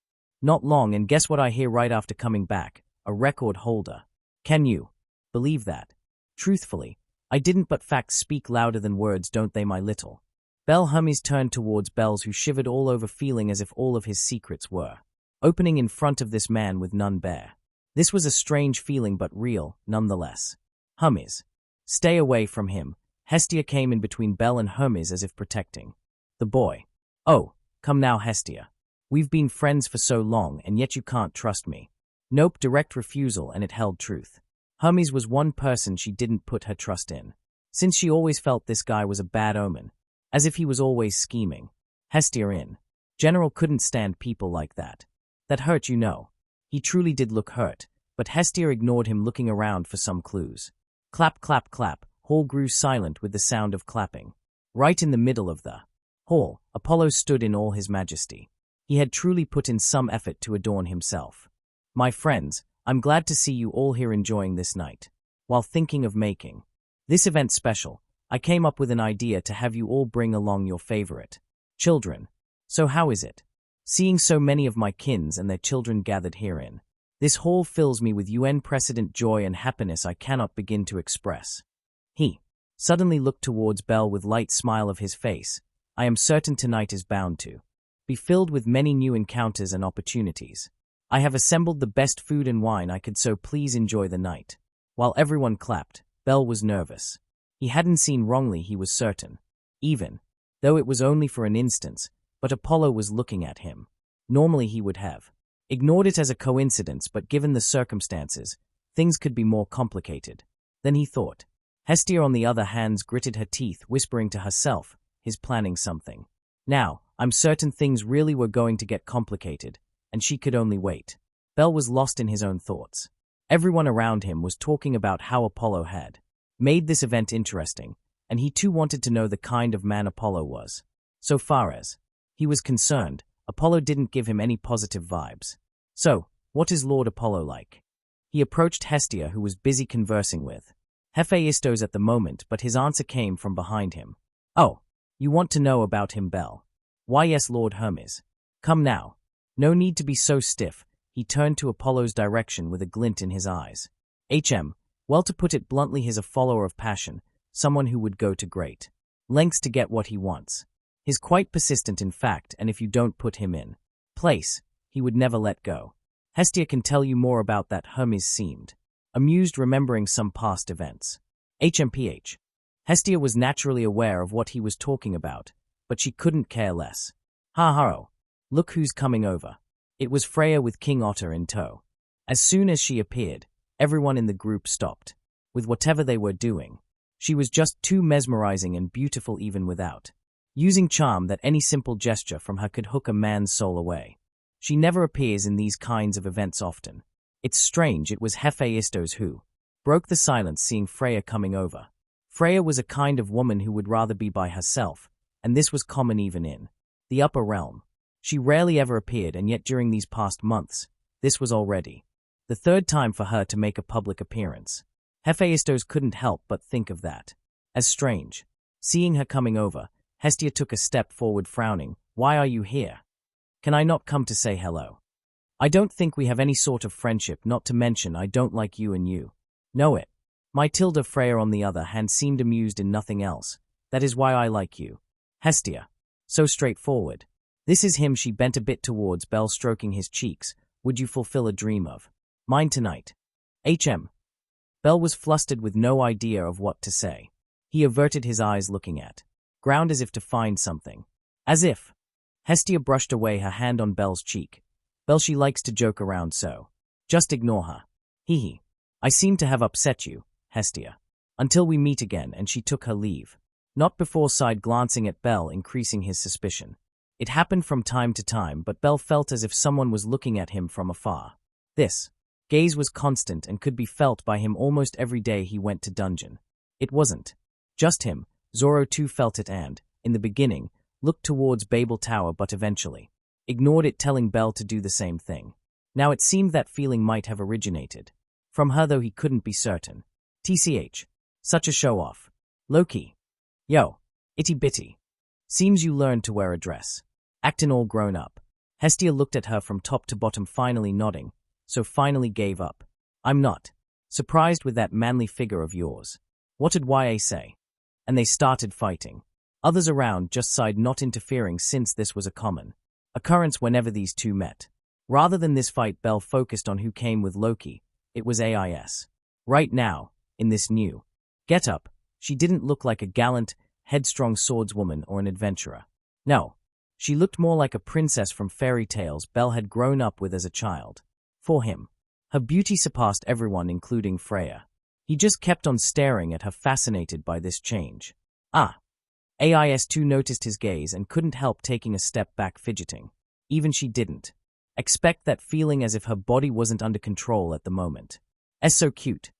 Not long, and guess what I hear right after coming back? A record holder. Can you believe that? Truthfully, I didn't, but facts speak louder than words, don't they, my little? Belle Hummies turned towards Bells, who shivered all over, feeling as if all of his secrets were opening in front of this man with none bare. This was a strange feeling, but real, nonetheless. Hummies, stay away from him. Hestia came in between Belle and Hummies as if protecting the boy. Oh, come now, Hestia. We've been friends for so long, and yet you can't trust me. Nope, direct refusal, and it held truth. Hummies was one person she didn't put her trust in, since she always felt this guy was a bad omen, as if he was always scheming. Hestia in. General couldn't stand people like that. That hurt, you know. He truly did look hurt, but Hestia ignored him, looking around for some clues. Clap, clap, clap. Hall grew silent with the sound of clapping. Right in the middle of the hall, Apollo stood in all his majesty. He had truly put in some effort to adorn himself. My friends, I'm glad to see you all here enjoying this night. While thinking of making this event special, I came up with an idea to have you all bring along your favorite children. So how is it? Seeing so many of my kins and their children gathered herein. This hall fills me with unprecedented joy and happiness I cannot begin to express. He suddenly looked towards Belle with light smile of his face. I am certain tonight is bound to be filled with many new encounters and opportunities. I have assembled the best food and wine I could, so please enjoy the night. While everyone clapped, Belle was nervous. He hadn't seen wrongly, he was certain. Even though it was only for an instant, but Apollo was looking at him. Normally he would have ignored it as a coincidence, but given the circumstances, things could be more complicated than he thought. Hestia, on the other hand, gritted her teeth, whispering to herself, he's planning something. Now, I'm certain things really were going to get complicated, and she could only wait. Belle was lost in his own thoughts. Everyone around him was talking about how Apollo had made this event interesting, and he too wanted to know the kind of man Apollo was. So far as he was concerned, Apollo didn't give him any positive vibes. So, what is Lord Apollo like? He approached Hestia, who was busy conversing with Hephaestos at the moment, but his answer came from behind him. Oh, you want to know about him, Belle? Why yes, Lord Hermes. Come now. No need to be so stiff. He turned to Apollo's direction with a glint in his eyes. Well, to put it bluntly, he's a follower of passion, someone who would go to great lengths to get what he wants. He's quite persistent, in fact, and if you don't put him in place, he would never let go. Hestia can tell you more about that. Hermes seemed amused, remembering some past events. Hestia was naturally aware of what he was talking about, but she couldn't care less. Ha ha, oh, look who's coming over. It was Freya with King Otter in tow. As soon as she appeared, everyone in the group stopped with whatever they were doing. She was just too mesmerizing and beautiful even without using charm, that any simple gesture from her could hook a man's soul away. She never appears in these kinds of events often. It's strange, it was Hephaestos who broke the silence, seeing Freya coming over. Freya was a kind of woman who would rather be by herself, and this was common even in the upper realm. She rarely ever appeared, and yet during these past months, this was already the third time for her to make a public appearance. Hephaestos couldn't help but think of that as strange. Seeing her coming over, Hestia took a step forward, frowning. Why are you here? Can I not come to say hello? I don't think we have any sort of friendship, not to mention I don't like you and you know it. My Tilda. Freya, on the other hand, seemed amused in nothing else. That is why I like you. Hestia. So straightforward. This is him. She bent a bit towards Belle, stroking his cheeks. Would you fulfill a dream of mine tonight? Belle was flustered with no idea of what to say. He averted his eyes, looking at ground as if to find something. As if. Hestia brushed away her hand on Belle's cheek. Belle, she likes to joke around, so just ignore her. Hee. I seem to have upset you, Hestia. Until we meet again, and she took her leave. Not before, sighed, glancing at Belle, increasing his suspicion. It happened from time to time, but Belle felt as if someone was looking at him from afar. This gaze was constant and could be felt by him almost every day he went to dungeon. It wasn't just him. Zoro too felt it and, in the beginning, looked towards Babel Tower, but eventually ignored it, telling Belle to do the same thing. Now it seemed that feeling might have originated from her, though he couldn't be certain. TCH. Such a show-off. Low-key. Yo. Itty-bitty. Seems you learned to wear a dress. Actin' all grown up. Hestia looked at her from top to bottom, finally nodding, so finally gave up. I'm not surprised with that manly figure of yours. What did YA say? And they started fighting. Others around just sighed, not interfering, since this was a common occurrence whenever these two met. Rather than this fight, Belle focused on who came with Loki. It was AIS. Right now, in this new get-up, she didn't look like a gallant, headstrong swordswoman or an adventurer. No, she looked more like a princess from fairy tales Belle had grown up with as a child. For him, her beauty surpassed everyone, including Freya. He just kept on staring at her, fascinated by this change. Ah, AIS2 noticed his gaze and couldn't help taking a step back, fidgeting. Even she didn't expect that feeling, as if her body wasn't under control at the moment. So cute.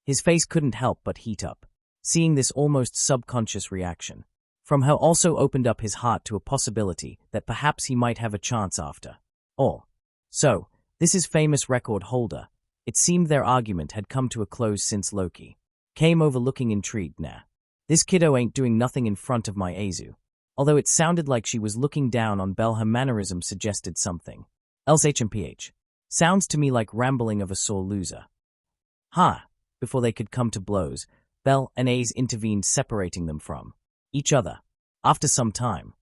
His face couldn't help but heat up, seeing this almost subconscious reaction from her also opened up his heart to a possibility that perhaps he might have a chance after all. So, this is famous record holder. It seemed their argument had come to a close since Loki came over looking intrigued. Nah, this kiddo ain't doing nothing in front of my Azu. Although it sounded like she was looking down on Belle, her mannerism suggested something else. HMPH. Sounds to me like rambling of a sore loser. Before they could come to blows, Belle and Ace intervened, separating them from each other. After some time.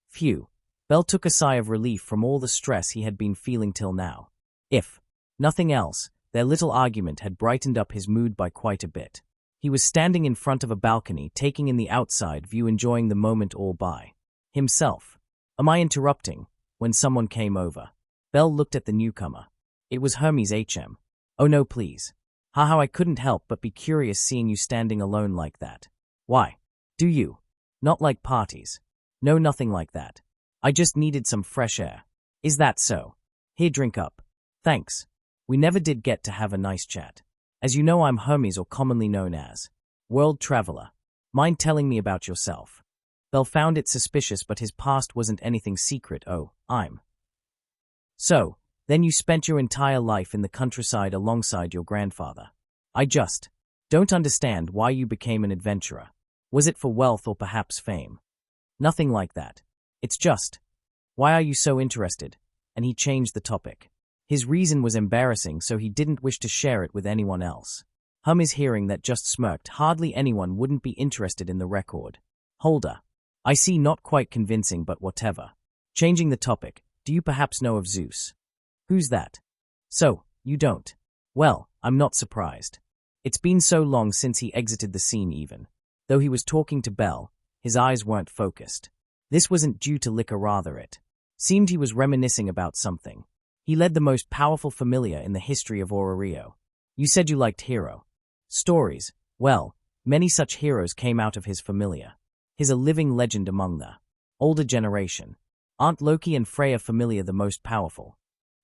Phew. Belle took a sigh of relief from all the stress he had been feeling till now. If nothing else, their little argument had brightened up his mood by quite a bit. He was standing in front of a balcony, taking in the outside view, enjoying the moment all by himself. Am I interrupting? When someone came over. Belle looked at the newcomer. It was Hermes HM. Oh no, please. How I couldn't help but be curious seeing you standing alone like that. Why? Do you? Not like parties. No, nothing like that. I just needed some fresh air. Is that so? Here, drink up. Thanks. We never did get to have a nice chat. As you know, I'm Hermes, or commonly known as World Traveler. Mind telling me about yourself? Belle found it suspicious, but his past wasn't anything secret. Oh, I'm. So, then you spent your entire life in the countryside alongside your grandfather. I just don't understand why you became an adventurer. Was it for wealth or perhaps fame? Nothing like that. It's just, why are you so interested? And he changed the topic. His reason was embarrassing, so he didn't wish to share it with anyone else. Hermes, hearing that, just smirked. Hardly anyone wouldn't be interested in the record holder. I see, not quite convincing, but whatever. Changing the topic, do you perhaps know of Zeus? Who's that? So, you don't? Well, I'm not surprised. It's been so long since he exited the scene. Even though he was talking to Belle, his eyes weren't focused. This wasn't due to liquor, rather it seemed he was reminiscing about something. He led the most powerful familia in the history of Ororio. You said you liked hero stories. Well, many such heroes came out of his familia. He's a living legend among the older generation. Aren't Loki and Freya familia the most powerful?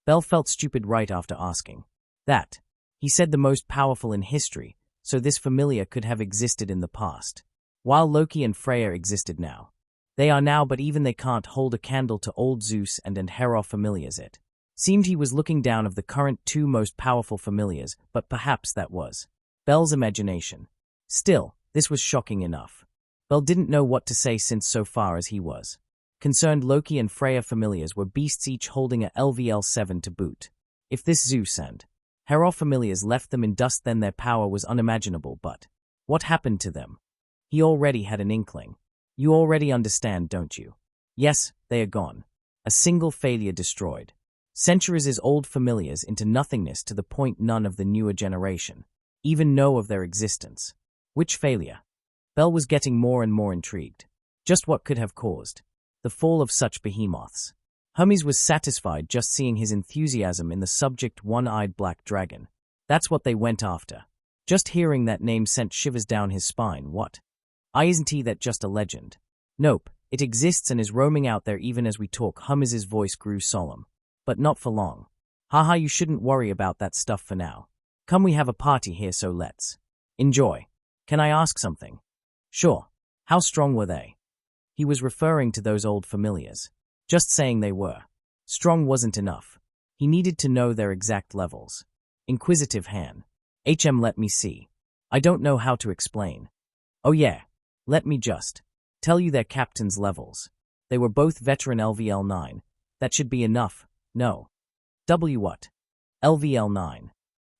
Belle felt stupid right after asking that. He said the most powerful in history, so this familia could have existed in the past. While Loki and Freya existed now. They are now, but even they can't hold a candle to old Zeus and Hera familias. It seemed he was looking down of the current two most powerful familias, but perhaps that was Belle's imagination. Still, this was shocking enough. Belle didn't know what to say, since so far as he was concerned, Loki and Freya familias were beasts, each holding a LVL7 to boot. If this Zeus and Hera familias left them in dust, then their power was unimaginable. But what happened to them? He already had an inkling. You already understand, don't you? Yes, they are gone. A single failure destroyed centuries' old familiars into nothingness, to the point none of the newer generation even know of their existence. Which failure? Belle was getting more and more intrigued. Just what could have caused the fall of such behemoths? Hermes was satisfied just seeing his enthusiasm in the subject. One-eyed black dragon. That's what they went after. Just hearing that name sent shivers down his spine. What? Isn't he that just a legend? Nope, it exists and is roaming out there even as we talk. Hermes's voice grew solemn. But not for long. Haha, you shouldn't worry about that stuff for now. Come, we have a party here, so let's enjoy. Can I ask something? Sure. How strong were they? He was referring to those old familiars. Just saying they were strong wasn't enough. He needed to know their exact levels. Inquisitive Han. Let me see. I don't know how to explain. Oh yeah. Let me just tell you their captain's levels. They were both veteran LVL9. That should be enough. No. W what? LVL9.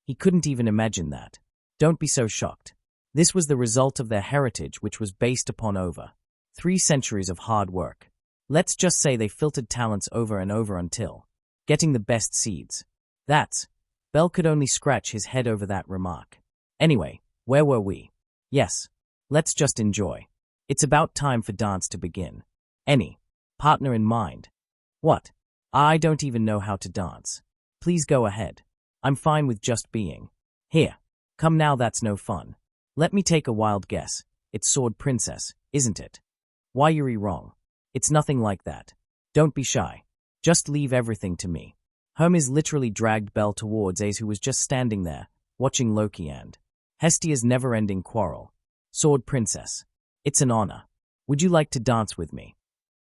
He couldn't even imagine that. Don't be so shocked. This was the result of their heritage, which was based upon over 3 centuries of hard work. Let's just say they filtered talents over and over until getting the best seeds. That's. Belle could only scratch his head over that remark. Anyway, where were we? Yes. Let's just enjoy. It's about time for dance to begin. Any partner in mind? What? I don't even know how to dance. Please go ahead. I'm fine with just being here. Come now, that's no fun. Let me take a wild guess. It's Sword Princess, isn't it? Why you're wrong? It's nothing like that. Don't be shy. Just leave everything to me. Hermes literally dragged Belle towards Ace, who was just standing there, watching Loki and Hestia's never-ending quarrel. Sword Princess. It's an honor. Would you like to dance with me?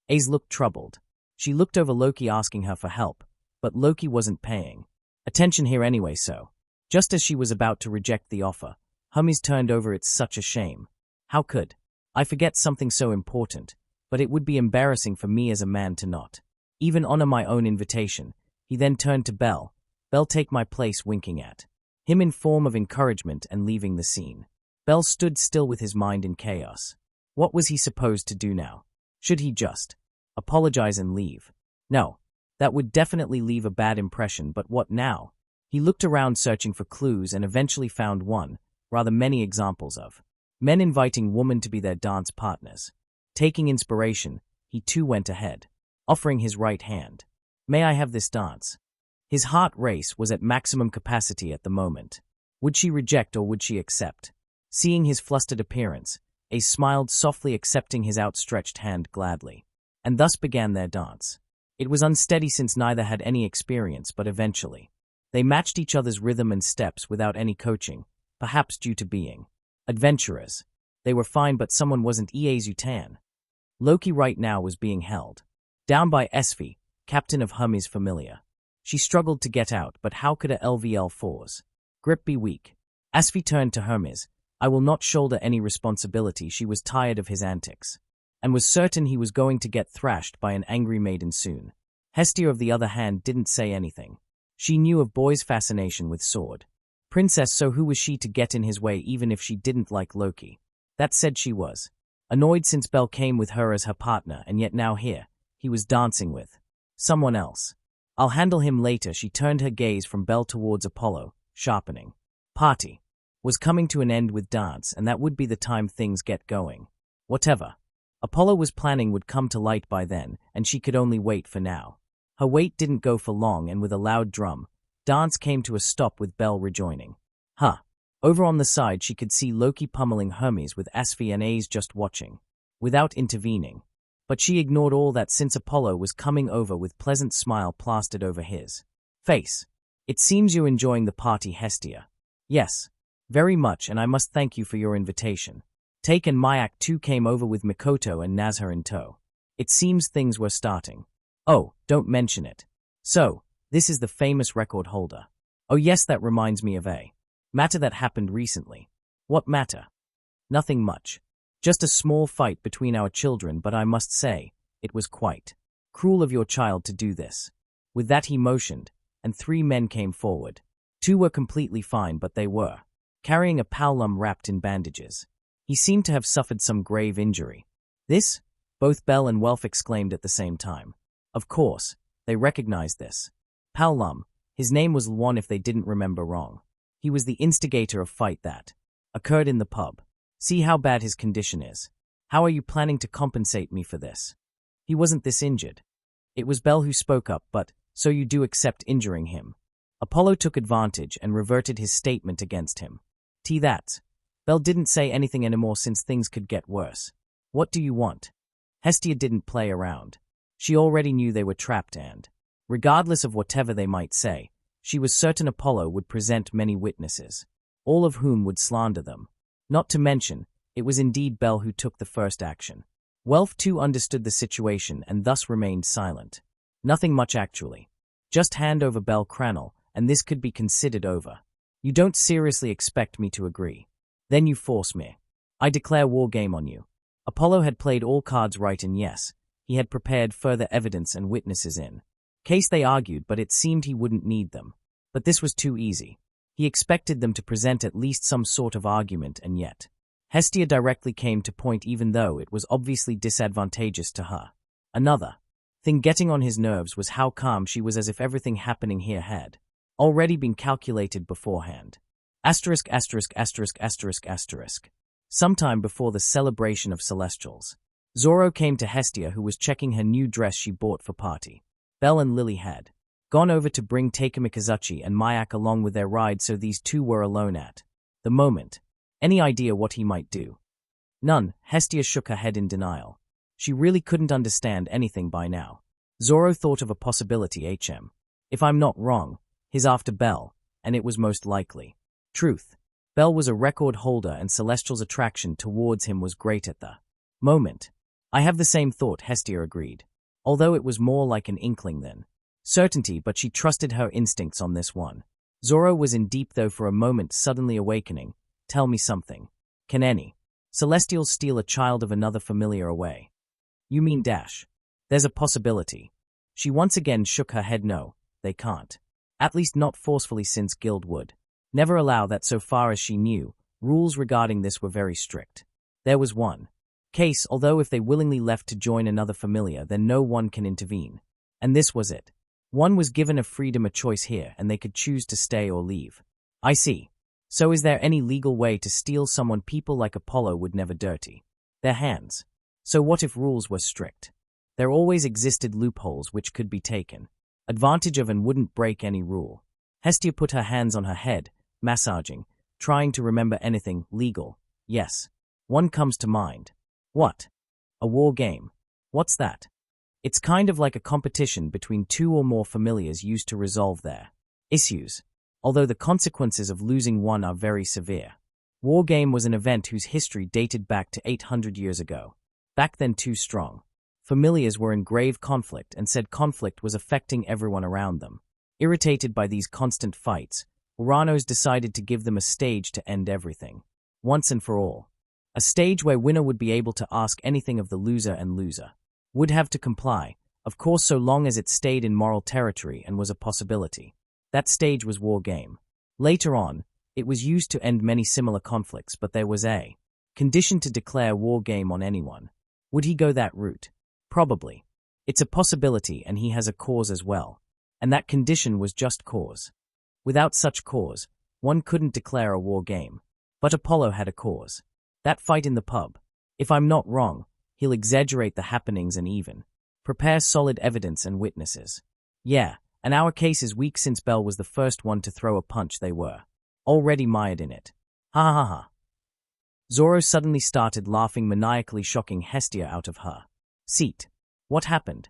Ace looked troubled. She looked over Loki asking her for help, but Loki wasn't paying attention here anyway, so just as she was about to reject the offer, Hermes turned over. It's such a shame. How could I forget something so important? But it would be embarrassing for me as a man to not even honor my own invitation. He then turned to Belle. Belle, take my place, winking at him in form of encouragement and leaving the scene. Belle stood still with his mind in chaos. What was he supposed to do now? Should he just apologize and leave? No, that would definitely leave a bad impression, but what now? He looked around searching for clues and eventually found one, rather many examples of men inviting women to be their dance partners. Taking inspiration, he too went ahead, offering his right hand. May I have this dance? His heart race was at maximum capacity at the moment. Would she reject or would she accept? Seeing his flustered appearance, Ace smiled softly, accepting his outstretched hand gladly. And thus began their dance. It was unsteady since neither had any experience, but eventually they matched each other's rhythm and steps without any coaching, perhaps due to being adventurers. They were fine, but someone wasn't Eazutan. Loki right now was being held down by Esfi, captain of Hestia Famelia. She struggled to get out, but how could a LVL4's grip be weak? Esfi turned to Hermes. I will not shoulder any responsibility. She was tired of his antics, and was certain he was going to get thrashed by an angry maiden soon. Hestia, of the other hand, didn't say anything. She knew of boys' fascination with sword princess, so who was she to get in his way even if she didn't like Loki? That said, she was annoyed since Belle came with her as her partner, and yet now here he was dancing with someone else. I'll handle him later. She turned her gaze from Belle towards Apollo, sharpening. Party was coming to an end with dance, and that would be the time things get going. Whatever Apollo was planning would come to light by then, and she could only wait for now. Her wait didn't go for long, and with a loud drum, dance came to a stop with Belle rejoining. Over on the side she could see Loki pummeling Hermes with Asfi and Ace just watching, without intervening. But she ignored all that since Apollo was coming over with pleasant smile plastered over his face. It seems you're enjoying the party, Hestia. Yes, very much, and I must thank you for your invitation. Take and Mayak too came over with Mikoto and Nazha in tow. It seems things were starting. Oh, don't mention it. So, this is the famous record holder. Oh yes, that reminds me of a matter that happened recently. What matter? Nothing much. Just a small fight between our children, but I must say, it was quite cruel of your child to do this. With that he motioned, and 3 men came forward. 2 were completely fine, but they were carrying a Paolum wrapped in bandages. He seemed to have suffered some grave injury. This? Both Belle and Welf exclaimed at the same time. Of course, they recognized this. Paolum, his name was Luan if they didn't remember wrong. He was the instigator of fight that occurred in the pub. See how bad his condition is. How are you planning to compensate me for this? He wasn't this injured. It was Belle who spoke up, but, so you do accept injuring him? Apollo took advantage and reverted his statement against him. That. Belle didn't say anything anymore since things could get worse. What do you want? Hestia didn't play around. She already knew they were trapped and, regardless of whatever they might say, she was certain Apollo would present many witnesses, all of whom would slander them. Not to mention, it was indeed Belle who took the first action. Welf too understood the situation and thus remained silent. Nothing much actually. Just hand over Belle Cranel, and this could be considered over. You don't seriously expect me to agree. Then you force me. I declare war game on you. Apollo had played all cards right, and yes, he had prepared further evidence and witnesses in case they argued, but it seemed he wouldn't need them. But this was too easy. He expected them to present at least some sort of argument, and yet Hestia directly came to point, even though it was obviously disadvantageous to her. Another thing getting on his nerves was how calm she was, as if everything happening here had already been calculated beforehand. Sometime before the celebration of Celestials, Zoro came to Hestia, who was checking her new dress she bought for party. Belle and Lily had gone over to bring Takemikazuchi and Mayak along with their ride, so these 2 were alone at the moment. Any idea what he might do? None. Hestia shook her head in denial. She really couldn't understand anything by now. Zoro thought of a possibility. If I'm not wrong, he's after Bell, and it was most likely. Truth. Bell was a record holder and Celestial's attraction towards him was great at the moment. I have the same thought, Hestia agreed. Although it was more like an inkling than certainty, but she trusted her instincts on this one. Zoro was in deep though for a moment, suddenly awakening. Tell me something. Can any Celestials steal a child of another familiar away? You mean Dash? There's a possibility. She once again shook her head. No, they can't. At least not forcefully, since Guild would never allow that. So far as she knew, rules regarding this were very strict. There was one case, although if they willingly left to join another familiar, then no one can intervene. And this was it. One was given a freedom, a choice here, and they could choose to stay or leave. I see. So is there any legal way to steal someone people like Apollo would never dirty their hands? So what if rules were strict? There always existed loopholes which could be taken advantage of and wouldn't break any rule. Hestia put her hands on her head, massaging, trying to remember anything legal. Yes. One comes to mind. What? A war game. What's that? It's kind of like a competition between two or more familiars used to resolve their issues, although the consequences of losing one are very severe. War game was an event whose history dated back to 800 years ago. Back then, two strong familiars were in grave conflict, and said conflict was affecting everyone around them. Irritated by these constant fights, Uranos decided to give them a stage to end everything, once and for all. A stage where winner would be able to ask anything of the loser, and loser would have to comply, of course so long as it stayed in moral territory and was a possibility. That stage was war game. Later on, it was used to end many similar conflicts, but there was a condition to declare war game on anyone. Would he go that route? Probably. It's a possibility, and he has a cause as well. And that condition was just cause. Without such cause, one couldn't declare a war game. But Apollo had a cause. That fight in the pub. If I'm not wrong, he'll exaggerate the happenings and even prepare solid evidence and witnesses. Yeah, and our case is weak since Bell was the first one to throw a punch. They were already mired in it. Ha ha ha. Zoro suddenly started laughing maniacally, shocking Hestia out of her seat. What happened?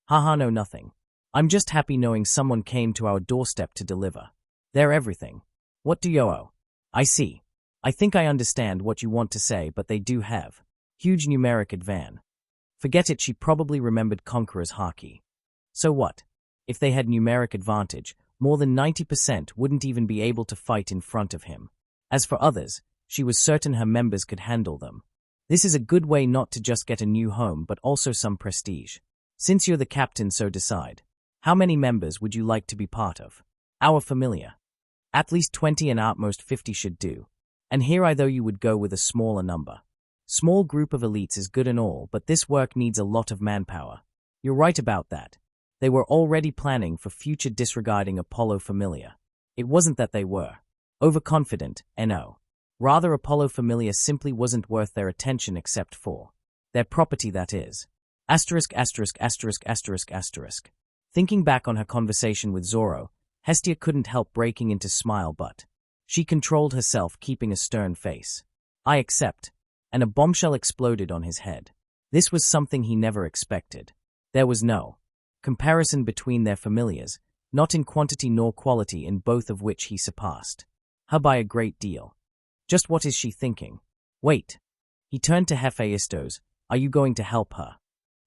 Haha, no, nothing. I'm just happy knowing someone came to our doorstep to deliver. They're everything. What do you owe? I see. I think I understand what you want to say, but they do have huge numeric advan. Forget it, she probably remembered Conqueror's haki. So what? If they had numeric advantage, more than 90% wouldn't even be able to fight in front of him. As for others, she was certain her members could handle them. This is a good way not to just get a new home, but also some prestige. Since you're the captain, so decide. How many members would you like to be part of our familia? At least 20 and utmost 50 should do. And here I though you would go with a smaller number. Small group of elites is good and all, but this work needs a lot of manpower. You're right about that. They were already planning for future disregarding Apollo Familia. It wasn't that they were overconfident, no. Rather, Apollo Familia simply wasn't worth their attention except for their property, that is. Asterisk, asterisk, asterisk, asterisk, asterisk. Thinking back on her conversation with Zoro, Hestia couldn't help breaking into smile, but she controlled herself, keeping a stern face. I accept. And a bombshell exploded on his head. This was something he never expected. There was no comparison between their familiars, not in quantity nor quality, in both of which he surpassed her by a great deal. Just what is she thinking? Wait. He turned to Hephaistos. Are you going to help her?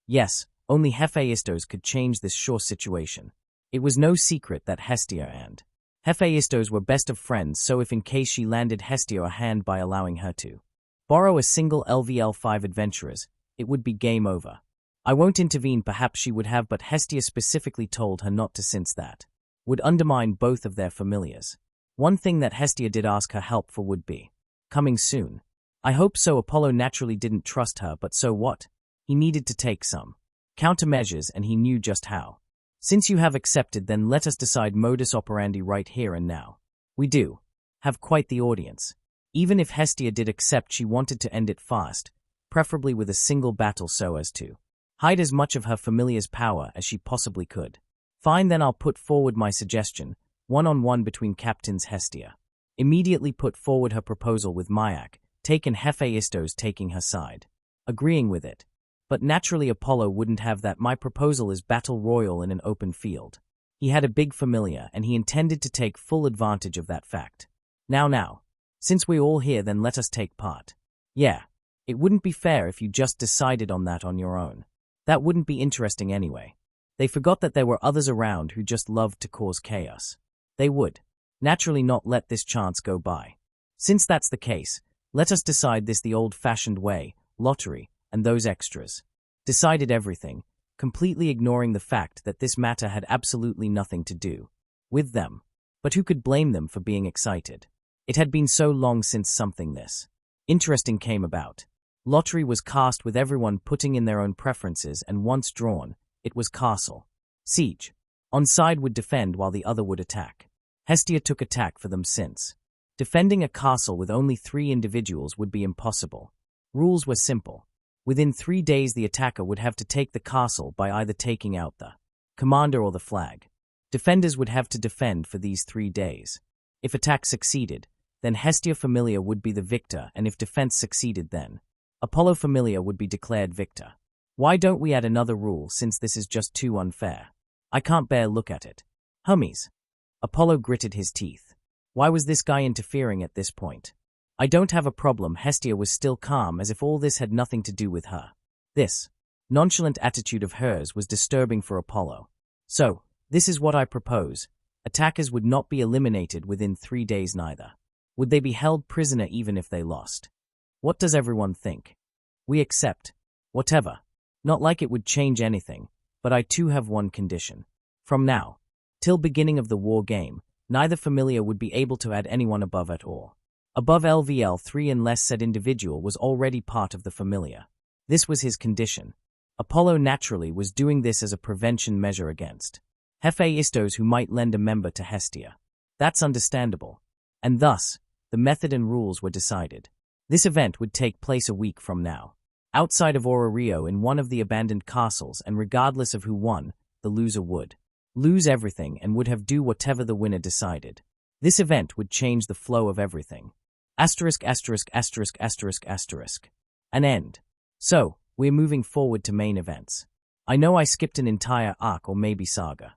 Yes, only Hephaistos could change this sure situation. It was no secret that Hestia and Hephaistos were best of friends, so if in case she landed Hestia a hand by allowing her to borrow a single LVL5 adventurers, it would be game over. I won't intervene, perhaps she would have, but Hestia specifically told her not to, since that would undermine both of their familiars. One thing that Hestia did ask her help for would be coming soon. I hope so. Apollo naturally didn't trust her, but so what? He needed to take some countermeasures, and he knew just how. Since you have accepted, then let us decide modus operandi right here and now. We do have quite the audience. Even if Hestia did accept, she wanted to end it fast, preferably with a single battle, so as to hide as much of her familiar's power as she possibly could. Fine, then I'll put forward my suggestion, one-on-one between captains. Hestia immediately put forward her proposal with Mayak, taken Hephaistos taking her side, agreeing with it. But naturally Apollo wouldn't have that. My proposal is battle royal in an open field. He had a big familia, and he intended to take full advantage of that fact. Now, since we're all here, then let us take part. Yeah, it wouldn't be fair if you just decided on that on your own. That wouldn't be interesting anyway. They forgot that there were others around who just loved to cause chaos. They would, naturally, not let this chance go by. Since that's the case, let us decide this the old-fashioned way, lottery, and those extras. Decided everything, completely ignoring the fact that this matter had absolutely nothing to do with them. But who could blame them for being excited? It had been so long since something this interesting came about. Lottery was cast with everyone putting in their own preferences, and once drawn, it was castle. Siege. On side would defend while the other would attack. Hestia took attack for them since defending a castle with only 3 individuals would be impossible. Rules were simple. Within 3 days the attacker would have to take the castle by either taking out the commander or the flag. Defenders would have to defend for these 3 days. If attack succeeded, then Hestia Famelia would be the victor, and if defense succeeded, then Apollo Famelia would be declared victor. Why don't we add another rule, since this is just too unfair? I can't bear look at it. Hummies. Apollo gritted his teeth. Why was this guy interfering at this point? I don't have a problem. Hestia was still calm, as if all this had nothing to do with her. This nonchalant attitude of hers was disturbing for Apollo. So, this is what I propose. Attackers would not be eliminated within 3 days neither. Would they be held prisoner even if they lost? What does everyone think? We accept. Whatever. Not like it would change anything, but I too have one condition. From now till beginning of the war game, neither familia would be able to add anyone above at all. Above LVL 3 unless said individual was already part of the familia. This was his condition. Apollo naturally was doing this as a prevention measure against Hephaistos who might lend a member to Hestia. That's understandable. And thus, the method and rules were decided. This event would take place a week from now, outside of Rio in one of the abandoned castles, and regardless of who won, the loser would lose everything and would have do whatever the winner decided. This event would change the flow of everything. Asterisk, asterisk, asterisk, asterisk, asterisk. An end. So, we're moving forward to main events. I know I skipped an entire arc or maybe saga.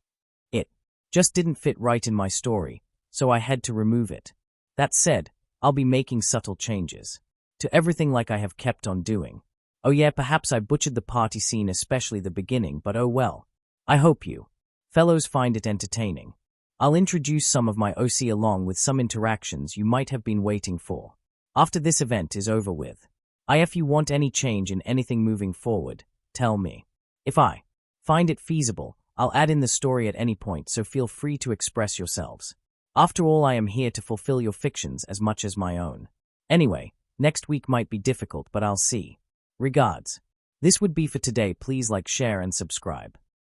It just didn't fit right in my story, so I had to remove it. That said, I'll be making subtle changes to everything like I have kept on doing. Oh yeah, perhaps I butchered the party scene, especially the beginning, but oh well. I hope you fellows find it entertaining. I'll introduce some of my OC along with some interactions you might have been waiting for. After this event is over with. If you want any change in anything moving forward, tell me. If I find it feasible, I'll add in the story at any point, so feel free to express yourselves. After all, I am here to fulfill your fictions as much as my own. Anyway, next week might be difficult, but I'll see. Regards. This would be for today. Please like, share, and subscribe.